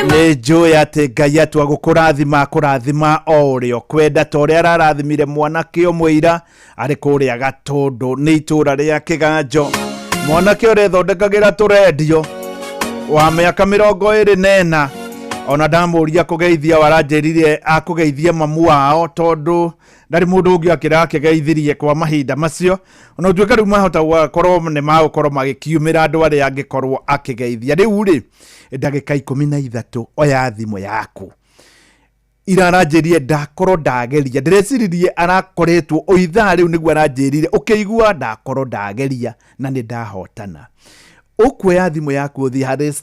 Nĩ njũĩ atĩ Ngai atua gũkũrathima o ũrĩa kwenda ta ũrĩa ararathimire mwanake ũmwe ira arĩ kũrĩa Gatũndũ nĩ itũra rĩa Kĩganjo. Mwanake ũrĩa ethondekagĩra tũrendio wa mĩaka 24 ona ndamuria kugeithia waranjirire akugeithia mamu wao tondu ndari mundu ungi akira akigeithirie kwa mahinda macio ona utuika riu mahota gukorwo ni magukorwo magikiumira andu aria angikorwo akigeithia riu ri ndagika 13 oya thimu yaku iraranjirie ndakorwo ndageria ndirecirie arakoretwo oitha riu niguo aranjirire ukigua ndakorwo ndageria na ni ndahotana ukwe thimu yaku uthi hari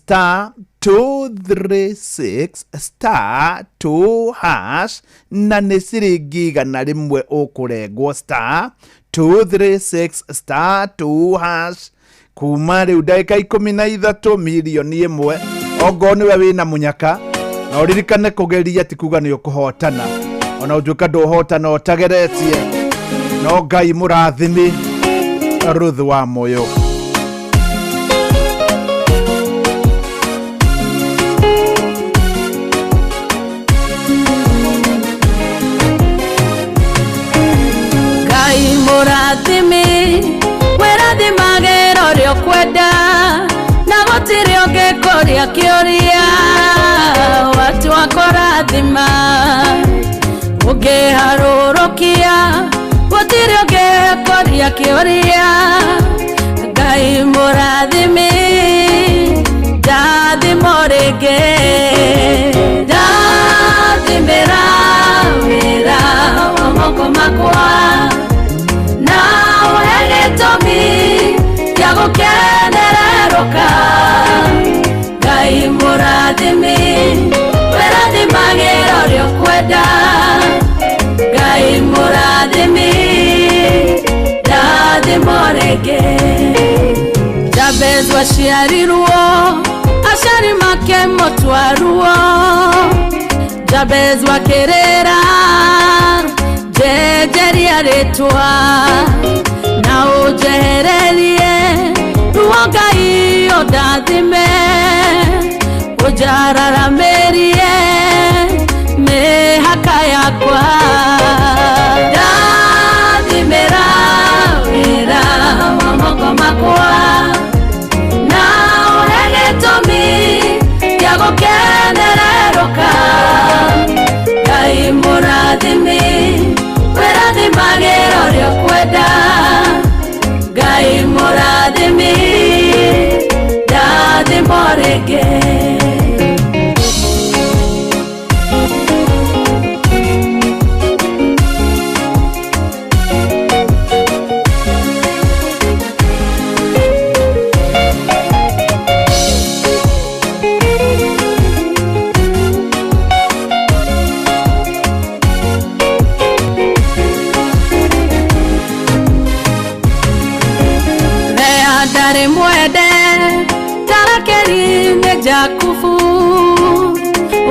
*236*2# na nĩ ciringi 100 ũkũrengwo *236*2# kuma rĩu ndagĩka 13 milioni 1 ongo nĩwe wĩna mũnyaka na ũririkane kũgeria ti kuga nĩ ũkũhotana ona ũtuĩka ndũhotana ũtageretie no Ngai mũrathimi Ruth wa Moyo.
Murathimi werathimagĩra ũrĩa ũkwenda na gũtirĩ ũngĩkũria kĩũria watu wakũrathima ũngĩharũrũkia gũtirĩ ũngĩkũria kĩũria Ngai mũrathimi ndathimo rĩngĩ ndathimĩra wĩra wa moko makwa Ngai mũrathimi werathimagĩra ũrĩa ũkwenda Ngai mũrathimi ndathimo rĩngĩ Jabez waciarirwo aciari make mũtwaruo Jabez wakĩrĩra njenjeria rĩtwa na ũnjehererie ruo Ngai ũndathime ũnjararamĩrie mĩhaka yakwa ndathimĩra wĩra wa moko makwa na ũhe gĩtũmi gĩa gũkenererũka Ngai mũrathimi werathimagĩra ũrĩa ũkwenda Ngai mũrathimi ndathimo rĩngĩ Jakubu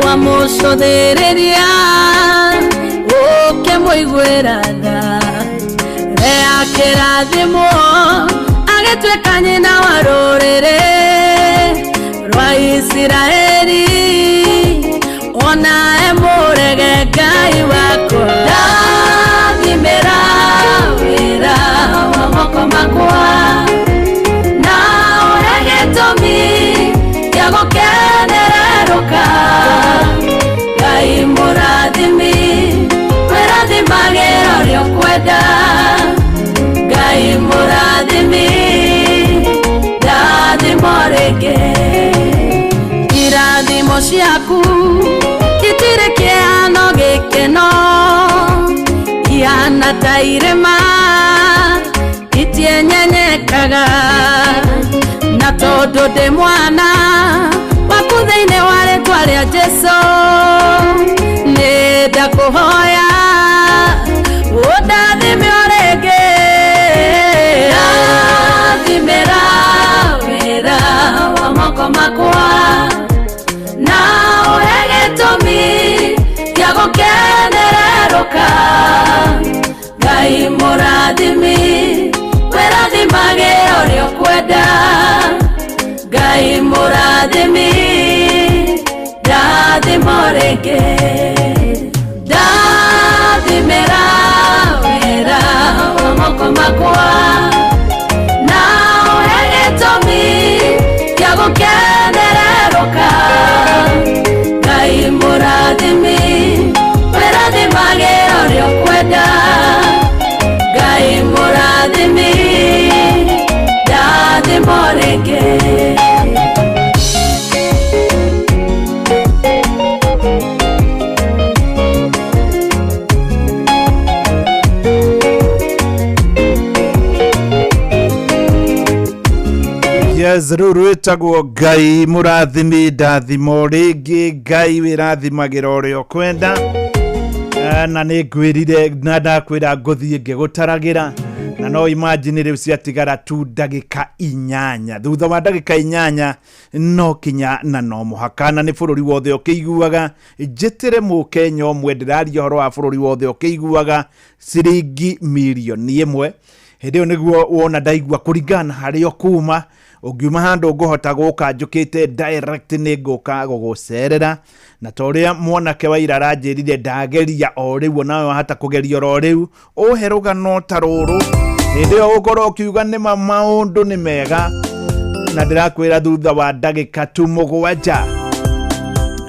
wa mũcũthĩrĩria ũkĩmũiguĩra tha rea kĩrathimo agĩtuĩka nyina wa rũrĩrĩ rwa Isiraeli ona emũrege Ngai wakwa ndathimĩra wĩra wa moko makwa na ũhe gĩtũmi gũkenererũka Ngai mũrathimi werathimagĩra ũrĩa ũkwenda Ngai mũrathimi ndathimo rĩngĩ irathimo ciaku itirĩ kĩhano gĩkeno ihana ta irĩma itienyenyekaga na tondũ ndĩ mwana waku thĩinĩ wa rĩtwa rĩa Jesũ nĩ ndakũhoya ũndathime o rĩngĩ ndathimĩra wĩra wa moko makwa na ũhe gĩtũmi gĩa gũkenererũka Ngai mũrathimi werathimagĩra ũrĩa ũkwenda Ngai mũrathimi ndathimo rĩngĩ ndathimĩra wĩra wa moko makwa na ũhe gĩtũmi gĩa gũkenererũka Ngai
yes ruru etagwo Ngai murathimi ndathimo ringi Ngai wirathimagĩra ũrĩa kwenda na nĩ ngwĩrire na ndakwĩra ngũthiĩ ngĩgũtaragira na no imagine rĩu ciatigara tu ndagĩka 8 thutha wa ndagĩka 8 no kinya na no mũhaka na nĩ bũrũri wothe ũkĩiguaga njĩtĩre mũkenya ũmwe ndĩraria ũhoro wa bũrũri wothe ũkĩiguaga ciringi mirioni 1 hĩndĩ ĩyo nĩguo wona ndaigua kũringana harĩa kuma ũngiuma handũ ngũhota gũka njũkĩte direct nĩ ngũka gũgũcerera na torĩa mwanake wa ira aranjĩrire ndageria o rĩu nawe wahata kũgeria o rĩu ũhe rũgano ta rũrũ hĩndĩ ĩyo ũkorwo ũkiuga nĩ maũndũ nĩ mega na ndĩrakwĩra thutha wa ndagĩka tu 7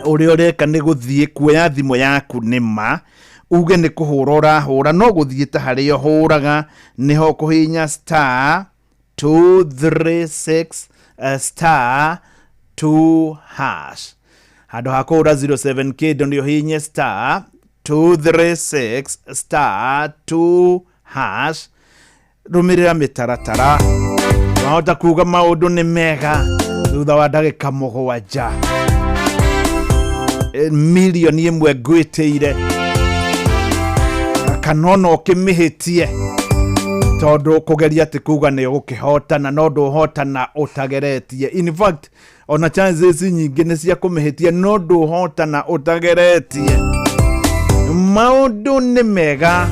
ũrĩa ũreka nĩ gũthiĩ kuoya thimũ yaku nĩma uge nĩ kũhũra ũrahũra no gũthiĩ ta harĩa hũraga nĩho kũhihinya star 236 star 2 hash handũ ha kũhũra 07k ndio ũhihinye star 236 star 2 hash rũmĩrĩra mĩtaratara wahota kuga maũndũ nĩ mega thutha wa ndagĩka 7 mirioni 1 ngwĩtĩire kanono ũkĩmĩhĩtie tondũ kũgeria atĩ kuga nĩ ũgũkĩhotana no ndũhotana ũtageretie in fact ona chances nyingĩ nĩ cia kũmĩhĩtia no ndũhotana ũtageretie maũndũ nĩ mega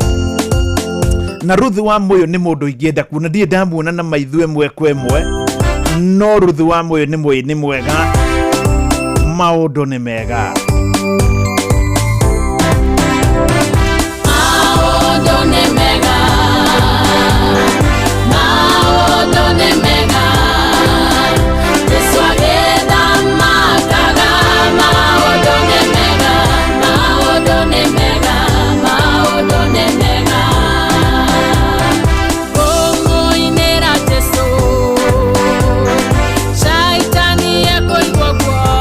na Ruthi wa Moyo nĩ mũndũ ingĩenda kuona ndiĩ ndamuona na maithu ĩmwe kwa ĩmwe no Ruthi wa Moyo nĩ mũini mwega maũndũ nĩ mega
Shaitani yako iko kwa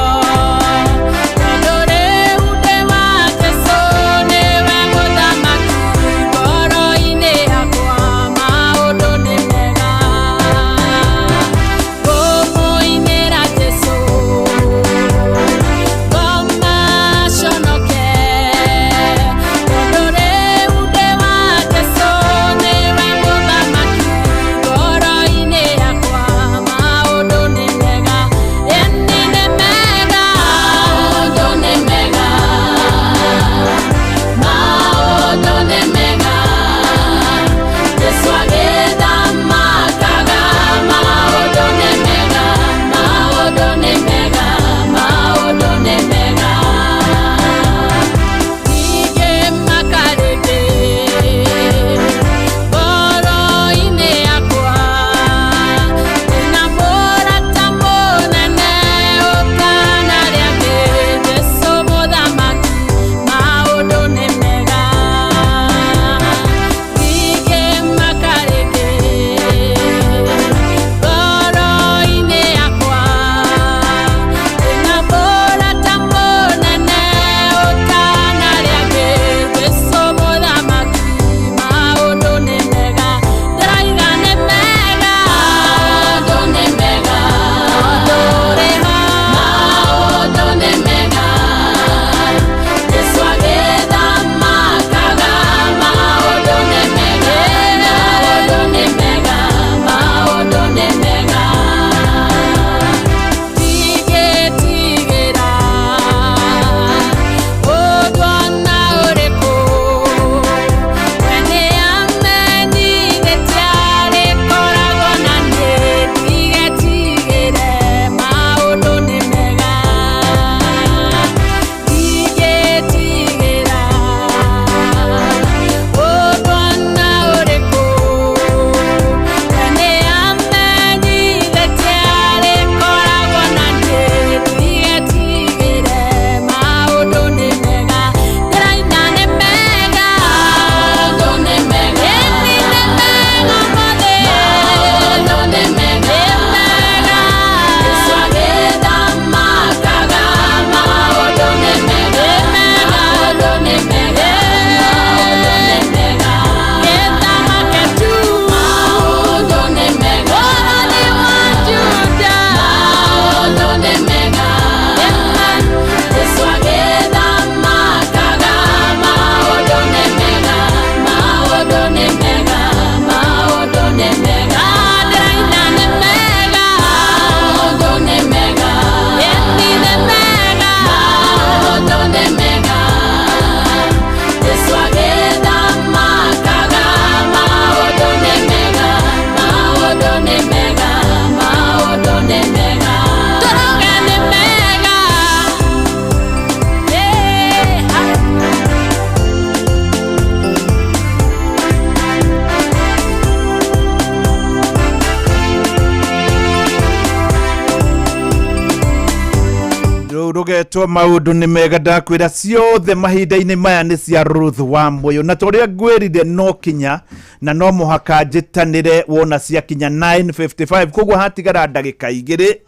nogetwo maundu ni mega ndakwira ciothe mahinda-ini maya ni cia Ruth Wambuyu na toria ngwirire no kinya na no muhaka njitanire wona cia kinya 9:55 koguo hatigara ndagika igiri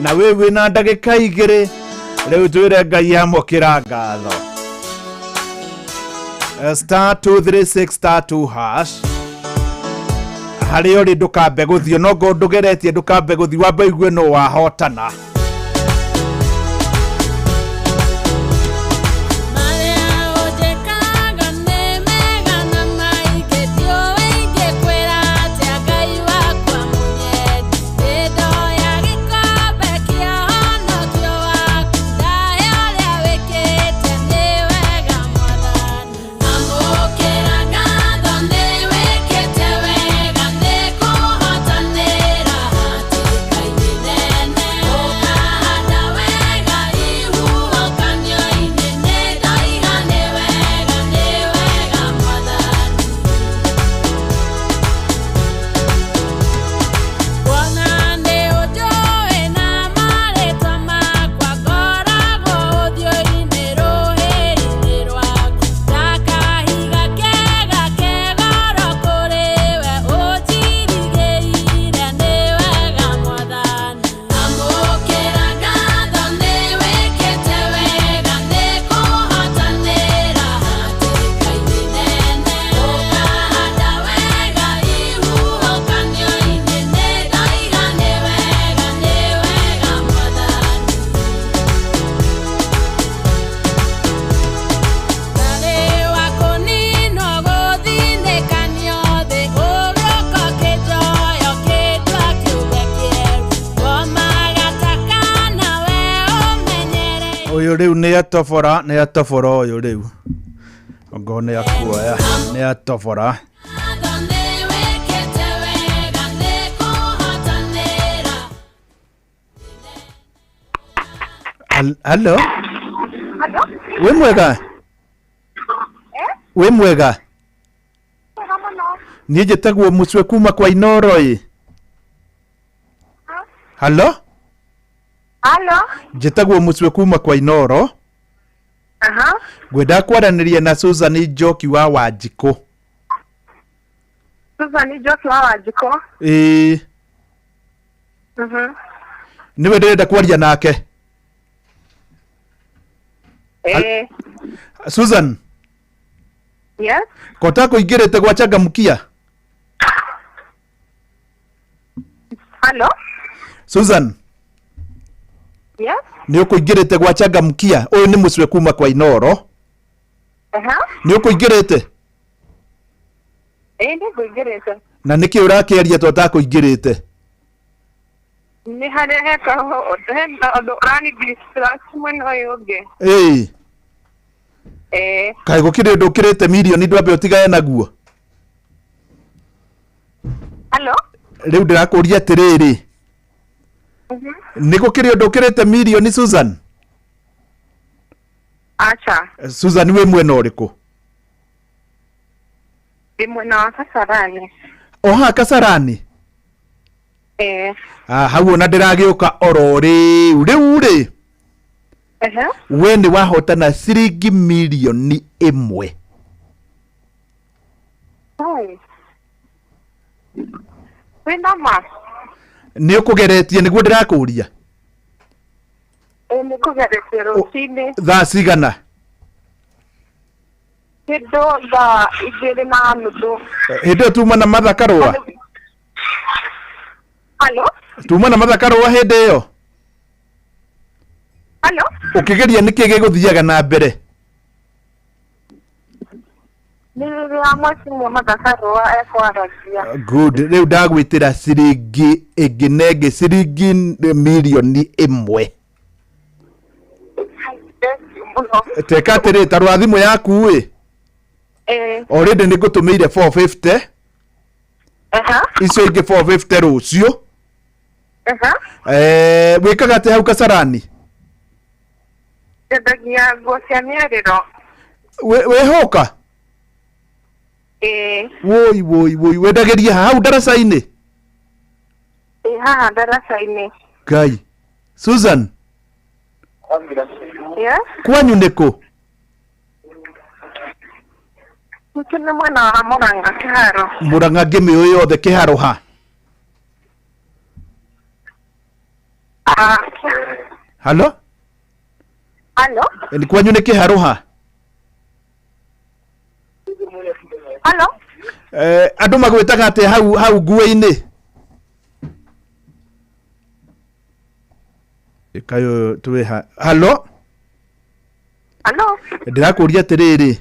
na wewe na ndagika igiri riu twire Ngai amukira ngatho *236*2# hari ori ndukambe guthio no ngo ndugeretie ndukambe guthi wambe igue no wahotana riu ni atobora uyu riu ngo ni akuoya ni atobora Hello we mwega we mwega ni njitagwo Mucwe kuma kwa Inoro i Hello njitagwo Mucwe kuma kwa Inoro ngwenda kwaraniria na Susan Njoki wa Wanjiko niwe ndirenda kwaria nake Susan
Yes
kota kuingirite gwa Changamkia Susan
Yes
ni ukuingirite gwa Changamkia uyu ni Mucwe kuma kwa Inoro ni ukuingirite
ndi kuingirite
na niki urakiaria tota kuingirite
ni hare heka odo rani distract mwana yoge
kai gukire ndukirite milioni ndwambe utigaye naguo riu ndirakuria atiriri niko kiri ndukirite milioni Susan
acha
Susan we mwena uriku
mwena wa Kasarani
oha Kasarani hau ona ndiragiuka orori uri we ni wahotana ciringi milioni 1
wena ma
ni ukugeretie niguo ndirakuria
ni kugeretie rucini
thaa cigana
kido da igere na nuthu
hindi tuma na mathakarwa tuma na mathakarwa hindi iyo ukigeria niki giguthiaga na mbere good riu ndagwitira ciringi inginenge ciringi milioni 1 teka atiri tarwa thimu yaku wi already nigutumiire 450 icio ingi 450 rucio wikaga ati hau Kasarani
endagia nguo cia mĩarĩro
wehoka woi wendageria hau ndaraca-inĩ
haha ndaraca-inĩ
Ngai Susan
Yes.
Kwanyu niko?
Nikene mwana wa Murang'a Kiharo.
Murang'a ngemi yo yothe Kiharo ha? Halo?
Halo?
Ni kwanyu ni Kiharo ha?
Halo?
Andu magwitaga ate hau nguo-ini? Ikayo tuwe ha. Halo?
Halo?
Ndirakuria atiriri.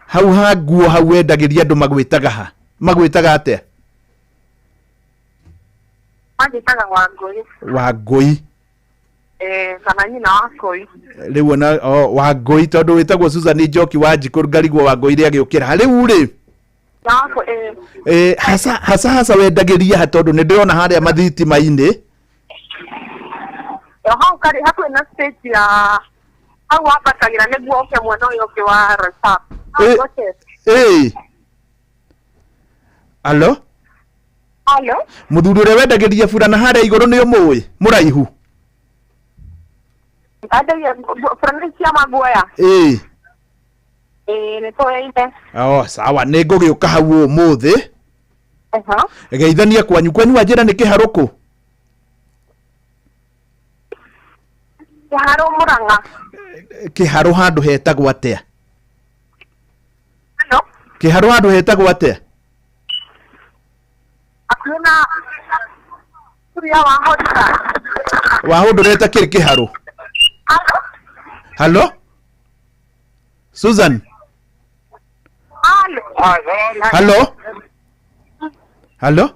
Hau ha nguo hau wendagiria andu magwitaga ha? Magwitaga ate?
Magwitaga Wangui.
Wangui.
Kana nyina Wakui.
Riu ona Wangui tondu witagwo Susan Njoki Wanjiku ngarigwo Wangui ri agiukira. Riu ri hasa wendagiria ha tondu ni ndirona haria mathitima-ini.
Hau kari hakuhi na stage ya hau wambatagira niguo uke mwena uyu ungi wa Rosa.
Halo?
Halo?
Muthuri uria wendagiria burana haria iguru ni umui muraihu?
Ndagiria burana cia maguoya. Ni toyaine.
Sawa ni ngugiuka hau umuthi. Geithania kwanyu wanjira ni Kiharuku?
Kiharo Murang'a.
Kiharo handu hetagwo atia?
Halo?
Kiharo handu hetagwo atia?
Akuna kuria
wahundurete kiri Kiharo? Halo? Susan? Halo? Halo?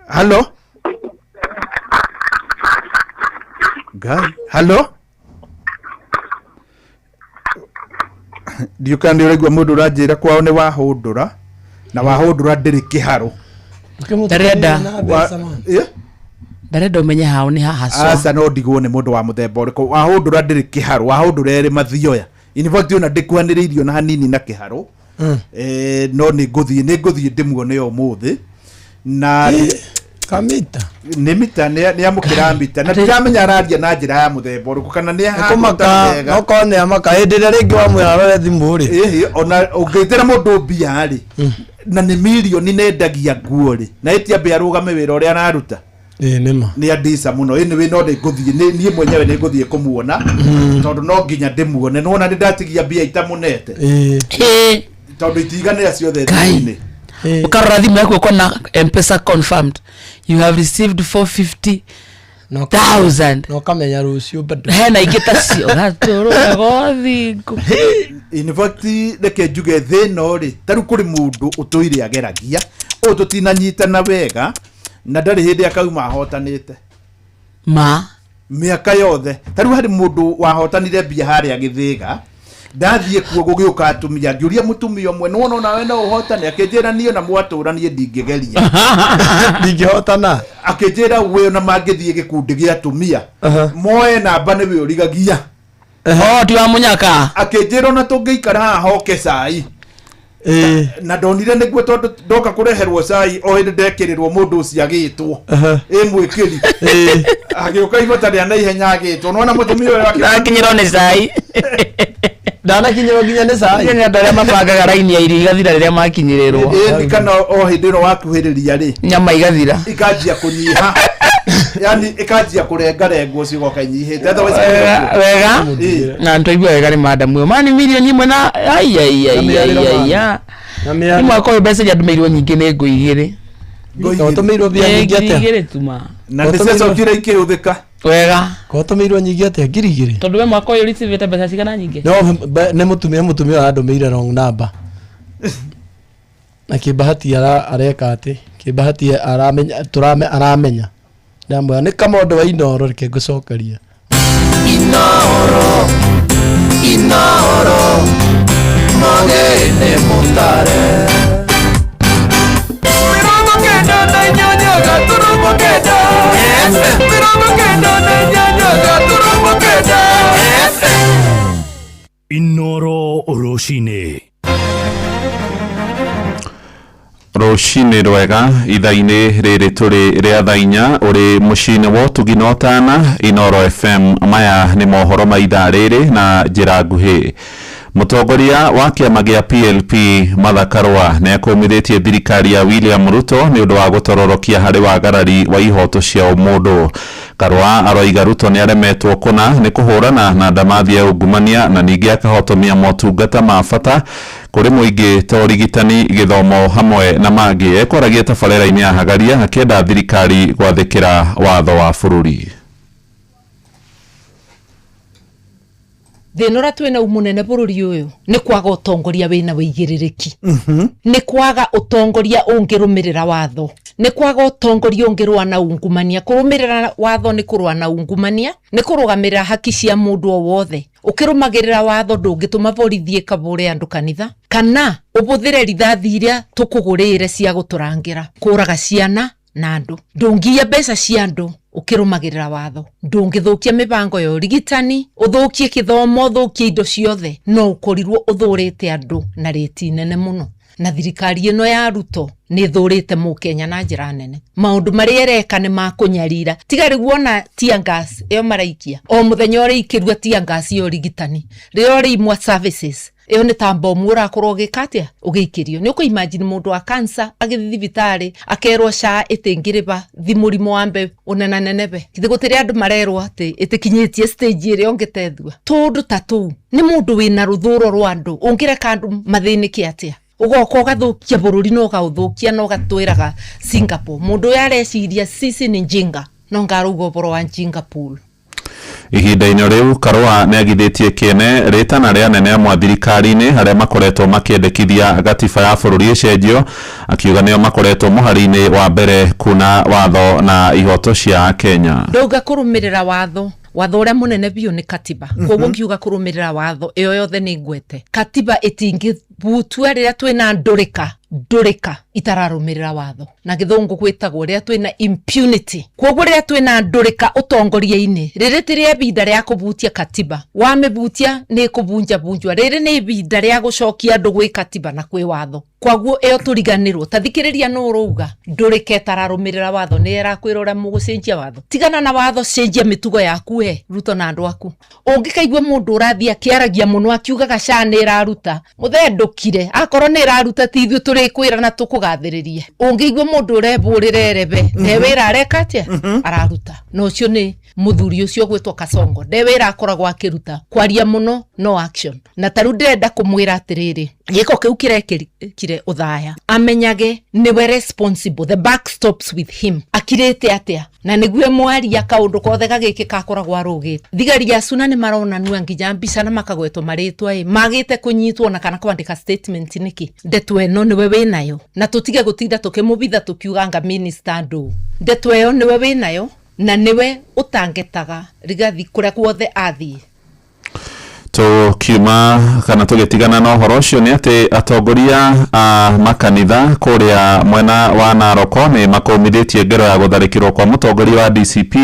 Halo? Guy, halo? Ndiukandi uregwa mundu uranjira kwao ni wahundura na wahundura ndiri Kiharo.
Ndarenda umenye hao ni hahaswa.
Asa no ndigwo ni mundu wa muthemba uriku wahundura ndiri Kiharo wahundura eri Mathioya. In fact ona ndikuhaniriirio na hanini na Kiharo. No ni nguthie ndimuone umuthi na
Kamita
ni mita ni amukira mita na ndiramenya araria na njira ya muthemba uriku kana ni
kumaka no kone amaka hindira ringi wa mwirarore thimu ri
ona ungeitira mundu mbia ri na ni milioni nendagia nguo ri na itia mbia rugame wira uria araruta
nima
ni andisa muno ni we no nguthie ni mwenyewe ni nguthie kumuona tondu no nginya ndimuone no na ndatigia mbia itamunete tondu itiganira ciothe thini
ukarora thimu yaku ukona M-Pesa confirmed you have received 450,000
no kamenya rucio bado
hena ingitacio gaturu gothingu.
In fact reke njuge thino ri taru kuri mundu utuire ageragia tutinanyitana wega na ndari hindi akauma ahotanite miaka yothe taru hari mundu wahotanire mbia haria Githiga ndathie kuo gugiuka atumia ngiuria mutumia umwe no nawe no uhotane akinjira niyo na mwaturanie ndingigeria
ndingihotana
akinjira we na mangithie gikundi gia atumia moe namba ni we urigagia
ti wa munyaka
akinjira na tungiikara haha hoke cai na ndonire niguo tondu ndoka kureherwo cai o hindi ndekirirwo mundu ucio agitwo mwikiri agiuka igota ria na ihenya agitwo nona mutumia uyu
akinyirwo ni cai
ndanakinyirwo nginya ni cai
ni andu aria mabangaga raini ya irio igathira riria makinyirirwo
kana o hindi no wakuhiriria ri
nyama igathira
ikanjia kunyiha yani ikanjia kurengarengwo cigoka inyihite
wega na ntoigua wega ni madamu mani milioni imwe na ai ni mwako yo mbeca ndumirwo nyingi ni ngui igiri
ngotumirwo bia nyingi atia
igiri tuma
na ndicocokire ikihuthika
wega ngotumirwo nyingi atia ngiri igiri
tondu we mwako yo receive mbeca cigana nyingi
no ne mutumia arandumirire wrong number na kibahati areka ati kibahati aramenya ndamwe ni kama ndo wa Inoro reke ngucokeria Inoro mogene mutare mirongo kenda na nyanya gaturumo kenda mirongo kenda na nyanya gaturumo kenda
Inoro Oroshine
Roshine rwega ithaini riri turi ria thainya uri mucine wo tuginotana Inoro FM. Maya ni mohoro ma ithaa riri na njira nguhi. Mutongoria wa kiama gia PLP Martha Karua ne akomithitie thirikari ya William Ruto ni undu wa gutororokia hari wagarari wa ihoto cia umundu. Karua aroiga Ruto ni aremetwo kuna ni kuhurana na ndamathi ya ungumania na ningi akahotomia motungata ma bata kuri muingi ta urigitani, githomo hamwe na mangi. Ekoragia tabarĩra-inĩ ya Hagaria akienda thirikari gwathĩkĩra watho wa bũrũri.
Thenora twena umunene bururi uyu ni kwaga utongoria wina wigiririki. Ni kwaga utongoria ungirumirira watho. Ni kwaga utongoria ungirwa na ungumania. Kurumirira watho ni kurwa na ungumania, ni kurugamirira haki cia mundu o wothe. Ukirumagirira watho ndungituma borithi kabure andu kanitha kana ubuthire rithathi iria tukugurire cia guturangira kuraga ciana na andu. Ndungia mbeca cia andu ukirumagirira watho. Ndungithukia mibango ya urigitani, uthukie kithomo, uthukie indo ciothe, no ukorirwo uthurite andu na reti nene muno. Na thirikari ino ya Ruto ni thurite mukenya na njira nene. Maundu maria ereka ni makunyarira. Tiga riguo na tear gas iyo maraikia. O muthenya uri ikirua tear gas yo urigitani. Rio ri imwa services. Iyo ni tambo mura kurogikatia ugikirio. Ni uko imagine mundu wa cancer agithi thibitari akerwo SHA itingiriba thimurimo wambe unena nenebe. Kithigutiri andu marerwo ati itikinyitie stage iri ongetethua. Tundu tatu ni mundu wina ruthuro rwa andu ungireka andu mathiniki atia. Ugoka ugathukia bururi no gauthukia no gatwiraga Singapore. Mundu yareciria sisi ni njinga no ngarugo boro wa Singapore.
Ihinda-inĩ riu Karua ni agithitie kiene ritana ria nene amwe thirikari-ini haria makoretwo makiendekithia gatiba ya bururi icenjio, akiuga nio makoretwo muhari-ini wa mbere kuna watho na ihoto cia Kenya.
Ndauga kurumirira watho. Watho uria munene biu ni katiba. Koguo ngiuga kurumirira watho iyo yothe ni ngwete. Katiba itingibutua riria twina ndurika itararumirira watho. Na githungu gwitagwo riria twina impunity. Koguo riria twina ndurika utongoria-ini, riri tiria ibinda ria kubutia katiba. Wamibutia ni kubunjwa. Riri ni ibinda ria gucokia andu gwi katiba na kwi watho. Kwaguo iyo turiganirwo. Tathikiriria no uruga ndurika itararumirira watho ni erakwira uria mugucenjia watho. Tigana na watho, cenjia mitugo yaku we Ruto na andu aku. Ungikaigua mundu urathia kiaragia muno akiugaga SHA ni iraruta, muthendukire. Akorwo ni iraruta tithio turikwira na tukugathiririe. Ungikaigua mundu ureburira erebe wira areka atia araruta. No ucio ni muthuri ucio gwitwo Kasongo. Wira akoragwo akiruta kwaria muno no action. Na taru ndirenda kumwira atiriri giko kiu kirekire uthaya amenyage niwe responsible. The buck stops with him. Akirete atia na niguo mwaria kaundu kothe gagiki kakoragwo arugite. Thigari ya Suna ni marona nua nginya mbica na makagwetwo maritwa magite kunyitwo na kana kwandika statement niki. Ndeto eno niwe winayo na tutige gutinda tukimubitha tukiuganga minister ndu. Ndeto eyo niwe winayo na niwe utangetaga Rigathi kuria guothe athie.
Kiuma kana tugetigana na uhoro ucio ni ati atongoria a makanitha kuria mwena wa Naroko ni makomithitie ngero ya gutharikirwo kwa mutongoria wa DCP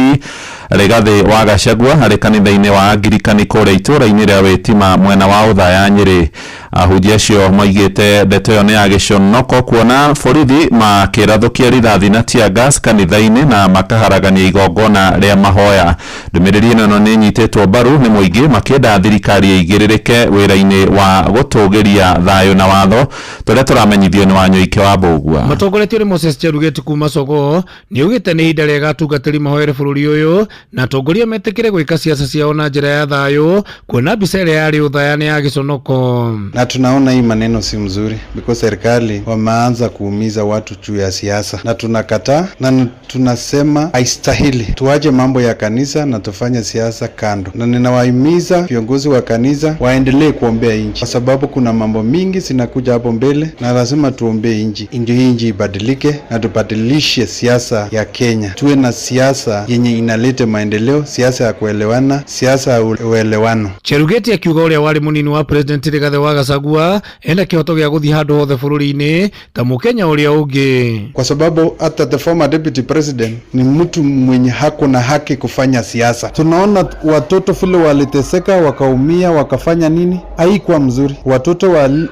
Rigathi wa Gachagua hari kanitha-ini wa Angirikani kuria itura-ini ria Witima mwena wa Uthaya Nyeri. Ahunjia acio moigite ndeto iyo ni ya giconoko kuona borithi makirathukia rithathi na tear gas kanitha-ini na makaharagania igongona ria mahoya. Ndumiriri ino ni nyititwo mbaru ni muingi makienda thirikari igiririke wira-ini wa gutugiria thayo na watho turia turamenyithio ni Wanyoike wa Mbugua.
Matongoretio ni Moses Cherugeti kuma Sogo ni ugite ni ihinda riega tungatiri mahoere bururi uyu na atongoria metikire gwika siasa ciao na njira ya thayo kuona mbica iria yari Uthaya ni ya giconoko.
Na tunaona hii maneno si mzuri because serikali wameanza kuumiza watu juu ya siasa na tunakataa na tunasema haistahili. Tuache mambo ya kanisa na tufanye siasa kando, na ninawahimiza viongozi wa kanisa waendelee kuombea nchi kwa sababu kuna mambo mingi zinakuja hapo mbele na lazima tuombee nchi. Nchi ibadilike na tubadilishe siasa ya Kenya. Tuwe na siasa yenye inaleta tulete maendeleo, siasa ya kuelewana, siasa ya uelewano.
Cherugeti akiuga uria wari munini wa president Rigathi wa Gachagua enda kihoto gya guthi handu hothe bururi-ini ta mukenya uria ungi,
kwa sababu hata the former deputy president ni mtu mwenye hakuna haki kufanya siasa. Tunaona watoto vile waliteseka, wakaumia, wakafanya nini, haikuwa mzuri. Watoto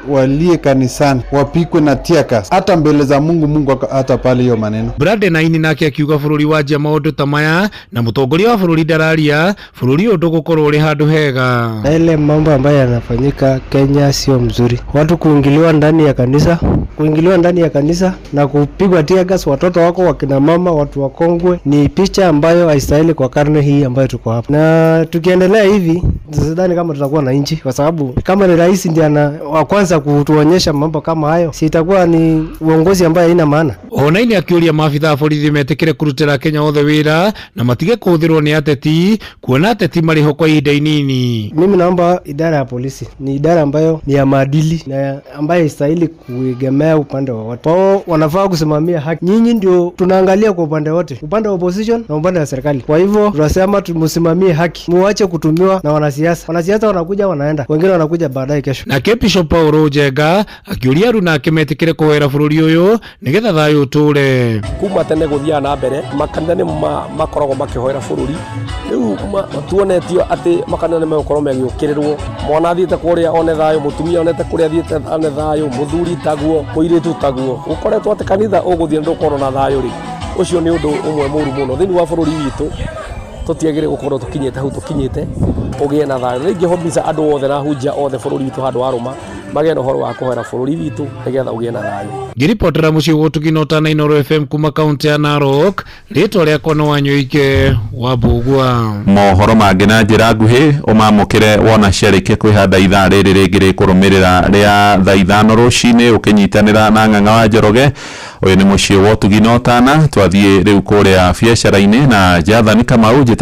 walie kanisani wapikwe na tear gas, hata mbele za Mungu hata pale hiyo maneno.
Brad Naini nake akiuga bururi wa jia maundu ta maya na mutongoria wa bururi ndararia bururi undu gukorwo uri handu hega.
Na ile mambo ambayo yanafanyika Kenya sio mzuri. Watu kuingiliwa ndani ya kanisa na kupigwa tear gas, watoto wako, wakina mama, watu wakongwe, ni picha ambayo haistahili kwa karne hii ambayo tuko hapa. Na tukiendelea hivi sidhani kama tutakuwa na nchi, kwa sababu kama ni rais ndiye wa kwanza kutuonyesha mambo kama hayo, si itakuwa ni uongozi ambaye haina maana.
Onaini akiuria maafitha a borithi metikire kurutira Kenya othe wira na matige kuthirwo ni ateti, kuona ateti mari ho kwa ihinda inini.
Mimi naomba idara ya polisi ni idara ambayo ni ya maadili na ambayo haistahili kuegemea upande wowote. Wao wanafaa kusimamia haki. Nyinyi ndio tunaangalia kwa upande wote, upande wa opposition na upande wa serikali. Kwa hivyo tunasema tumusimamie haki, muache kutumiwa na wanasiasa. Wanasiasa wanakuja wanaenda, wengine wanakuja baadaye kesho.
Na Bishop Paulo Njenga akiuria runa akimetikire kuhera bururi uyu nigetha thayu uture.
Kuma tene guthia na mbere makanitha ni makoragwo makihoera bururi, riu tuonetio ati makanitha ni megukorwo megiukirirwo, mwana athiite kuria one thayu, mutumia onete kuria athiite ane thayu, muthuri taguo, muiritu taguo, ukoretwo ati kanitha uguthie ndukorwo na thayu ri, ucio ni undu umwe muru muno thiini wa bururi witu. Tutiagire gukorwo tukinyete hau tukinyete ugie na thayu. Ringi hobiza andu othe na hunjia othe bururi witu handu waruma magena horo wa kuhera bururi witu nigetha ugie na thayu.
Ngiripotera muciĩ gũtũginota na Inooro FM kuma kaunti ya Narok, rĩtwa rĩakwa no Wanyoike wa Mbugua.
Mohoro mangĩ na njĩra nguhĩ ũmamũkĩre wona ciarĩkia kwĩhanda ithaa rĩrĩ rĩngĩ rĩkũrũmĩrĩra rĩa thaa ithano rũcinĩ ũkĩnyitanĩra na Ng'ang'a wa Njoroge. Ũyũ nĩ mũciĩ wa ũtugi na ũtana, twathiĩ rĩu kũrĩa biacara-inĩ na Jathani Kamau.